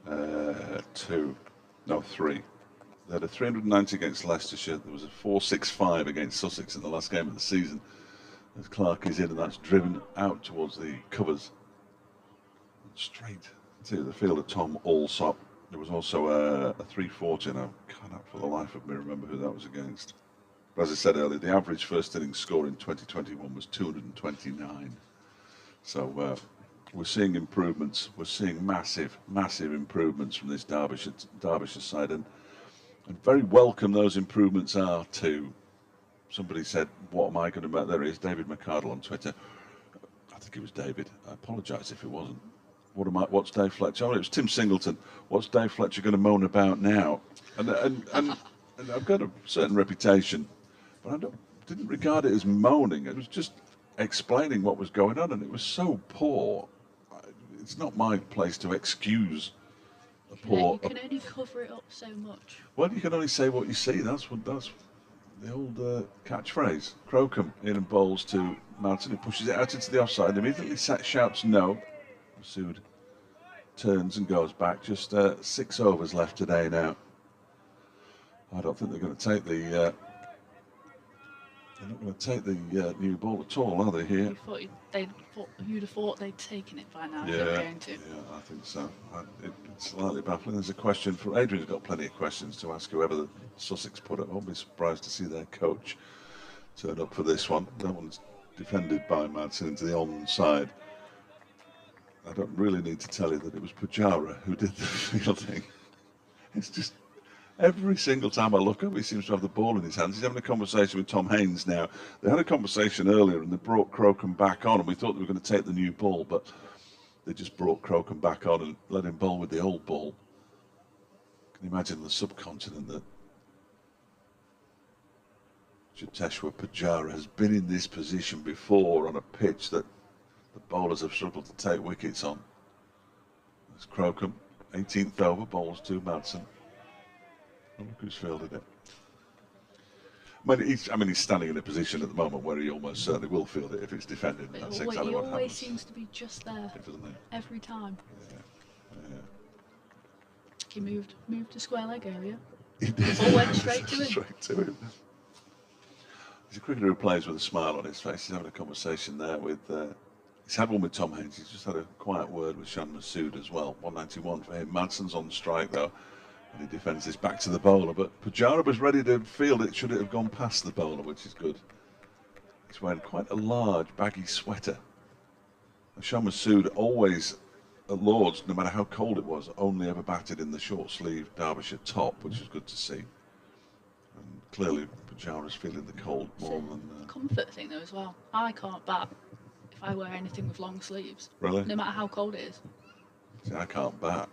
2. No, 3. They had a 390 against Leicestershire. There was a 465 against Sussex in the last game of the season. As Clark is in, and that's driven out towards the covers. Straight to the field of Tom Alsop. There was also a 340, and I cannot for the life of me remember who that was against. But as I said earlier, the average first innings score in 2021 was 229. So we're seeing improvements. We're seeing massive improvements from this Derbyshire side, and very welcome those improvements are too. Somebody said, what am I going to make? There is David McCardle on Twitter. I think it was David. I apologise if it wasn't. What's Dave Fletcher? Oh, it was Tim Singleton. What's Dave Fletcher going to moan about now? And I've got a certain reputation, but I didn't regard it as moaning. It was just explaining what was going on, and it was so poor. It's not my place to excuse a poor. You can only cover it up so much. Well, you can only say what you see. That's the old catchphrase. Crocombe in and bowls to Martin, who pushes it out into the offside. Immediately shouts no. Masood turns and goes back. Just 6 overs left today now. I don't think they're going to take the. They're not going to take the new ball at all, are they? Here. You'd have thought they'd taken it by now. Yeah, If they were going to. yeah, I think so. It's slightly baffling. There's a question from Adrian's got plenty of questions to ask whoever the Sussex put up. I won't be surprised to see their coach turn up for this one. That one's defended by Madsen into the onside. I don't really need to tell you that it was Pujara who did the fielding. It's just every single time I look up, he seems to have the ball in his hands. He's having a conversation with Tom Haynes now. They had a conversation earlier and they brought Crocombe back on, and we thought they were going to take the new ball, but they just brought Crocombe back on and let him bowl with the old ball. Can you imagine the subcontinent that Cheteshwar Pujara has been in this position before on a pitch that the bowlers have struggled to take wickets on. There's Crocombe, 18th over, bowls to Madsen. Oh, look who's fielded it. I mean, he's standing in a position at the moment where he almost certainly will field it if it's defended. But That's he exactly what always happens. seems to be just there every time. Yeah. He moved to square leg area. He did. Ball went straight to him. Straight to him. He's a cricketer who plays with a smile on his face. He's having a conversation there with. He's had one with Tom Haynes. He's just had a quiet word with Shan Masood as well. 191 for him. Madsen's on strike though, and he defends this back to the bowler. But Pujara was ready to field it should it have gone past the bowler, which is good. He's wearing quite a large baggy sweater. And Shan Masood always at Lords, no matter how cold it was, only ever batted in the short sleeve Derbyshire top, which is good to see. And clearly Pujara's feeling the cold more than. Comfort thing though as well. I can't bat if I wear anything with long sleeves. Really? No matter how cold it is. See, I can't bat.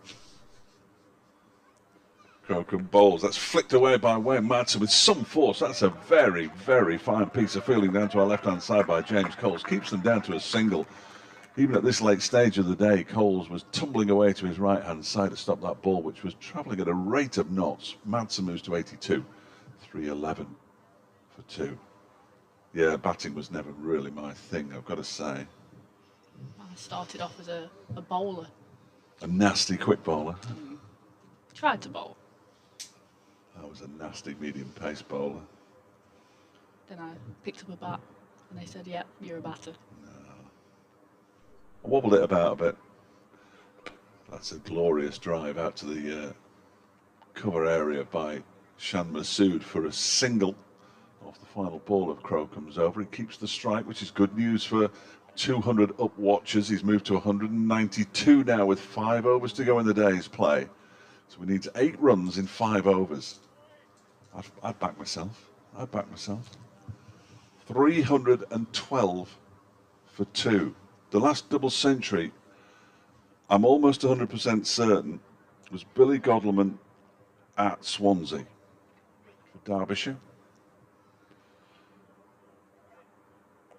Crocombe bowls. That's flicked away by Wayne Madsen with some force. That's a very, very fine piece of fielding down to our left-hand side by James Coles. Keeps them down to a single. Even at this late stage of the day, Coles was tumbling away to his right-hand side to stop that ball, which was travelling at a rate of knots. Madsen moves to 82. 311 for 2. Yeah, batting was never really my thing, I've got to say. I started off as a bowler. A nasty quick bowler. Tried to bowl. That was a nasty medium pace bowler. Then I picked up a bat and they said, "Yep, you're a batter." I wobbled it about a bit. That's a glorious drive out to the cover area by Shan Masood for a single off the final ball of Crow comes over. He keeps the strike, which is good news for 200 up watchers. He's moved to 192 now with 5 overs to go in the day's play. So we need 8 runs in 5 overs. I'd back myself. 312 for 2. The last double century, I'm almost 100% certain, was Billy Godleman at Swansea for Derbyshire.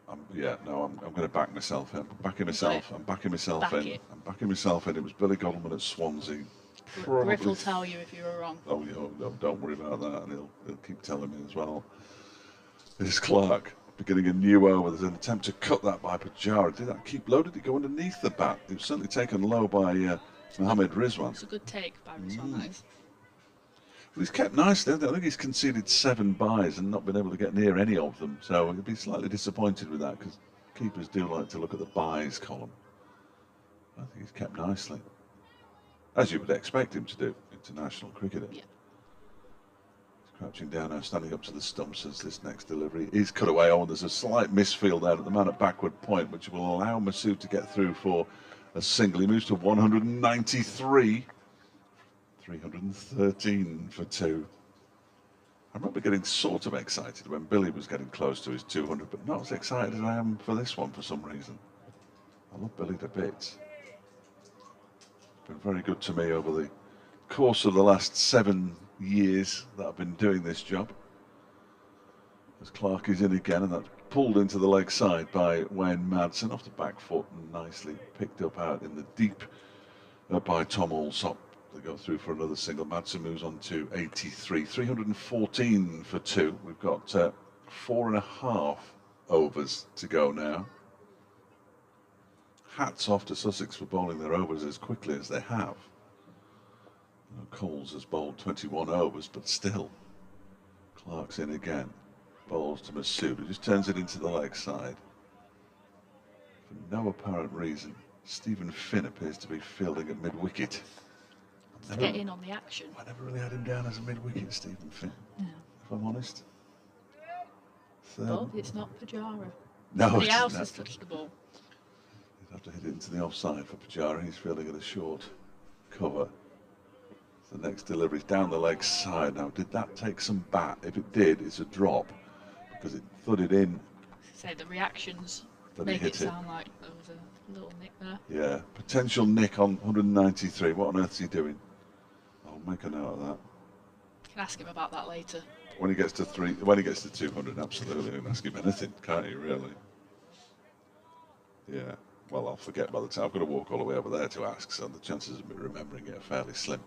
I'm going to back myself in. I'm backing myself in. It was Billy Godleman at Swansea. Griff will tell you if you were wrong. Oh, no, don't worry about that. And he'll keep telling me as well. This Clark beginning a new over. There's an attempt to cut that by Pajara. Did that keep low? Did it go underneath the bat? It was certainly taken low by Mohammed Rizwan. It's a good take by Rizwan, that is. Well, he's kept nicely. I think he's conceded 7 byes and not been able to get near any of them. So he'll be slightly disappointed with that because keepers do like to look at the byes column. I think he's kept nicely, as you would expect him to do, international cricketer. Yeah. He's crouching down now, standing up to the stumps as this next delivery is cut away. Oh, and there's a slight misfield there at the man at backward point, which will allow Masood to get through for a single. He moves to 193. 313 for 2. I remember getting sort of excited when Billy was getting close to his 200, but not as excited as I am for this one for some reason. I love Billy to bits. Been very good to me over the course of the last 7 years that I've been doing this job. As Clark is in again, and that's pulled into the leg side by Wayne Madsen off the back foot and nicely picked up out in the deep by Tom Allsop. They go through for another single. Madsen moves on to 83. 314 for 2. We've got 4.5 overs to go now. Hats off to Sussex for bowling their overs as quickly as they have. Coles has bowled 21 overs, but still. Clark's in again. Bowls to Masood, who just turns it into the leg side. For no apparent reason, Stephen Finn appears to be fielding at mid-wicket. To get in on the action. I never really had him down as a mid-wicket, Stephen Finn, if I'm honest. But it's not Pajara. No, Somebody else has touched the ball. He'd have to hit it into the offside for Pajara. He's fielding at a short cover. The next delivery's down the leg side. Now, did that take some bat? If it did, it's a drop because it thudded in. Say the reactions Then make he it hit sound like there was a little nick there. Yeah, potential nick on 193. What on earth is he doing? I'll make a note of that. You can ask him about that later. When he gets to 200, absolutely, you can ask him anything, can't you? Really? Yeah. Well, I'll forget by the time I've got to walk all the way over there to ask, so the chances of me remembering it are fairly slim.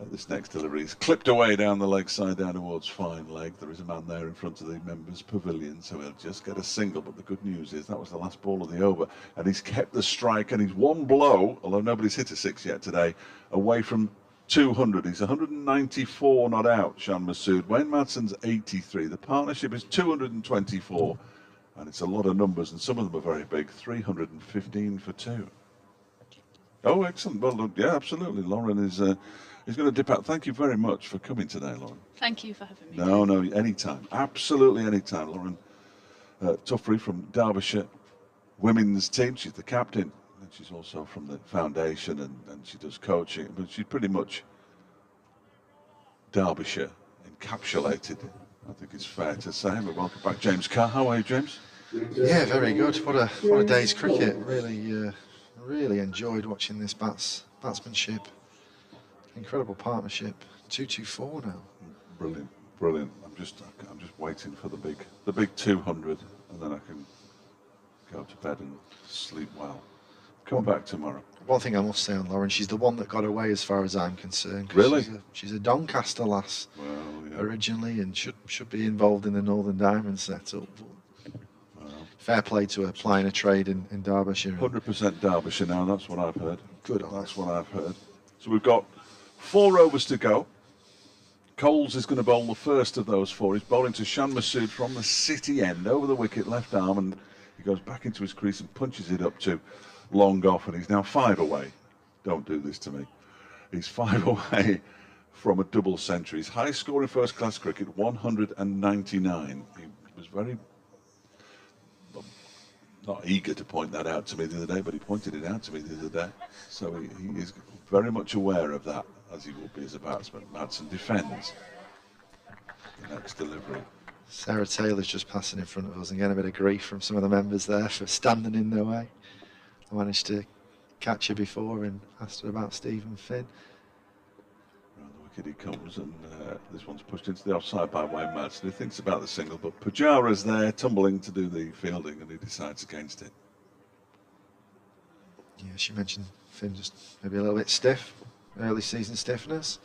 This next delivery is clipped away down the leg side, down towards fine leg. There is a man there in front of the members' pavilion, so he'll just get a single. But the good news is that was the last ball of the over, and he's kept the strike, and he's one blow, although nobody's hit a 6 yet today, away from 200. He's 194 not out, Shan Masood. Wayne Madsen's 83. The partnership is 224, and it's a lot of numbers, and some of them are very big. 315 for 2. Oh, excellent. Well, yeah, absolutely. Lauren is going to dip out. Thank you very much for coming today, Lauren. Thank you for having me. No, anytime. Absolutely anytime. Lauren Tuffrey from Derbyshire women's team. She's the captain. And she's also from the foundation and she does coaching. But she's pretty much Derbyshire encapsulated, I think it's fair to say. But welcome back, James Carr. How are you, James? Yeah, very good. What a day's cricket. Really enjoyed watching this batsmanship. Incredible partnership. 224 now. Brilliant. I'm just waiting for the big 200, and then I can go to bed and sleep well. Come back tomorrow. One thing I must say on Lauren, she's the one that got away as far as I'm concerned. Really? She's a Doncaster lass originally, and should be involved in the Northern Diamond setup. Fair play to her, plying a trade in Derbyshire. 100% Derbyshire now, that's what I've heard. Good on That's what I've heard. So we've got 4 overs to go. Coles is going to bowl the first of those four. He's bowling to Shan Masood from the city end, over the wicket, left arm, and he goes back into his crease and punches it up to long off, and he's now 5 away. Don't do this to me. He's 5 away from a double century. His highest score in first-class cricket, 199. He was very, well, not eager to point that out to me the other day, but he pointed it out to me the other day. So he is very much aware of that, as he will be as a batsman. Madsen defends the next delivery. Sarah Taylor's just passing in front of us and getting a bit of grief from some of the members there for standing in their way. I managed to catch her before and asked her about Stephen Finn. Around the wicket he comes, and this one's pushed into the offside by Wayne Madsen. He thinks about the single, but Pujara's there tumbling to do the fielding, and he decides against it. Yeah, she mentioned Finn just maybe a little bit stiff, early season stiffness.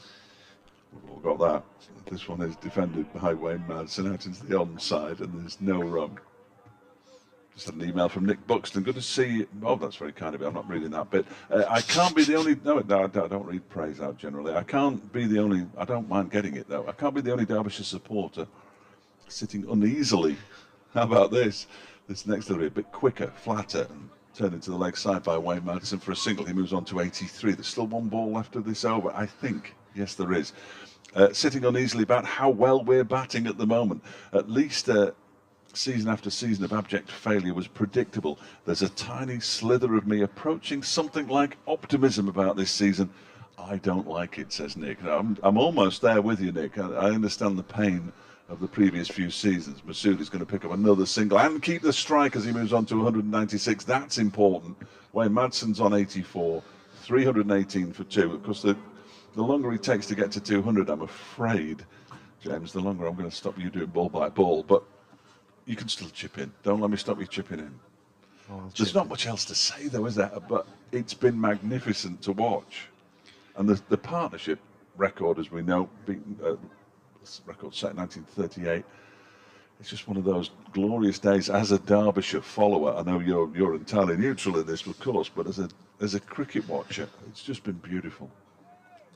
We've all got that. This one is defended by Wayne Madsen out into the onside, and there's no run. Just had an email from Nick Buxton. Good to see you. Oh, that's very kind of you. I'm not reading that bit. I can't be the only... No, I don't read praise out generally. I can't be the only... I don't mind getting it, though. I can't be the only Derbyshire supporter sitting uneasily. How about this? This next delivery, a bit quicker, flatter, and turned into the leg side by Wayne Madsen for a single. He moves on to 83. There's still one ball left of this over, I think. Yes, there is. Sitting uneasily about how well we're batting at the moment. At least season after season of abject failure was predictable. There's a tiny slither of me approaching something like optimism about this season. I don't like it, says Nick. I'm almost there with you, Nick. I understand the pain of the previous few seasons. Masood is going to pick up another single and keep the strike as he moves on to 196. That's important. Wayne Madsen's on 84, 318 for 2. Of course, the longer he takes to get to 200, I'm afraid, James, the longer I'm going to stop you doing ball by ball. But you can still chip in. Don't let me stop you chipping in. There's not much else to say, though, is there? But it's been magnificent to watch. And the partnership record, as we know, record set in 1938, it's just one of those glorious days as a Derbyshire follower. I know you're entirely neutral in this, of course, but as a cricket watcher, it's just been beautiful.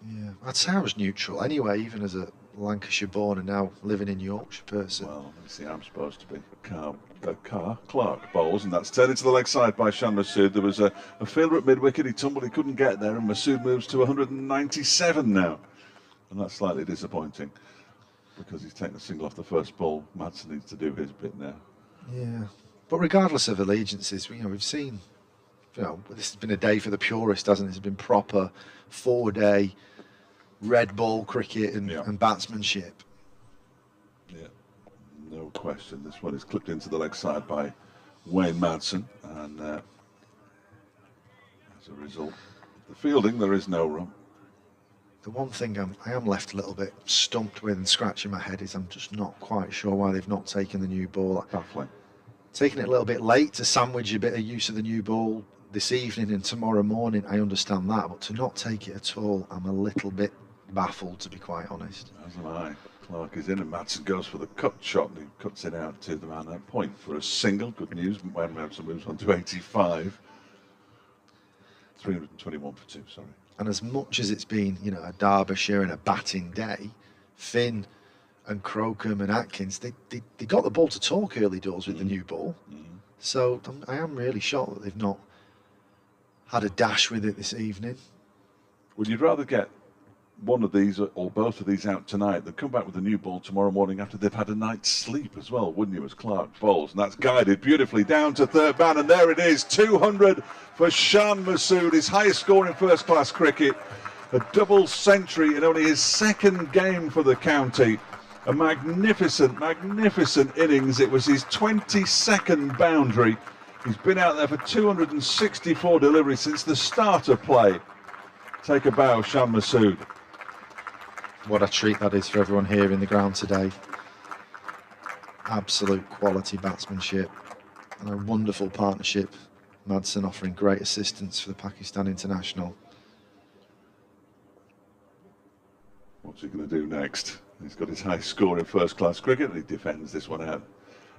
Yeah, I'd say I was neutral anyway, even as a Lancashire born and now living in Yorkshire person. Well, let's see, I'm supposed to be. Clark bowls, and that's turned into the leg side by Shan Masood. There was a fielder at mid-wicket, he tumbled, he couldn't get there, and Masood moves to 197 now. And that's slightly disappointing, because he's taken a single off the first ball. Madsen needs to do his bit now. Yeah, but regardless of allegiances, we've seen, this has been a day for the purist, hasn't it? It's been proper 4-day red ball cricket and batsmanship. Yeah, no question. This one is clipped into the leg side by Wayne Madsen, and as a result of the fielding, there is no run. The one thing I am left a little bit stumped with and scratching my head is I'm just not quite sure why they've not taken the new ball. Baffling. Taking it a little bit late to sandwich a bit of use of the new ball this evening and tomorrow morning, I understand that, but to not take it at all, I'm a little bit baffled, to be quite honest. As am I. Clark is in, and Madsen goes for the cut shot, and he cuts it out to the man at point for a single. Good news, when Madsen moves on to 85. 321 for 2, sorry. And as much as it's been, a Derbyshire and a batting day, Finn and Crocombe and Atkins, they got the ball to talk early doors with the new ball. So I am really shocked that they've not had a dash with it this evening. Would you rather get one of these or both of these out tonight than come back with a new ball tomorrow morning after they've had a night's sleep as well, wouldn't you, as Clark bowls? And that's guided beautifully down to third man, and there it is, 200 for Shan Masood, his highest score in first-class cricket, a double century in only his second game for the county. A magnificent, magnificent innings. It was his 22nd boundary. He's been out there for 264 deliveries since the start of play. Take a bow, Shan Masood. What a treat that is for everyone here in the ground today. Absolute quality batsmanship and a wonderful partnership. Madsen offering great assistance for the Pakistan international. What's he going to do next? He's got his high score in first-class cricket, and he defends this one out.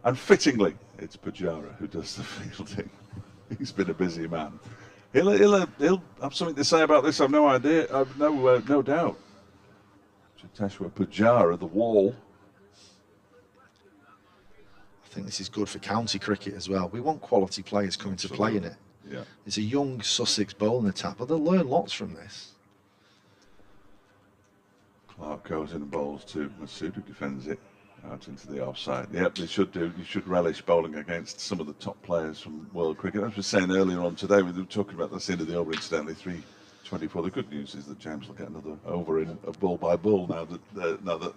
And fittingly, it's Pujara who does the fielding. He's been a busy man. He'll have something to say about this. I've no idea. I've no doubt. Cheteshwar Pujara, the wall. I think this is good for county cricket as well. We want quality players coming to play in it. Yeah. It's a young Sussex bowling attack, but they'll learn lots from this. Clark goes in and bowls to Masood, who defends it out into the offside. Yep, they should do. You should relish bowling against some of the top players from world cricket. As we were saying earlier on today, we were talking about this end of the over, incidentally, 3:24. The good news is that James will get another over in a ball by ball now that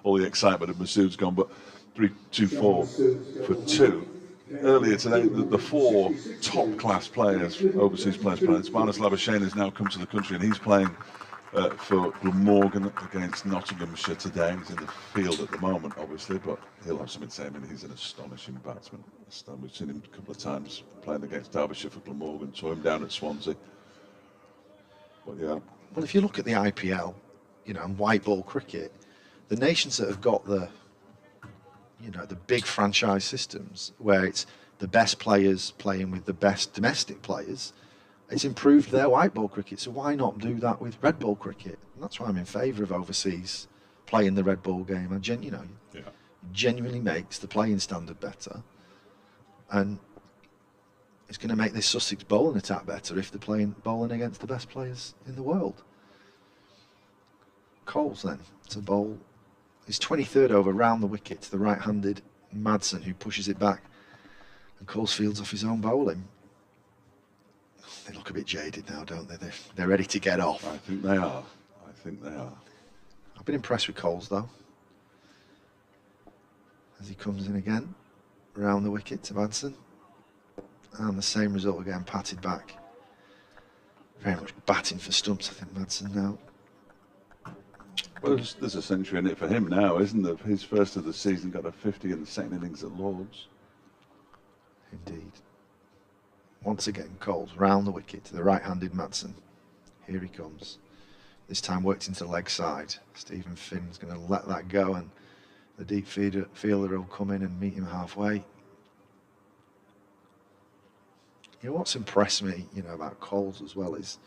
all the excitement of Masood's gone. But 3-2-4 for 2. Earlier today, the 4 top-class players, overseas players playing. Sparnas Labuschagne has now come to the country, and he's playing for Glamorgan against Nottinghamshire today. He's in the field at the moment, obviously, but he'll have something to say. I mean, he's an astonishing batsman. We've seen him a couple of times playing against Derbyshire for Glamorgan, saw him down at Swansea. But yeah. Well, if you look at the IPL, you know, and white ball cricket, the nations that have got the big franchise systems where it's the best players playing with the best domestic players, it's improved their white ball cricket. So why not do that with red ball cricket? And that's why I'm in favour of overseas playing the red ball game. It genuinely makes the playing standard better, and it's going to make this Sussex bowling attack better if they're bowling against the best players in the world. Coles then to bowl his 23rd over round the wicket to the right-handed Madsen, who pushes it back, and Coles fields off his own bowling. They look a bit jaded now, don't they? They're ready to get off. I think they are. I've been impressed with Coles, though. As he comes in again, round the wicket to Madsen. And the same result again, patted back. Very much batting for stumps, I think, Madsen now. Well, there's a century in it for him now, isn't there? His first of the season, got a 50 in the second innings at Lord's. Indeed. Once again, Coles round the wicket to the right-handed Madsen. Here he comes. This time worked into the leg side. Stephen Finn's going to let that go, and the deep fielder will come in and meet him halfway. You know, what's impressed me, about Coles as well is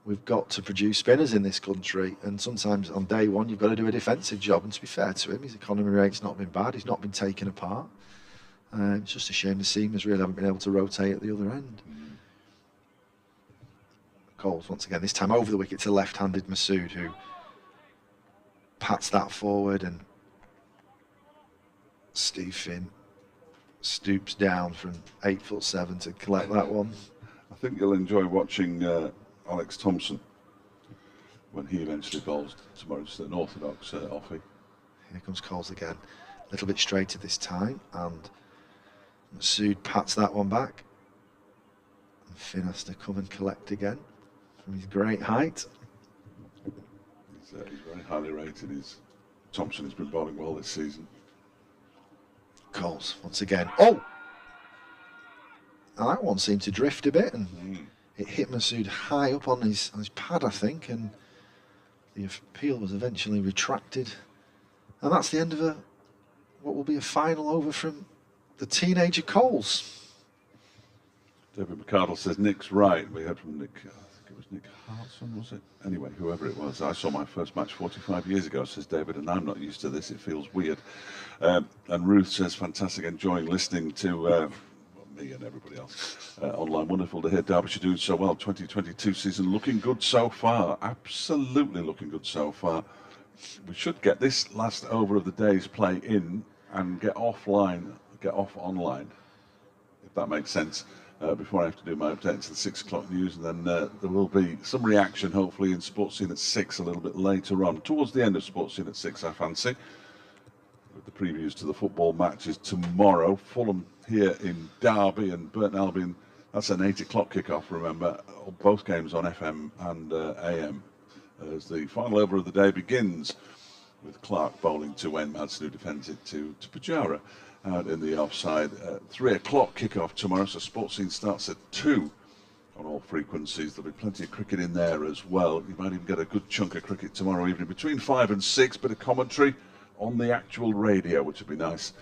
we've got to produce spinners in this country, and sometimes on day one you've got to do a defensive job. And to be fair to him, his economy rate's not been bad. He's not been taken apart. It's just a shame the seamers really haven't been able to rotate at the other end. Coles once again, this time over the wicket to left-handed Masood, who pats that forward, and Steve Finn stoops down from 8'7" to collect that one. I think you'll enjoy watching Alex Thompson when he eventually bowls tomorrow. It's an orthodox offie. Here comes Coles again, a little bit straighter this time, and Masood pats that one back. And Finn has to come and collect again from his great height. He's very highly rated. Thompson has been bowling well this season. Coles once again. Oh! Now that one seemed to drift a bit, and it hit Masood high up on his pad, I think, and the appeal was eventually retracted. And that's the end of what will be a final over from the teenager Coles. David McCardle says Nick's right. We heard from Nick, I think it was Nick Hartson, was it? Anyway, whoever it was. I saw my first match 45 years ago, says David, and I'm not used to this. It feels weird. And Ruth says, fantastic, enjoying listening to me and everybody else online. Wonderful to hear Derbyshire doing so well. 2022 season looking good so far. Absolutely looking good so far. We should get this last over of the day's play in and get off online, if that makes sense, before I have to do my update to the 6 o'clock news, and then there will be some reaction hopefully in Sports Scene at 6 a little bit later on, towards the end of Sports Scene at 6 I fancy, with the previews to the football matches tomorrow. Fulham here in Derby and Burton Albion, that's an 8 o'clock kickoff, remember, both games on FM and AM, as the final over of the day begins with Clark bowling to Wayne Madsen, who defends it to Pujara out in the offside. 3 o'clock kickoff tomorrow, so Sports Scene starts at 2 on all frequencies. There'll be plenty of cricket in there as well. You might even get a good chunk of cricket tomorrow evening between 5 and 6, bit of commentary on the actual radio, which would be nice.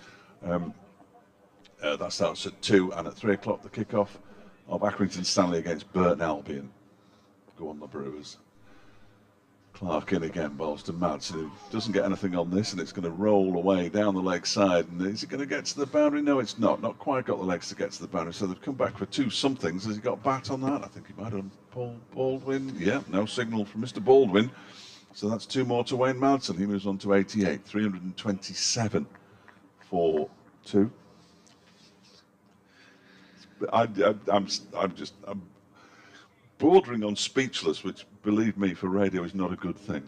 That starts at 2, and at 3 o'clock the kickoff of Accrington Stanley against Burton Albion. Go on the Brewers. Clark in again, bowls to Madsen, who doesn't get anything on this, and it's going to roll away down the leg side. And is it going to get to the boundary? No, it's not. Not quite got the legs to get to the boundary. So they've come back for two somethings. Has he got bat on that? I think he might have. Paul Baldwin. Yeah, no signal from Mr. Baldwin. So that's two more to Wayne Madsen. He moves on to 88, 327 for 2. I'm bordering on speechless, which, believe me, for radio is not a good thing.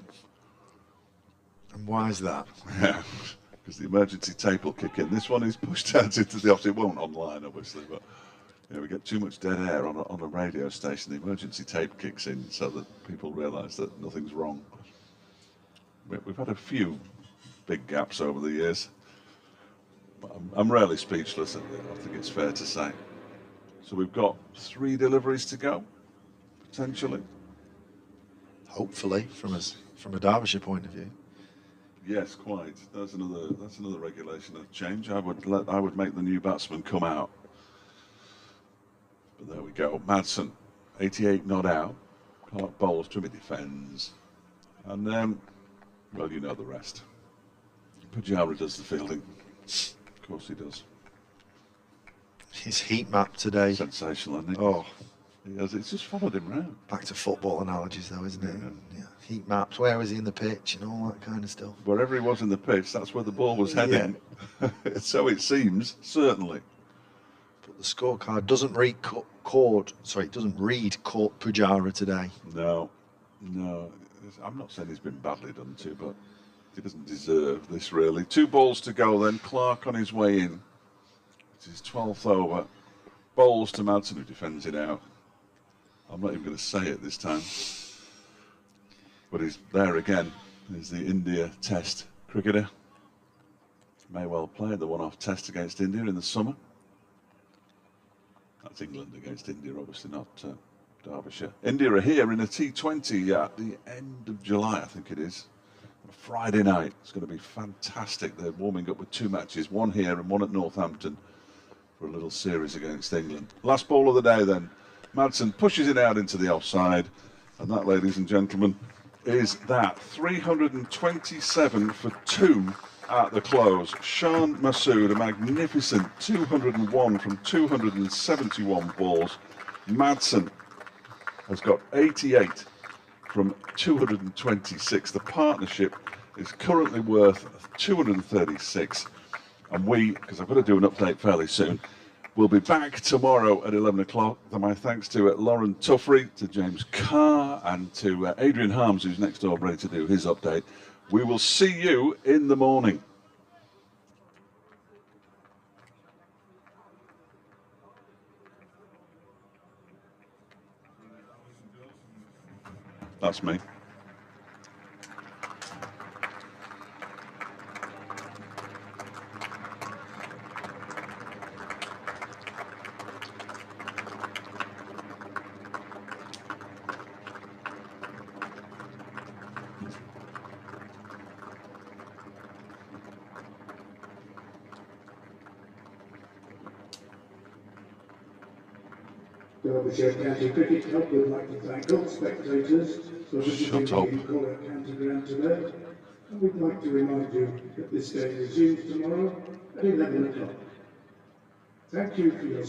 And why is that? Yeah, because the emergency tape will kick in. This one is pushed out into the opposite. It won't online, obviously, but we get too much dead air on a radio station. The emergency tape kicks in so that people realise that nothing's wrong. We've had a few big gaps over the years, but I'm rarely speechless, I think it's fair to say. So we've got 3 deliveries to go, potentially. Hopefully, from a Derbyshire point of view. Yes, quite. That's another regulation of change. I would make the new batsman come out. But there we go. Madsen, 88 not out. Clark bowls to him, he defends. And well, you know the rest. Pujara does the fielding. Of course he does. His heat map today. Sensational, isn't it? Oh. It's just followed him round. Back to football analogies, though, isn't it? Yeah. Yeah. Heat maps, where was he in the pitch and all that kind of stuff. Wherever he was in the pitch, that's where the ball was heading. Yeah. So it seems, certainly. But the scorecard doesn't read Court Pujara today. No. I'm not saying he's been badly done to, but he doesn't deserve this, really. 2 balls to go then. Clark on his way in. It's his 12th over. Bowls to Madsen, who defends it out. I'm not even going to say it this time. But he's there again. He's the India Test cricketer. May well play the one-off Test against India in the summer. That's England against India, obviously not Derbyshire. India are here in a T20 at the end of July, I think it is. Friday night. It's going to be fantastic. They're warming up with 2 matches, one here and one at Northampton, for a little series against England. Last ball of the day then. Madsen pushes it out into the offside. And that, ladies and gentlemen, is that. 327 for 2 at the close. Shan Masood, a magnificent 201 from 271 balls. Madsen has got 88 from 226. The partnership is currently worth 236. And we, because I've got to do an update fairly soon, we'll be back tomorrow at 11 o'clock. My thanks to Lauren Tuffrey, to James Carr, and to Adrian Harms, who's next door ready to do his update. We will see you in the morning. That's me. Derbyshire County Cricket Club would like to thank all spectators for visiting the Incora County Ground today, and we'd like to remind you that this game resumes tomorrow at 11 o'clock. Thank you for your